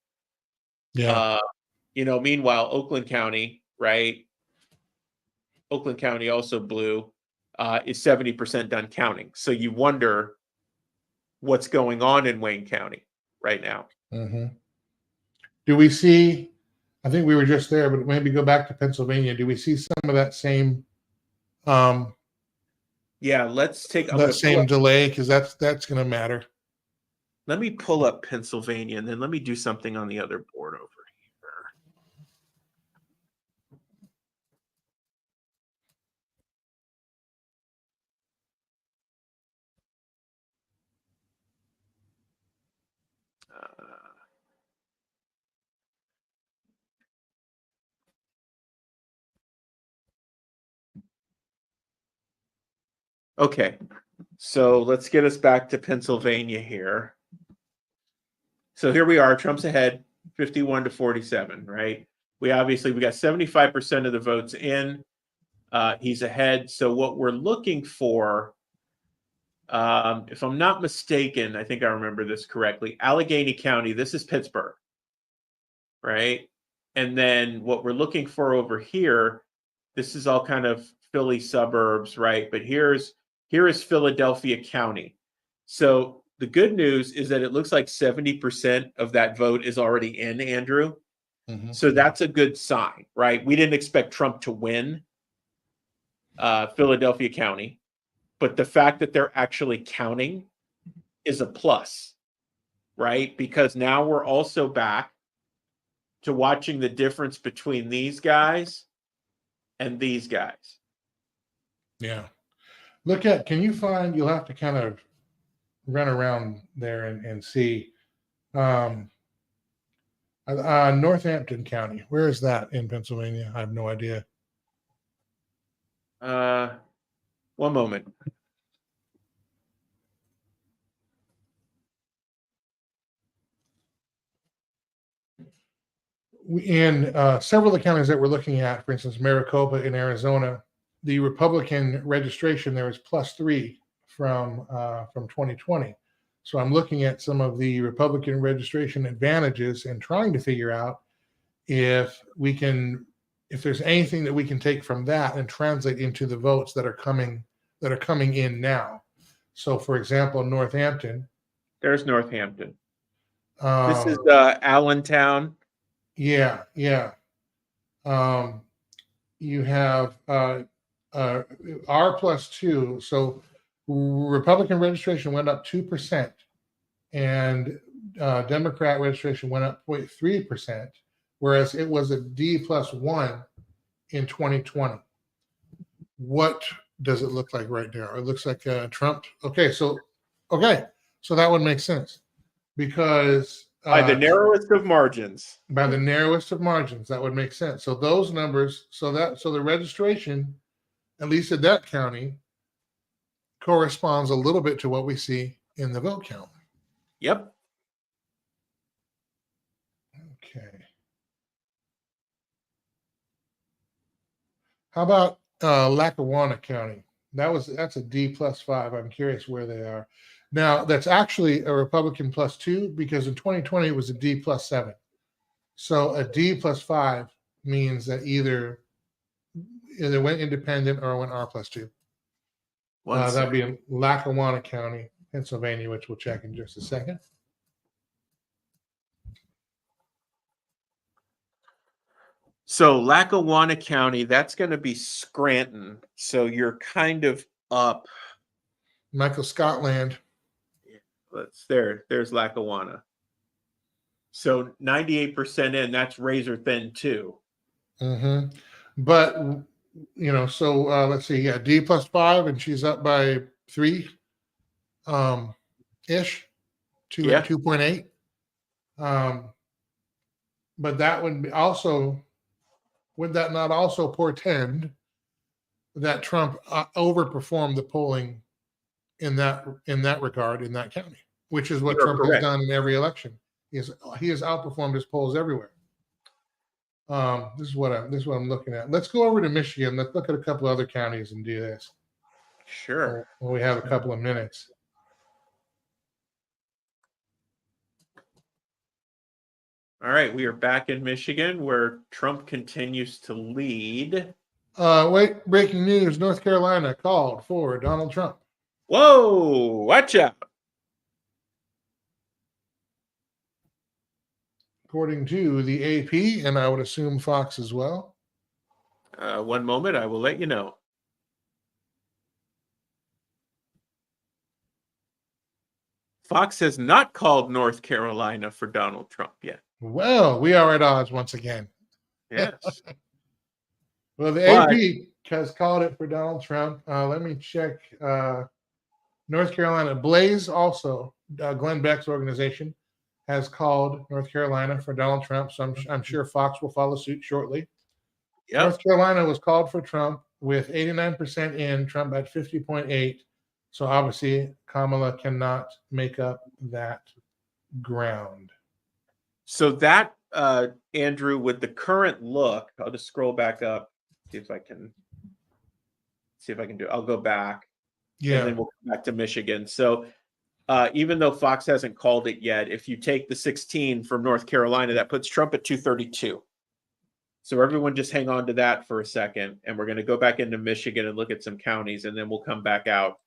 Yeah. Meanwhile, Oakland County, right? Oakland County also blue, is 70% done counting. So you wonder what's going on in Wayne County right now. Mm-hmm. Do we see, I think we were just there, but maybe go back to Pennsylvania. Do we see some of that same yeah, let's take that same delay? Because that's going to matter. Let me pull up Pennsylvania, and then let me do something on the other board over here. Okay, so let's get us back to Pennsylvania here. So here we are, Trump's ahead, 51 to 47, right? We got 75% of the votes in. He's ahead. So what we're looking for, if I'm not mistaken, I think I remember this correctly, Allegheny County, this is Pittsburgh, right? And then what we're looking for over here, this is all kind of Philly suburbs, right? But here is Philadelphia County. So the good news is that it looks like 70% of that vote is already in, Andrew. Mm-hmm. So that's a good sign, right? We didn't expect Trump to win Philadelphia County, but the fact that they're actually counting is a plus, right? Because now we're also back to watching the difference between these guys and these guys. Yeah. Can you find, you'll have to kind of run around there and see Northampton County. Where is that in Pennsylvania? I have no idea. One moment. In several of the counties that we're looking at, for instance, Maricopa in Arizona, the Republican registration there is +3 from 2020. So I'm looking at some of the Republican registration advantages and trying to figure out if there's anything that we can take from that and translate into the votes that are coming in now. So, for example, Northampton. There's Northampton. This is Allentown. Yeah. You have R+2. So Republican registration went up 2%, and Democrat registration went up 0.3%, whereas it was a D+1 in 2020. What does it look like right now? It looks like Trump. Okay, so that would make sense because By the narrowest of margins. by the narrowest of margins, that would make sense. So those numbers, so the registration, at least in that county, corresponds a little bit to what we see in the vote count. Yep. Okay. How about Lackawanna County? That's a D+5. I'm curious where they are. Now that's actually a Republican +2 because in 2020 it was a D+7. So a D+5 means that either went independent or went R+2. That'd be in Lackawanna County, Pennsylvania, which we'll check in just a second. So Lackawanna County, that's going to be Scranton. So you're kind of up. Michael Scotland. There's Lackawanna. So 98% in, that's razor thin too. Mm-hmm. But so let's see, yeah, D+5, and she's up by 3 ish, 2.8. But that would be also, would that not also portend that Trump overperformed the polling in that regard in that county, which is what Trump has done in every election. He has outperformed his polls everywhere. This is what I'm looking at. Let's go over to Michigan. Let's look at a couple other counties and do this. Sure. When we have a couple of minutes. All right, we are back in Michigan where Trump continues to lead. Wait, breaking news, North Carolina called for Donald Trump. Whoa, watch out. According to the AP, and I would assume Fox as well. One moment, I will let you know. Fox has not called North Carolina for Donald Trump yet. Well, we are at odds once again. Yes. Well, the AP has called it for Donald Trump. Let me check. North Carolina, Blaze also, Glenn Beck's organization, has called North Carolina for Donald Trump. So I'm sure Fox will follow suit shortly. Yep. North Carolina was called for Trump with 89% in, Trump at 50.8. So obviously Kamala cannot make up that ground. So that, Andrew, with the current look, I'll just scroll back up, see if I can do it. I'll go back. Yeah. And then we'll come back to Michigan. So even though Fox hasn't called it yet, if you take the 16 from North Carolina, that puts Trump at 232. So everyone just hang on to that for a second. And we're going to go back into Michigan and look at some counties, and then we'll come back out.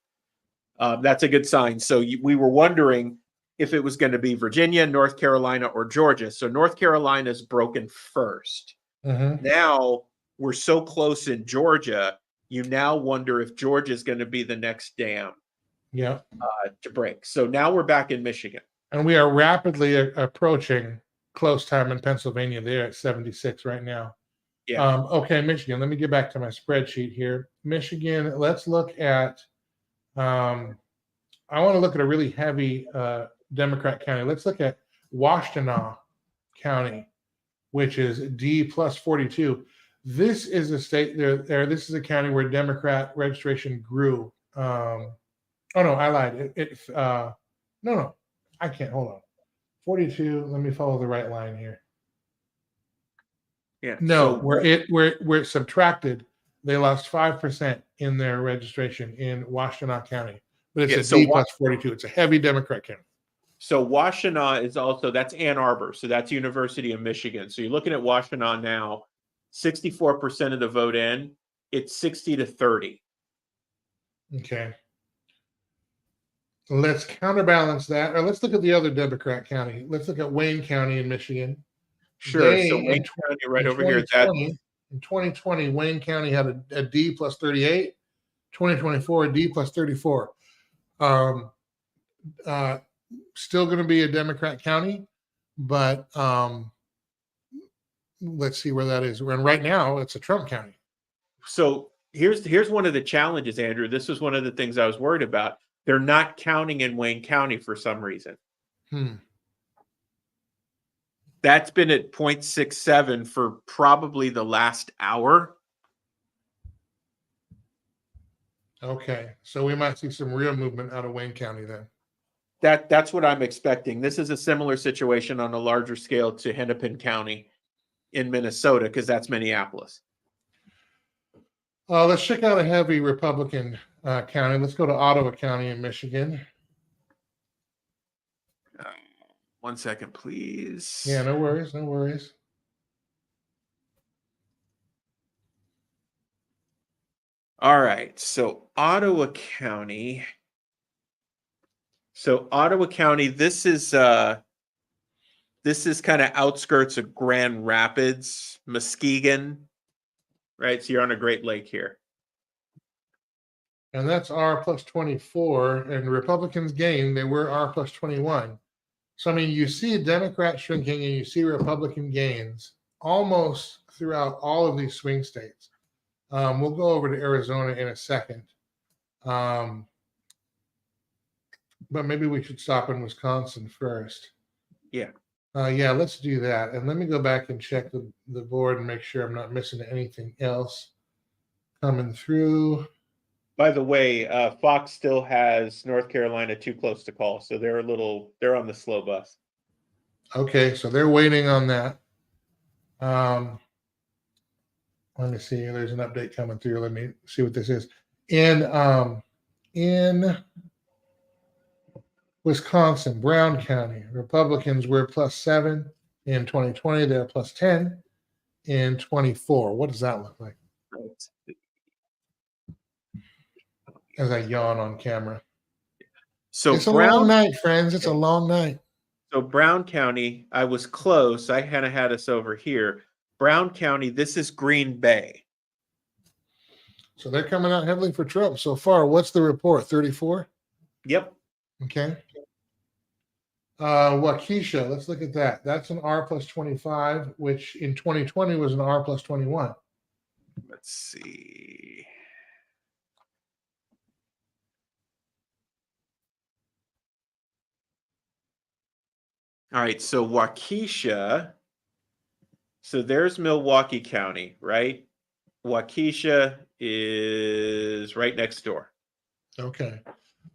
That's a good sign. So we were wondering if it was going to be Virginia, North Carolina, or Georgia. So North Carolina's broken first. Mm-hmm. Now we're so close in Georgia, you now wonder if Georgia's going to be the next dam to break. So now we're back in Michigan. And we are rapidly approaching close time in Pennsylvania. They're at 76 right now. Yeah. Okay, Michigan. Let me get back to my spreadsheet here. Michigan, let's look at, I want to look at a really heavy Democrat county. Let's look at Washtenaw County, which is D+42. This is a state there. This is a county where Democrat registration grew. Oh no, I lied. No, I can't. Hold on. 42. Let me follow the right line here. Yeah. No, where it subtracted, they lost 5% in their registration in Washtenaw County. But it's a D+42. It's a heavy Democrat county. So Washtenaw is also, that's Ann Arbor. So that's University of Michigan. So you're looking at Washtenaw now, 64% of the vote in, it's 60-30. Okay. Let's counterbalance that. Or let's look at the other Democrat county. Let's look at Wayne County in Michigan. Sure. So Wayne County right over here. In 2020, Wayne County had a D+38. 2024, a D+34. Still going to be a Democrat county, but let's see where that is. And right now, it's a Trump county. So here's one of the challenges, Andrew. This was one of the things I was worried about. They're not counting in Wayne County for some reason. That's been at 0.67 for probably the last hour. Okay, so we might see some real movement out of Wayne County then. That's what I'm expecting. This is a similar situation on a larger scale to Hennepin County in Minnesota, because that's Minneapolis. Let's check out a heavy Republican county. Let's go to Ottawa County in Michigan. 1 second, please. Yeah, no worries, no worries. All right, so Ottawa County. So Ottawa County, this is kind of outskirts of Grand Rapids, Muskegon, right? So you're on a Great Lake here. And that's R plus 24, and Republicans gained. They were R plus 21. So, I mean, you see Democrat shrinking and you see Republican gains almost throughout all of these swing states. We'll go over to Arizona in a second. But maybe we should stop in Wisconsin first. Yeah. Yeah, let's do that. And let me go back and check the board and make sure I'm not missing anything else coming through. By the way, Fox still has North Carolina too close to call, so they're on the slow bus. Okay, so they're waiting on that. Let me see. There's an update coming through. Let me see what this is. In Wisconsin, Brown County, Republicans were +7 in 2020. They're +10 in 24. What does that look like? As I yawn on camera. So it's a long night, friends. It's a long night. So Brown County, I was close. I kind of had us over here. Brown County, this is Green Bay. So they're coming out heavily for Trump so far. What's the report? 34? Yep. Okay. Waukesha, let's look at that. That's an R plus 25, which in 2020 was an R plus 21. Let's see. All right, so Waukesha, so there's Milwaukee County, right? Waukesha is right next door. Okay.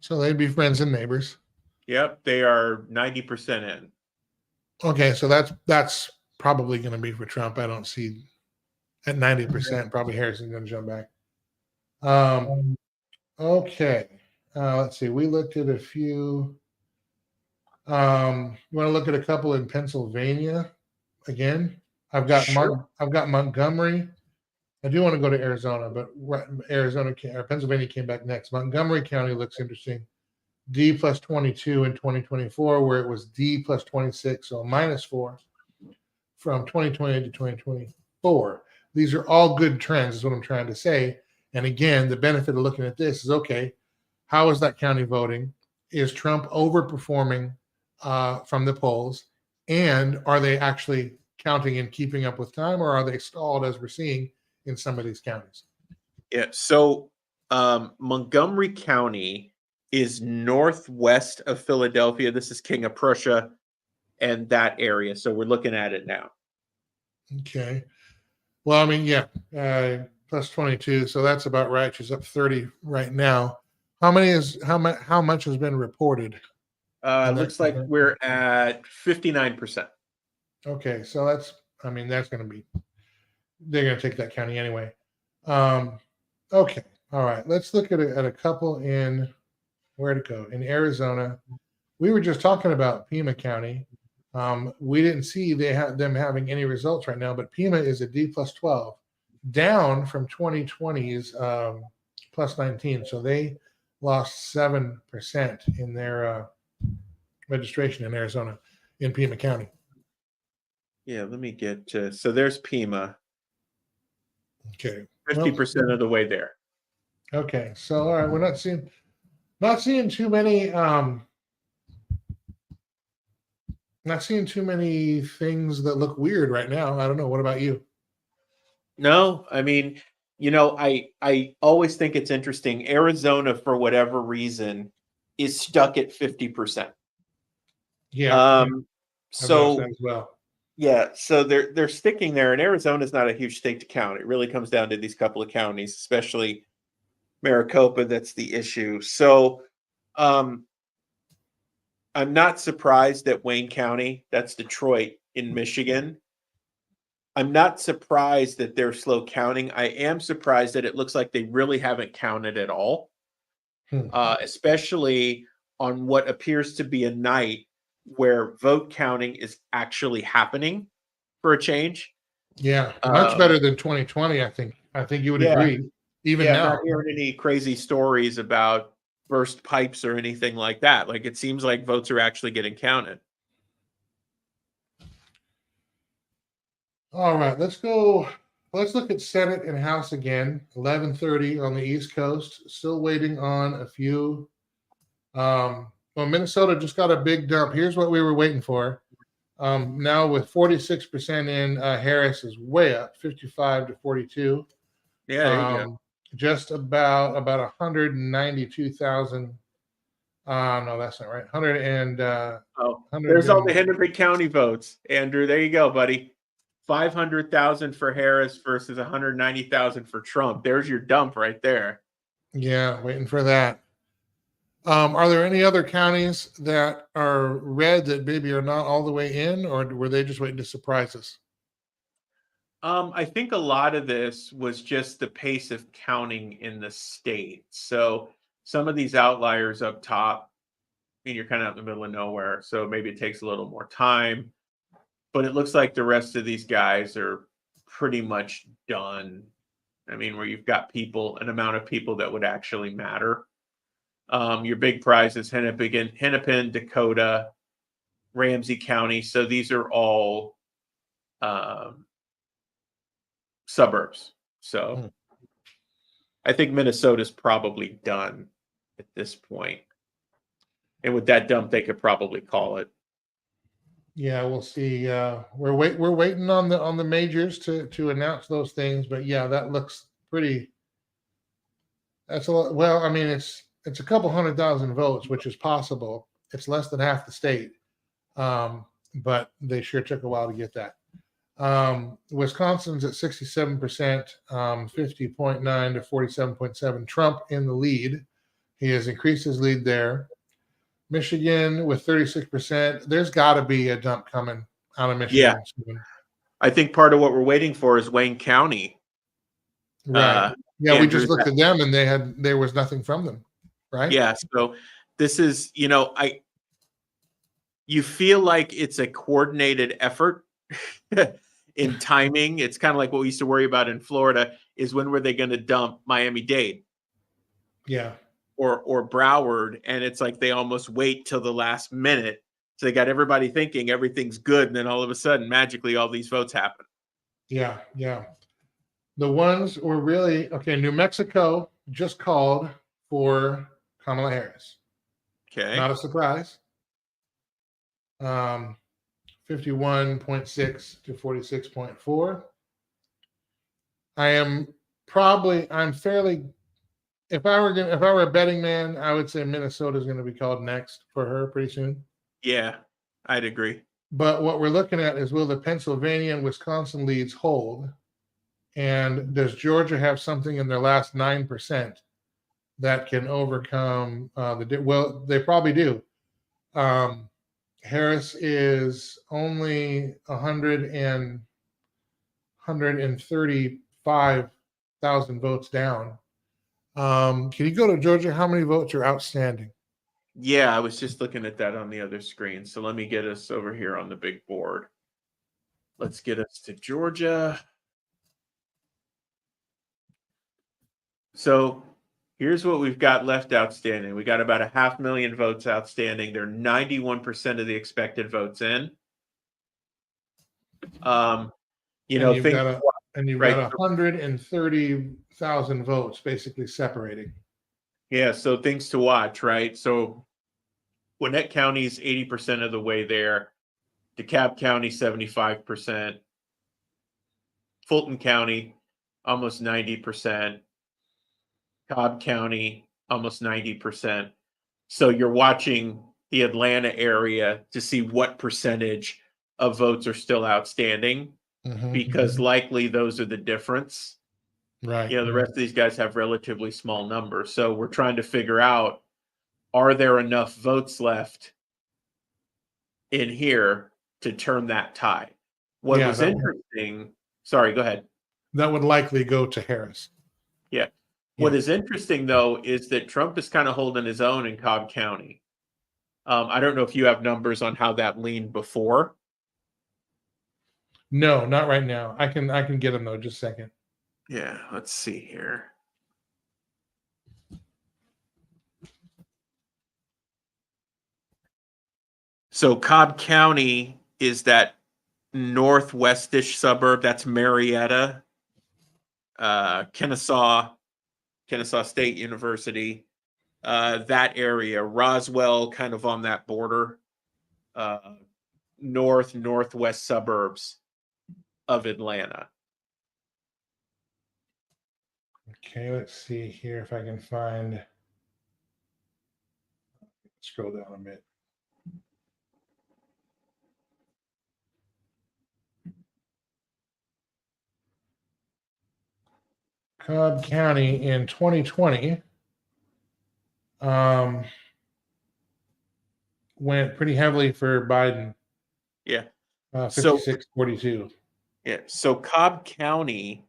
So they'd be friends and neighbors. Yep, they are 90% in. Okay, so that's probably going to be for Trump. I don't see at 90%. Probably Harrison's going to jump back. Okay, let's see. We looked at a few. You want to look at a couple in Pennsylvania again? I've got Montgomery. I do want to go to Arizona, but Pennsylvania came back next. Montgomery County looks interesting. D plus 22 in 2024, where it was D plus 26, so -4 from 2020 to 2024. These are all good trends, is what I'm trying to say. And again, the benefit of looking at this is, okay, how is that county voting? Is Trump overperforming from the polls? And are they actually counting and keeping up with time, or are they stalled, as we're seeing in some of these counties? Yeah, so Montgomery County is northwest of Philadelphia. This is King of Prussia and that area. So we're looking at it now. Okay. Well, I mean, yeah, plus 22. So that's about right. She's up 30 right now. How much has been reported? Looks like we're at 59%. Okay. So they're going to take that county anyway. Okay. All right. Let's look at a couple in, where to go? In Arizona. We were just talking about Pima County. We didn't see them having any results right now, but Pima is a D plus 12, down from 2020's plus 19. So they lost 7% in their registration in Arizona, in Pima County. Yeah, let me get so there's Pima. Okay. 50% of the way there. Okay. So all right, we're not seeing too many things that look weird right now. I don't know. What about you? No, I mean, I always think it's interesting. Arizona, for whatever reason, is stuck at 50%. Yeah, Um, I've noticed so that as well. yeah, so they're sticking there, and Arizona is not a huge state to count. It really comes down to these couple of counties, especially Maricopa. That's the issue. So, um, I'm not surprised that Wayne County, that's Detroit in Michigan. I'm not surprised that they're slow counting. I am surprised that it looks like they really haven't counted at all, especially on what appears to be a night where vote counting is actually happening for a change. Yeah, much better than 2020, I think. I think you would Yeah. agree, even I'm now. not hearing any crazy stories about burst pipes or anything like that. Like, it seems like votes are actually getting counted. All right, let's go. Let's look at Senate and House again. 11:30 on the East Coast. Still waiting on a few. Well, Minnesota just got a big dump. Here's what we were waiting for. Now with 46% in, Harris is way up, 55 to 42. Yeah, there you go. Just about 192,000. No, that's not right. 100 and Oh, 100 there's all the and- Hennepin County votes, Andrew. There you go, buddy. 500,000 for Harris versus 190,000 for Trump. There's your dump right there. Yeah, waiting for that. Are there any other counties that are red that maybe are not all the way in, or were they just waiting to surprise us? I think a lot of this was just the pace of counting in the state. So some of these outliers up top, and you're kind of out in the middle of nowhere. So maybe it takes a little more time. But it looks like the rest of these guys are pretty much done. I mean, where you've got people, an amount of people that would actually matter. Your big prize is Hennepin, Dakota, Ramsey County. So these are all suburbs. So I think Minnesota's probably done at this point. And with that dump, they could probably call it. Yeah, we'll see. We're waiting on the majors to announce those things, but yeah, that looks pretty. That's a lot. Well, I mean, it's a couple 100,000 votes, which is possible. It's less than half the state, but they sure took a while to get that. Wisconsin's at 67%, 50.9 to 47.7. Trump in the lead. He has increased his lead there. Michigan with 36%. There's got to be a dump coming out of Michigan. Yeah. I think part of what we're waiting for is Wayne County. Right. Yeah, Andrew, we just looked at them and there was nothing from them. Right. Yeah. So this is, you feel like it's a coordinated effort in timing. It's kind of like what we used to worry about in Florida is when were they going to dump Miami-Dade? Yeah. Or Broward, and it's like they almost wait till the last minute. So they got everybody thinking everything's good, and then all of a sudden, magically, all these votes happen. Yeah, yeah. The ones were really okay. New Mexico just called for Kamala Harris. Okay. Not a surprise. 51.6 to 46.4. I'm fairly. If I were a betting man, I would say Minnesota is going to be called next for her pretty soon. Yeah, I'd agree. But what we're looking at is, will the Pennsylvania and Wisconsin leads hold? And does Georgia have something in their last 9% that can overcome well, they probably do. Harris is only 135,000 votes down. Can you go to Georgia? How many votes are outstanding? Yeah, I was just looking at that on the other screen. So let me get us over here on the big board. Let's get us to Georgia. So here's what we've got left outstanding. We got about 500,000 votes outstanding. They're 91% of the expected votes in. You've got 130,000 votes basically separating. Yeah, so things to watch, right? So Gwinnett County is 80% of the way there. DeKalb County, 75%. Fulton County, almost 90%. Cobb County, almost 90%. So you're watching the Atlanta area to see what percentage of votes are still outstanding, Mhm. because likely those are the difference. Right. You know, the rest of these guys have relatively small numbers. So we're trying to figure out, are there enough votes left in here to turn that tie? What Yeah, was that- interesting, sorry, go ahead. That would likely go to Harris. Yeah. What Yeah. is interesting, though, is that Trump is kind of holding his own in Cobb County. I don't know if you have numbers on how that leaned before. No, not right now. I can get them though. Just a second. Yeah, let's see here. So Cobb County is that northwestish suburb. That's Marietta, Kennesaw State University, that area, Roswell, kind of on that border, northwest suburbs of Atlanta. Okay, let's see here if I can find. Scroll down a bit. Cobb County in 2020 went pretty heavily for Biden. Yeah. 56-42. Yeah. So Cobb County,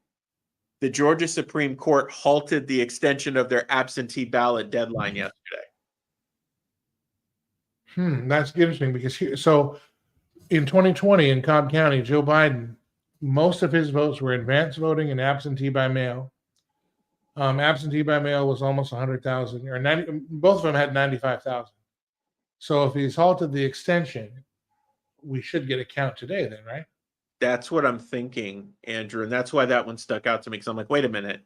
the Georgia Supreme Court halted the extension of their absentee ballot deadline yesterday. That's interesting because so in 2020 in Cobb County, Joe Biden, most of his votes were advance voting and absentee by mail. Absentee by mail was almost 100,000, or 90. Both of them had 95,000. So if he's halted the extension, we should get a count today, then, right? That's what I'm thinking, Andrew, and that's why that one stuck out to me, because I'm like, wait a minute.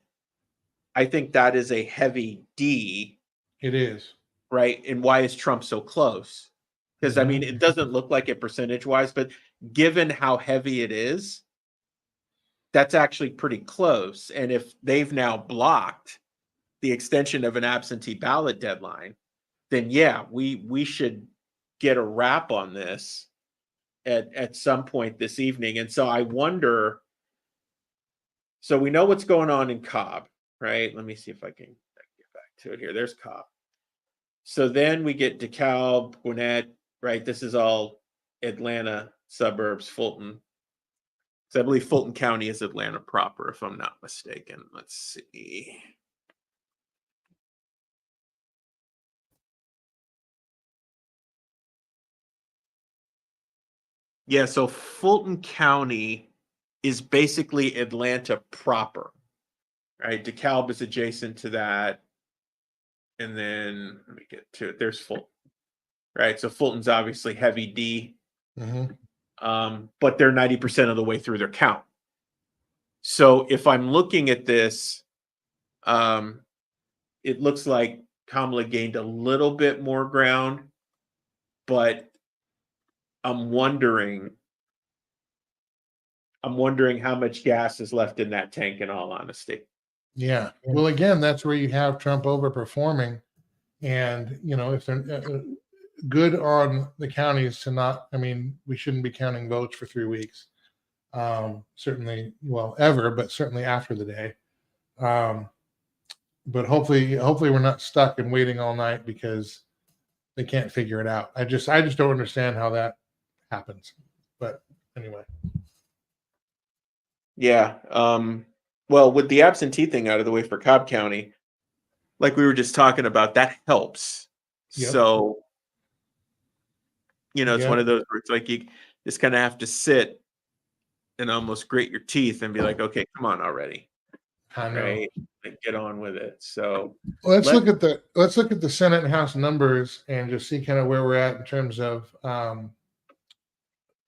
I think that is a heavy D. It is. Right? And why is Trump so close? Because I mean, it doesn't look like it percentage-wise, but given how heavy it is, that's actually pretty close. And if they've now blocked the extension of an absentee ballot deadline, then yeah, we should get a wrap on this at some point this evening. And so I wonder, so we know what's going on in Cobb, right? Let me see if I can get back to it here. There's Cobb. So then we get DeKalb, Gwinnett, right? This is all Atlanta suburbs, Fulton. So I believe Fulton County is Atlanta proper, if I'm not mistaken. Let's see. Yeah, so Fulton County is basically Atlanta proper, right? DeKalb is adjacent to that. And then let me get to it. There's Fulton, right? So Fulton's obviously heavy D, but they're 90% of the way through their count. So if I'm looking at this, it looks like Kamala gained a little bit more ground, but I'm wondering how much gas is left in that tank, in all honesty. Yeah. Well, again, that's where you have Trump overperforming. And, you know, if they're good on the counties to not, I mean, we shouldn't be counting votes for 3 weeks. Certainly, well, ever, but certainly after the day. But hopefully we're not stuck and waiting all night because they can't figure it out. I just don't understand how that happens. But anyway. Yeah. Well, with the absentee thing out of the way for Cobb County, like we were just talking about, that helps. Yep. So, you know, it's one of those where it's like you just kind of have to sit and almost grate your teeth and be like, okay, come on already. I know. Right? Like, get on with it. So let's look at the Senate and House numbers and just see kind of where we're at in terms of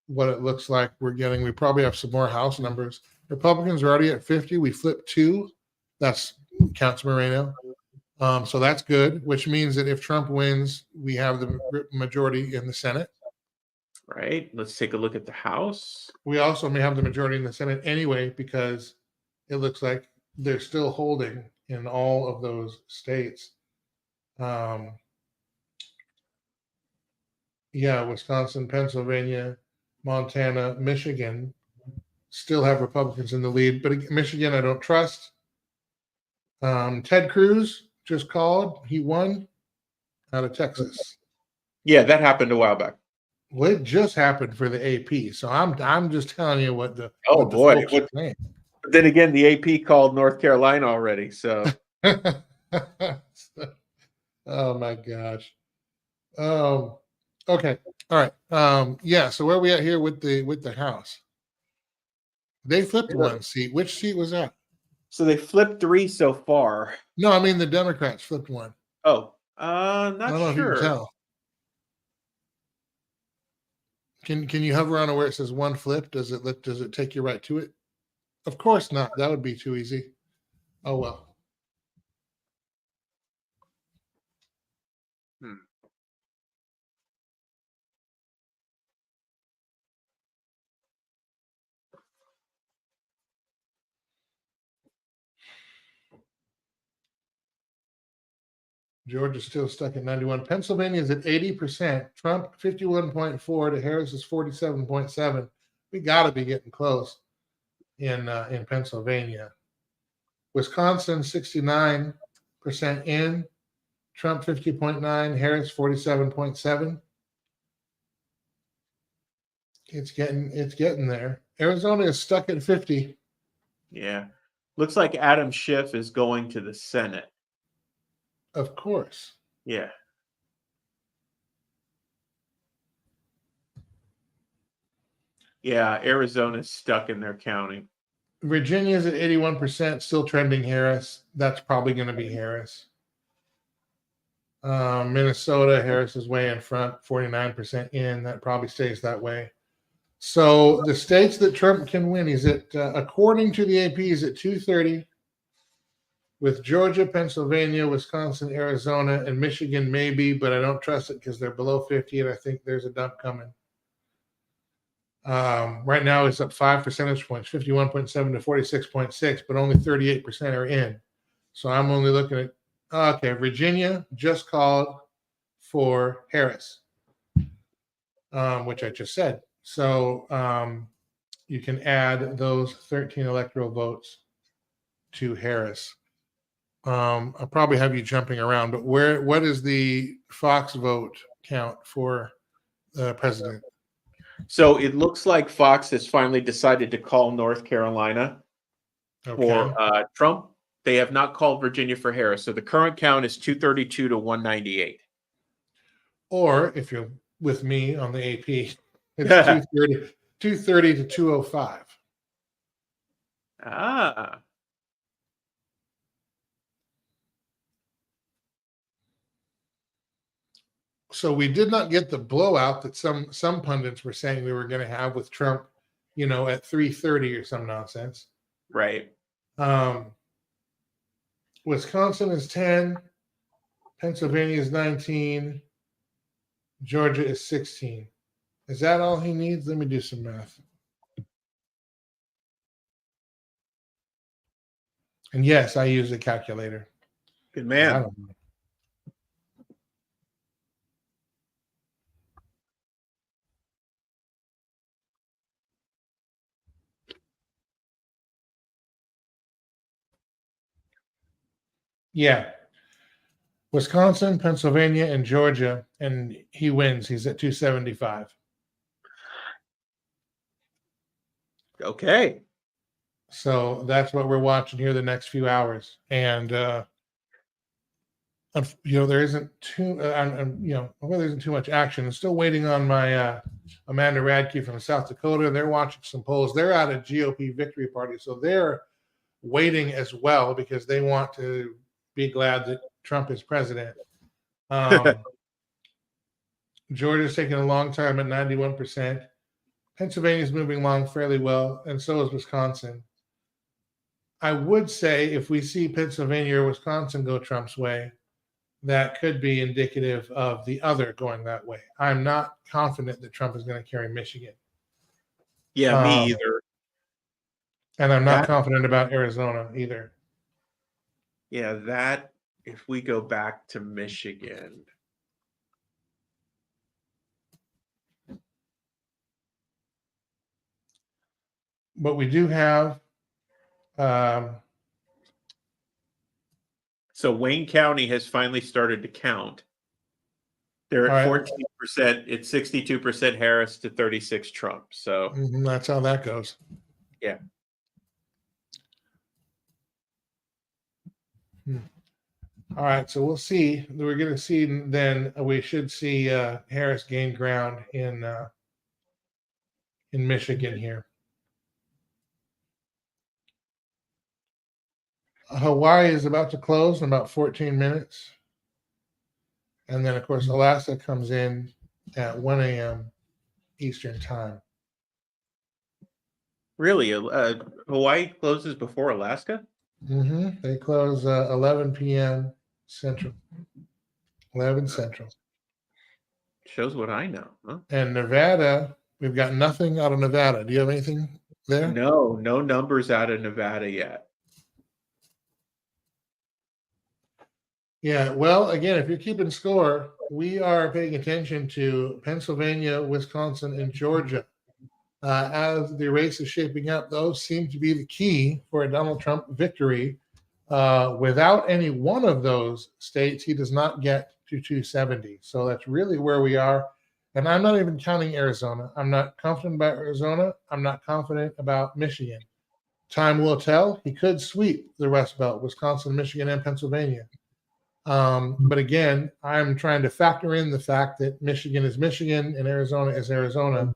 what it looks like we're getting. We probably have some more House numbers. Republicans are already at 50. We flipped 2. That's Councilman Moreno. So that's good, which means that if Trump wins, we have the majority in the Senate. Right. Let's take a look at the House. We also may have the majority in the Senate anyway, because it looks like they're still holding in all of those states. Yeah, Wisconsin, Pennsylvania, Montana, Michigan still have Republicans in the lead, but Michigan I don't trust. Ted Cruz just called. He won out of Texas. Yeah, that happened a while back. Well, it just happened for the AP, so I'm just telling you what the Oh, what the boy. folks are saying. But then again, the AP called North Carolina already. So Oh my gosh. Okay. All right. Yeah. So where are we at here with the House? They flipped one seat. Which seat was that? so they flipped 3 so far. No, I mean the Democrats flipped one. Oh, I don't know not if you can sure. tell. Can you hover on it where it says one flip? Does it take you right to it? Of course not. That would be too easy. Oh well. Georgia's still stuck at 91. Pennsylvania is at 80%. Trump 51.4 to Harris's 47.7. We got to be getting close in Pennsylvania. Wisconsin 69% in. Trump 50.9. Harris 47.7. It's getting there. Arizona is stuck at 50. Yeah. Looks like Adam Schiff is going to the Senate. Of course. Yeah. Yeah, Arizona's stuck in their county. Virginia's at 81%, still trending Harris. That's probably going to be Harris. Minnesota, Harris is way in front, 49% in. That probably stays that way. So the states that Trump can win, he's at, according to the AP, he's at 230. With Georgia, Pennsylvania, Wisconsin, Arizona, and Michigan, maybe, but I don't trust it because they're below 50, and I think there's a dump coming. Right now, it's up 5 percentage points, 51.7 to 46.6, but only 38% are in. So I'm only looking at, okay, Virginia just called for Harris, which I just said. So you can add those 13 electoral votes to Harris. I'll probably have you jumping around, but what is the Fox vote count for the president? So it looks like Fox has finally decided to call North Carolina for Trump. They have not called Virginia for Harris. So the current count is 232 to 198. Or if you're with me on the AP, it's 230 to 205. Ah. So we did not get the blowout that some pundits were saying we were going to have with Trump, at 330 or some nonsense. Right. Wisconsin is 10, Pennsylvania is 19, Georgia is 16. Is that all he needs? Let me do some math. And yes, I use a calculator. Good man. I don't know. Yeah. Wisconsin, Pennsylvania, and Georgia, and he wins. He's at 275. Okay. So that's what we're watching here the next few hours. And there isn't there isn't too much action. I'm still waiting on my Amanda Radke from South Dakota. They're watching some polls. They're at a GOP victory party, so they're waiting as well because they want to be glad that Trump is president. Georgia's taking a long time at 91%. Pennsylvania's moving along fairly well, and so is Wisconsin. I would say if we see Pennsylvania or Wisconsin go Trump's way, that could be indicative of the other going that way. I'm not confident that Trump is going to carry Michigan. Yeah, me either. And I'm not That- confident about Arizona either. Yeah, that if we go back to Michigan. But we do have So Wayne County has finally started to count. They're All at right. 14%. It's 62% Harris to 36 Trump. So that's how that goes. Yeah. All right, so we'll see. We're going to see then. We should see Harris gain ground in Michigan here. Hawaii is about to close in about 14 minutes. And then, of course, Alaska comes in at 1 a.m. Eastern time. really, Hawaii closes before Alaska? They close 11 p.m. Central. 11 Central. Shows what I know. Huh? And Nevada, we've got nothing out of Nevada. Do you have anything there? No numbers out of Nevada yet. Yeah, well, again, if you're keeping score, we are paying attention to Pennsylvania, Wisconsin, and Georgia. As the race is shaping up, those seem to be the key for a Donald Trump victory. Without any one of those states, he does not get to 270. So that's really where we are. And I'm not even counting Arizona. I'm not confident about Arizona. I'm not confident about Michigan. Time will tell. He could sweep the Rust Belt, Wisconsin, Michigan, and Pennsylvania. But again, I'm trying to factor in the fact that Michigan is Michigan and Arizona is Arizona.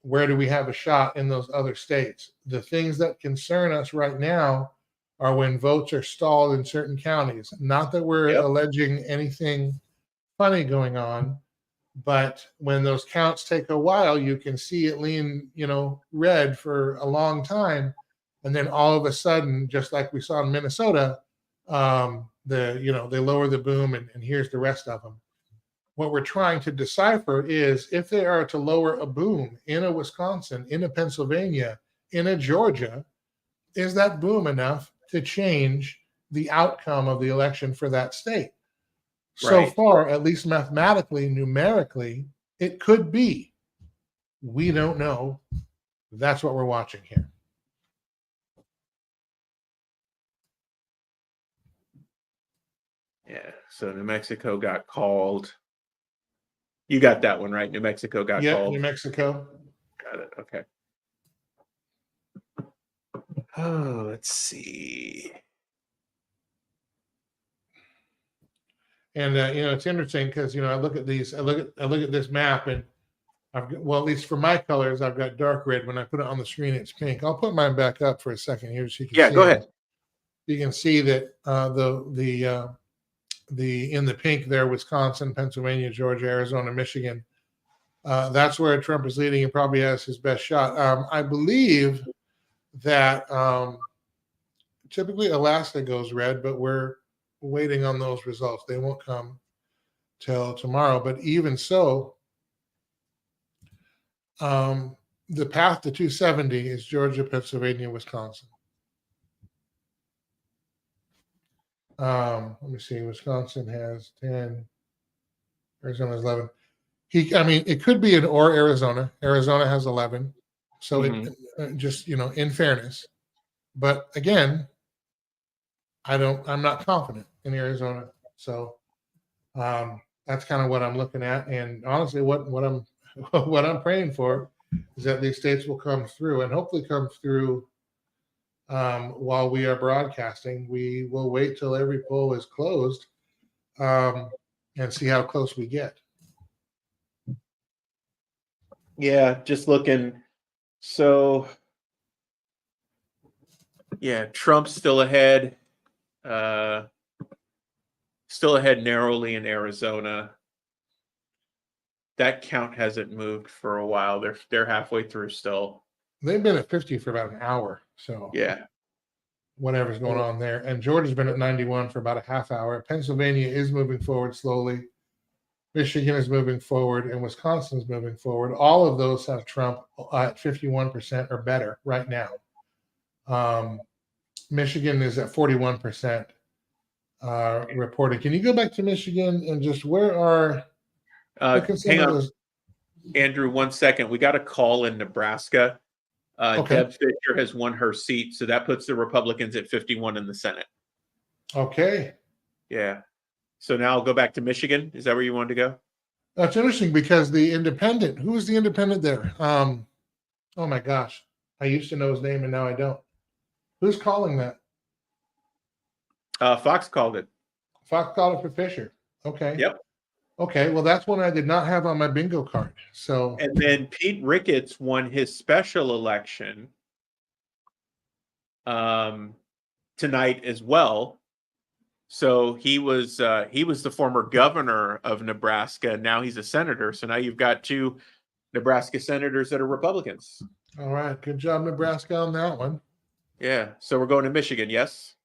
Where do we have a shot in those other states? The things that concern us right now are when votes are stalled in certain counties. Not that we're alleging anything funny going on, but when those counts take a while, you can see it lean, red for a long time. And then all of a sudden, just like we saw in Minnesota, they lower the boom and here's the rest of them. What we're trying to decipher is if they are to lower a boom in a Wisconsin, in a Pennsylvania, in a Georgia, is that boom enough to change the outcome of the election for that state? So far, at least mathematically, numerically, it could be. We don't know. That's what we're watching here. Yeah. So New Mexico got called. You got that one right. New Mexico got called. New Mexico. Got it. Okay. Oh, let's see. And it's interesting because I look at these. I look at this map, and at least for my colors, I've got dark red. When I put it on the screen, it's pink. I'll put mine back up for a second here so you can see. Go ahead. You can see that in the pink there, Wisconsin, Pennsylvania, Georgia, Arizona, Michigan. That's where Trump is leading and probably has his best shot. I believe that typically Alaska goes red, but we're waiting on those results. They won't come till tomorrow. But even so, the path to 270 is Georgia, Pennsylvania, Wisconsin. Let me see. Wisconsin has 10. Arizona has 11. It could be an or Arizona. Arizona has 11. So it just, in fairness. But again, I'm not confident in Arizona. So that's kind of what I'm looking at. And honestly, what I'm praying for is that these states will come through and hopefully come through while we are broadcasting. We will wait till every poll is closed and see how close we get. Yeah, just looking. So, yeah, Trump's still ahead. Still ahead narrowly in Arizona. That count hasn't moved for a while. They're halfway through still. They've been at 50 for about an hour. So yeah, whatever's going on there. And Georgia's been at 91 for about a half hour. Pennsylvania is moving forward slowly. Michigan is moving forward, and Wisconsin is moving forward. All of those have Trump at 51% or better right now. Michigan is at 41% reported. Can you go back to Michigan and just look at some Hang of on, those? Andrew, 1 second. We got a call in Nebraska. Okay. Deb Fischer has won her seat, so that puts the Republicans at 51 in the Senate. Okay. Yeah. So now I'll go back to Michigan. Is that where you wanted to go? That's interesting because the independent, who is the independent there? Oh my gosh. I used to know his name and now I don't. Who's calling that? Fox called it. Fox called it for Fisher. Okay. Yep. Okay. Well, that's one I did not have on my bingo card. So, And then Pete Ricketts won his special election tonight as well. So he was the former governor of Nebraska. Now he's a senator. So now you've got 2 Nebraska senators that are Republicans. all right. Good job, Nebraska, on that one. Yeah. So we're going to Michigan. Yes.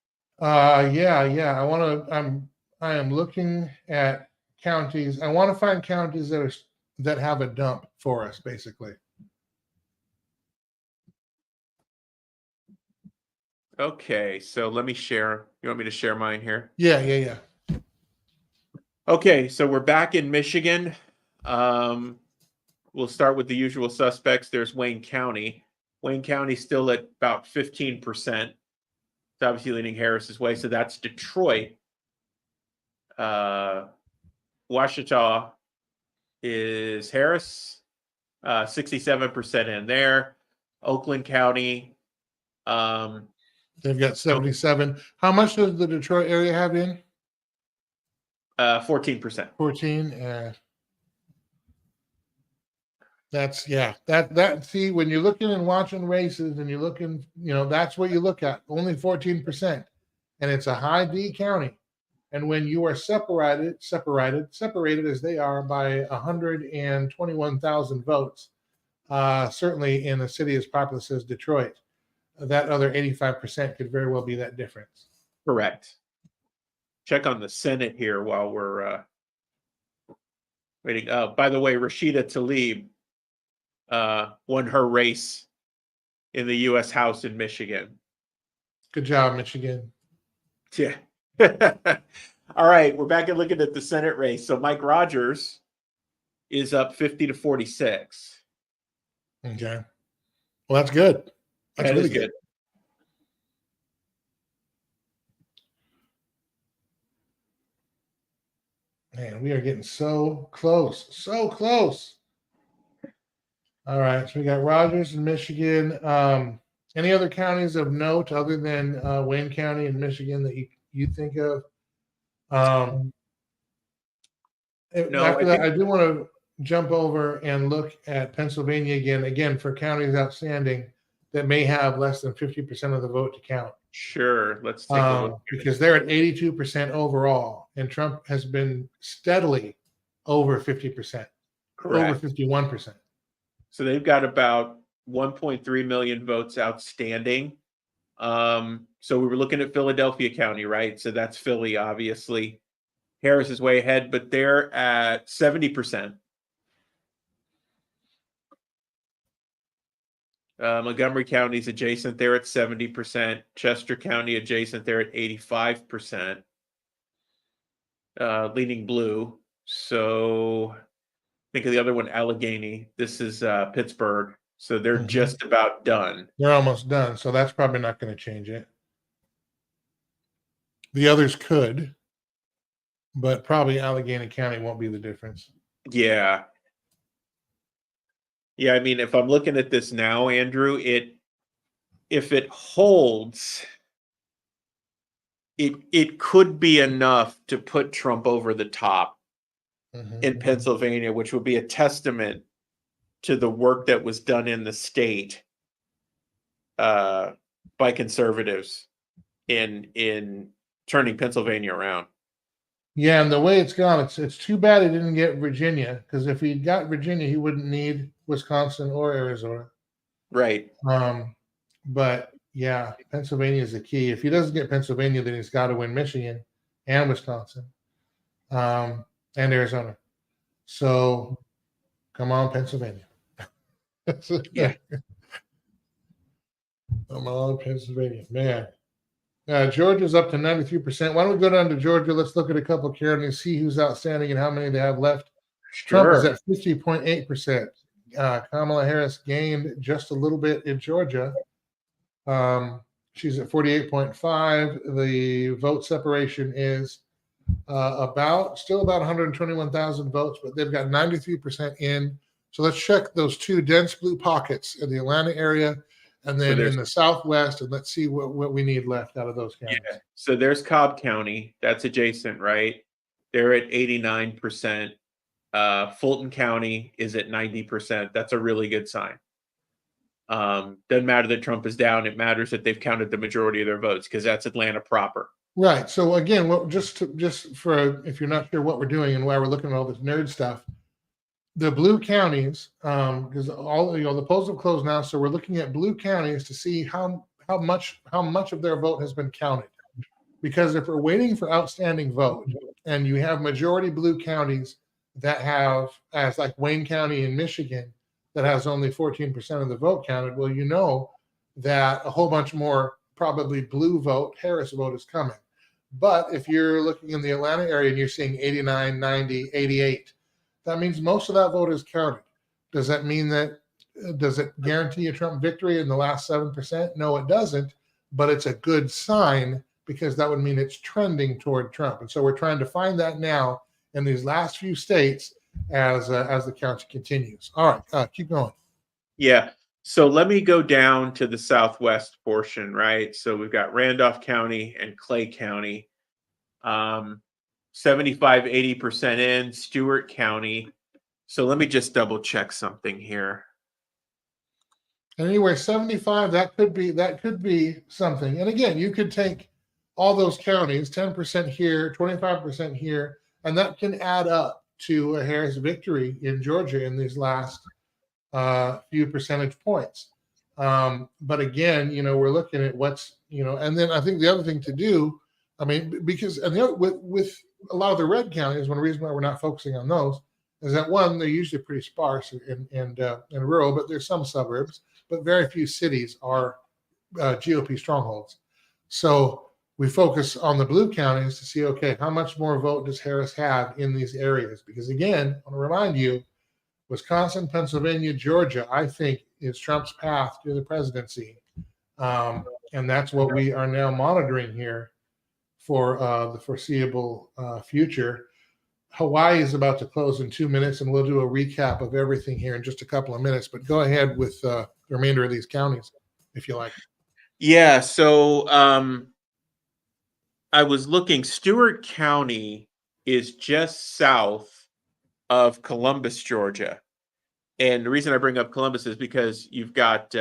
Yeah. I am looking at counties. I want to find counties that have a dump for us, basically. Okay. So let me share. You want me to share mine here? Yeah. Okay. So we're back in Michigan. We'll start with the usual suspects. There's Wayne County. Wayne County still at about 15%. It's obviously leaning Harris's way. So that's Detroit. Ouachita is Harris, 67% in there. Oakland County. They've got 77. How much does the Detroit area have in? 14%. 14. That's that see, when you're looking and watching races and you're looking, that's what you look at. Only 14%. And it's a high D county. And when you are separated as they are by 121,000 votes, certainly in a city as populous as Detroit, that other 85% could very well be that difference. Correct. Check on the Senate here while we're waiting. By the way, Rashida Tlaib won her race in the U.S. House in Michigan. Good job, Michigan. Yeah. All right, we're back and looking at the Senate race. So Mike Rogers is up 50-46. Okay. Well, that's good. That's That really is good. Man, we are getting so close. So close. All right. So we got Rogers in Michigan. Any other counties of note other than Wayne County in Michigan that you think of? No, After that, I do want to jump over and look at Pennsylvania again for counties outstanding that may have less than 50% of the vote to count. Sure. Let's take a look. Because they're at 82% overall, and Trump has been steadily over 50%, Correct. over 51%. So they've got about 1.3 million votes outstanding. So we were looking at Philadelphia County, right? So that's Philly, obviously. Harris is way ahead, but they're at 70%. Montgomery County is adjacent. They're at 70%. Chester County adjacent. They're at 85%. Leaning blue. So think of the other one, Allegheny. This is Pittsburgh. So they're just about done. They're almost done. So that's probably not going to change it. The others could, but probably Allegheny County won't be the difference. Yeah. Yeah, I mean, if I'm looking at this now, Andrew, if it holds, it could be enough to put Trump over the top in Pennsylvania, which would be a testament to the work that was done in the state by conservatives in turning Pennsylvania around. Yeah, and the way it's gone, it's too bad he didn't get Virginia, because if he got Virginia, he wouldn't need Wisconsin or Arizona. Right. But yeah, Pennsylvania is the key. If he doesn't get Pennsylvania, then he's got to win Michigan and Wisconsin and Arizona. So come on, Pennsylvania. Yeah. Come on, Pennsylvania, man. Georgia's up to 93%. Why don't we go down to Georgia? Let's look at a couple of counties, see who's outstanding and how many they have left. Trump is at 50.8%. Kamala Harris gained just a little bit in Georgia. She's at 48.5. The vote separation is still about 121,000 votes, but they've got 93% in. So let's check those two dense blue pockets in the Atlanta area and then in the Southwest, and let's see what we need left out of those counties. Yeah. So there's Cobb County. That's adjacent, right? They're at 89%. Fulton County is at 90%. That's a really good sign. Doesn't matter that Trump is down. It matters that they've counted the majority of their votes because that's Atlanta proper. Right. So again, just for if you're not sure what we're doing and why we're looking at all this nerd stuff, the blue counties, because all the polls have closed now, so we're looking at blue counties to see how much of their vote has been counted. Because if we're waiting for outstanding vote, and you have majority blue counties that have, as like Wayne County in Michigan, that has only 14% of the vote counted, well, you know that a whole bunch more probably blue vote, Harris vote is coming. But if you're looking in the Atlanta area and you're seeing 89, 90, 88, that means most of that vote is counted. Does that mean that, does it guarantee a Trump victory in the last 7%? No, it doesn't, but it's a good sign because that would mean it's trending toward Trump. And so we're trying to find that now in these last few states as the count continues. All right, keep going. Yeah. So let me go down to the Southwest portion, right? So we've got Randolph County and Clay County. 75, 80% in Stewart County. So let me just double check something here. And anyway, 75, that could be something. And again, you could take all those counties, 10% here, 25% here, and that can add up to a Harris victory in Georgia in these last few percentage points. But again, we're looking at what's, and then I think the other thing to do, I mean, because with a lot of the red counties, one reason why we're not focusing on those is that one, they're usually pretty sparse and rural, but there's some suburbs, but very few cities are GOP strongholds. So we focus on the blue counties to see, okay, how much more vote does Harris have in these areas? Because again, I want to remind you, Wisconsin, Pennsylvania, Georgia, I think is Trump's path to the presidency. And that's what we are now monitoring here for the foreseeable future. Hawaii is about to close in 2 minutes, and we'll do a recap of everything here in just a couple of minutes. But go ahead with the remainder of these counties, if you like. Yeah, so I was looking. Stewart County is just south of Columbus, Georgia. And the reason I bring up Columbus is because you've got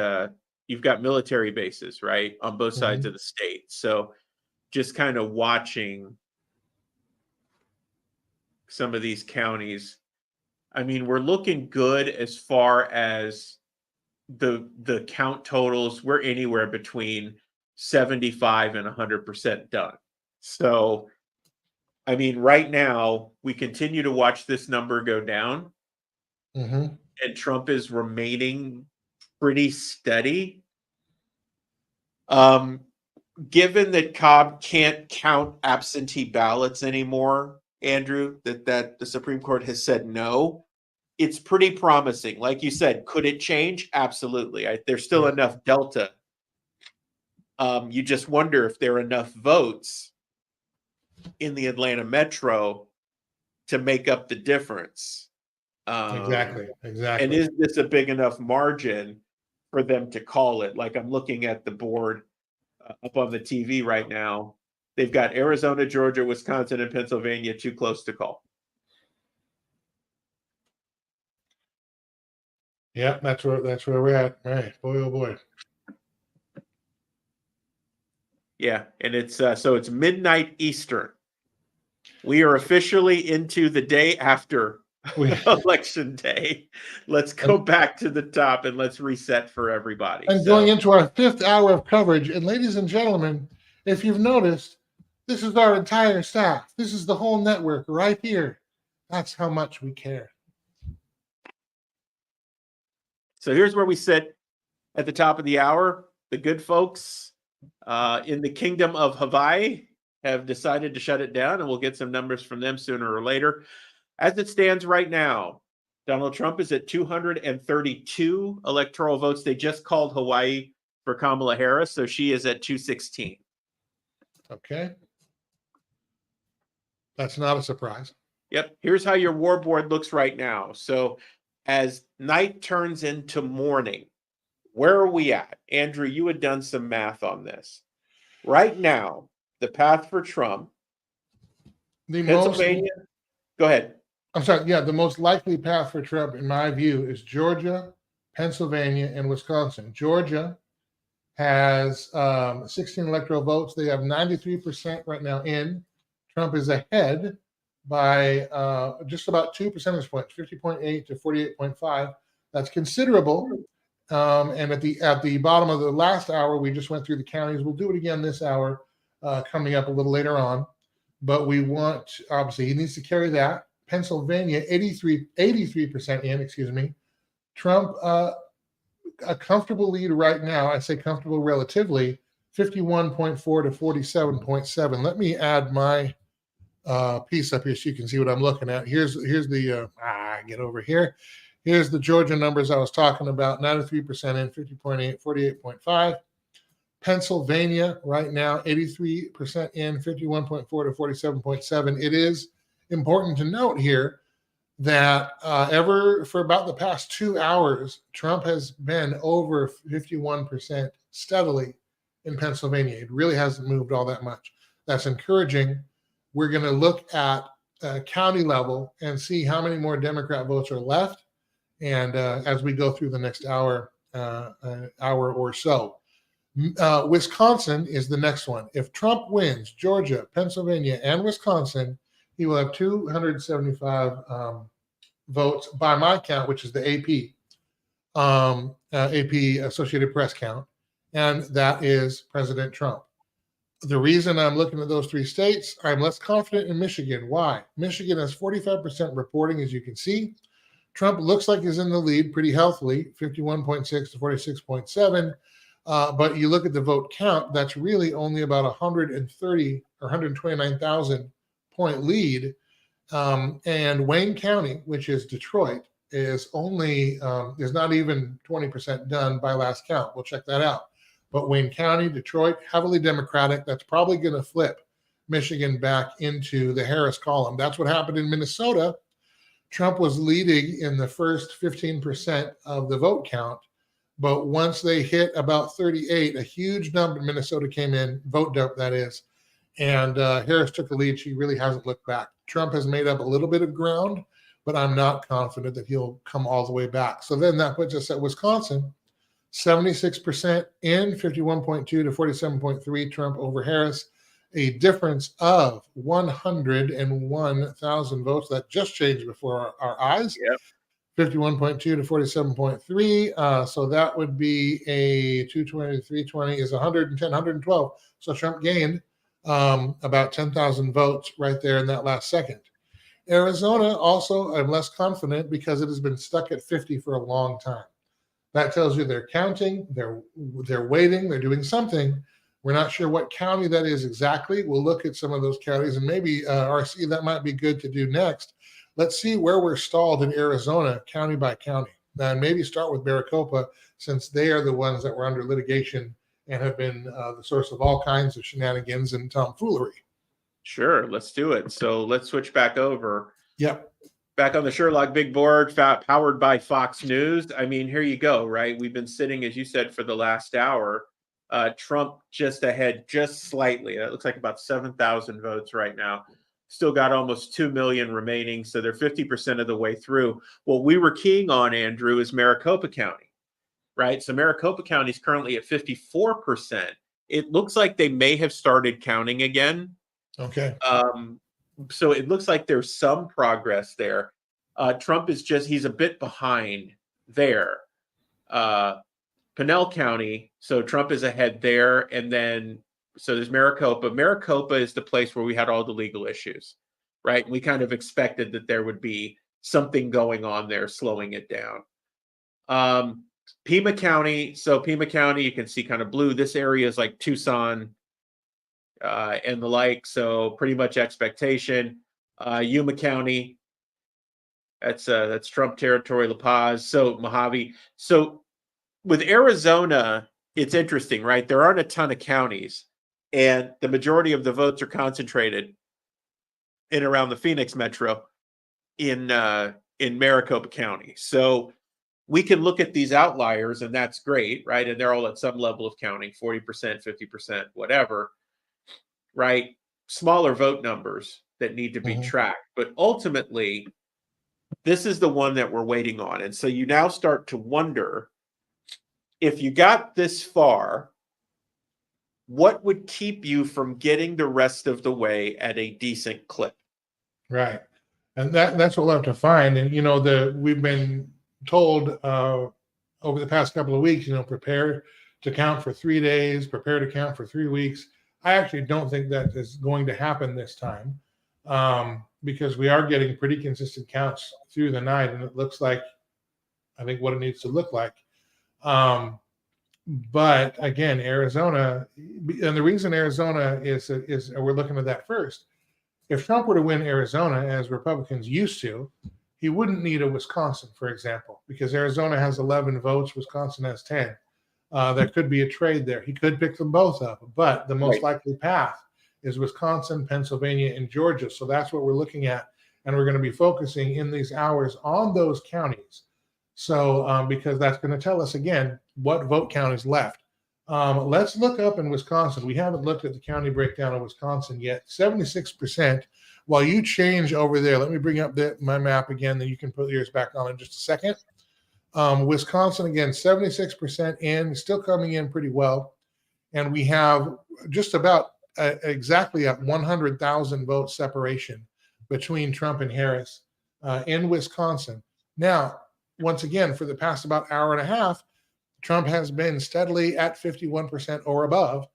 military bases, right, on both sides of the state. So just kind of watching some of these counties. I mean, we're looking good as far as the count totals. We're anywhere between 75 and 100% done. So, I mean, right now we continue to watch this number go down, and Trump is remaining pretty steady. Given that Cobb can't count absentee ballots anymore, Andrew, that the Supreme Court has said no, it's pretty promising. Like you said, could it change? Absolutely. There's still enough delta. You just wonder if there are enough votes in the Atlanta metro to make up the difference. Exactly. And is this a big enough margin for them to call it? Like I'm looking at the board up on the TV right now. They've got Arizona, Georgia, Wisconsin, and Pennsylvania too close to call. Yeah, that's where we're at. Right. Boy, oh boy. Yeah, and it's so it's midnight Eastern. We are officially into the day after election day. Let's go back to the top and let's reset for everybody. And going into our 5th hour of coverage. And ladies and gentlemen, if you've noticed, this is our entire staff. This is the whole network right here. That's how much we care. So here's where we sit at the top of the hour. The good folks in the kingdom of Hawaii have decided to shut it down, and we'll get some numbers from them sooner or later. As it stands right now, Donald Trump is at 232 electoral votes. They just called Hawaii for Kamala Harris, so she is at 216. Okay. That's not a surprise. Yep. Here's how your war board looks right now. So as night turns into morning, where are we at? Andrew, you had done some math on this. Right now, the path for Trump, Pennsylvania. Go ahead. I'm sorry. Yeah, the most likely path for Trump, in my view, is Georgia, Pennsylvania, and Wisconsin. Georgia has 16 electoral votes. They have 93% right now in. Trump is ahead by just about 2 percentage points, 50.8 to 48.5. That's considerable. And at the bottom of the last hour, we just went through the counties. We'll do it again this hour, coming up a little later on. But we want, obviously, he needs to carry that. Pennsylvania, 83% in, excuse me. Trump, a comfortable lead right now. I say comfortable relatively, 51.4 to 47.7. Let me add my piece up here so you can see what I'm looking at. Here's the, get over here. Here's the Georgia numbers I was talking about, 93% in, 50.8, 48.5. Pennsylvania right now, 83% in, 51.4 to 47.7. It is important to note here that for about the past 2 hours, Trump has been over 51% steadily in Pennsylvania. It really hasn't moved all that much. That's encouraging. We're going to look at county level and see how many more Democrat votes are left. And as we go through the next hour or so, Wisconsin is the next one. If Trump wins Georgia, Pennsylvania, and Wisconsin, he will have 275 votes by my count, which is the AP Associated Press count, and that is President Trump. The reason I'm looking at those 3 states, I'm less confident in Michigan. Why? Michigan has 45% reporting, as you can see. Trump looks like he's in the lead pretty healthily, 51.6 to 46.7. But you look at the vote count, that's really only about 130 or 129,000 point lead. And Wayne County, which is Detroit, is only is not even 20% done by last count. We'll check that out. But Wayne County, Detroit, heavily Democratic. That's probably going to flip Michigan back into the Harris column. That's what happened in Minnesota. Trump was leading in the first 15% of the vote count. But once they hit about 38, a huge number in Minnesota came in, vote dump that is, and Harris took the lead. She really hasn't looked back. Trump has made up a little bit of ground, but I'm not confident that he'll come all the way back. So then that puts us at Wisconsin, 76% in, 51.2 to 47.3, Trump over Harris, a difference of 101,000 votes. That just changed before our eyes. Yep. 51.2 to 47.3. So that would be a 220 to 320 is 110, 112. So Trump gained about 10,000 votes right there in that last second. Arizona also, I'm less confident because it has been stuck at 50 for a long time. That tells you they're counting, they're waiting, they're doing something. We're not sure what county that is exactly. We'll look at some of those counties and maybe RC, that might be good to do next. Let's see where we're stalled in Arizona, county by county. And maybe start with Maricopa, since they are the ones that were under litigation and have been the source of all kinds of shenanigans and tomfoolery. Sure, let's do it. So let's switch back over. Yep. Back on the Sherlock Big Board, powered by Fox News. I mean, here you go, right? We've been sitting, as you said, for the last hour. Trump just ahead, just slightly. It looks like about 7,000 votes right now. Still got almost 2 million remaining, so they're 50% of the way through. What we were keying on, Andrew, is Maricopa County, right? So Maricopa County is currently at 54%. It looks like they may have started counting again. Okay. So it looks like there's some progress there. Trump is he's a bit behind there. Pinell County, so Trump is ahead there. And then, so there's Maricopa. Maricopa is the place where we had all the legal issues, right? We kind of expected that there would be something going on there, slowing it down. Pima County. So Pima County, you can see kind of blue. This area is like Tucson and the like. So pretty much expectation. Yuma County, that's Trump territory. La Paz, so Mojave. So with Arizona, it's interesting, right? There aren't a ton of counties, and the majority of the votes are concentrated in around the Phoenix metro in Maricopa County. So we can look at these outliers, and that's great, right? And they're all at some level of counting, 40%, 50%, whatever, right? Smaller vote numbers that need to be tracked. But ultimately, this is the one that we're waiting on. And so you now start to wonder, if you got this far, what would keep you from getting the rest of the way at a decent clip? Right. And that's what we'll have to find. And, we've been told over the past couple of weeks, prepare to count for 3 days, prepare to count for 3 weeks. I actually don't think that is going to happen this time because we are getting pretty consistent counts through the night. And it looks like, I think, what it needs to look like. But again, Arizona, and the reason Arizona is we're looking at that first. If Trump were to win Arizona, as Republicans used to, he wouldn't need a Wisconsin, for example, because Arizona has 11 votes, Wisconsin has 10. There could be a trade there. He could pick them both up, but the most likely path is Wisconsin, Pennsylvania, and Georgia. So that's what we're looking at, and we're going to be focusing in these hours on those counties. So because that's going to tell us, again, what vote count is left. Let's look up in Wisconsin. We haven't looked at the county breakdown of Wisconsin yet. 76%. While you change over there, let me bring up my map again, then you can put yours back on in just a second. Wisconsin, again, 76% in, still coming in pretty well. And we have just about exactly at 100,000 vote separation between Trump and Harris in Wisconsin. Now, once again, for the past about hour and a half, Trump has been steadily at 51% or above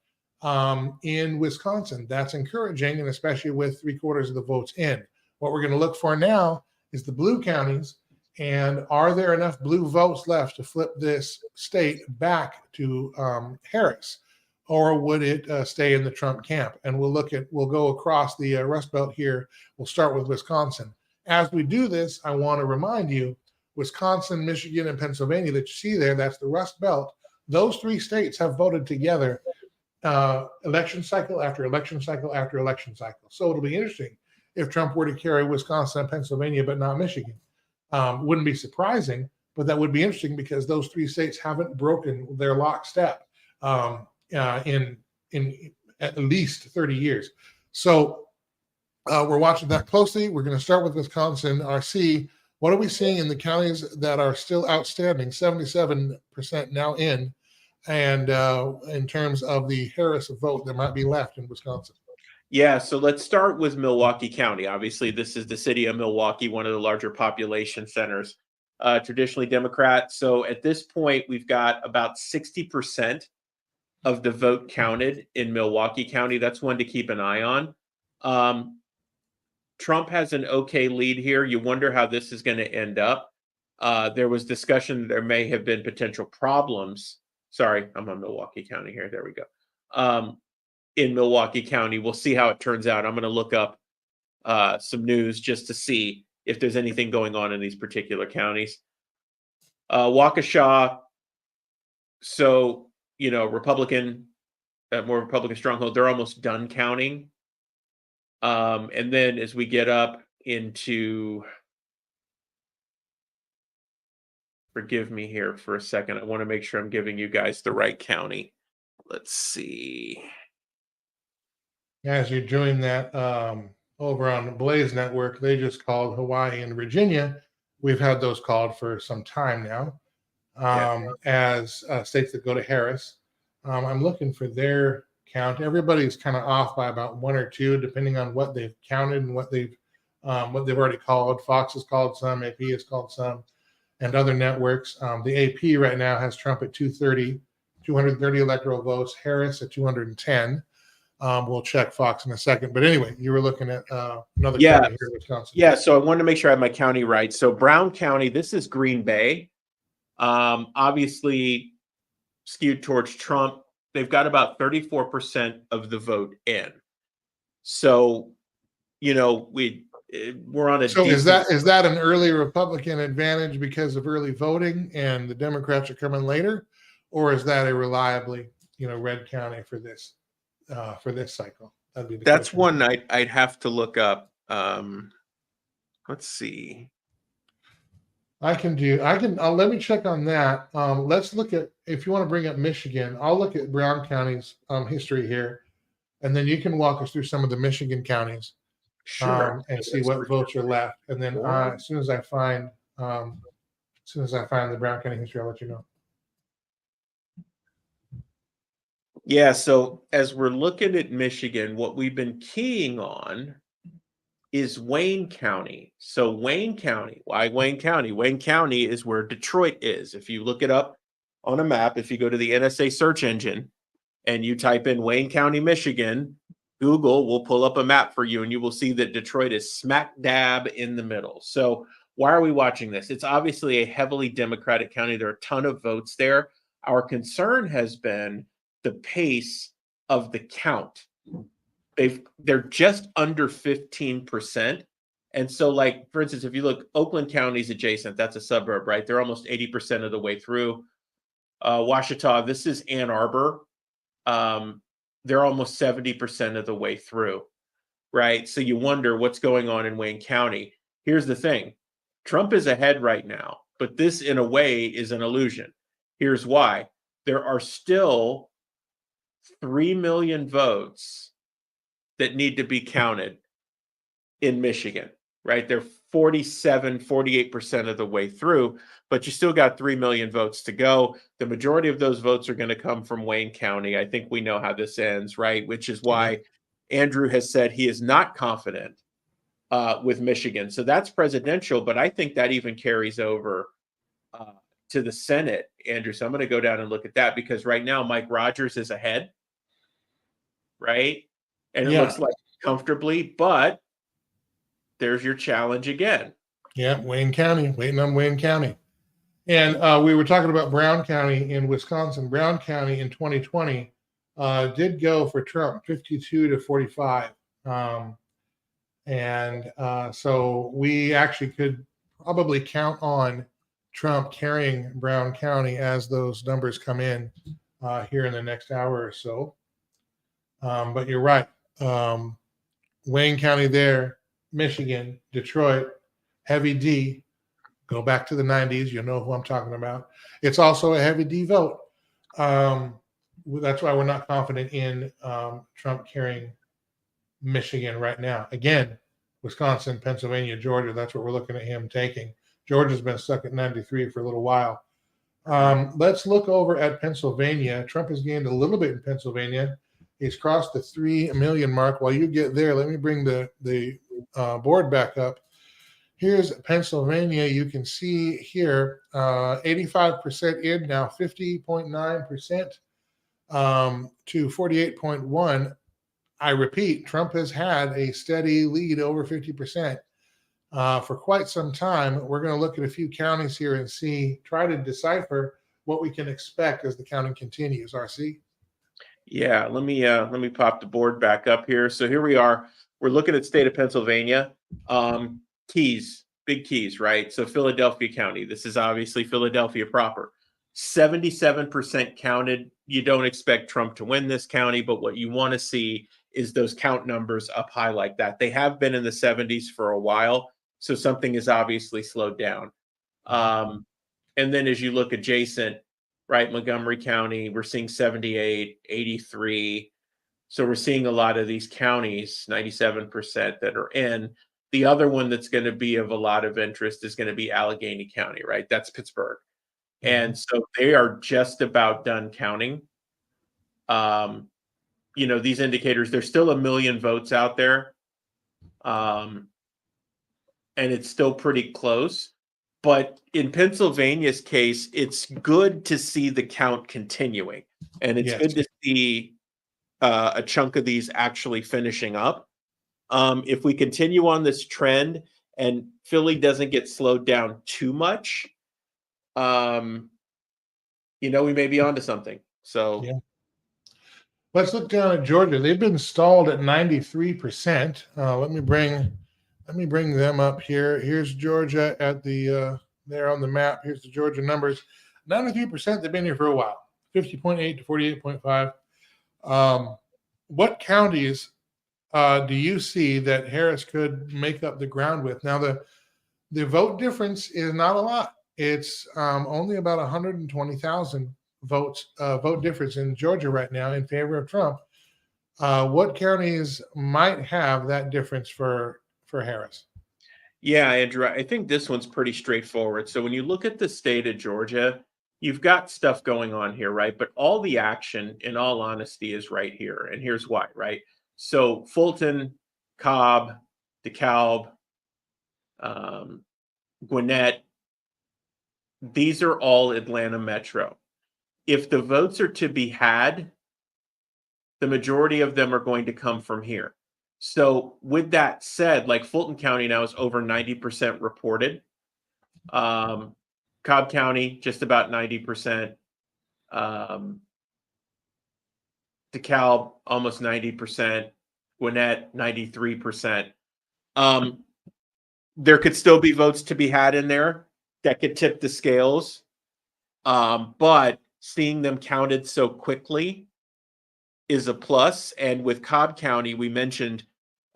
in Wisconsin. That's encouraging, and especially with 3/4 of the votes in. What we're going to look for now is the blue counties, and are there enough blue votes left to flip this state back to Harris, or would it stay in the Trump camp? And we'll go across the Rust Belt here. We'll start with Wisconsin. As we do this, I want to remind you, Wisconsin, Michigan, and Pennsylvania that you see there, that's the Rust Belt. Those 3 states have voted together election cycle after election cycle after election cycle. So it'll be interesting if Trump were to carry Wisconsin and Pennsylvania, but not Michigan. Wouldn't be surprising, but that would be interesting because those 3 states haven't broken their lockstep in at least 30 years. So we're watching that closely. We're going to start with Wisconsin, RC. What are we seeing in the counties that are still outstanding? 77% now in, and in terms of the Harris vote that might be left in Wisconsin. Yeah, so let's start with Milwaukee County. Obviously, this is the city of Milwaukee, one of the larger population centers, traditionally Democrat. So at this point, we've got about 60% of the vote counted in Milwaukee County. That's one to keep an eye on. Trump has an okay lead here. You wonder how this is going to end up. There was discussion there may have been potential problems. Sorry, I'm on Milwaukee County here. There we go. In Milwaukee County, we'll see how it turns out. I'm going to look up some news just to see if there's anything going on in these particular counties. Waukesha, so, Republican, more Republican stronghold, they're almost done counting. And then as we get up into, forgive me here for a second, I want to make sure I'm giving you guys the right county. Let's see. As you're doing that over on the Blaze Network, they just called Hawaii and Virginia. We've had those called for some time now as states that go to Harris. I'm looking for their count. Everybody's kind of off by about 1 or 2, depending on what they've counted and what they've already called. Fox has called some, AP has called some, and other networks. The AP right now has Trump at 230 electoral votes, Harris at 210. We'll check Fox in a second. But anyway, you were looking at another county here in Wisconsin. Yeah, so I wanted to make sure I have my county right. So Brown County, this is Green Bay. Obviously skewed towards Trump. They've got about 34% of the vote in. So, we're on a So is decent. that an early Republican advantage because of early voting and the Democrats are coming later, or is that a reliably, red county for this cycle? That'd be the That's question. one I'd have to look up. Let's see. Let me check on that. Let's look at, if you want to bring up Michigan, I'll look at Brown County's history here, and then you can walk us through some of the Michigan counties. Sure. And see what votes are left. And then as soon as I find the Brown County history, I'll let you know. Yeah, so as we're looking at Michigan, what we've been keying on is Wayne County. So Wayne County, why Wayne County? Wayne County is where Detroit is. If you look it up on a map, if you go to the NSA search engine and you type in Wayne County, Michigan, Google will pull up a map for you and you will see that Detroit is smack dab in the middle. So why are we watching this? It's obviously a heavily Democratic county. There are a ton of votes there. Our concern has been the pace of the count. They're just under 15%. And so, like, for instance, if you look, Oakland County's adjacent, that's a suburb, right? They're almost 80% of the way through. Ouachita, this is Ann Arbor. They're almost 70% of the way through, right? So you wonder what's going on in Wayne County. Here's the thing. Trump is ahead right now, but this in a way is an illusion. Here's why. There are still 3 million votes that need to be counted in Michigan, right? They're 48% of the way through, but you still got 3 million votes to go. The majority of those votes are going to come from Wayne County. I think we know how this ends, right? Which is why Andrew has said he is not confident with Michigan. So that's presidential, but I think that even carries over to the Senate, Andrew. So I'm going to go down and look at that because right now Mike Rogers is ahead, right? And it looks like comfortably, but there's your challenge again. Yeah, Wayne County, waiting on Wayne County. And we were talking about Brown County in Wisconsin. Brown County in 2020 did go for Trump, 52 to 45. So we actually could probably count on Trump carrying Brown County as those numbers come in here in the next hour or so. But you're right. Wayne County there, Michigan, Detroit, heavy D. Go back to the 90s. You'll know who I'm talking about. It's also a heavy D vote. That's why we're not confident in Trump carrying Michigan right now. Again, Wisconsin, Pennsylvania, Georgia, that's what we're looking at him taking. Georgia's been stuck at 93 for a little while. Let's look over at Pennsylvania. Trump has gained a little bit in Pennsylvania. He's crossed the 3 million mark. While you get there, let me bring the board back up. Here's Pennsylvania. You can see here 85% in now, 50.9% to 48.1%. I repeat, Trump has had a steady lead over 50% for quite some time. We're going to look at a few counties here and try to decipher what we can expect as the counting continues. RC? Yeah, let me pop the board back up here. So here we are. We're looking at state of Pennsylvania. Keys, big keys, right? So Philadelphia County. This is obviously Philadelphia proper. 77% counted. You don't expect Trump to win this county, but what you want to see is those count numbers up high like that. They have been in the 70s for a while, so something is obviously slowed down. And then as you look adjacent, right, Montgomery County, we're seeing 78, 83. So we're seeing a lot of these counties, 97% that are in. The other one that's going to be of a lot of interest is going to be Allegheny County, right? That's Pittsburgh. And so they are just about done counting. These indicators, there's still 1 million votes out there. And it's still pretty close. But in Pennsylvania's case, it's good to see the count continuing. And it's good to see a chunk of these actually finishing up. If we continue on this trend and Philly doesn't get slowed down too much, we may be onto something. So Yeah. Let's look down at Georgia. They've been stalled at 93%. Let me bring them up here. Here's Georgia at the there on the map. Here's the Georgia numbers. 93%. They've been here for a while. 50.8 to 48.5. What counties do you see that Harris could make up the ground with? Now, the vote difference is not a lot. It's only about 120,000 vote difference in Georgia right now in favor of Trump. What counties might have that difference for Harris? yeah, Andrew, I think this one's pretty straightforward. So when you look at the state of Georgia, you've got stuff going on here, right? But all the action, in all honesty, is right here. And here's why, right? So Fulton, Cobb, DeKalb, Gwinnett, these are all Atlanta metro. If the votes are to be had, the majority of them are going to come from here. So with that said, like Fulton County now is over 90% reported. Cobb County, just about 90%. DeKalb, almost 90%. Gwinnett, 93%. There could still be votes to be had in there that could tip the scales. But seeing them counted so quickly is a plus. And with Cobb County, we mentioned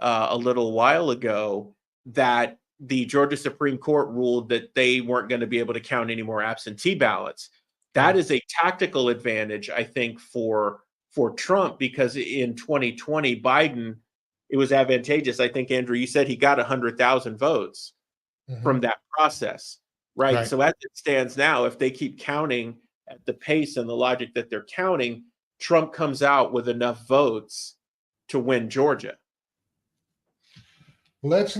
a little while ago that the Georgia Supreme Court ruled that they weren't going to be able to count any more absentee ballots. That is a tactical advantage, I think, for Trump, because in 2020, Biden, it was advantageous. I think, Andrew, you said he got 100,000 votes from that process, right? So as it stands now, if they keep counting at the pace and the logic that they're counting, Trump comes out with enough votes to win Georgia. Let's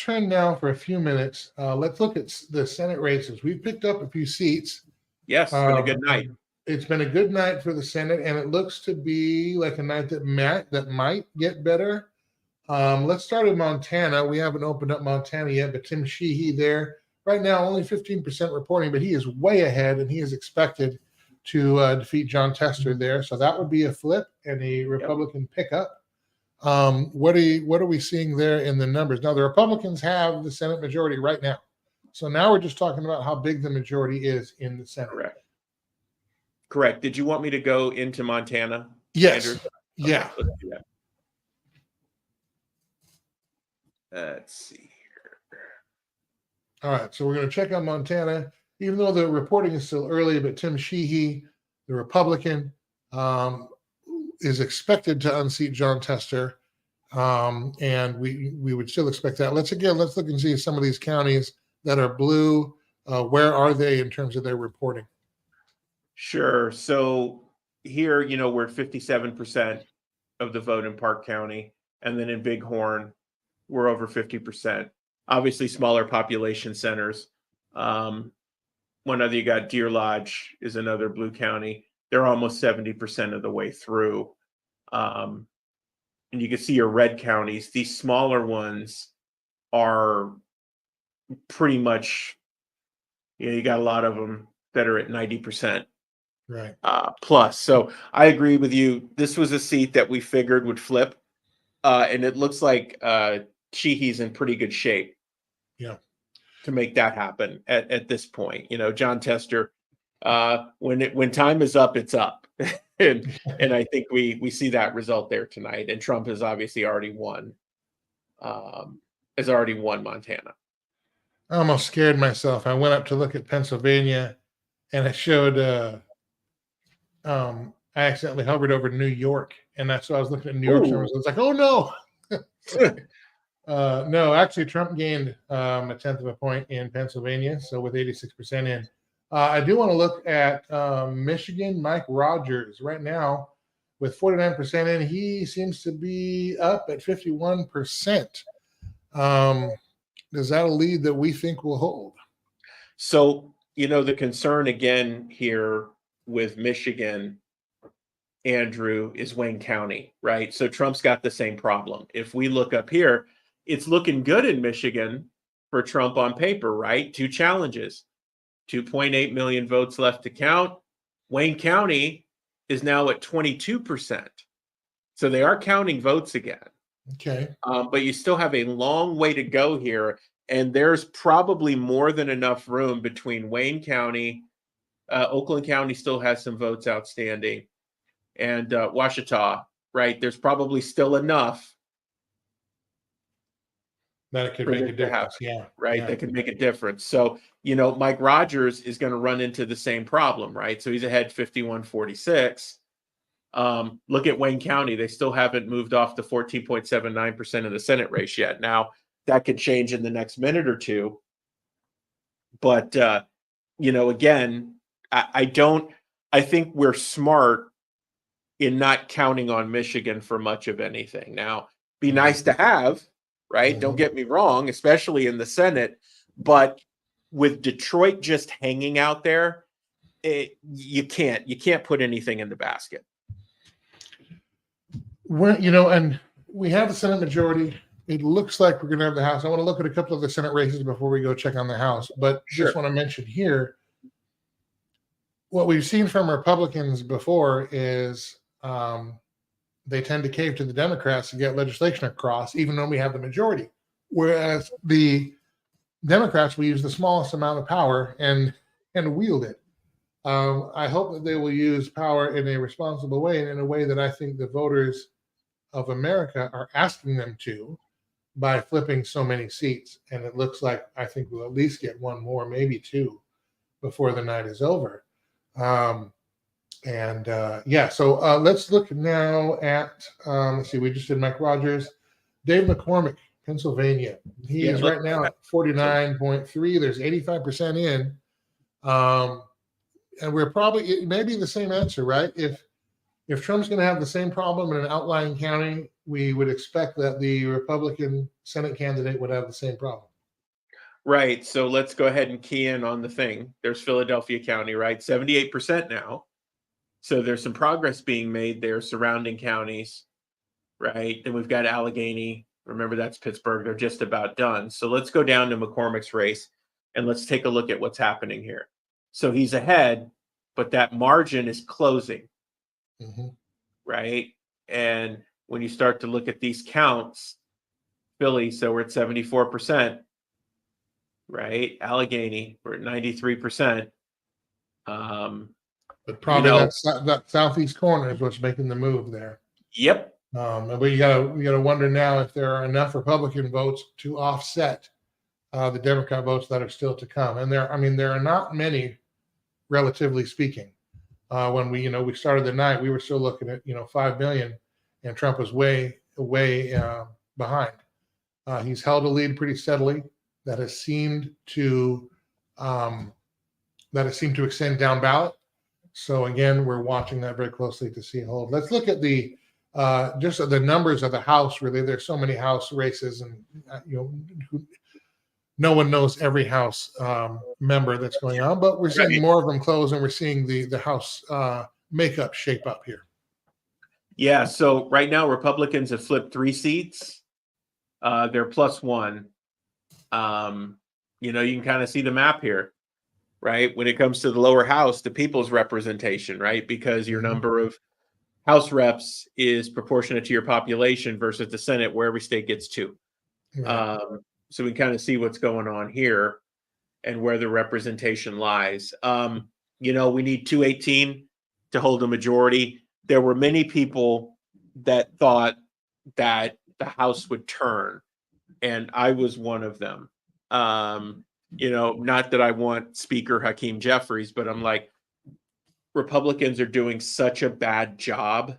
turn now for a few minutes. Let's look at the Senate races. We've picked up a few seats. Yes, it's been a good night. It's been a good night for the Senate, and it looks to be like a night that might get better. Let's start in Montana. We haven't opened up Montana yet, but Tim Sheehy there. Right now, only 15% reporting, but he is way ahead, and he is expected to defeat John Tester there. So that would be a flip and a Republican pickup. What are we seeing there in the numbers? Now, the Republicans have the Senate majority right now. So now we're just talking about how big the majority is in the Senate. Correct. Did you want me to go into Montana? Yes. Andrew? Yeah. Okay, let's do that. Let's see here. All right. So we're going to check on Montana, even though the reporting is still early, but Tim Sheehy, the Republican, is expected to unseat John Tester. And we would still expect that. Let's look and see some of these counties that are blue. Where are they in terms of their reporting? Sure. So here, we're at 57% of the vote in Park County. And then in Bighorn, we're over 50%. Obviously, smaller population centers. One other, you got Deer Lodge is another blue county. They're almost 70% of the way through. And you can see your red counties. These smaller ones are pretty much, you got a lot of them that are at 90%. Right. Plus. So I agree with you. This was a seat that we figured would flip. And it looks like Sheehy's in pretty good shape. Yeah. To make that happen at this point. John Tester, when time is up, it's up. and I think we see that result there tonight. And Trump has obviously already won. Montana. I almost scared myself. I went up to look at Pennsylvania, and it showed. I accidentally hovered over New York, and that's why I was looking at New York. I was like, "Oh no!" No, actually, Trump gained a tenth of a point in Pennsylvania, so with 86% in. I do want to look at Michigan. Mike Rogers right now with 49% in. He seems to be up at 51%. Is that a lead that we think will hold? So, the concern again here with Michigan, Andrew, is Wayne County, right? So Trump's got the same problem. If we look up here, it's looking good in Michigan for Trump on paper, right? 2 challenges. 2.8 million votes left to count. Wayne County is now at 22%. So they are counting votes again. Okay. But you still have a long way to go here. And there's probably more than enough room between Wayne County, Oakland County still has some votes outstanding, and Ouachita, right? There's probably still enough That it could for make a this to difference. happen, Yeah. right? Yeah. That could make a difference. So, Mike Rogers is going to run into the same problem, right? So he's ahead 51-46. Look at Wayne County. They still haven't moved off the 14.79% of the Senate race yet. Now, that could change in the next minute or two. But, again, I think we're smart in not counting on Michigan for much of anything. Now, be nice to have, right? Don't get me wrong, especially in the Senate. But with Detroit just hanging out there, you can't put anything in the basket. And we have the Senate majority. It looks like we're going to have the House. I want to look at a couple of the Senate races before we go check on the House. But Sure. just want to mention here, what we've seen from Republicans before is they tend to cave to the Democrats to get legislation across, even though we have the majority. Whereas the Democrats will use the smallest amount of power and wield it. I hope that they will use power in a responsible way and in a way that I think the voters of America are asking them to, by flipping so many seats. And it looks like I think we'll at least get one more, maybe two, before the night is over. So let's look now at, let's see, we just did Mike Rogers. Dave McCormick, Pennsylvania. He is right now at 49.3. There's 85% in. And we're probably, it may be the same answer, right? If Trump's going to have the same problem in an outlying county, we would expect that the Republican Senate candidate would have the same problem. Right. So let's go ahead and key in on the thing. There's Philadelphia County, right? 78% now. So there's some progress being made there, surrounding counties, right? Then we've got Allegheny. Remember, that's Pittsburgh. They're just about done. So let's go down to McCormick's race and let's take a look at what's happening here. So he's ahead, but that margin is closing, right? And when you start to look at these counts, Philly, so we're at 74%, right? Allegheny, we're at 93%. But probably that southeast corner is what's making the move there. Yep. But you gotta wonder now if there are enough Republican votes to offset the Democrat votes that are still to come. And there are not many, relatively speaking. When we started the night, we were still looking at 5 million, and Trump was way behind. He's held a lead pretty steadily. That has seemed to extend down ballot. So again, we're watching that very closely to see hold. Let's look at the just the numbers of the House. Really, there's so many House races, and no one knows every House member that's going on. But we're seeing more of them close, and we're seeing the House makeup shape up here. Yeah. So right now, Republicans have flipped 3 seats. They're +1. You can kind of see the map here, right? When it comes to the lower house, the people's representation, right? Because your number of House reps is proportionate to your population versus the Senate, where every state gets 2. Right. So we kind of see what's going on here and where the representation lies. We need 218 to hold a majority. There were many people that thought that the House would turn, and I was one of them. Not that I want Speaker Hakeem Jeffries, but I'm like, Republicans are doing such a bad job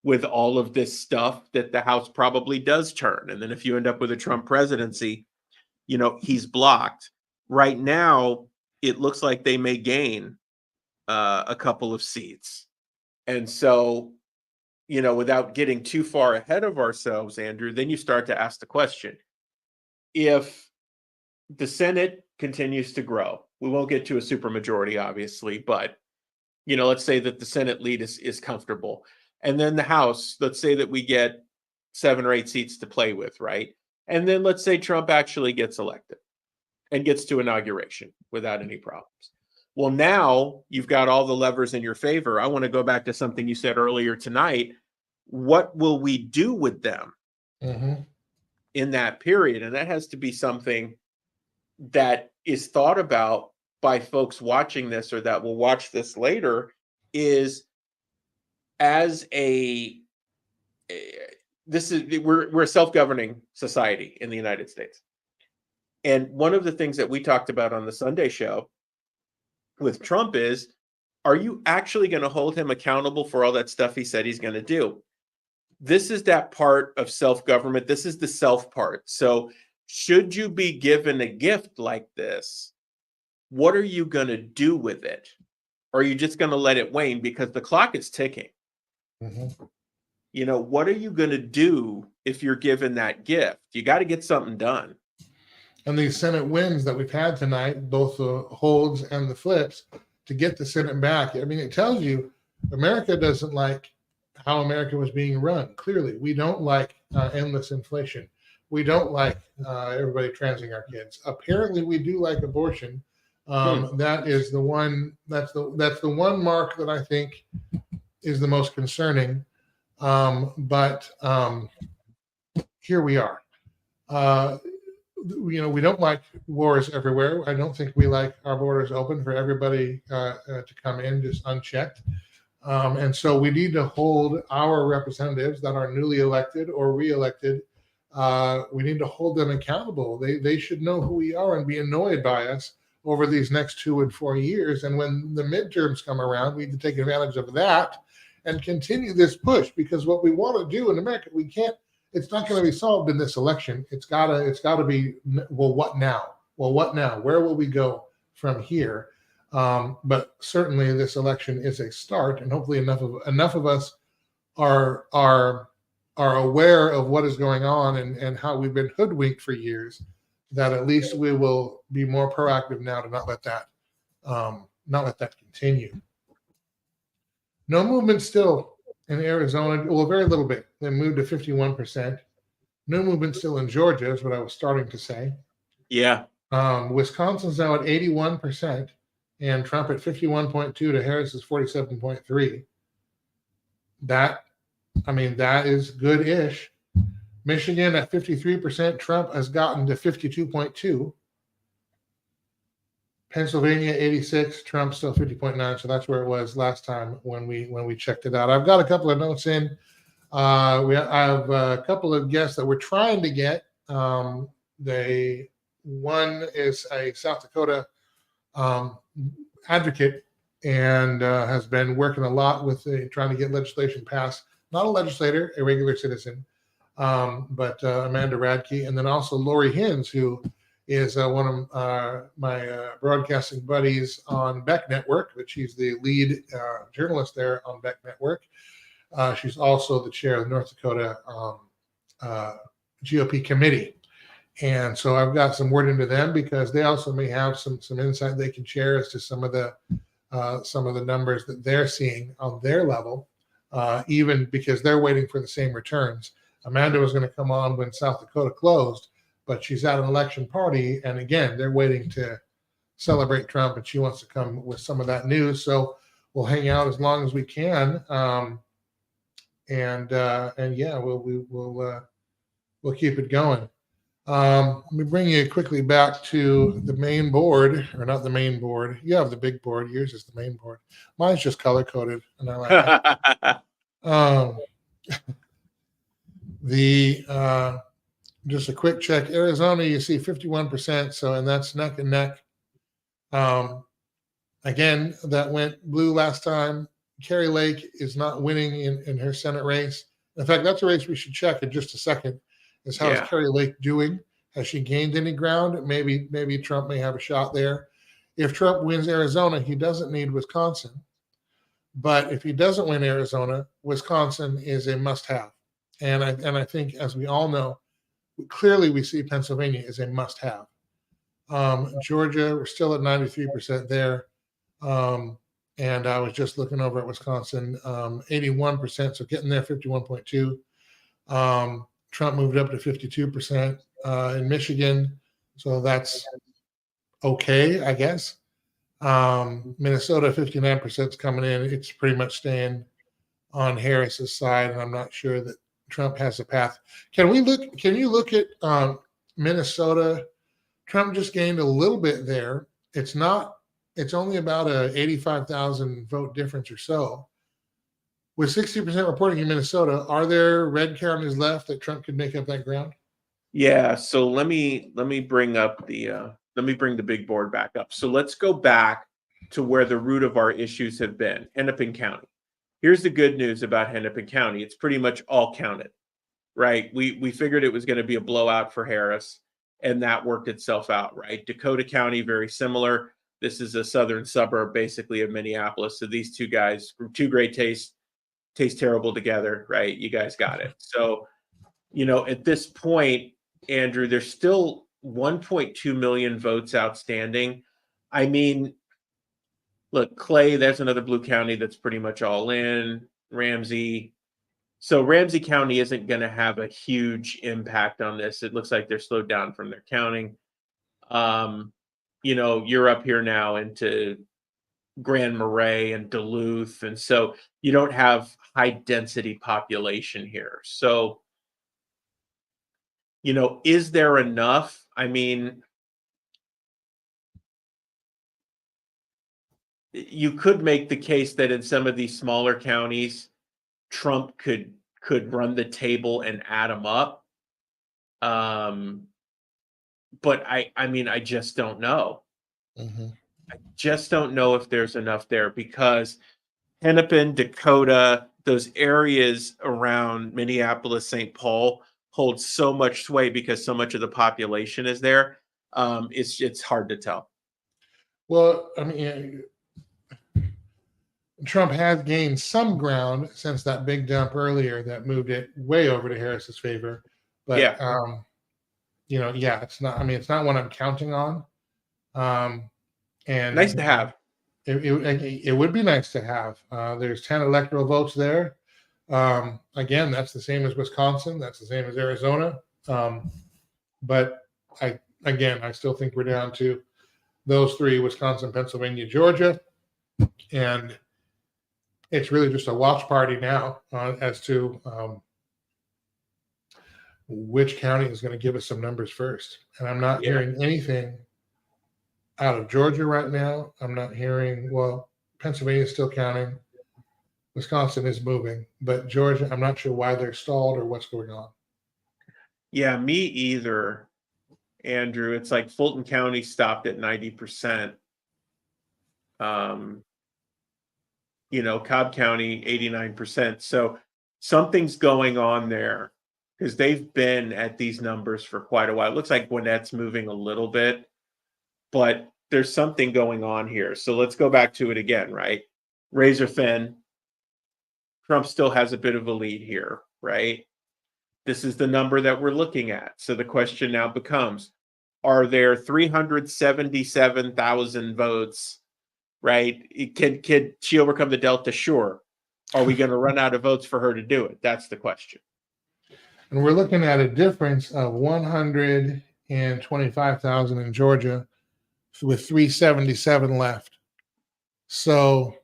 with all of this stuff that the House probably does turn. And then if you end up with a Trump presidency, he's blocked. Right now, it looks like they may gain a couple of seats. And so, without getting too far ahead of ourselves, Andrew, then you start to ask the question, if the Senate continues to grow, we won't get to a supermajority, obviously, but, let's say that the Senate lead is comfortable. And then the House, let's say that we get 7 or 8 seats to play with, right? And then let's say Trump actually gets elected. and gets to inauguration without any problems. Well, now you've got all the levers in your favor. I want to go back to something you said earlier tonight. What will we do with them in that period? And that has to be something that is thought about by folks watching this or that will watch this later, is as we're a self-governing society in the United States. And one of the things that we talked about on the Sunday show with Trump is, are you actually going to hold him accountable for all that stuff he said he's going to do? This is that part of self-government. This is the self part. So should you be given a gift like this, what are you going to do with it? Or are you just going to let it wane because the clock is ticking? You know, what are you going to do if you're given that gift? You got to get something done. And these Senate wins that we've had tonight, both the holds and the flips, to get the Senate back. I mean, it tells you America doesn't like how America was being run. Clearly, we don't like endless inflation. We don't like everybody transing our kids. Apparently, we do like abortion. That is the one. That's the one mark that I think is the most concerning. But here we are. You know, we don't like wars everywhere. I don't think we like our borders open for everybody to come in just unchecked. And so we need to hold our representatives that are newly elected or reelected. We need to hold them accountable. They should know who we are and be annoyed by us over these next 2 and 4 years. And when the midterms come around, we need to take advantage of that and continue this push, because what we want to do in America, we can't. It's not going to be solved in this election. It's gotta be, well, what now? Well, what now? Where will we go from here? But certainly this election is a start, and hopefully enough of us are aware of what is going on and how we've been hoodwinked for years, that at least we will be more proactive now to not let that continue. No movement still in Arizona. Well, very little bit. They moved to 51%. No movement still in Georgia is what I was starting to say. Yeah. Wisconsin's now at 81%, and Trump at 51.2 to Harris is 47.3. That is good-ish. Michigan at 53%. Trump has gotten to 52.2. Pennsylvania 86, Trump still 50.9. So that's where it was last time when we checked it out. I've got a couple of notes in. I have a couple of guests that we're trying to get. One is a South Dakota advocate and has been working a lot with trying to get legislation passed. Not a legislator, a regular citizen, but Amanda Radke, and then also Lori Hins, who is one of my broadcasting buddies on Beck Network, but she's the lead journalist there on Beck Network. She's also the chair of the North Dakota GOP committee. And so I've got some word into them because they also may have some insight they can share as to some of the numbers that they're seeing on their level, even because they're waiting for the same returns. Amanda was going to come on when South Dakota closed, but she's at an election party, and again, they're waiting to celebrate Trump, and she wants to come with some of that news. So we'll hang out as long as we can, and yeah, we'll keep it going. Let me bring you quickly back to the main board, or not the main board. You have the big board. Yours is the main board. Mine's just color coded, and I like it. Just a quick check. Arizona, you see 51%. So, and that's neck and neck. Again, that went blue last time. Kari Lake is not winning in her Senate race. In fact, that's a race we should check in just a second. Is how is Kari Lake doing? Has she gained any ground? Maybe Trump may have a shot there. If Trump wins Arizona, he doesn't need Wisconsin. But if he doesn't win Arizona, Wisconsin is a must-have. And I think, as we all know, clearly we see Pennsylvania as a must-have. Georgia, we're still at 93% there. And I was just looking over at Wisconsin, 81%, so getting there, 51.2. Trump moved up to 52% in Michigan, so that's okay, I guess. Minnesota 59% is coming in. It's pretty much staying on Harris's side, and I'm not sure that Trump has a path. Can you look at Minnesota? Trump just gained a little bit there. It's only about a 85,000 vote difference or so. With 60% reporting in Minnesota, are there red counties left that Trump could make up that ground? Yeah, so let me bring up the let me bring the big board back up. So let's go back to where the root of our issues have been, Hennepin County. Here's the good news about Hennepin County. It's pretty much all counted, right? We figured it was going to be a blowout for Harris, and that worked itself out, right? Dakota County, very similar. This is a southern suburb, basically, of Minneapolis. So these two guys, two great tastes, taste terrible together, right? You guys got it. So, at this point, Andrew, there's still 1.2 million votes outstanding. I mean, look, Clay, there's another blue county that's pretty much all in. Ramsey. So Ramsey County isn't going to have a huge impact on this. It looks like they're slowed down from their counting. You're up here now into Grand Marais and Duluth. And so you don't have high density population here. So, is there enough? I mean, you could make the case that in some of these smaller counties, Trump could run the table and add them up. But I just don't know. Mm-hmm. I just don't know if there's enough there because Hennepin, Dakota, those areas around Minneapolis, St. Paul hold so much sway because so much of the population is there. It's hard to tell. Well, I mean, Trump has gained some ground since that big dump earlier that moved it way over to Harris's favor. But it's not. I mean, it's not one I'm counting on. And nice to have. It would be nice to have. There's 10 electoral votes there. Again, that's the same as Wisconsin. That's the same as Arizona. But I still think we're down to those three: Wisconsin, Pennsylvania, Georgia, and it's really just a watch party now as to which county is going to give us some numbers first. And I'm not hearing anything out of Georgia right now. I'm not hearing, Pennsylvania is still counting. Wisconsin is moving, but Georgia, I'm not sure why they're stalled or what's going on. Yeah, me either, Andrew. It's like Fulton County stopped at 90%. Cobb County, 89%. So something's going on there because they've been at these numbers for quite a while. It looks like Gwinnett's moving a little bit, but there's something going on here. So let's go back to it again, right? Razor thin. Trump still has a bit of a lead here, right? This is the number that we're looking at. So the question now becomes, are there 377,000 votes, right? Can she overcome the Delta? Sure. Are we going to run out of votes for her to do it? That's the question. And we're looking at a difference of 125,000 in Georgia with 377 left. So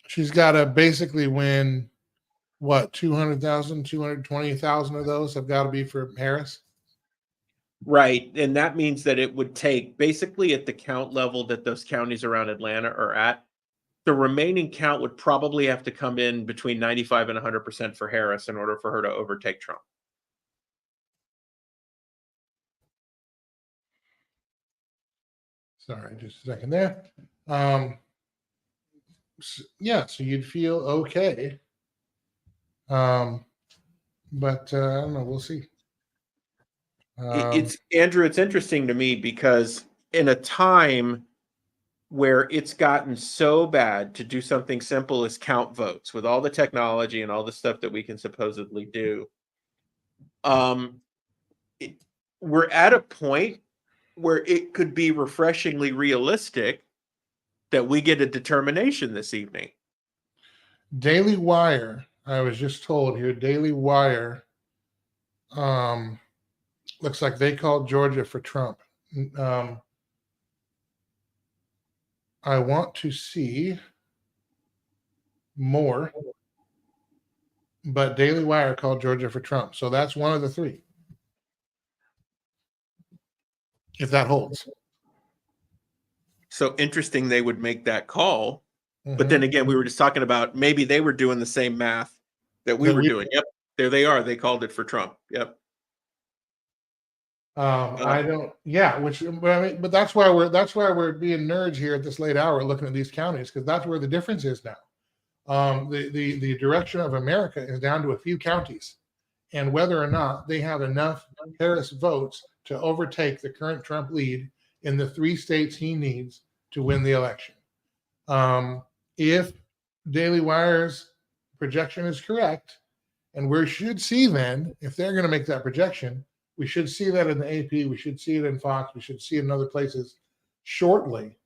she's got to basically win, 200,000, 220,000 of those have got to be for Harris? Right. And that means that it would take, basically at the count level that those counties around Atlanta are at, the remaining count would probably have to come in between 95 and 100% for Harris in order for her to overtake Trump. Sorry, just a second there. So you'd feel okay. But I don't know. We'll see. It's Andrew, it's interesting to me because in a time where it's gotten so bad to do something simple as count votes with all the technology and all the stuff that we can supposedly do, we're at a point where it could be refreshingly realistic that we get a determination this evening. Daily Wire, I was just told here, Daily Wire, looks like they called Georgia for Trump. I want to see more, but Daily Wire called Georgia for Trump. So that's one of the three. If that holds. So interesting they would make that call. But Mhm. then again, we were just talking about maybe they were doing the same math that we That were we- doing. Yep. There they are. They called it for Trump. Yep. I don't, yeah, but that's why we're being nerds here at this late hour looking at these counties, because that's where the difference is now. The direction of America is down to a few counties, and whether or not they have enough Harris votes to overtake the current Trump lead in the 3 states he needs to win the election. If Daily Wire's projection is correct, and we should see then, if they're going to make that projection, we should see that in the AP, we should see it in Fox, we should see it in other places shortly.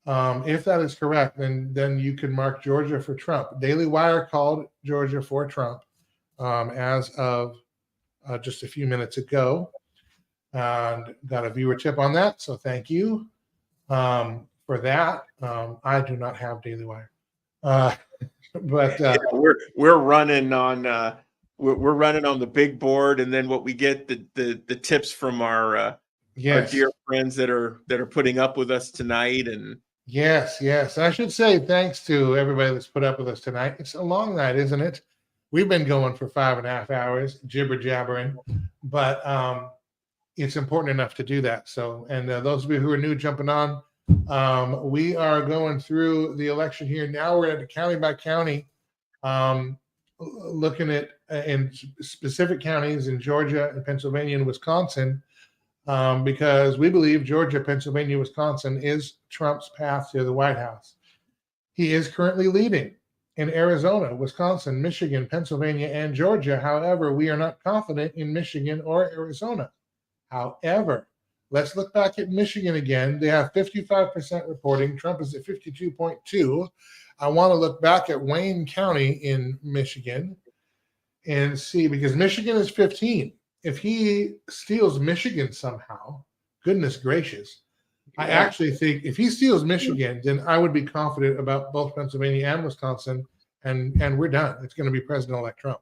If that is correct, then you can mark Georgia for Trump. Daily Wire called Georgia for Trump as of just a few minutes ago, and got a viewer tip on that. So thank you for that. I do not have Daily Wire, but we're running on we're running on the big board, and then what we get the tips from our yes, dear friends that are putting up with us tonight. And yes. I should say thanks to everybody that's put up with us tonight. It's a long night, isn't it? We've been going for 5.5 hours, jibber jabbering, but it's important enough to do that. So, and those of you who are new jumping on, we are going through the election here. Now we're at the county by county, looking at in specific counties in Georgia and Pennsylvania and Wisconsin, because we believe Georgia, Pennsylvania, Wisconsin is Trump's path to the White House. He is currently leading in Arizona, Wisconsin, Michigan, Pennsylvania, and Georgia. However, we are not confident in Michigan or Arizona. However, let's look back at Michigan again. They have 55% reporting. Trump is at 52.2. I want to look back at Wayne County in Michigan and see, because Michigan is 15. If he steals Michigan somehow, goodness gracious, I actually think if he steals Michigan, then I would be confident about both Pennsylvania and Wisconsin, and we're done. It's going to be President-elect Trump.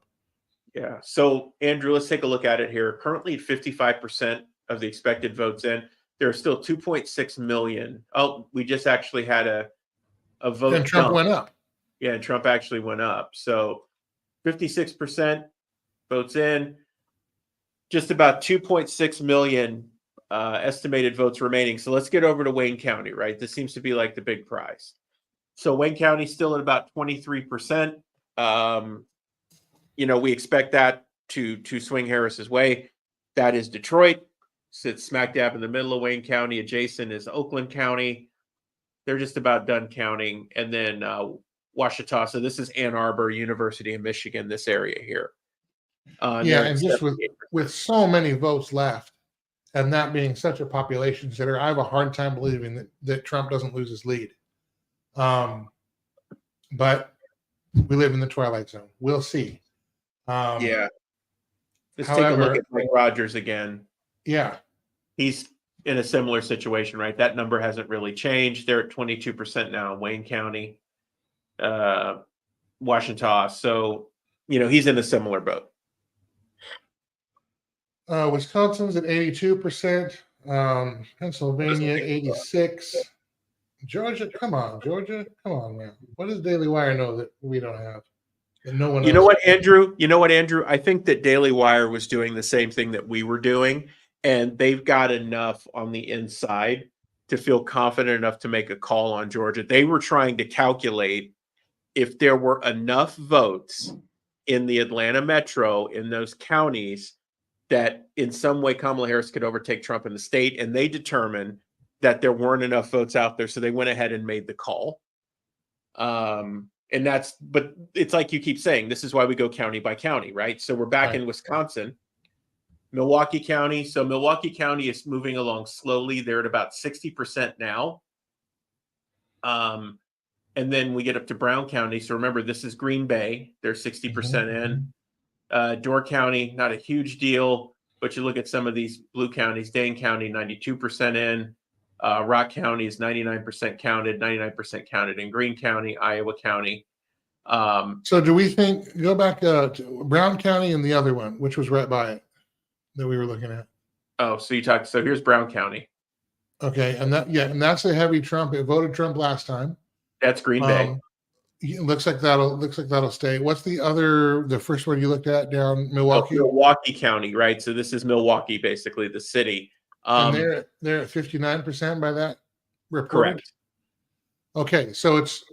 yeah. So Andrew, let's take a look at it here. Currently 55% of the expected votes in. There are still 2.6 million. Oh, we just actually had a vote. And Trump dump. went up. Yeah, and Trump actually went up. So 56% votes in, just about 2.6 million estimated votes remaining. So let's get over to Wayne County, right? This seems to be like the big prize. So Wayne County still at about 23%. We expect that to swing Harris's way. That is Detroit, sits smack dab in the middle of Wayne County. Adjacent is Oakland County. They're just about done counting. And then Ouachita. So this is Ann Arbor, University of Michigan, this area here. Yeah, and just with so many votes left, and that being such a population center, I have a hard time believing that Trump doesn't lose his lead. But we live in the twilight zone. We'll see. Yeah. Let's however, take a look at Mike Rogers again. Yeah. He's in a similar situation, right? That number hasn't really changed. They're at 22% now in Wayne County, Ouachita. So, he's in a similar boat. Wisconsin's at 82%. Pennsylvania, 86. Georgia, come on, man. What does Daily Wire know that we don't have? That no one. You know what, Andrew? I think that Daily Wire was doing the same thing that we were doing, and they've got enough on the inside to feel confident enough to make a call on Georgia. They were trying to calculate if there were enough votes in the Atlanta metro, in those counties, that in some way Kamala Harris could overtake Trump in the state, and they determined that there weren't enough votes out there, so they went ahead and made the call. But it's like you keep saying, this is why we go county by county, right? So we're back in Wisconsin, Milwaukee County. So Milwaukee County is moving along slowly. They're at about 60% now. And then we get up to Brown County. So remember, this is Green Bay. They're 60% in. Door County, not a huge deal, but you look at some of these blue counties. Dane County, 92% in. Rock County is 99% counted, 99% counted in Greene County, Iowa County. So do we think, go back to Brown County and the other one, which was right by it that we were looking at? Oh, so here's Brown County. Okay. And that's a heavy Trump. It voted Trump last time. That's Green Bay. It looks like that'll stay. What's the first one you looked at down Milwaukee? Milwaukee County, right? So this is Milwaukee, basically the city. And they're at 59% by that reported? Correct. Okay, so it's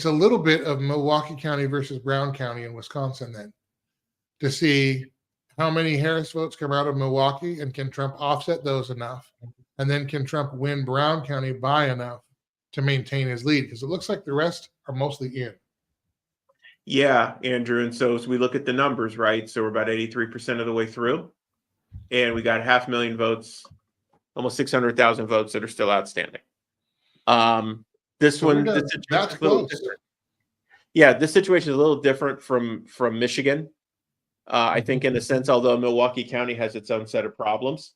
a little bit of Milwaukee County versus Brown County in Wisconsin then, to see how many Harris votes come out of Milwaukee, and can Trump offset those enough, and then can Trump win Brown County by enough to maintain his lead, because it looks like the rest are mostly in. Yeah, Andrew. And so as we look at the numbers, right? So we're about 83% of the way through, and we got 500,000 votes, almost 600,000 votes that are still outstanding. This that's close. Yeah, this situation is a little different from Michigan. I think in a sense, although Milwaukee County has its own set of problems,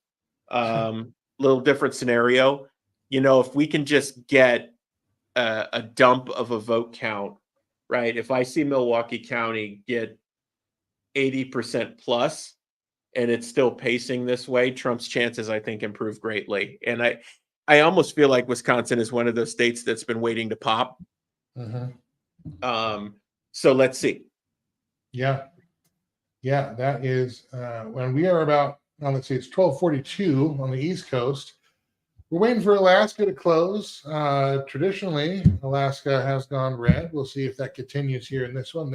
little different scenario. You know, if we can just get a dump of a vote count, right? If I see Milwaukee County get 80% plus and it's still pacing this way, Trump's chances, I think, improve greatly. And I almost feel like Wisconsin is one of those states that's been waiting to pop. Mm-hmm. So let's see. Yeah, that is when we are about, let's see, it's 12:42 on the East Coast. We're waiting for Alaska to close. Traditionally, Alaska has gone red. We'll see if that continues here in this one.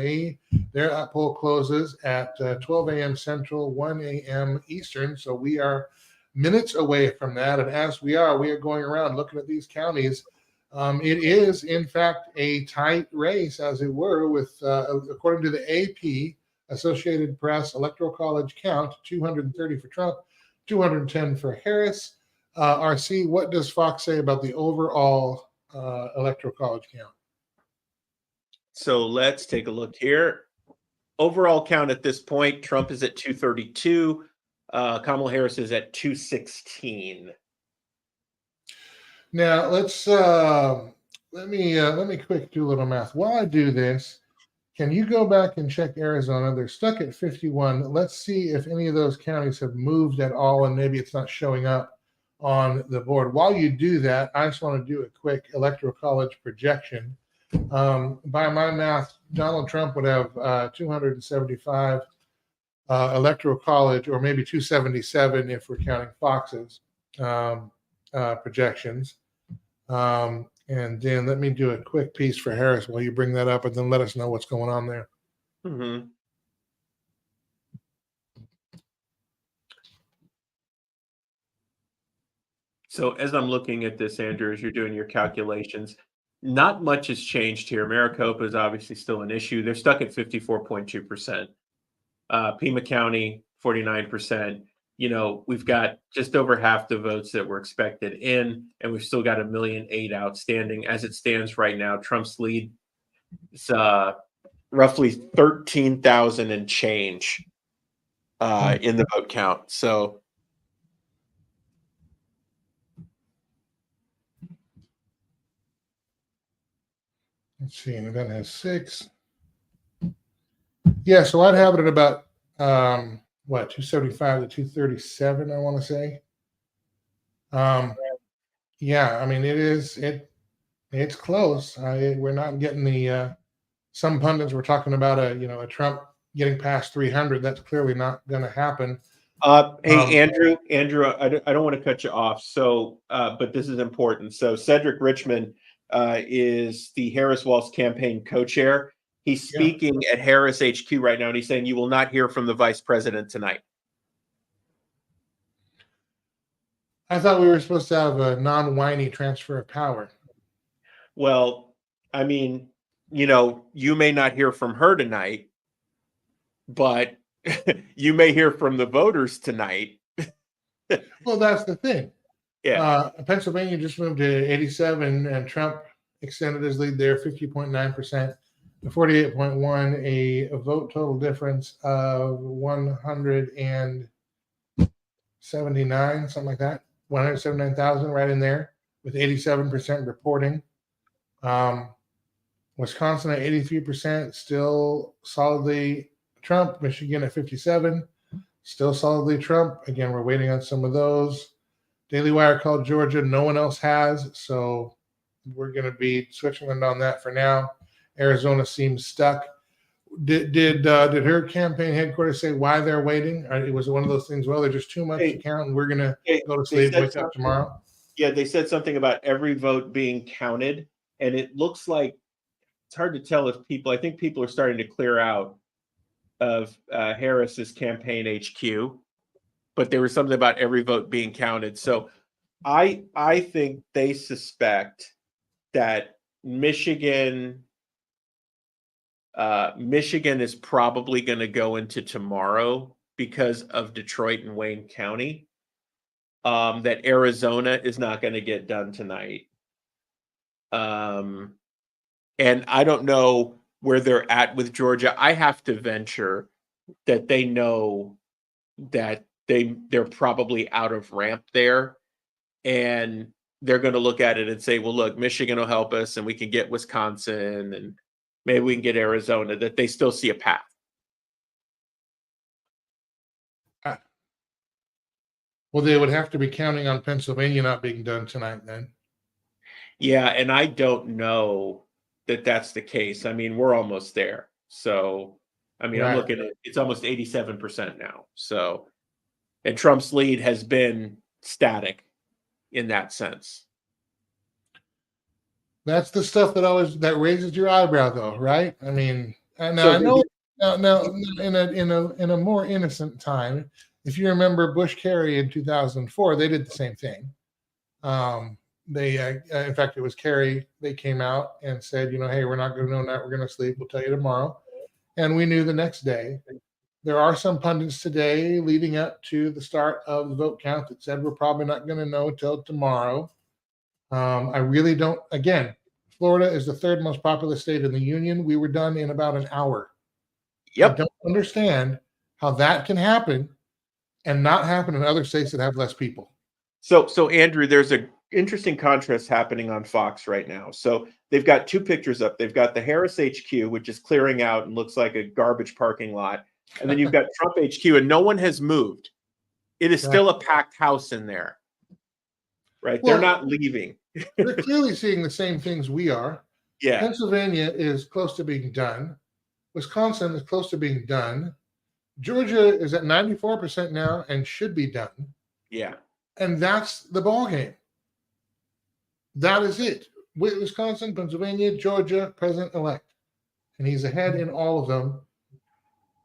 Their poll closes at 12 a.m. Central, 1 a.m. Eastern. So we are minutes away from that. And as we are going around looking at these counties. It is, in fact, a tight race, as it were, with, according to the AP, Associated Press Electoral College count, 230 for Trump, 210 for Harris. RC, what does Fox say about the overall Electoral College count? So let's take a look here. Overall count at this point, Trump is at 232. Kamala Harris is at 216. Now let's let me quick do a little math. While I do this, can you go back and check Arizona? They're stuck at 51. Let's see if any of those counties have moved at all, and maybe it's not showing up on the board. While you do that, I just want to do a quick Electoral College projection. By my math, Donald Trump would have 275 Electoral College, or maybe 277 if we're counting Fox's projections. And then let me do a quick piece for Harris while you bring that up, and then let us know what's going on there. Mm-hmm. So as I'm looking at this, Andrew, as you're doing your calculations, not much has changed here. Maricopa is obviously still an issue. They're stuck at 54.2%. Pima County, 49%. You know, we've got just over half the votes that were expected in, and we've still got 1.8 million outstanding. As it stands right now, Trump's lead is roughly 13,000 and change in the vote count. So let's see, an event has 6. Yeah, so I'd have it at about 275 to 237, I want to say. Yeah, I mean, it's close. We're not getting the some pundits were talking about a Trump getting past 300. That's clearly not going to happen. Hey, Andrew, I don't want to cut you off. So, but this is important. So Cedric Richmond is the Harris Walz campaign co-chair. He's speaking at Harris HQ right now, and he's saying you will not hear from the vice president tonight. I thought we were supposed to have a non-whiny transfer of power. Well, I mean, you may not hear from her tonight, but you may hear from the voters tonight. Well, that's the thing. Yeah. Pennsylvania just moved to 87, and Trump extended his lead there, 50.9%. 48.1, a vote total difference of 179, something like that. 179,000 right in there with 87% reporting. Wisconsin at 83%, still solidly Trump. Michigan at 57, still solidly Trump. Again, we're waiting on some of those. Daily Wire called Georgia. No one else has, so we're going to be switching on that for now. Arizona seems stuck. Did her campaign headquarters say why they're waiting? Or it was one of those things. Well, there's just too much to count, and we're going to go to sleep, wake up tomorrow. Yeah, they said something about every vote being counted, and it looks like it's hard to tell if people. I think people are starting to clear out of Harris's campaign HQ, but there was something about every vote being counted. So I think they suspect that Michigan is probably going to go into tomorrow because of Detroit and Wayne County. That Arizona is not going to get done tonight. And I don't know where they're at with Georgia. I have to venture that they know that they're probably out of ramp there, and they're going to look at it and say, well, look, Michigan will help us, and we can get Wisconsin, and maybe we can get Arizona, that they still see a path. Well, they would have to be counting on Pennsylvania not being done tonight then. Yeah, and I don't know that that's the case. I mean, we're almost there. So, I mean, Right. I'm looking at it's almost 87% now. So, and Trump's lead has been static in that sense. That's the stuff that raises your eyebrow, though, right? I mean, now So I know. Now, in a more innocent time, if you remember Bush Kerry in 2004, they did the same thing. In fact, it was Kerry. They came out and said, hey, we're not going to know that. We're going to sleep. We'll tell you tomorrow. And we knew the next day. There are some pundits today leading up to the start of the vote count that said we're probably not going to know until tomorrow. I really don't. Again, Florida is the third most populous state in the union. We were done in about an hour. Yep. I don't understand how that can happen and not happen in other states that have less people. So Andrew, there's an interesting contrast happening on Fox right now. So they've got two pictures up. They've got the Harris HQ, which is clearing out and looks like a garbage parking lot. And then you've got Trump HQ, and no one has moved. It is still a packed house in there. Right? Well, they're not leaving. They're clearly seeing the same things we are. Yeah. Pennsylvania is close to being done. Wisconsin is close to being done. Georgia is at 94% now and should be done. Yeah. And that's the ball game. That is it. Wisconsin, Pennsylvania, Georgia, president-elect. And he's ahead in all of them.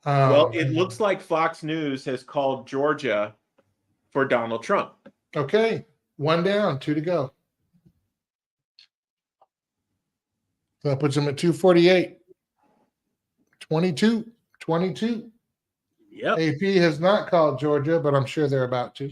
Well, it looks like Fox News has called Georgia for Donald Trump. Okay. 1 down, 2 to go. So that puts him at 248. 22. Yep. AP has not called Georgia, but I'm sure they're about to.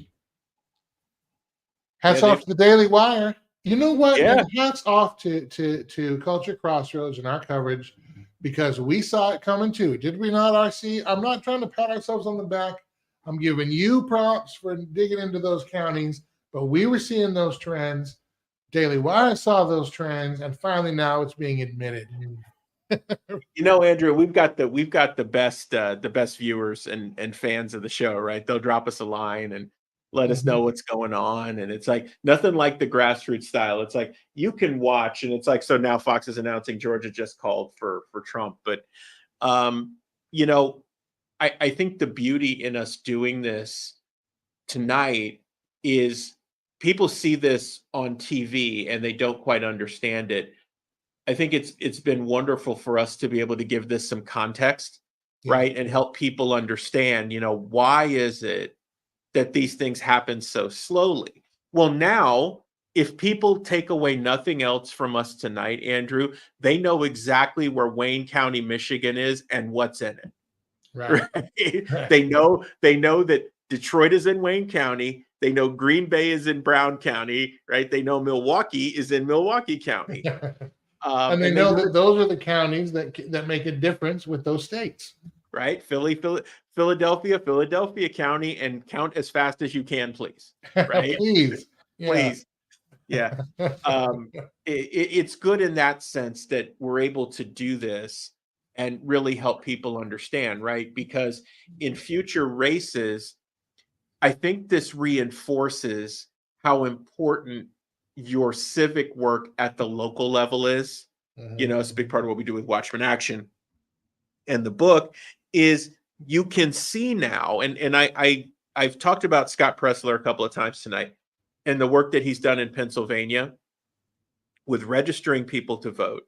Hats off to the Daily Wire. You know what? Yeah. Hats off to Culture Crossroads and our coverage, because we saw it coming too. Did we not, RC? I'm not trying to pat ourselves on the back. I'm giving you props for digging into those counties, but we were seeing those trends. Daily Wire saw those trends, and finally now it's being admitted. Andrew, we've got the best viewers and fans of the show, right? They'll drop us a line and let us know what's going on. And it's like nothing like the grassroots style. It's like you can watch, and it's like, so now Fox is announcing Georgia just called for Trump. But I think the beauty in us doing this tonight is people see this on TV and they don't quite understand it. I think it's been wonderful for us to be able to give this some context, right? And help people understand, why is it that these things happen so slowly? Well, now, if people take away nothing else from us tonight, Andrew, they know exactly where Wayne County, Michigan is and what's in it. Right. Right? They know that Detroit is in Wayne County. They know Green Bay is in Brown County, right? They know Milwaukee is in Milwaukee County. And they know that those are the counties that make a difference with those states. right? Philadelphia County, and count as fast as you can, please. Right? Please. Yeah. Please. Yeah. It's good in that sense that we're able to do this and really help people understand, right? Because in future races, I think this reinforces how important your civic work at the local level is. You know, it's a big part of what we do with Watchman Action and the book is you can see now, and I've talked about Scott Pressler a couple of times tonight and the work that he's done in Pennsylvania with registering people to vote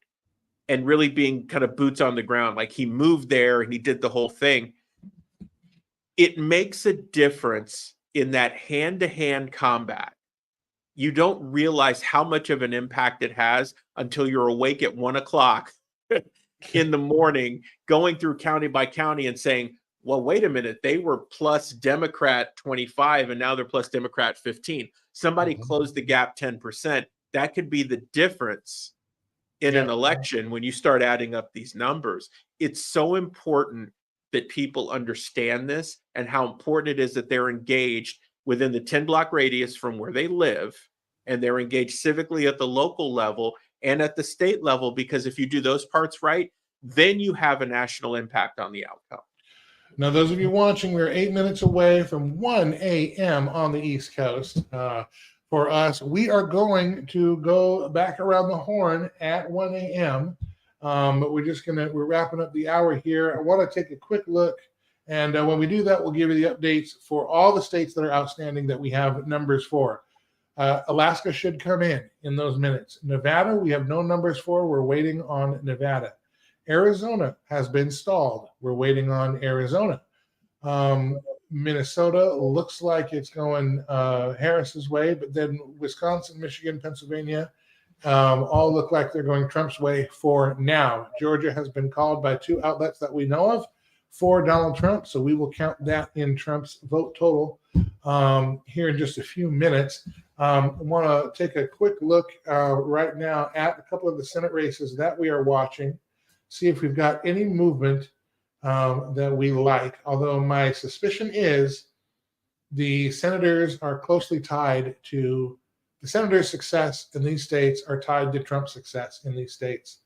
and really being kind of boots on the ground. Like he moved there and he did the whole thing. It makes a difference in that hand-to-hand combat. You don't realize how much of an impact it has until you're awake at 1 o'clock in the morning, going through county by county and saying, well, wait a minute, they were plus Democrat 25 and now they're plus Democrat 15. Somebody closed the gap 10%. That could be the difference in an election when you start adding up these numbers. It's so important that people understand this and how important it is that they're engaged within the 10-block radius from where they live, and they're engaged civically at the local level and at the state level, because if you do those parts right, then you have a national impact on the outcome. Now, those of you watching, we're 8 minutes away from 1 a.m. on the East Coast. For us, we are going to go back around the horn at 1 a.m. But we're wrapping up the hour here. I want to take a quick look. And when we do that, we'll give you the updates for all the states that are outstanding that we have numbers for. Alaska should come in those minutes. Nevada, we have no numbers for. We're waiting on Nevada. Arizona has been stalled. We're waiting on Arizona. Minnesota looks like it's going Harris's way, but then Wisconsin, Michigan, Pennsylvania all look like they're going Trump's way for now. Georgia has been called by 2 outlets that we know of for Donald Trump, so we will count that in Trump's vote total here in just a few minutes. I want to take a quick look right now at a couple of the Senate races that we are watching, see if we've got any movement that we like, although my suspicion is the senators are closely tied to the senators' success in these states are tied to Trump's success in these states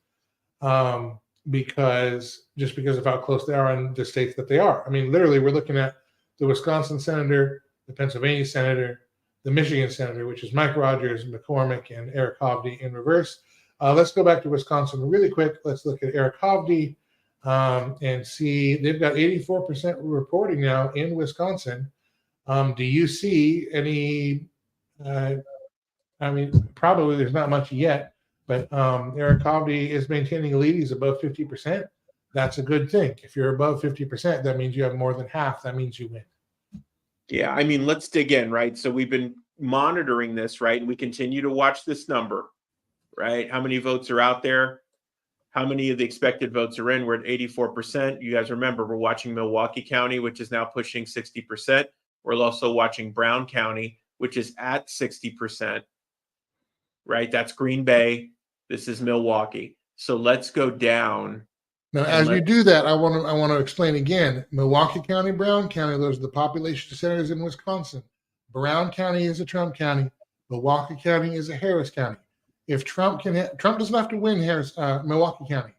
because of how close they are in the states that they are. I mean, literally, we're looking at the Wisconsin senator, the Pennsylvania senator, the Michigan senator, which is Mike Rogers, McCormick, and Eric Hovde in reverse. Let's go back to Wisconsin really quick. Let's look at Eric Hovde and see they've got 84% reporting now in Wisconsin. Do you see any? I mean, probably there's not much yet, but Eric Hovde is maintaining a lead. He's above 50%. That's a good thing. If you're above 50%, that means you have more than half. That means you win. Yeah, I mean, let's dig in, right? So we've been monitoring this, right? And we continue to watch this number, right? How many votes are out there? How many of the expected votes are in? We're at 84%. You guys remember, we're watching Milwaukee County, which is now pushing 60%. We're also watching Brown County, which is at 60%, right? That's Green Bay. This is Milwaukee. So let's go down. Now, as you do that, I want to explain again. Milwaukee County, Brown County, those are the population centers in Wisconsin. Brown County is a Trump county. Milwaukee County is a Harris County. If Trump doesn't have to win Milwaukee County.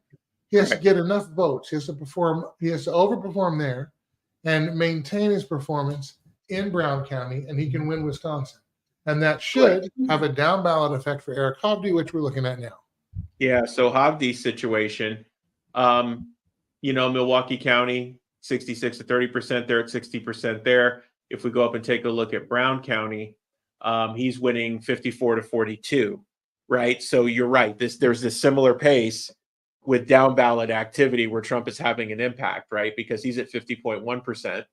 He has to get enough votes. He has to overperform there and maintain his performance in Brown County, and he can win Wisconsin. And that should have a down ballot effect for Eric Hovde, which we're looking at now. Yeah, so Hovde's situation, Milwaukee County, 66 to 30%, they're at 60% there. If we go up and take a look at Brown County, he's winning 54 to 42, right? So you're right. There's this similar pace with down ballot activity where Trump is having an impact, right? Because he's at 50.1%,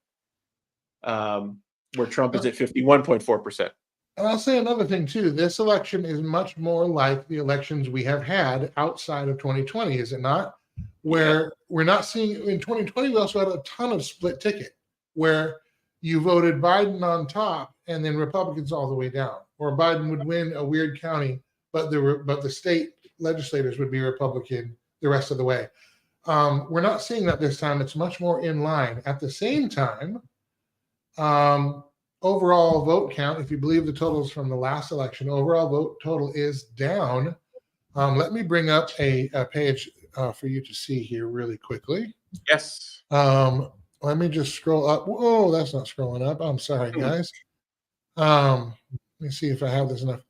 where Trump is at 51.4%. And I'll say another thing, too. This election is much more like the elections we have had outside of 2020, is it not? Where we're not seeing, in 2020, we also had a ton of split ticket, where you voted Biden on top and then Republicans all the way down. Or Biden would win a weird county, but the state legislators would be Republican the rest of the way. We're not seeing that this time. It's much more in line. At the same time, overall vote count, if you believe the totals from the last election, overall vote total is down. Let me bring up a page for you to see here really quickly. Yes. Let me just scroll up. Whoa, that's not scrolling up. I'm sorry, guys. Let me see if I have this enough.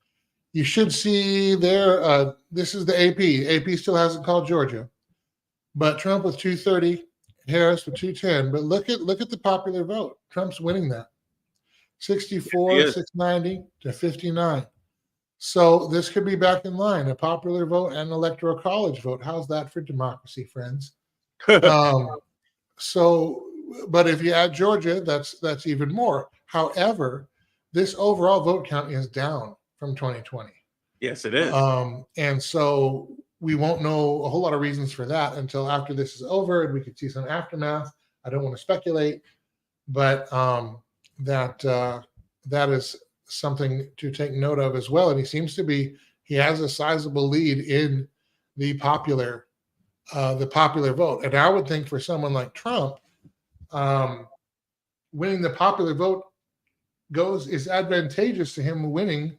You should see there. This is the AP. AP still hasn't called Georgia, but Trump with 230, Harris with 210. But look at the popular vote. Trump's winning that. 64, Yes, he is. 690 to 59. So this could be back in line, a popular vote and electoral college vote. How's that for democracy, friends? But if you add Georgia, that's even more. However, this overall vote count is down from 2020. Yes, it is. And so we won't know a whole lot of reasons for that until after this is over and we could see some aftermath. I don't want to speculate, but that is something to take note of as well. And he has a sizable lead in the popular vote. And I would think for someone like Trump, winning the popular vote is advantageous to him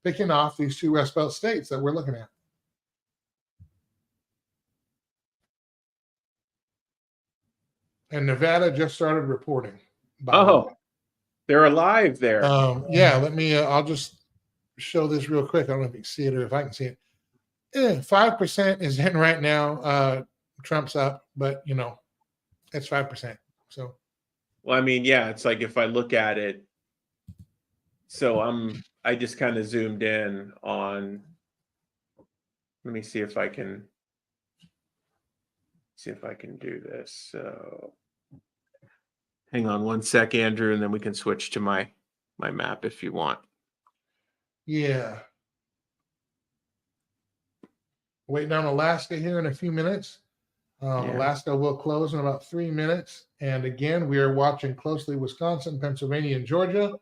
picking off these two Rust Belt states that we're looking at. And Nevada just started reporting. They're alive there. Yeah, I'll just show this real quick. I don't know if you can see it or if I can see it. 5% is in right now. Trump's up, but it's 5%. So, well, I mean, yeah, it's like if I look at it, so I just kind of zoomed in on, let me see if I can do this. So hang on one sec, Andrew, and then we can switch to my map if you want. Yeah. Waiting on Alaska here in a few minutes. Alaska will close in about 3 minutes. And again, we are watching closely Wisconsin, Pennsylvania, and Georgia.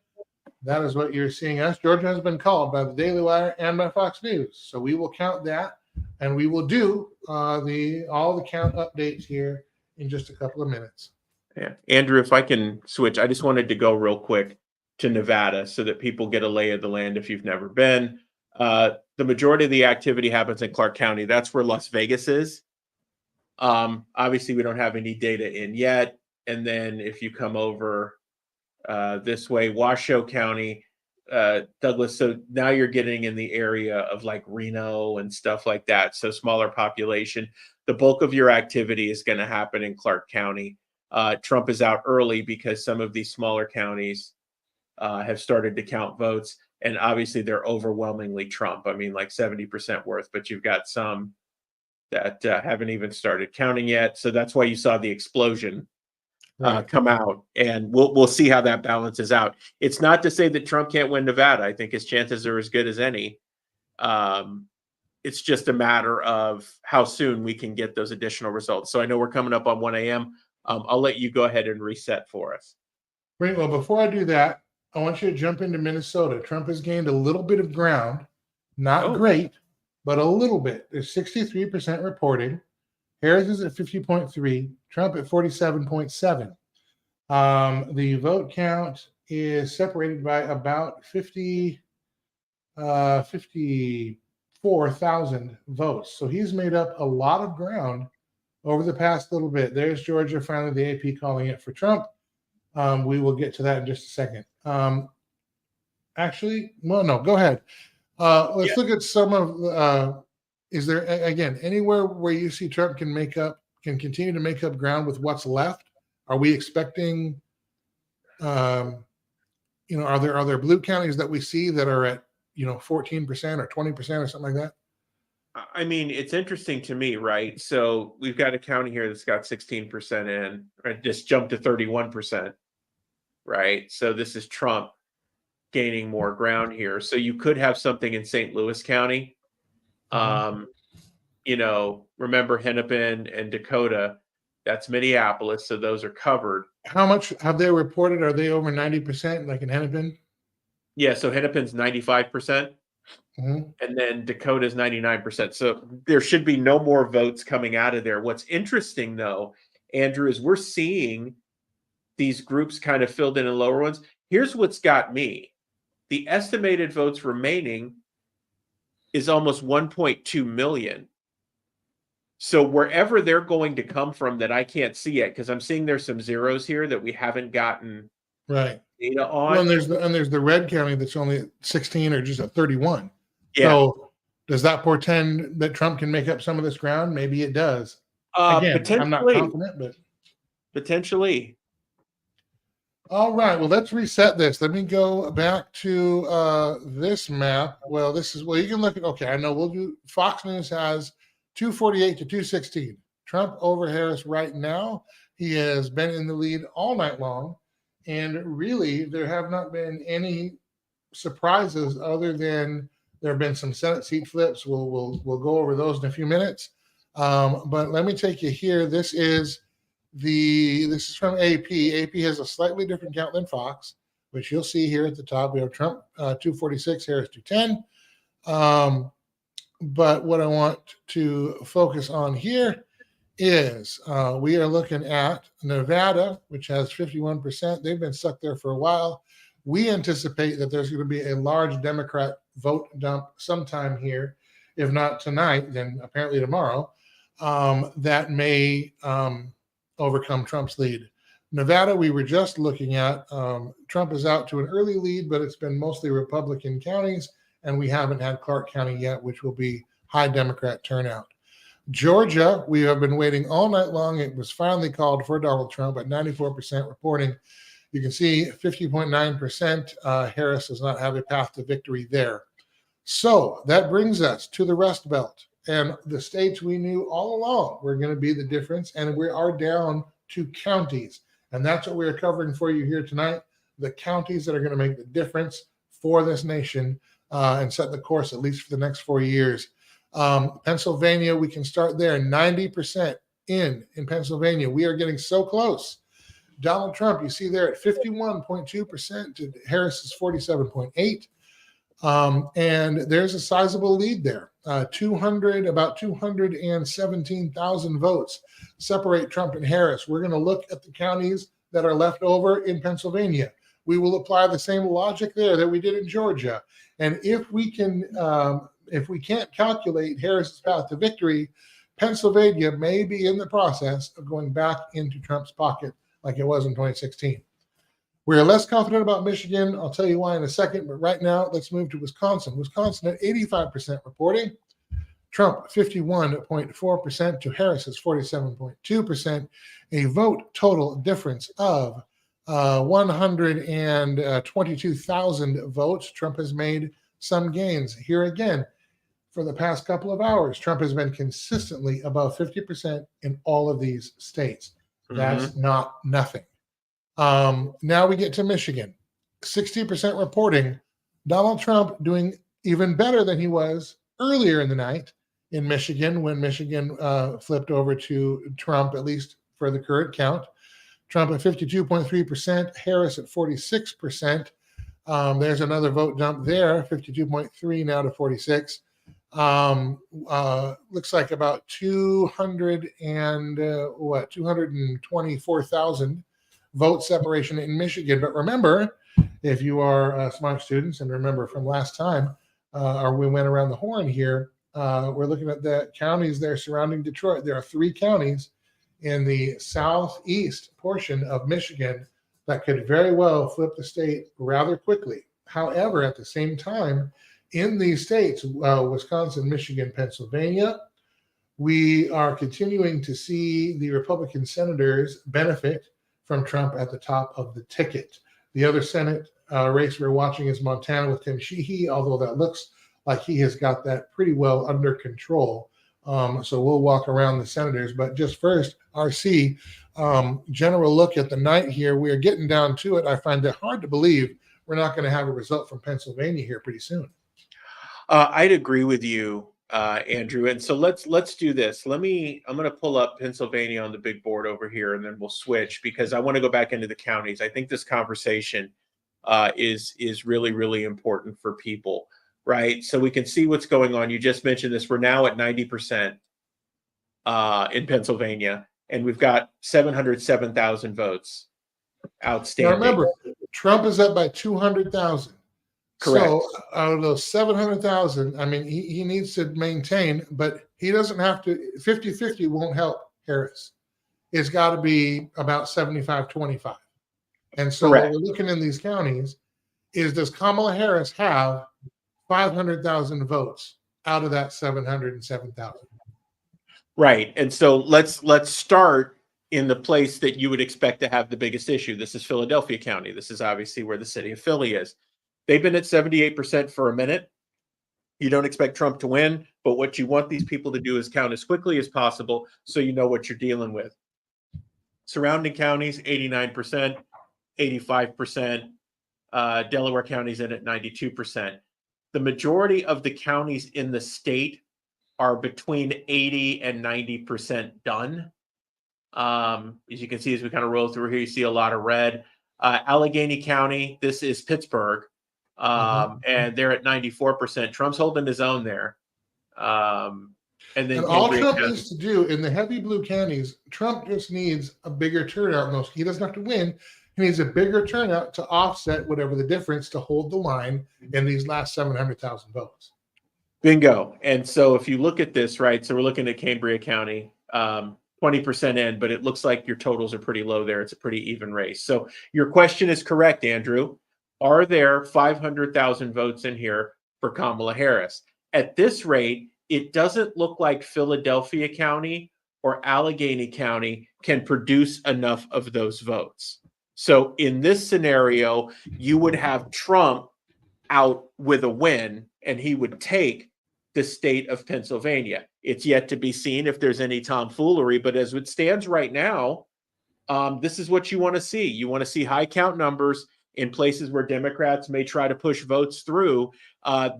That is what you're seeing us. Georgia has been called by the Daily Wire and by Fox News. So we will count that, and we will do all the count updates here in just a couple of minutes. Yeah. Andrew, if I can switch, I just wanted to go real quick to Nevada so that people get a lay of the land if you've never been. The majority of the activity happens in Clark County. That's where Las Vegas is. Obviously, we don't have any data in yet. And then if you come over this way, Washoe County, Douglas, so now you're getting in the area of like Reno and stuff like that. So smaller population. The bulk of your activity is going to happen in Clark County. Trump is out early because some of these smaller counties have started to count votes. And obviously, they're overwhelmingly Trump. I mean, like 70% worth, but you've got some that haven't even started counting yet. So that's why you saw the explosion come out. And we'll see how that balances out. It's not to say that Trump can't win Nevada. I think his chances are as good as any. It's just a matter of how soon we can get those additional results. So I know we're coming up on 1 a.m. I'll let you go ahead and reset for us. Great. Well, before I do that, I want you to jump into Minnesota. Trump has gained a little bit of ground, not great, but a little bit. There's 63% reporting. Harris is at 50.3, Trump at 47.7. The vote count is separated by about 54,000 votes. So he's made up a lot of ground over the past little bit. There's Georgia, finally the AP calling it for Trump. We will get to that in just a second. Actually, well, no, go ahead. Let's look at some of, is there, again, anywhere where you see Trump can continue to make up ground with what's left? Are we expecting, are there blue counties that we see that are at, 14% or 20% or something like that? I mean, it's interesting to me, right? So we've got a county here that's got 16% in, right? Just jumped to 31%, right? So this is Trump gaining more ground here. So you could have something in St. Louis County. Remember Hennepin and Dakota, that's Minneapolis. So those are covered. How much have they reported? Are they over 90% like in Hennepin? Yeah. So Hennepin's 95%. Mhm. and then Dakota's 99%. So there should be no more votes coming out of there. What's interesting, though, Andrew, is we're seeing these groups kind of filled in lower ones. Here's what's got me. The estimated votes remaining is almost 1.2 million. So wherever they're going to come from that I can't see yet, because I'm seeing there's some zeros here that we haven't gotten Right. data Well, on. and there's the red county that's only at 16 or just at 31. Yeah. So does that portend that Trump can make up some of this ground? Maybe it does. Again, I'm not confident, but Potentially. all right. Well, let's reset this. Let me go back to this map. Well, you can look at, okay, I know we'll do, Fox News has 248 to 216. Trump over Harris right now. He has been in the lead all night long. And really, there have not been any surprises other than there have been some Senate seat flips. We'll go over those in a few minutes. But let me take you here. This is from AP. AP has a slightly different count than Fox, which you'll see here at the top. We have Trump 246, Harris 210. But what I want to focus on here is we are looking at Nevada, which has 51%. They've been stuck there for a while. We anticipate that there's going to be a large Democrat vote dump sometime here, if not tonight, then apparently tomorrow, that may overcome Trump's lead. Nevada, we were just looking at. Trump is out to an early lead, but it's been mostly Republican counties, and we haven't had Clark County yet, which will be high Democrat turnout. Georgia, we have been waiting all night long. It was finally called for Donald Trump at 94% reporting. You can see 50.9%. Harris does not have a path to victory there. So that brings us to the Rust Belt. And the states we knew all along were going to be the difference. And we are down to counties. And that's what we're covering for you here tonight. The counties that are going to make the difference for this nation and set the course, at least for the next 4 years. Pennsylvania, we can start there. 90% in Pennsylvania. We are getting so close. Donald Trump, you see there at 51.2% to Harris's 47.8%. And there's a sizable lead there. About 217,000 votes separate Trump and Harris. We're going to look at the counties that are left over in Pennsylvania. We will apply the same logic there that we did in Georgia. And if we can't calculate Harris's path to victory, Pennsylvania may be in the process of going back into Trump's pocket like it was in 2016. We're less confident about Michigan. I'll tell you why in a second, but right now let's move to Wisconsin. Wisconsin at 85% reporting. Trump 51.4% to Harris's 47.2%. A vote total difference of 122,000 votes. Trump has made some gains. Here again, for the past couple of hours, Trump has been consistently above 50% in all of these states. That's not nothing. Now we get to Michigan. 60% reporting. Donald Trump doing even better than he was earlier in the night in Michigan when Michigan flipped over to Trump, at least for the current count. Trump at 52.3%, Harris at 46%. There's another vote dump there, 52.3 now to 46. Looks like about 224,000 vote separation in Michigan. But remember, if you are smart students and remember from last time, or we went around the horn here, we're looking at the counties there surrounding Detroit. There are 3 counties in the southeast portion of Michigan that could very well flip the state rather quickly. However, at the same time, in these states, Wisconsin, Michigan, Pennsylvania, we are continuing to see the Republican senators benefit from Trump at the top of the ticket. The other Senate race we're watching is Montana with Tim Sheehy, although that looks like he has got that pretty well under control. So we'll walk around the senators. But just first, RC, general look at the night here. We are getting down to it. I find it hard to believe we're not going to have a result from Pennsylvania here pretty soon. I'd agree with you, Andrew. And so let's do this. I'm going to pull up Pennsylvania on the big board over here, and then we'll switch because I want to go back into the counties. I think this conversation is really, really important for people, right? So we can see what's going on. You just mentioned this. We're now at 90% in Pennsylvania, and we've got 707,000 votes Now outstanding. remember, Trump is up by 200,000. Correct. So out of those 700,000, I mean, he needs to maintain, but he doesn't have to. 50-50 won't help Harris. It's got to be about 75-25. And so Correct. what we're looking in these counties is, does Kamala Harris have 500,000 votes out of that 707,000? Right. And so let's start in the place that you would expect to have the biggest issue. This is Philadelphia County. This is obviously where the city of Philly is. They've been at 78% for a minute. You don't expect Trump to win, but what you want these people to do is count as quickly as possible so you know what you're dealing with. Surrounding counties, 89%, 85%. Delaware County's in at 92%. The majority of the counties in the state are between 80 and 90% done. As you can see, as we kind of roll through here, you see a lot of red. Allegheny County, this is Pittsburgh, and they're at 94%. Trump's holding his own there. And then all Cambria Trump County. needs to do in the heavy blue counties, Trump just needs a bigger turnout in those. He doesn't have to win. He needs a bigger turnout to offset whatever the difference to hold the line in these last 700,000 votes. Bingo. And so if you look at this, right, so we're looking at Cambria County, 20% in, but it looks like your totals are pretty low there. It's a pretty even race. So your question is correct, Andrew. Are there 500,000 votes in here for Kamala Harris? At this rate, it doesn't look like Philadelphia County or Allegheny County can produce enough of those votes. So in this scenario, you would have Trump out with a win, and he would take the state of Pennsylvania. It's yet to be seen if there's any tomfoolery, but as it stands right now, this is what you want to see. You want to see high count numbers in places where Democrats may try to push votes through.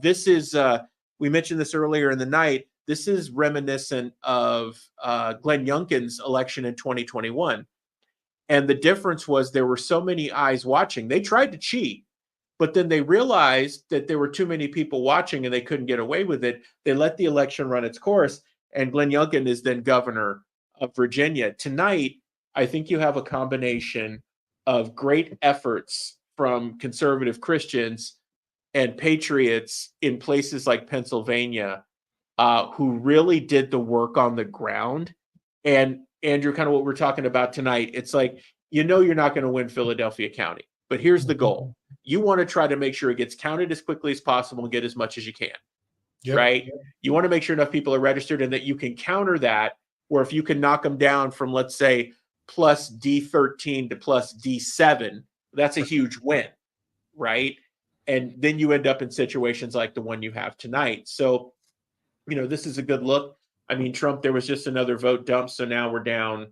This is, we mentioned this earlier in the night, this is reminiscent of Glenn Youngkin's election in 2021. And the difference was there were so many eyes watching. They tried to cheat, but then they realized that there were too many people watching and they couldn't get away with it. They let the election run its course, and Glenn Youngkin is then governor of Virginia. Tonight, I think you have a combination of great efforts from conservative Christians and patriots in places like Pennsylvania who really did the work on the ground. And Andrew, kind of what we're talking about tonight, it's like, you know, you're not going to win Philadelphia County, but here's the goal. You want to try to make sure it gets counted as quickly as possible and get as much as you can, right? You want to make sure enough people are registered and that you can counter that, where if you can knock them down from, let's say, plus D13 to plus D7, that's a huge win, right? And then you end up in situations like the one you have tonight. So, you know, this is a good look. I mean, Trump, there was just another vote dump. So now we're down,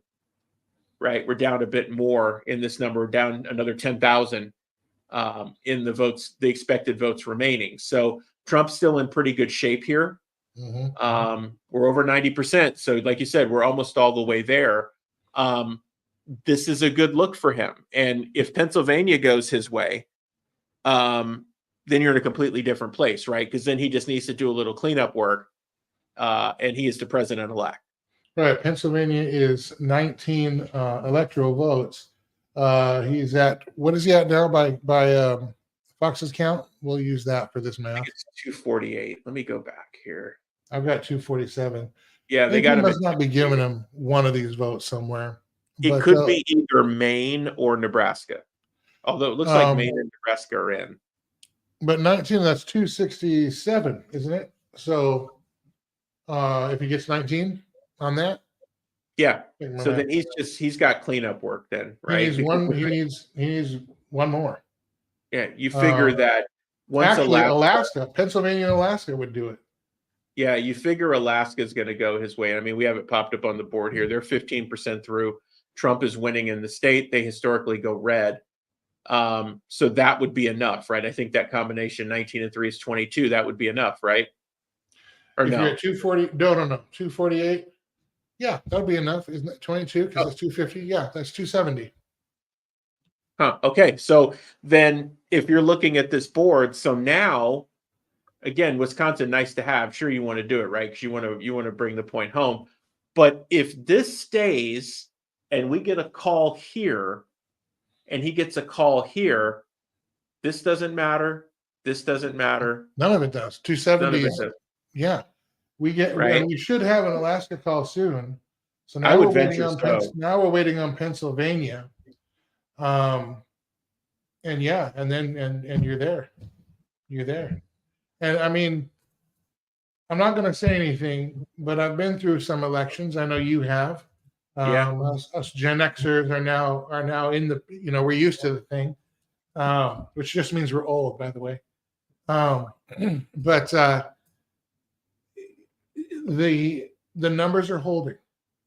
right? We're down a bit more in this number, we're down another 10,000 in the votes, the expected votes remaining. So Trump's still in pretty good shape here. We're over 90%. So like you said, we're almost all the way there. This is a good look for him. And if Pennsylvania goes his way, then you're in a completely different place, right? Because then he just needs to do a little cleanup work. And he is the president-elect. Right. Pennsylvania is 19 electoral votes. He's at, what is he at now by Fox's count? We'll use that for this I math. think it's 248. Let me go back here. I've got 247. Yeah, they got him. Must not be giving him one of these votes somewhere. It could be either Maine or Nebraska. Although it looks like Maine and Nebraska are in. But 19, that's 267, isn't it? So if he gets 19 on that, yeah. So then he's got cleanup work then, right? He needs one more. Yeah, you figure that once actually Alaska, Pennsylvania and Alaska would do it. Yeah, you figure Alaska is going to go his way. I mean, we have it popped up on the board here. They're 15% through. Trump is winning in the state. They historically go red. So that would be enough, right? I think that combination 19 and 3 is 22. That would be enough, right? Or if no? You're at 240, no, 248. Yeah, that would be enough. Isn't it 22? Because it's 250. Yeah, that's 270. Okay. So then if you're looking at this board, so now again, Wisconsin, nice to have. Sure, you want to do it, right? Because you want to bring the point home. But if this stays and we get a call here and he gets a call here, this doesn't matter. This doesn't matter. None of it does. None 270 of it is, does. yeah. We get, Right. and we should have an Alaska call soon. So I now would we're waiting venture on, so. now we're waiting on Pennsylvania. And yeah, and then, and you're there. You're there. And I mean, I'm not going to say anything, but I've been through some elections. I know you have. Yeah. Us Gen Xers are now in the, we're used to the thing, which just means we're old, by the way. But the numbers are holding.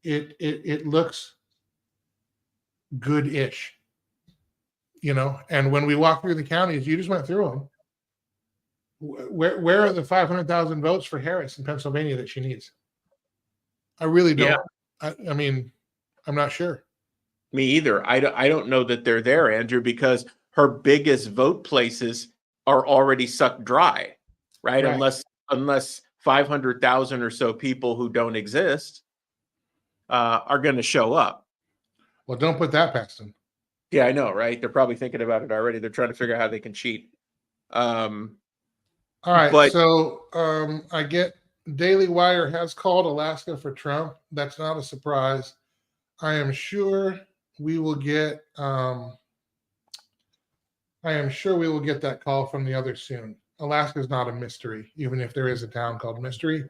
It looks good-ish, and when we walk through the counties, you just went through them. Where are the 500,000 votes for Harris in Pennsylvania that she needs? I really don't. Yeah. I mean, I'm not sure. Me either. I don't know that they're there, Andrew, because her biggest vote places are already sucked dry, right? Right. Unless 500,000 or so people who don't exist are going to show up. Well, don't put that past them. Yeah, I know, right? They're probably thinking about it already. They're trying to figure out how they can cheat. All right. But- So I get Daily Wire has called Alaska for Trump. That's not a surprise. I am sure we will get that call from the other soon. Alaska is not a mystery, even if there is a town called Mystery.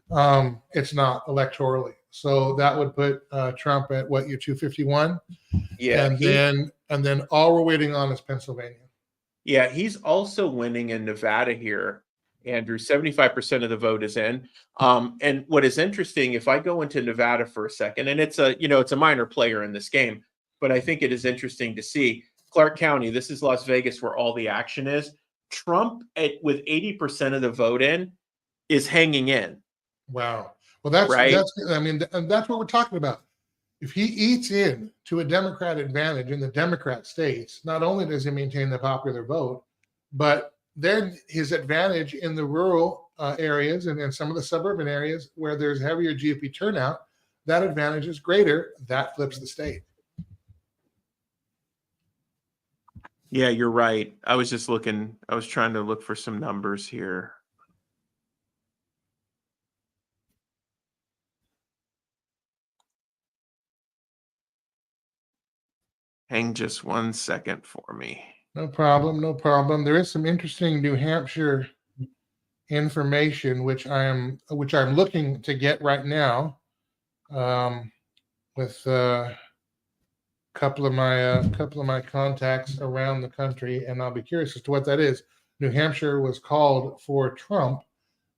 It's not electorally. So that would put Trump at what, your 251? Yeah. And then all we're waiting on is Pennsylvania. Yeah, he's also winning in Nevada here, Andrew. 75% of the vote is in. And what is interesting, if I go into Nevada for a second, and it's a minor player in this game, but I think it is interesting to see Clark County. This is Las Vegas, where all the action is. Trump, with 80% of the vote in, is hanging in. Wow. Well, that's Right. And that's what we're talking about. If he eats in to a Democrat advantage in the Democrat states, not only does he maintain the popular vote, but then his advantage in the rural areas and in some of the suburban areas where there's heavier GOP turnout, that advantage is greater. That flips the state. Yeah, you're right. I was trying to look for some numbers here. Hang just 1 second for me. No problem. No problem. There is some interesting New Hampshire information, which I'm looking to get right now, with a couple of my contacts around the country, and I'll be curious as to what that is. New Hampshire was called for Trump,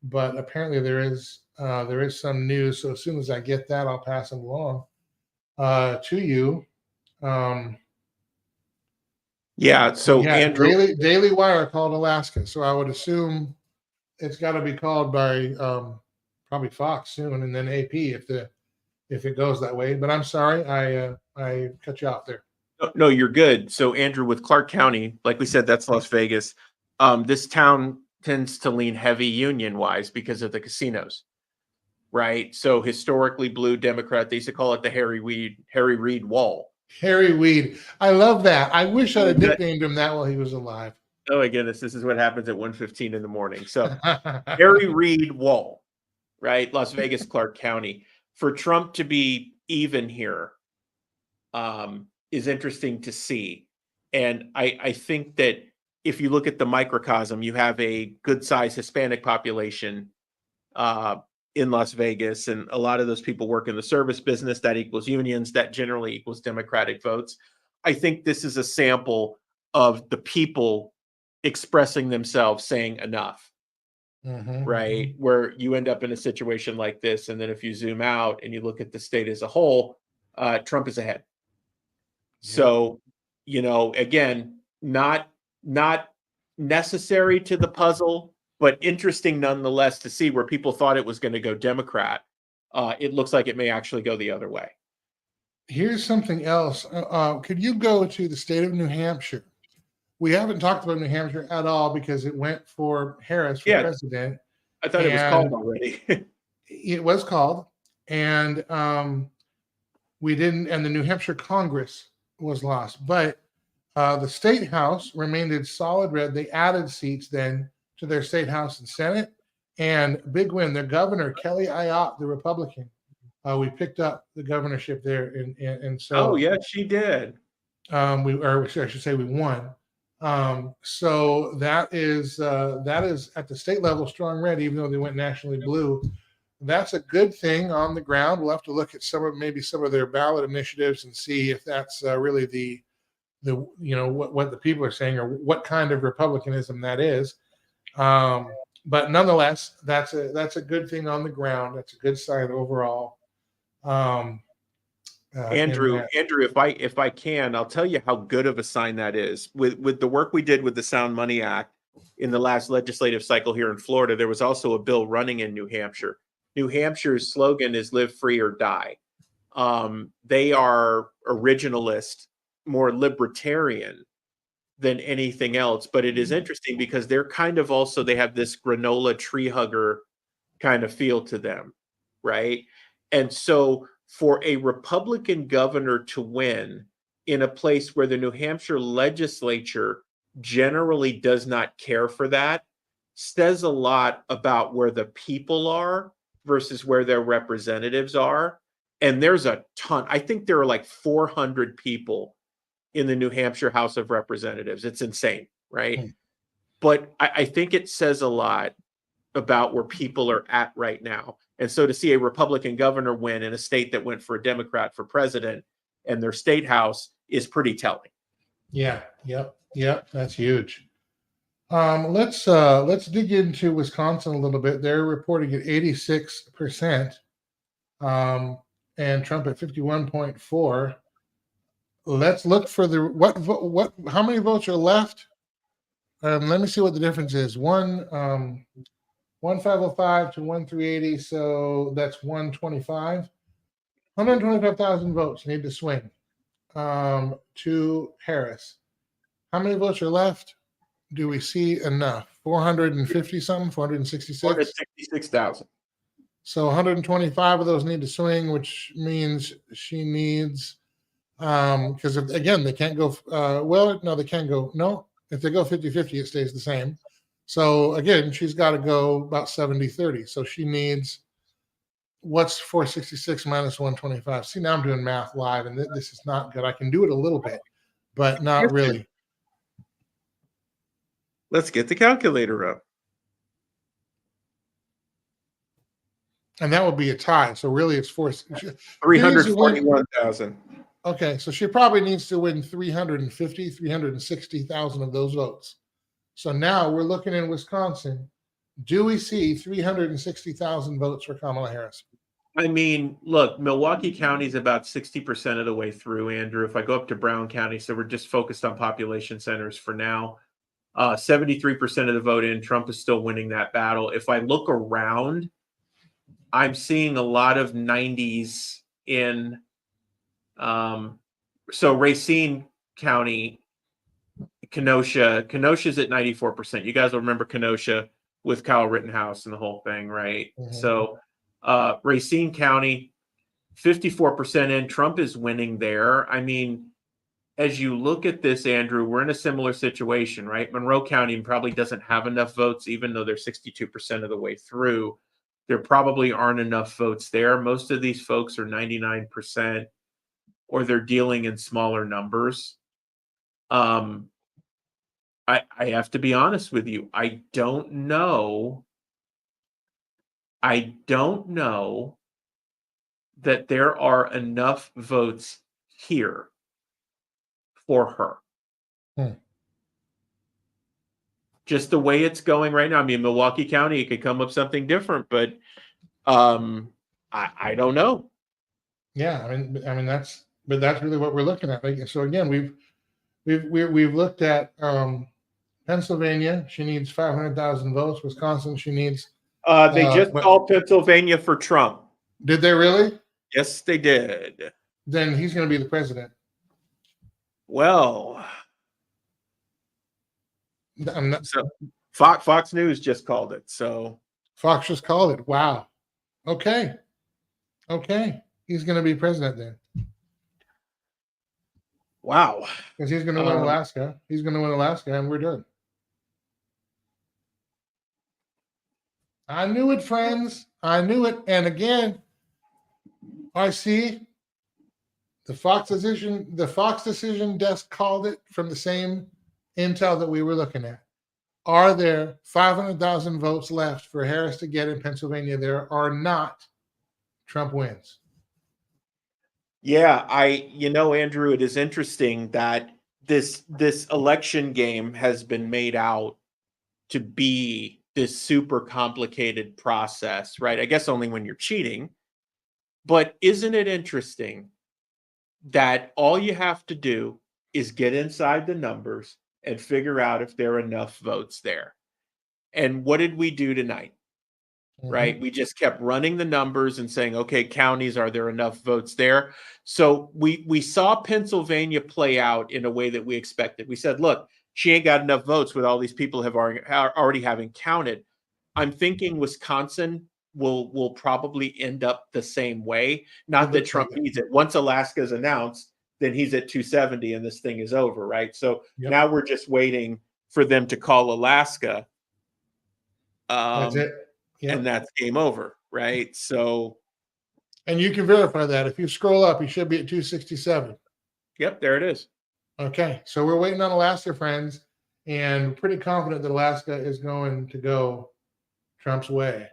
but apparently there is some news. So as soon as I get that, I'll pass it along to you. Yeah. So Andrew, Daily Wire called Alaska, so I would assume it's got to be called by probably Fox soon, and then AP if it goes that way. But I'm sorry, I cut you off there. No, you're good. So Andrew, with Clark County, like we said, that's Las Vegas. This town tends to lean heavy union-wise because of the casinos, right? So historically, blue Democrat, they used to call it the Harry Reid Wall. Harry Weed. I love that. I wish I had nicknamed him that while he was alive. Oh my goodness, this is what happens at 1:15 in the morning. So Harry Reid Wall, right? Las Vegas, Clark County. For Trump to be even here is interesting to see. And I think that if you look at the microcosm, you have a good-sized Hispanic population in Las Vegas, and a lot of those people work in the service business. That equals unions. That generally equals Democratic votes. I think this is a sample of the people expressing themselves, saying enough, right? Where you end up in a situation like this, and then if you zoom out and you look at the state as a whole, Trump is ahead. So, again, not necessary to the puzzle, but interesting nonetheless to see where people thought it was going to go Democrat. It looks like it may actually go the other way. Here's something else. Could you go to the state of New Hampshire, we haven't talked about New Hampshire at all because it went for Harris for Yeah. president. I thought it was And- called already. It was called, and we didn't, and the New Hampshire Congress was lost, but the state house remained in solid red. They added seats then to their state house and Senate, and big win. Their governor, Kelly Ayotte, the Republican, we picked up the governorship there, and so Oh, yeah, she did. or I should say we won. So that is at the state level strong red, even though they went nationally blue. That's a good thing on the ground. We'll have to look at some of their ballot initiatives and see if that's really the what the people are saying or what kind of republicanism that is. But nonetheless, that's a good thing on the ground. That's a good sign overall. Andrew, if I can, I'll tell you how good of a sign that is. With the work we did with the Sound Money Act in the last legislative cycle here in Florida, there was also a bill running in New Hampshire. New Hampshire's slogan is "Live Free or Die." They are originalist, more libertarian than anything else. But it is interesting because they're kind of also, they have this granola tree hugger kind of feel to them, right? And so for a Republican governor to win in a place where the New Hampshire legislature generally does not care for that says a lot about where the people are versus where their representatives are. And there's a ton. I think there are like 400 people in the New Hampshire House of Representatives. It's insane, right? But I think it says a lot about where people are at right now. And so to see a Republican governor win in a state that went for a Democrat for president and their state house is pretty telling. Yeah. Yep. That's huge. Let's dig into Wisconsin a little bit. They're reporting at 86%, and Trump at 51.4. Let's look for how many votes are left? Let me see what the difference is. 1,505 to 1,380, so that's 125. 125,000 votes need to swing to Harris. How many votes are left? Do we see enough? 450 something, 466? 466,000. So 125 of those need to swing, which means she needs, because again, they can't go, they can go, no, if they go 50-50, it stays the same. So again, she's got to go about 70-30. So she needs, what's 466 minus 125? See, now I'm doing math live, and this is not good. I can do it a little bit, but not really. Let's get the calculator up. And that would be a tie. So really it's 341,000. Okay, so she probably needs to win 360,000 of those votes. So now we're looking in Wisconsin. Do we see 360,000 votes for Kamala Harris? I mean, look, Milwaukee County is about 60% of the way through, Andrew. If I go up to Brown County, so we're just focused on population centers for now. 73% of the vote in, Trump is still winning that battle. If I look around, I'm seeing a lot of 90s in, so Racine County, Kenosha's at 94%. You guys will remember Kenosha with Kyle Rittenhouse and the whole thing, right? Mm-hmm. So Racine County, 54% in, Trump is winning there. I mean, as you look at this, Andrew, we're in a similar situation, right? Monroe County probably doesn't have enough votes, even though they're 62% of the way through. There probably aren't enough votes there. Most of these folks are 99%, or they're dealing in smaller numbers. I have to be honest with you. I don't know that there are enough votes here for her. Just the way it's going right now. I mean, Milwaukee County, it could come up something different, but I don't know. Yeah, I mean that's really what we're looking at. So again, we've looked at Pennsylvania. She needs 500,000 votes. Wisconsin, she needs. They just called Pennsylvania for Trump. Did they really? Yes, they did. Then he's going to be the president. Well, I'm not, So Fox News just called it. So Fox just called it. Wow. Okay. He's going to be president then, wow. because he's going to win Alaska. He's going to win Alaska, and we're done. I knew it, friends. I knew it. And again, I see the Fox decision desk called it from the same intel that we were looking at. Are there 500,000 votes left for Harris to get in Pennsylvania? There are not. Trump wins. Yeah, Andrew, it is interesting that this election game has been made out to be this super complicated process, right? I guess only when you're cheating. But isn't it interesting that all you have to do is get inside the numbers and figure out if there are enough votes there? And what did we do tonight? Right? We just kept running the numbers and saying, okay, counties, are there enough votes there? So we saw Pennsylvania play out in a way that we expected. We said, look, she ain't got enough votes with all these people have already having counted. I'm thinking Wisconsin will probably end up the same way. Not that Trump needs it. Once Alaska is announced, then he's at 270 and this thing is over, right? So now we're just waiting for them to call Alaska. That's it. Yep. And that's game over, right? So, and you can verify that. If you scroll up, you should be at 267. Yep, there it is. Okay, so we're waiting on Alaska, friends, and pretty confident that Alaska is going to go Trump's way.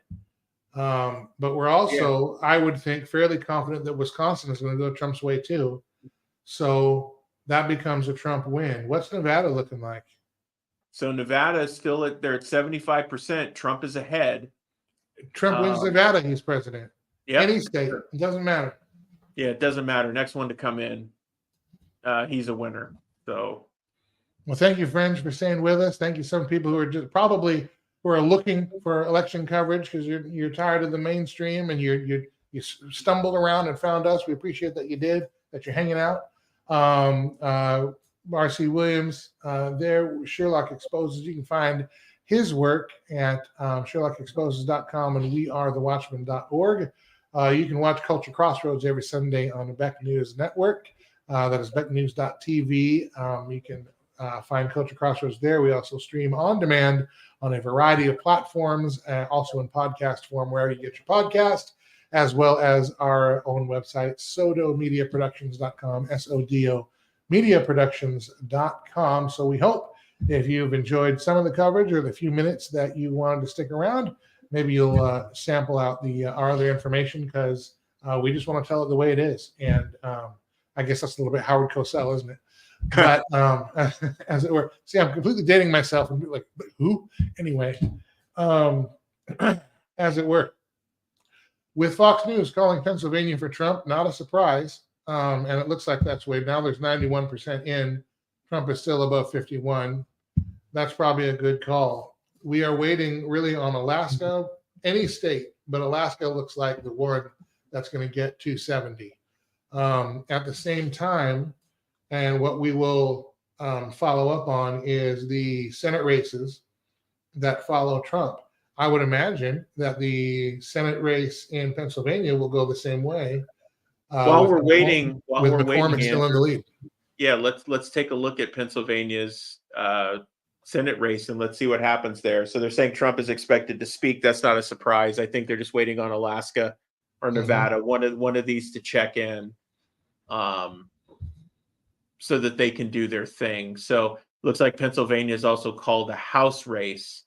But we're also, I would think, fairly confident that Wisconsin is going to go Trump's way too. So that becomes a Trump win. What's Nevada looking like? So Nevada is still they're at 75%. Trump is ahead. Trump wins Nevada, he's president. Yep. Any state, it doesn't matter. Yeah, it doesn't matter. Next one to come in, he's a winner. So, well, thank you, friends, for staying with us. Thank you, some people who are just probably who are looking for election coverage because you're tired of the mainstream and you stumbled around and found us. We appreciate that you did, that you're hanging out. R.C. Williams, there, Sherlock Exposes. You can find his work at SherlockExposes.com and wearethewatchmen.org. You can watch Culture Crossroads every Sunday on the Beck News Network. That is becknews.tv. You can find Culture Crossroads there. We also stream on demand on a variety of platforms, also in podcast form, wherever you get your podcast, as well as our own website, sodomediaproductions.com, SODO mediaproductions.com. So we hope if you've enjoyed some of the coverage or the few minutes that you wanted to stick around, maybe you'll sample out our other information, because we just want to tell it the way it is. And I guess that's a little bit Howard Cosell, isn't it? But as it were, see, I'm completely dating myself and like, but who? Anyway, as it were, with Fox News calling Pennsylvania for Trump, not a surprise. And it looks like that's way now. There's 91% in. Trump is still above 51. That's probably a good call. We are waiting really on Alaska, any state, but Alaska looks like the one that's going to get 270. At the same time, and what we will follow up on is the Senate races that follow Trump. I would imagine that the Senate race in Pennsylvania will go the same way. While we're waiting, McCormick still in the lead. Yeah, let's take a look at Pennsylvania's Senate race and let's see what happens there. So they're saying Trump is expected to speak. That's not a surprise. I think they're just waiting on Alaska or Nevada, one of these to check in, so that they can do their thing. So looks like Pennsylvania is also called a House race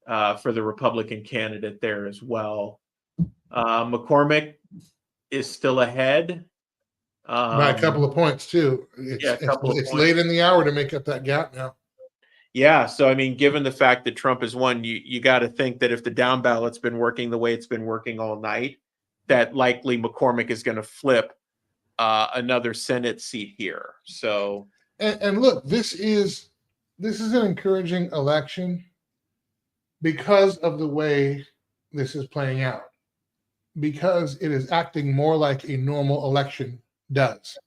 for the Republican candidate there as well. McCormick is still ahead. By a couple of points, too. It's late in the hour to make up that gap now. Yeah. So, I mean, given the fact that Trump has won, you got to think that if the down ballot's been working the way it's been working all night, that likely McCormick is going to flip another Senate seat here. So, and look, this is an encouraging election because of the way this is playing out, because it is acting more like a normal election does,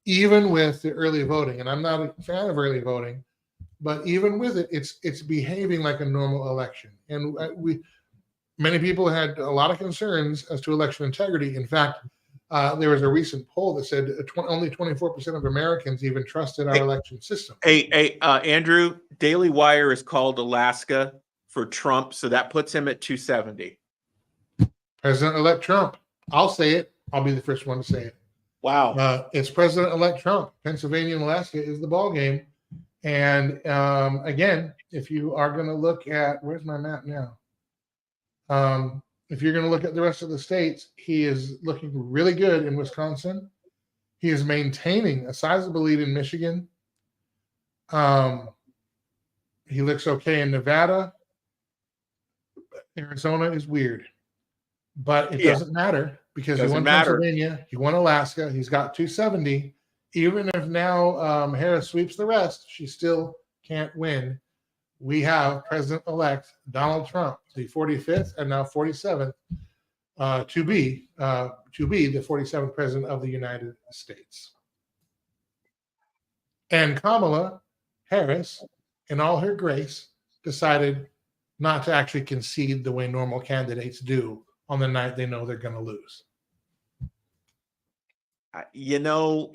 even with the early voting. And I'm not a fan of early voting, but even with it, it's behaving like a normal election. And many people had a lot of concerns as to election integrity. In fact, there was a recent poll that said only 24% of Americans even trusted our election system. Andrew, Daily Wire is called Alaska for Trump, so that puts him at 270. President-elect Trump. I'll say it. I'll be the first one to say it. Wow. It's President-elect Trump. Pennsylvania and Alaska is the ball game. And again, if you are going to look at, where's my map now? If you're going to look at the rest of the states, he is looking really good in Wisconsin. He is maintaining a sizable lead in Michigan. He looks okay in Nevada. Arizona is weird, but it doesn't matter because he won Pennsylvania, he won Alaska, he's got 270. Even if now Harris sweeps the rest, she still can't win. We have President-elect Donald Trump, the 45th and now 47th, to be the 47th president of the United States. And Kamala Harris, in all her grace, decided not to actually concede the way normal candidates do on the night they know they're going to lose.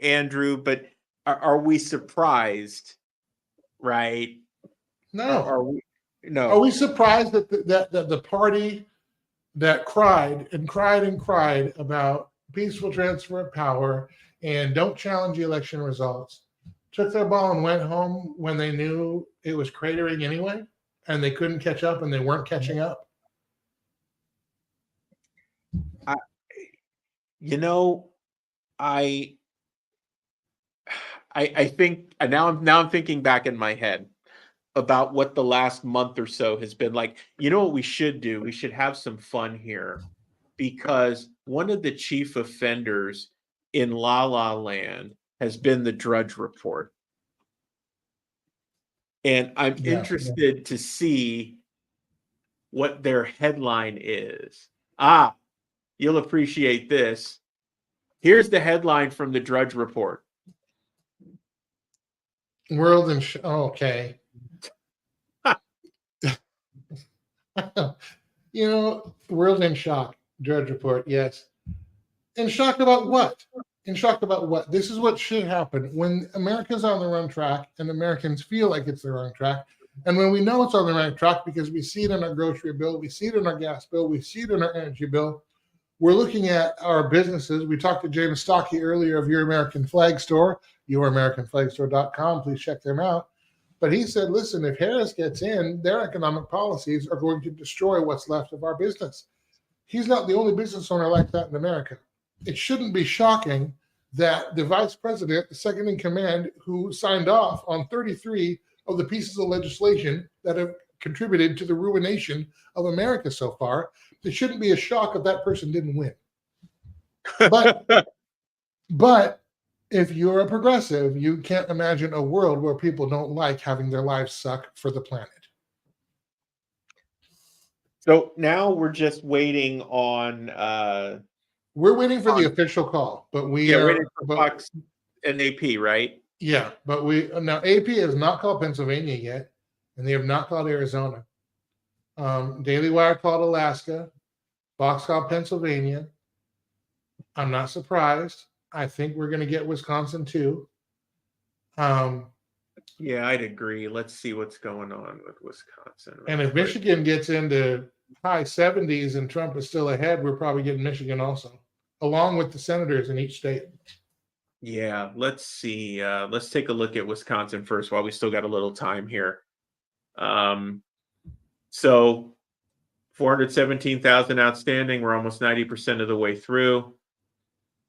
Andrew, but are we surprised? Right? No. Are we? No. Are we surprised that the party that cried and cried and cried about peaceful transfer of power and don't challenge the election results took their ball and went home when they knew it was cratering anyway, and they couldn't catch up and they weren't catching up? I think now I'm thinking back in my head about what the last month or so has been like. You know what we should do? We should have some fun here, because one of the chief offenders in La La Land has been the Drudge Report. And I'm interested to see what their headline is. You'll appreciate this. Here's the headline from the Drudge Report. World in okay. World in shock. Drudge Report, yes. In shock about what? In shock about what? This is what should happen when America's on the wrong track and Americans feel like it's the wrong track. And when we know it's on the right track because we see it in our grocery bill, we see it in our gas bill, we see it in our energy bill, we're looking at our businesses. We talked to James Stockey earlier of Your American Flag Store, youramericanflagstore.com. Please check them out. But he said, listen, if Harris gets in, their economic policies are going to destroy what's left of our business. He's not the only business owner like that in America. It shouldn't be shocking that the vice president, the second in command, who signed off on 33 of the pieces of legislation that have contributed to the ruination of America so far, it shouldn't be a shock if that person didn't win. But if you're a progressive, you can't imagine a world where people don't like having their lives suck for the planet. So now we're just waiting on. We're waiting for the official call, but we are waiting for Fox and AP, right? Yeah, but now AP has not called Pennsylvania yet, and they have not called Arizona. Daily Wire called Alaska. Fox called Pennsylvania. I'm not surprised. I think we're going to get Wisconsin too. Yeah, I'd agree. Let's see what's going on with Wisconsin. And if Michigan gets into high 70s and Trump is still ahead, we're probably getting Michigan also, along with the senators in each state. Yeah, let's see. Let's take a look at Wisconsin first while we still got a little time here. So 417,000 outstanding. We're almost 90% of the way through.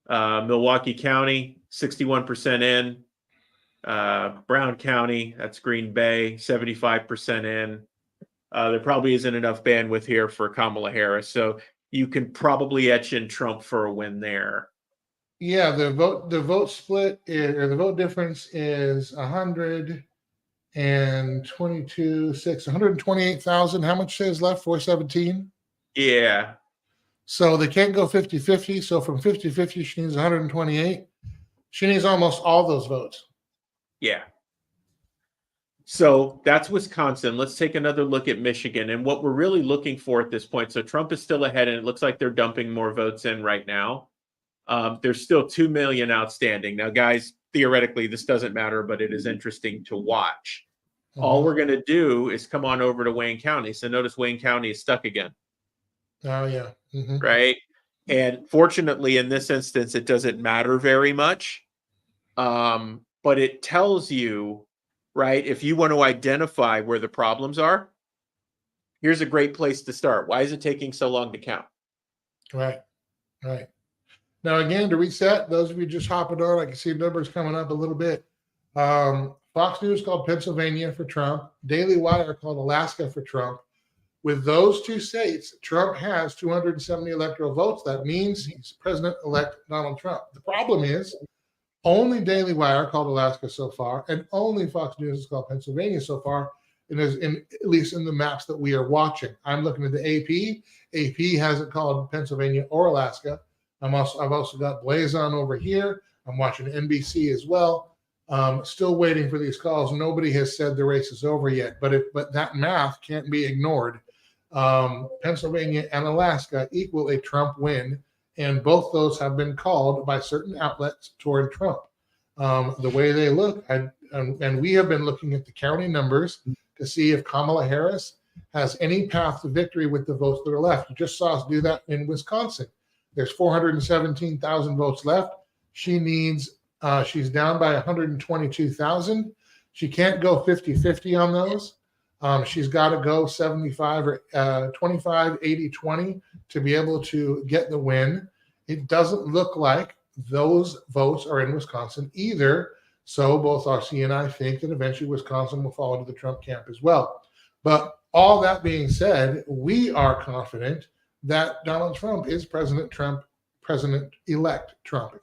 Milwaukee County, 61% in. Brown County, that's Green Bay, 75% in. There probably isn't enough bandwidth here for Kamala Harris, so you can probably etch in Trump for a win there. Yeah, the vote split or the vote difference is 128,000. How much is left? 417. Yeah. So they can't go 50-50. So from 50-50, she needs 128. She needs almost all those votes. Yeah. So that's Wisconsin. Let's take another look at Michigan and what we're really looking for at this point. So Trump is still ahead, and it looks like they're dumping more votes in right now. There's still 2 million outstanding. Now, guys, theoretically, this doesn't matter, but it is interesting to watch. All we're going to do is come on over to Wayne County. So notice Wayne County is stuck again. Oh, yeah. Mhm. Right. And fortunately, in this instance, it doesn't matter very much. But it tells you, right, if you want to identify where the problems are, here's a great place to start. Why is it taking so long to count? Right. Right. Now, again, to reset, those of you just hopping on, I can see numbers coming up a little bit. Fox News called Pennsylvania for Trump. Daily Wire called Alaska for Trump. With those two states, Trump has 270 electoral votes. That means he's President-elect Donald Trump. The problem is only Daily Wire called Alaska so far, and only Fox News has called Pennsylvania so far, and is at least in the maps that we are watching. I'm looking at the AP. AP hasn't called Pennsylvania or Alaska. I've also got Blazon over here. I'm watching NBC as well. Still waiting for these calls. Nobody has said the race is over yet, but that math can't be ignored. Pennsylvania and Alaska equal a Trump win, and both those have been called by certain outlets toward Trump. The way they look, and we have been looking at the county numbers to see if Kamala Harris has any path to victory with the votes that are left. You just saw us do that in Wisconsin. There's 417,000 votes left. She needs, she's down by 122,000. She can't go 50-50 on those. She's got to go 75 or 25, 80, 20 to be able to get the win. It doesn't look like those votes are in Wisconsin either. So both RC and I think that eventually Wisconsin will fall into the Trump camp as well. But all that being said, we are confident that Donald Trump is President-elect Trump,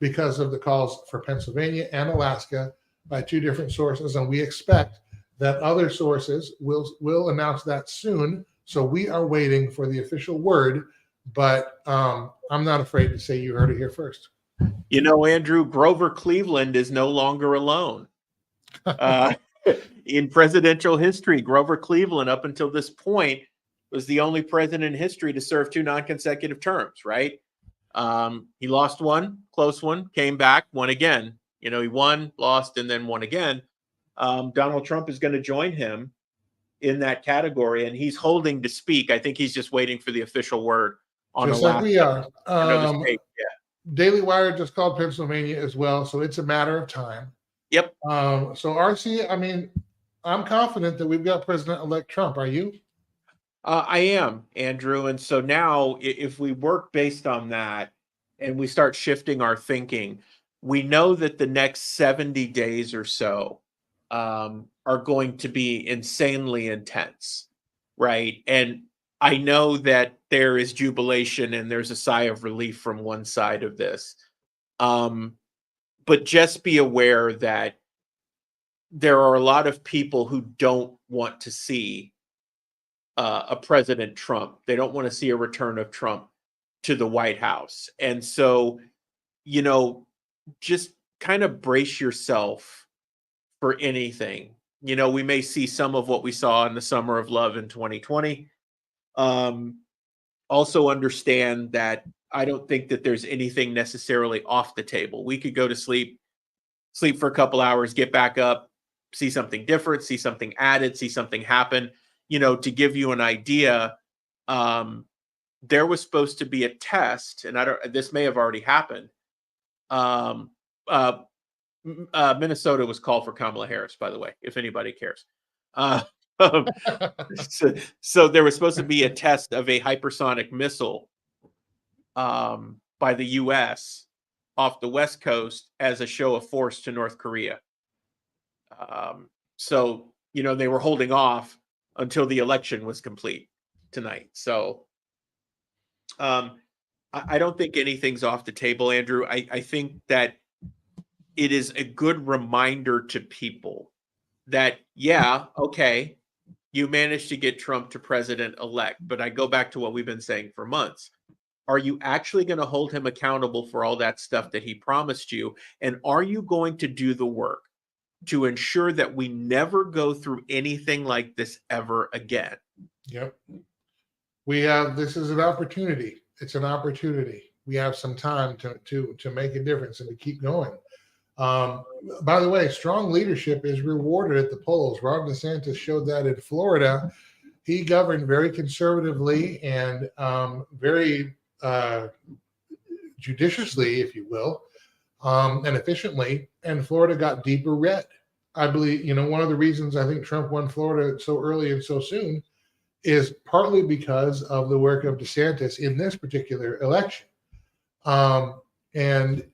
because of the calls for Pennsylvania and Alaska by two different sources. And we expect that other sources will announce that soon. So we are waiting for the official word, but I'm not afraid to say you heard it here first. You know, Andrew, Grover Cleveland is no longer alone. In presidential history, Grover Cleveland, up until this point, was the only president in history to serve 2 non-consecutive terms, right? He lost one, close one, came back, won again. You know, he won, lost, and then won again. Donald Trump is going to join him in that category, and he's holding to speak. I think he's just waiting for the official word on just like we are. Yeah. Daily Wire just called Pennsylvania as well, so it's a matter of time. Yep. So RC, I mean, I'm confident that we've got President-elect Trump. Are you? I am, Andrew. And so now if we work based on that and we start shifting our thinking, we know that the next 70 days or so are going to be insanely intense, right? And I know that there is jubilation and there's a sigh of relief from one side of this. But just be aware that there are a lot of people who don't want to see a President Trump. They don't want to see a return of Trump to the White House. And so, you know, just kind of brace yourself for anything. You know, we may see some of what we saw in the summer of love in 2020. Also understand that I don't think that there's anything necessarily off the table. We could go to sleep for a couple hours, get back up, see something different, see something added, see something happen. You know, to give you an idea, there was supposed to be a test, and this may have already happened. Minnesota was called for Kamala Harris, by the way, if anybody cares. So there was supposed to be a test of a hypersonic missile by the U.S. off the West Coast as a show of force to North Korea. So, you know, they were holding off until the election was complete tonight. So I don't think anything's off the table, Andrew. I think that it is a good reminder to people that, yeah, okay, you managed to get Trump to president-elect, but I go back to what we've been saying for months. Are you actually going to hold him accountable for all that stuff that he promised you? And are you going to do the work? to ensure that we never go through anything like this ever again. Yep. We have, this is an opportunity. It's an opportunity. We have some time to make a difference and to keep going. By the way, strong leadership is rewarded at the polls. Ron DeSantis showed that in Florida. He governed very conservatively and very judiciously, if you will, and efficiently. And Florida got deeper red. I believe, one of the reasons I think Trump won Florida so early and so soon is partly because of the work of DeSantis in this particular election. And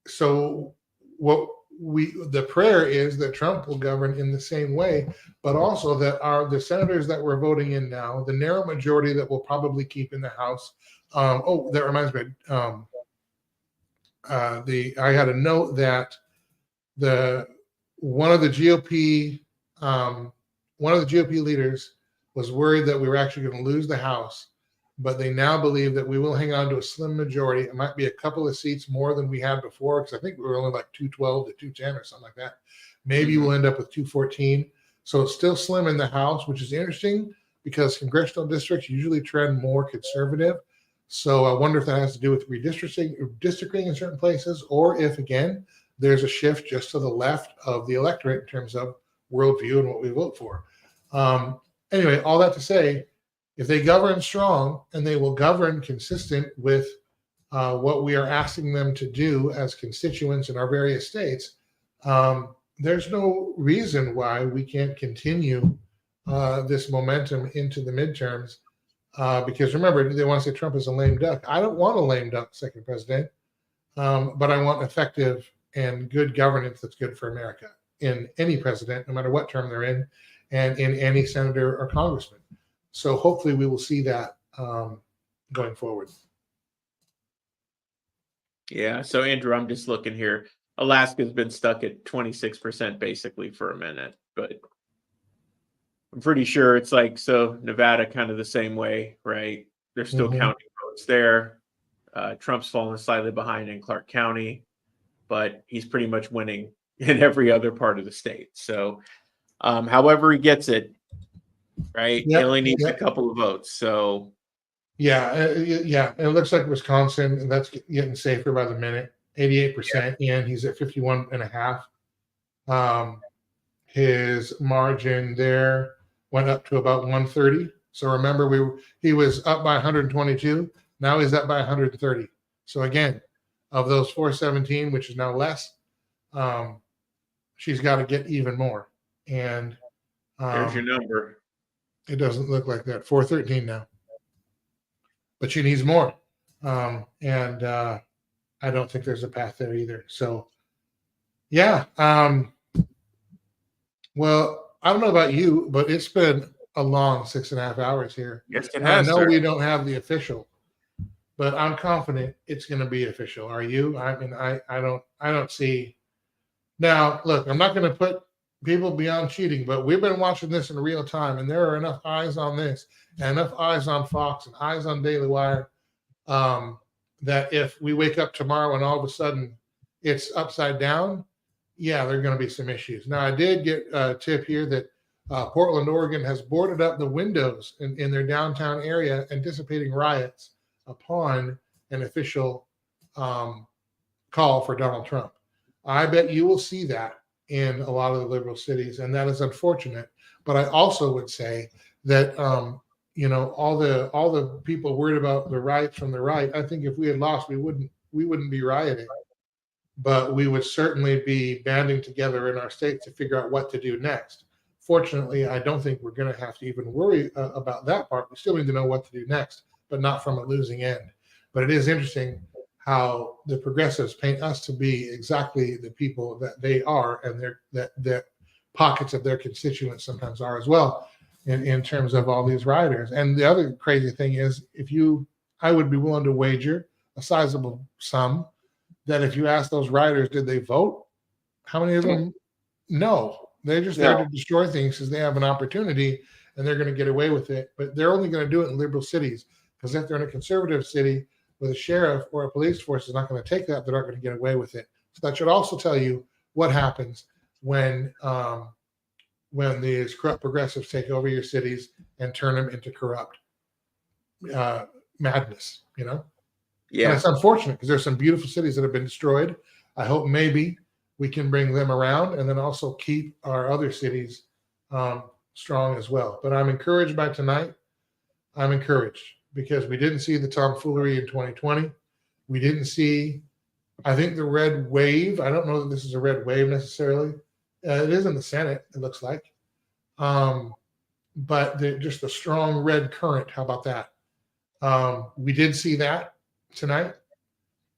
so the prayer is that Trump will govern in the same way, but also that the senators that we're voting in now, the narrow majority that we'll probably keep in the House. That reminds me. I had a note that one of the GOP leaders was worried that we were actually going to lose the House, but they now believe that we will hang on to a slim majority. It might be a couple of seats more than we had before, because I think we were only like 212 to 210 or something like that. Maybe we'll end up with 214. So it's still slim in the House, which is interesting because congressional districts usually trend more conservative. So I wonder if that has to do with redistricting in certain places, or if, again, there's a shift just to the left of the electorate in terms of worldview and what we vote for. Anyway, all that to say, if they govern strong and they will govern consistent with what we are asking them to do as constituents in our various states, there's no reason why we can't continue this momentum into the midterms. Because remember, they want to say Trump is a lame duck. I don't want a lame duck second president, but I want effective and good governance that's good for America in any president, no matter what term they're in, and in any senator or congressman. So hopefully we will see that going forward. Yeah. So Andrew, I'm just looking here. Alaska's been stuck at 26% basically for a minute, but I'm pretty sure it's like, so Nevada kind of the same way, right? They're still counting votes there. Trump's fallen slightly behind in Clark County, but he's pretty much winning in every other part of the state. So however he gets it, right? He only needs a couple of votes. So yeah. It looks like Wisconsin, and that's getting safer by the minute. 88%, and he's at 51.5. His margin there went up to about 130. So remember, he was up by 122. Now he's up by 130. So again, of those 417, which is now less, she's got to get even more. And there's your number. It doesn't look like that. 413 now, but she needs more. And I don't think there's a path there either. So, yeah. Well, I don't know about you, but it's been a long 6.5 hours here. Yes, it has. I know we don't have the official, but I'm confident it's going to be official. Are you? I mean, I don't see. Now, look, I'm not going to put people beyond cheating, but we've been watching this in real time, and there are enough eyes on this, and enough eyes on Fox and eyes on Daily Wire, that if we wake up tomorrow and all of a sudden it's upside down, yeah, there are going to be some issues. Now, I did get a tip here that Portland, Oregon has boarded up the windows in their downtown area, anticipating riots upon an official call for Donald Trump. I bet you will see that in a lot of the liberal cities, and that is unfortunate. But I also would say that all the people worried about the riots from the right, I think if we had lost, we wouldn't be rioting, but we would certainly be banding together in our state to figure out what to do next. Fortunately, I don't think we're going to have to even worry about that part. We still need to know what to do next, but not from a losing end. But it is interesting how the progressives paint us to be exactly the people that they are, and that pockets of their constituents sometimes are as well, in terms of all these rioters. And the other crazy thing is, I would be willing to wager a sizable sum that if you ask those rioters, did they vote? How many of them? No. They're just there to destroy things because they have an opportunity and they're going to get away with it. But they're only going to do it in liberal cities, because if they're in a conservative city with a sheriff or a police force is not going to take that, they're not going to get away with it. So that should also tell you what happens when these corrupt progressives take over your cities and turn them into corrupt madness, you know? And Yeah. it's unfortunate because there's some beautiful cities that have been destroyed. I hope maybe we can bring them around and then also keep our other cities strong as well. But I'm encouraged by tonight. I'm encouraged because we didn't see the tomfoolery in 2020. We didn't see, I think, the red wave. I don't know that this is a red wave necessarily. It is in the Senate, it looks like. But just the strong red current. How about that? We did see that tonight.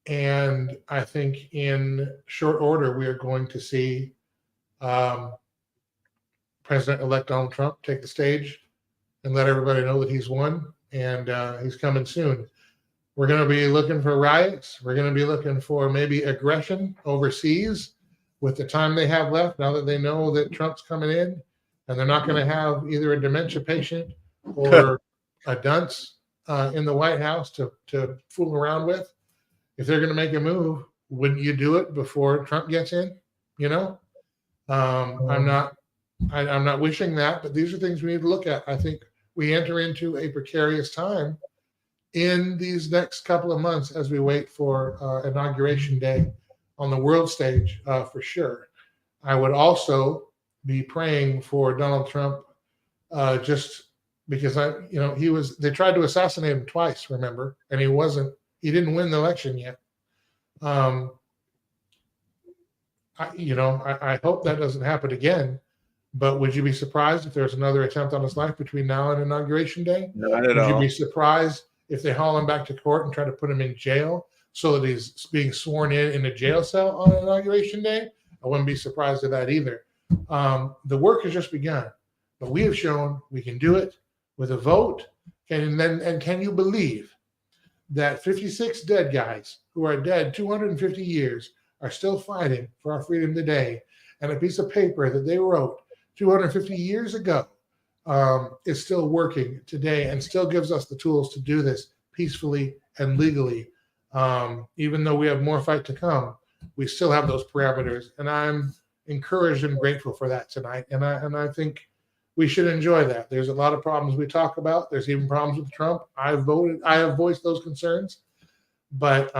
And I think in short order, we are going to see President-elect Donald Trump take the stage and let everybody know that he's won and he's coming soon. We're going to be looking for riots. We're going to be looking for maybe aggression overseas with the time they have left now that they know that Trump's coming in, and they're not going to have either a dementia patient or a dunce in the White House to fool around with. If they're going to make a move, wouldn't you do it before Trump gets in? You know, I'm not wishing that, but these are things we need to look at. I think we enter into a precarious time in these next couple of months as we wait for Inauguration Day on the world stage, for sure. I would also be praying for Donald Trump, just because they tried to assassinate him twice, remember, and he didn't win the election yet. I hope that doesn't happen again. But would you be surprised if there's another attempt on his life between now and Inauguration Day? Not at Would you all. be surprised if they haul him back to court and try to put him in jail so that he's being sworn in a jail cell on Inauguration Day? I wouldn't be surprised at that either. The work has just begun, but we have shown we can do it with a vote. And can you believe that 56 dead guys who are dead 250 years are still fighting for our freedom today? And a piece of paper that they wrote 250 years ago is still working today and still gives us the tools to do this peacefully and legally. Even though we have more fight to come, we still have those parameters. And I'm encouraged and grateful for that tonight. And I think we should enjoy that. There's a lot of problems we talk about. There's even problems with Trump. I have voiced those concerns, but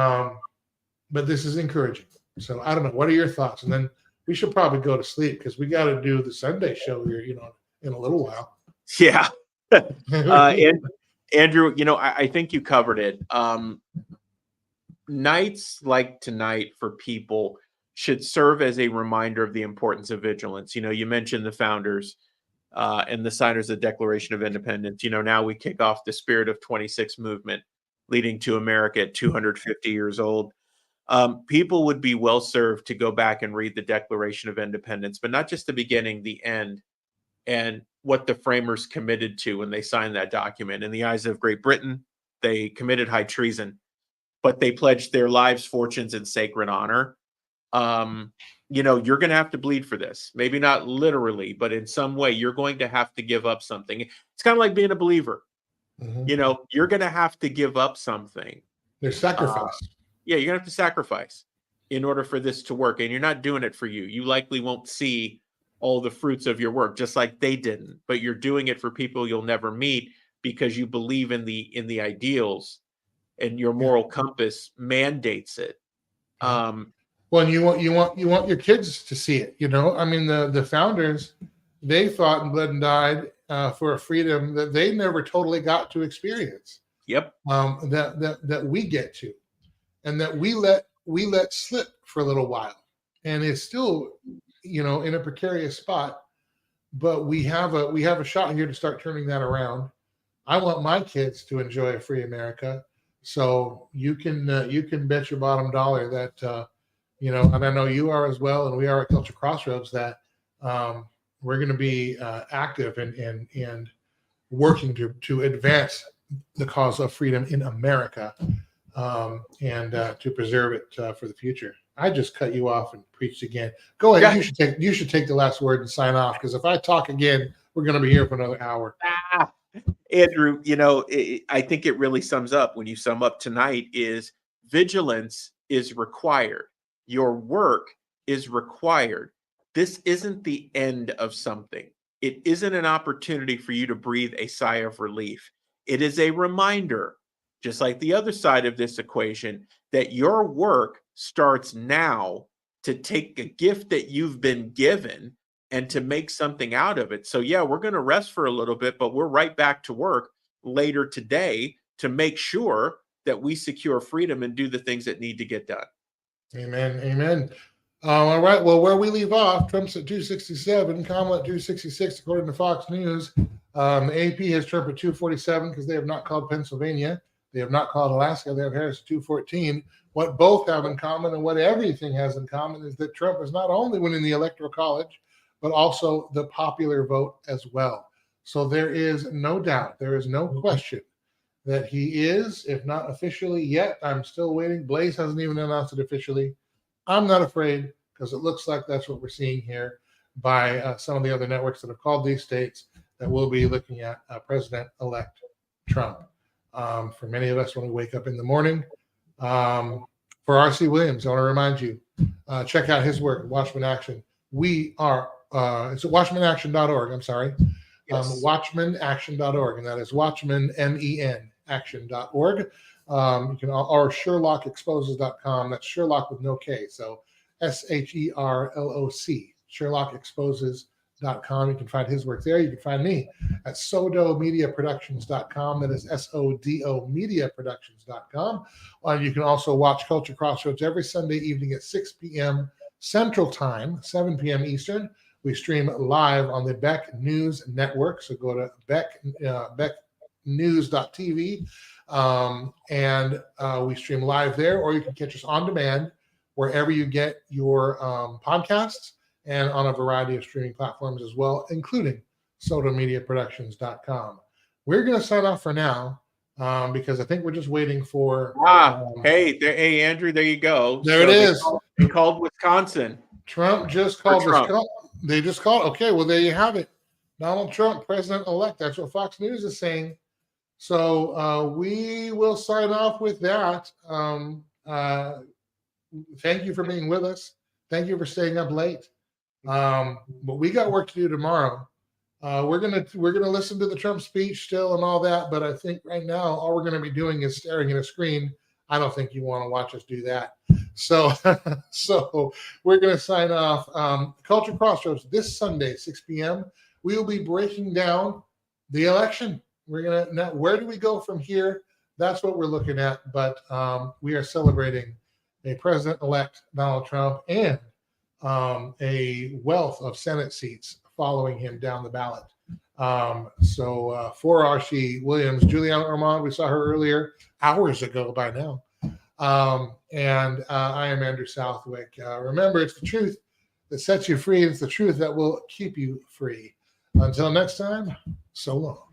this is encouraging. So I don't know. What are your thoughts? And then we should probably go to sleep because we got to do the Sunday show here, in a little while. Yeah. And Andrew, I think you covered it. Nights like tonight for people should serve as a reminder of the importance of vigilance. You mentioned the founders and the signers of the Declaration of Independence. Now we kick off the Spirit of 26 movement leading to America at 250 years old. People would be well served to go back and read the Declaration of Independence, but not just the beginning, the end, and what the framers committed to when they signed that document. In the eyes of Great Britain, they committed high treason, but they pledged their lives, fortunes, and sacred honor. You're going to have to bleed for this. Maybe not literally, but in some way, you're going to have to give up something. It's kind of like being a believer. Mm-hmm. You're going to have to give up something. There's sacrifice. Yeah, you're going to have to sacrifice in order for this to work. And you're not doing it for you. You likely won't see all the fruits of your work, just like they didn't. But you're doing it for people you'll never meet because you believe in the ideals, and your moral compass mandates it. Well, and you want your kids to see it. I mean, the founders, they fought and bled and died for a freedom that they never totally got to experience. Yep. That we get to. And that we let slip for a little while, and it's still, in a precarious spot. But we have a shot here to start turning that around. I want my kids to enjoy a free America, so you can bet your bottom dollar that and I know you are as well, and we are at Culture Crossroads, that we're going to be active and working to advance the cause of freedom in America. And to preserve it for the future. I just cut you off and preached again. Go ahead. Yeah. You should take the last word and sign off, because if I talk again, we're going to be here for another hour. Andrew, I think it really sums up, when you sum up tonight, is vigilance is required. Your work is required. this isn't the end of something. It isn't an opportunity for you to breathe a sigh of relief. It is a reminder, just like the other side of this equation, that your work starts now to take a gift that you've been given and to make something out of it. So yeah, we're going to rest for a little bit, but we're right back to work later today to make sure that we secure freedom and do the things that need to get done. Amen. Amen. All right. Well, where we leave off, Trump's at 267, Kamala at 266, according to Fox News. AP has Trump at 247 because they have not called Pennsylvania. They have not called Alaska. They have Harris at 214. What both have in common and what everything has in common is that Trump is not only winning the Electoral College, but also the popular vote as well. So there is no doubt, there is no question that he is, if not officially yet. I'm still waiting. Blaze hasn't even announced it officially. I'm not afraid because it looks like that's what we're seeing here by some of the other networks that have called these states that we'll be looking at President-elect Trump. For many of us when we wake up in the morning. For R.C. Williams, I want to remind you, check out his work, Watchman Action. We are, it's at watchmanaction.org, I'm sorry. Yes. Watchmanaction.org, and that is Watchman, M-E-N, action.org. You can, or SherlockExposes.com. That's Sherlock with no K. So SHERLOC, SherlockExposes.com. You can find his work there. You can find me at SODOMediaProductions.com. That is SODOMediaProductions.com. You can also watch Culture Crossroads every Sunday evening at 6 p.m. Central Time, 7 p.m. Eastern. We stream live on the Beck News Network. So go to becknews.tv and we stream live there, or you can catch us on demand wherever you get your podcasts and on a variety of streaming platforms as well, including SODOMediaProductions.com. We're going to sign off for now because I think we're just waiting for. Hey, Andrew, there you go. There it is. They called Wisconsin. Trump just called Trump. Wisconsin. They just called. Okay, well, there you have it. Donald Trump, president-elect. That's what Fox News is saying. So we will sign off with that. Thank you for being with us. Thank you for staying up late. But we got work to do tomorrow. We're gonna listen to the Trump speech still and all that. But I think right now all we're gonna be doing is staring at a screen. I don't think you want to watch us do that. So we're going to sign off. Culture Crossroads this Sunday, 6 p.m. We will be breaking down the election. We're going to now, where do we go from here? That's what we're looking at. But we are celebrating a president-elect Donald Trump and a wealth of Senate seats following him down the ballot. So for R.C. Williams, Juliana Ormond, we saw her earlier, hours ago by now. And I am Andrew Southwick. Remember, it's the truth that sets you free. It's the truth that will keep you free. Until next time, so long.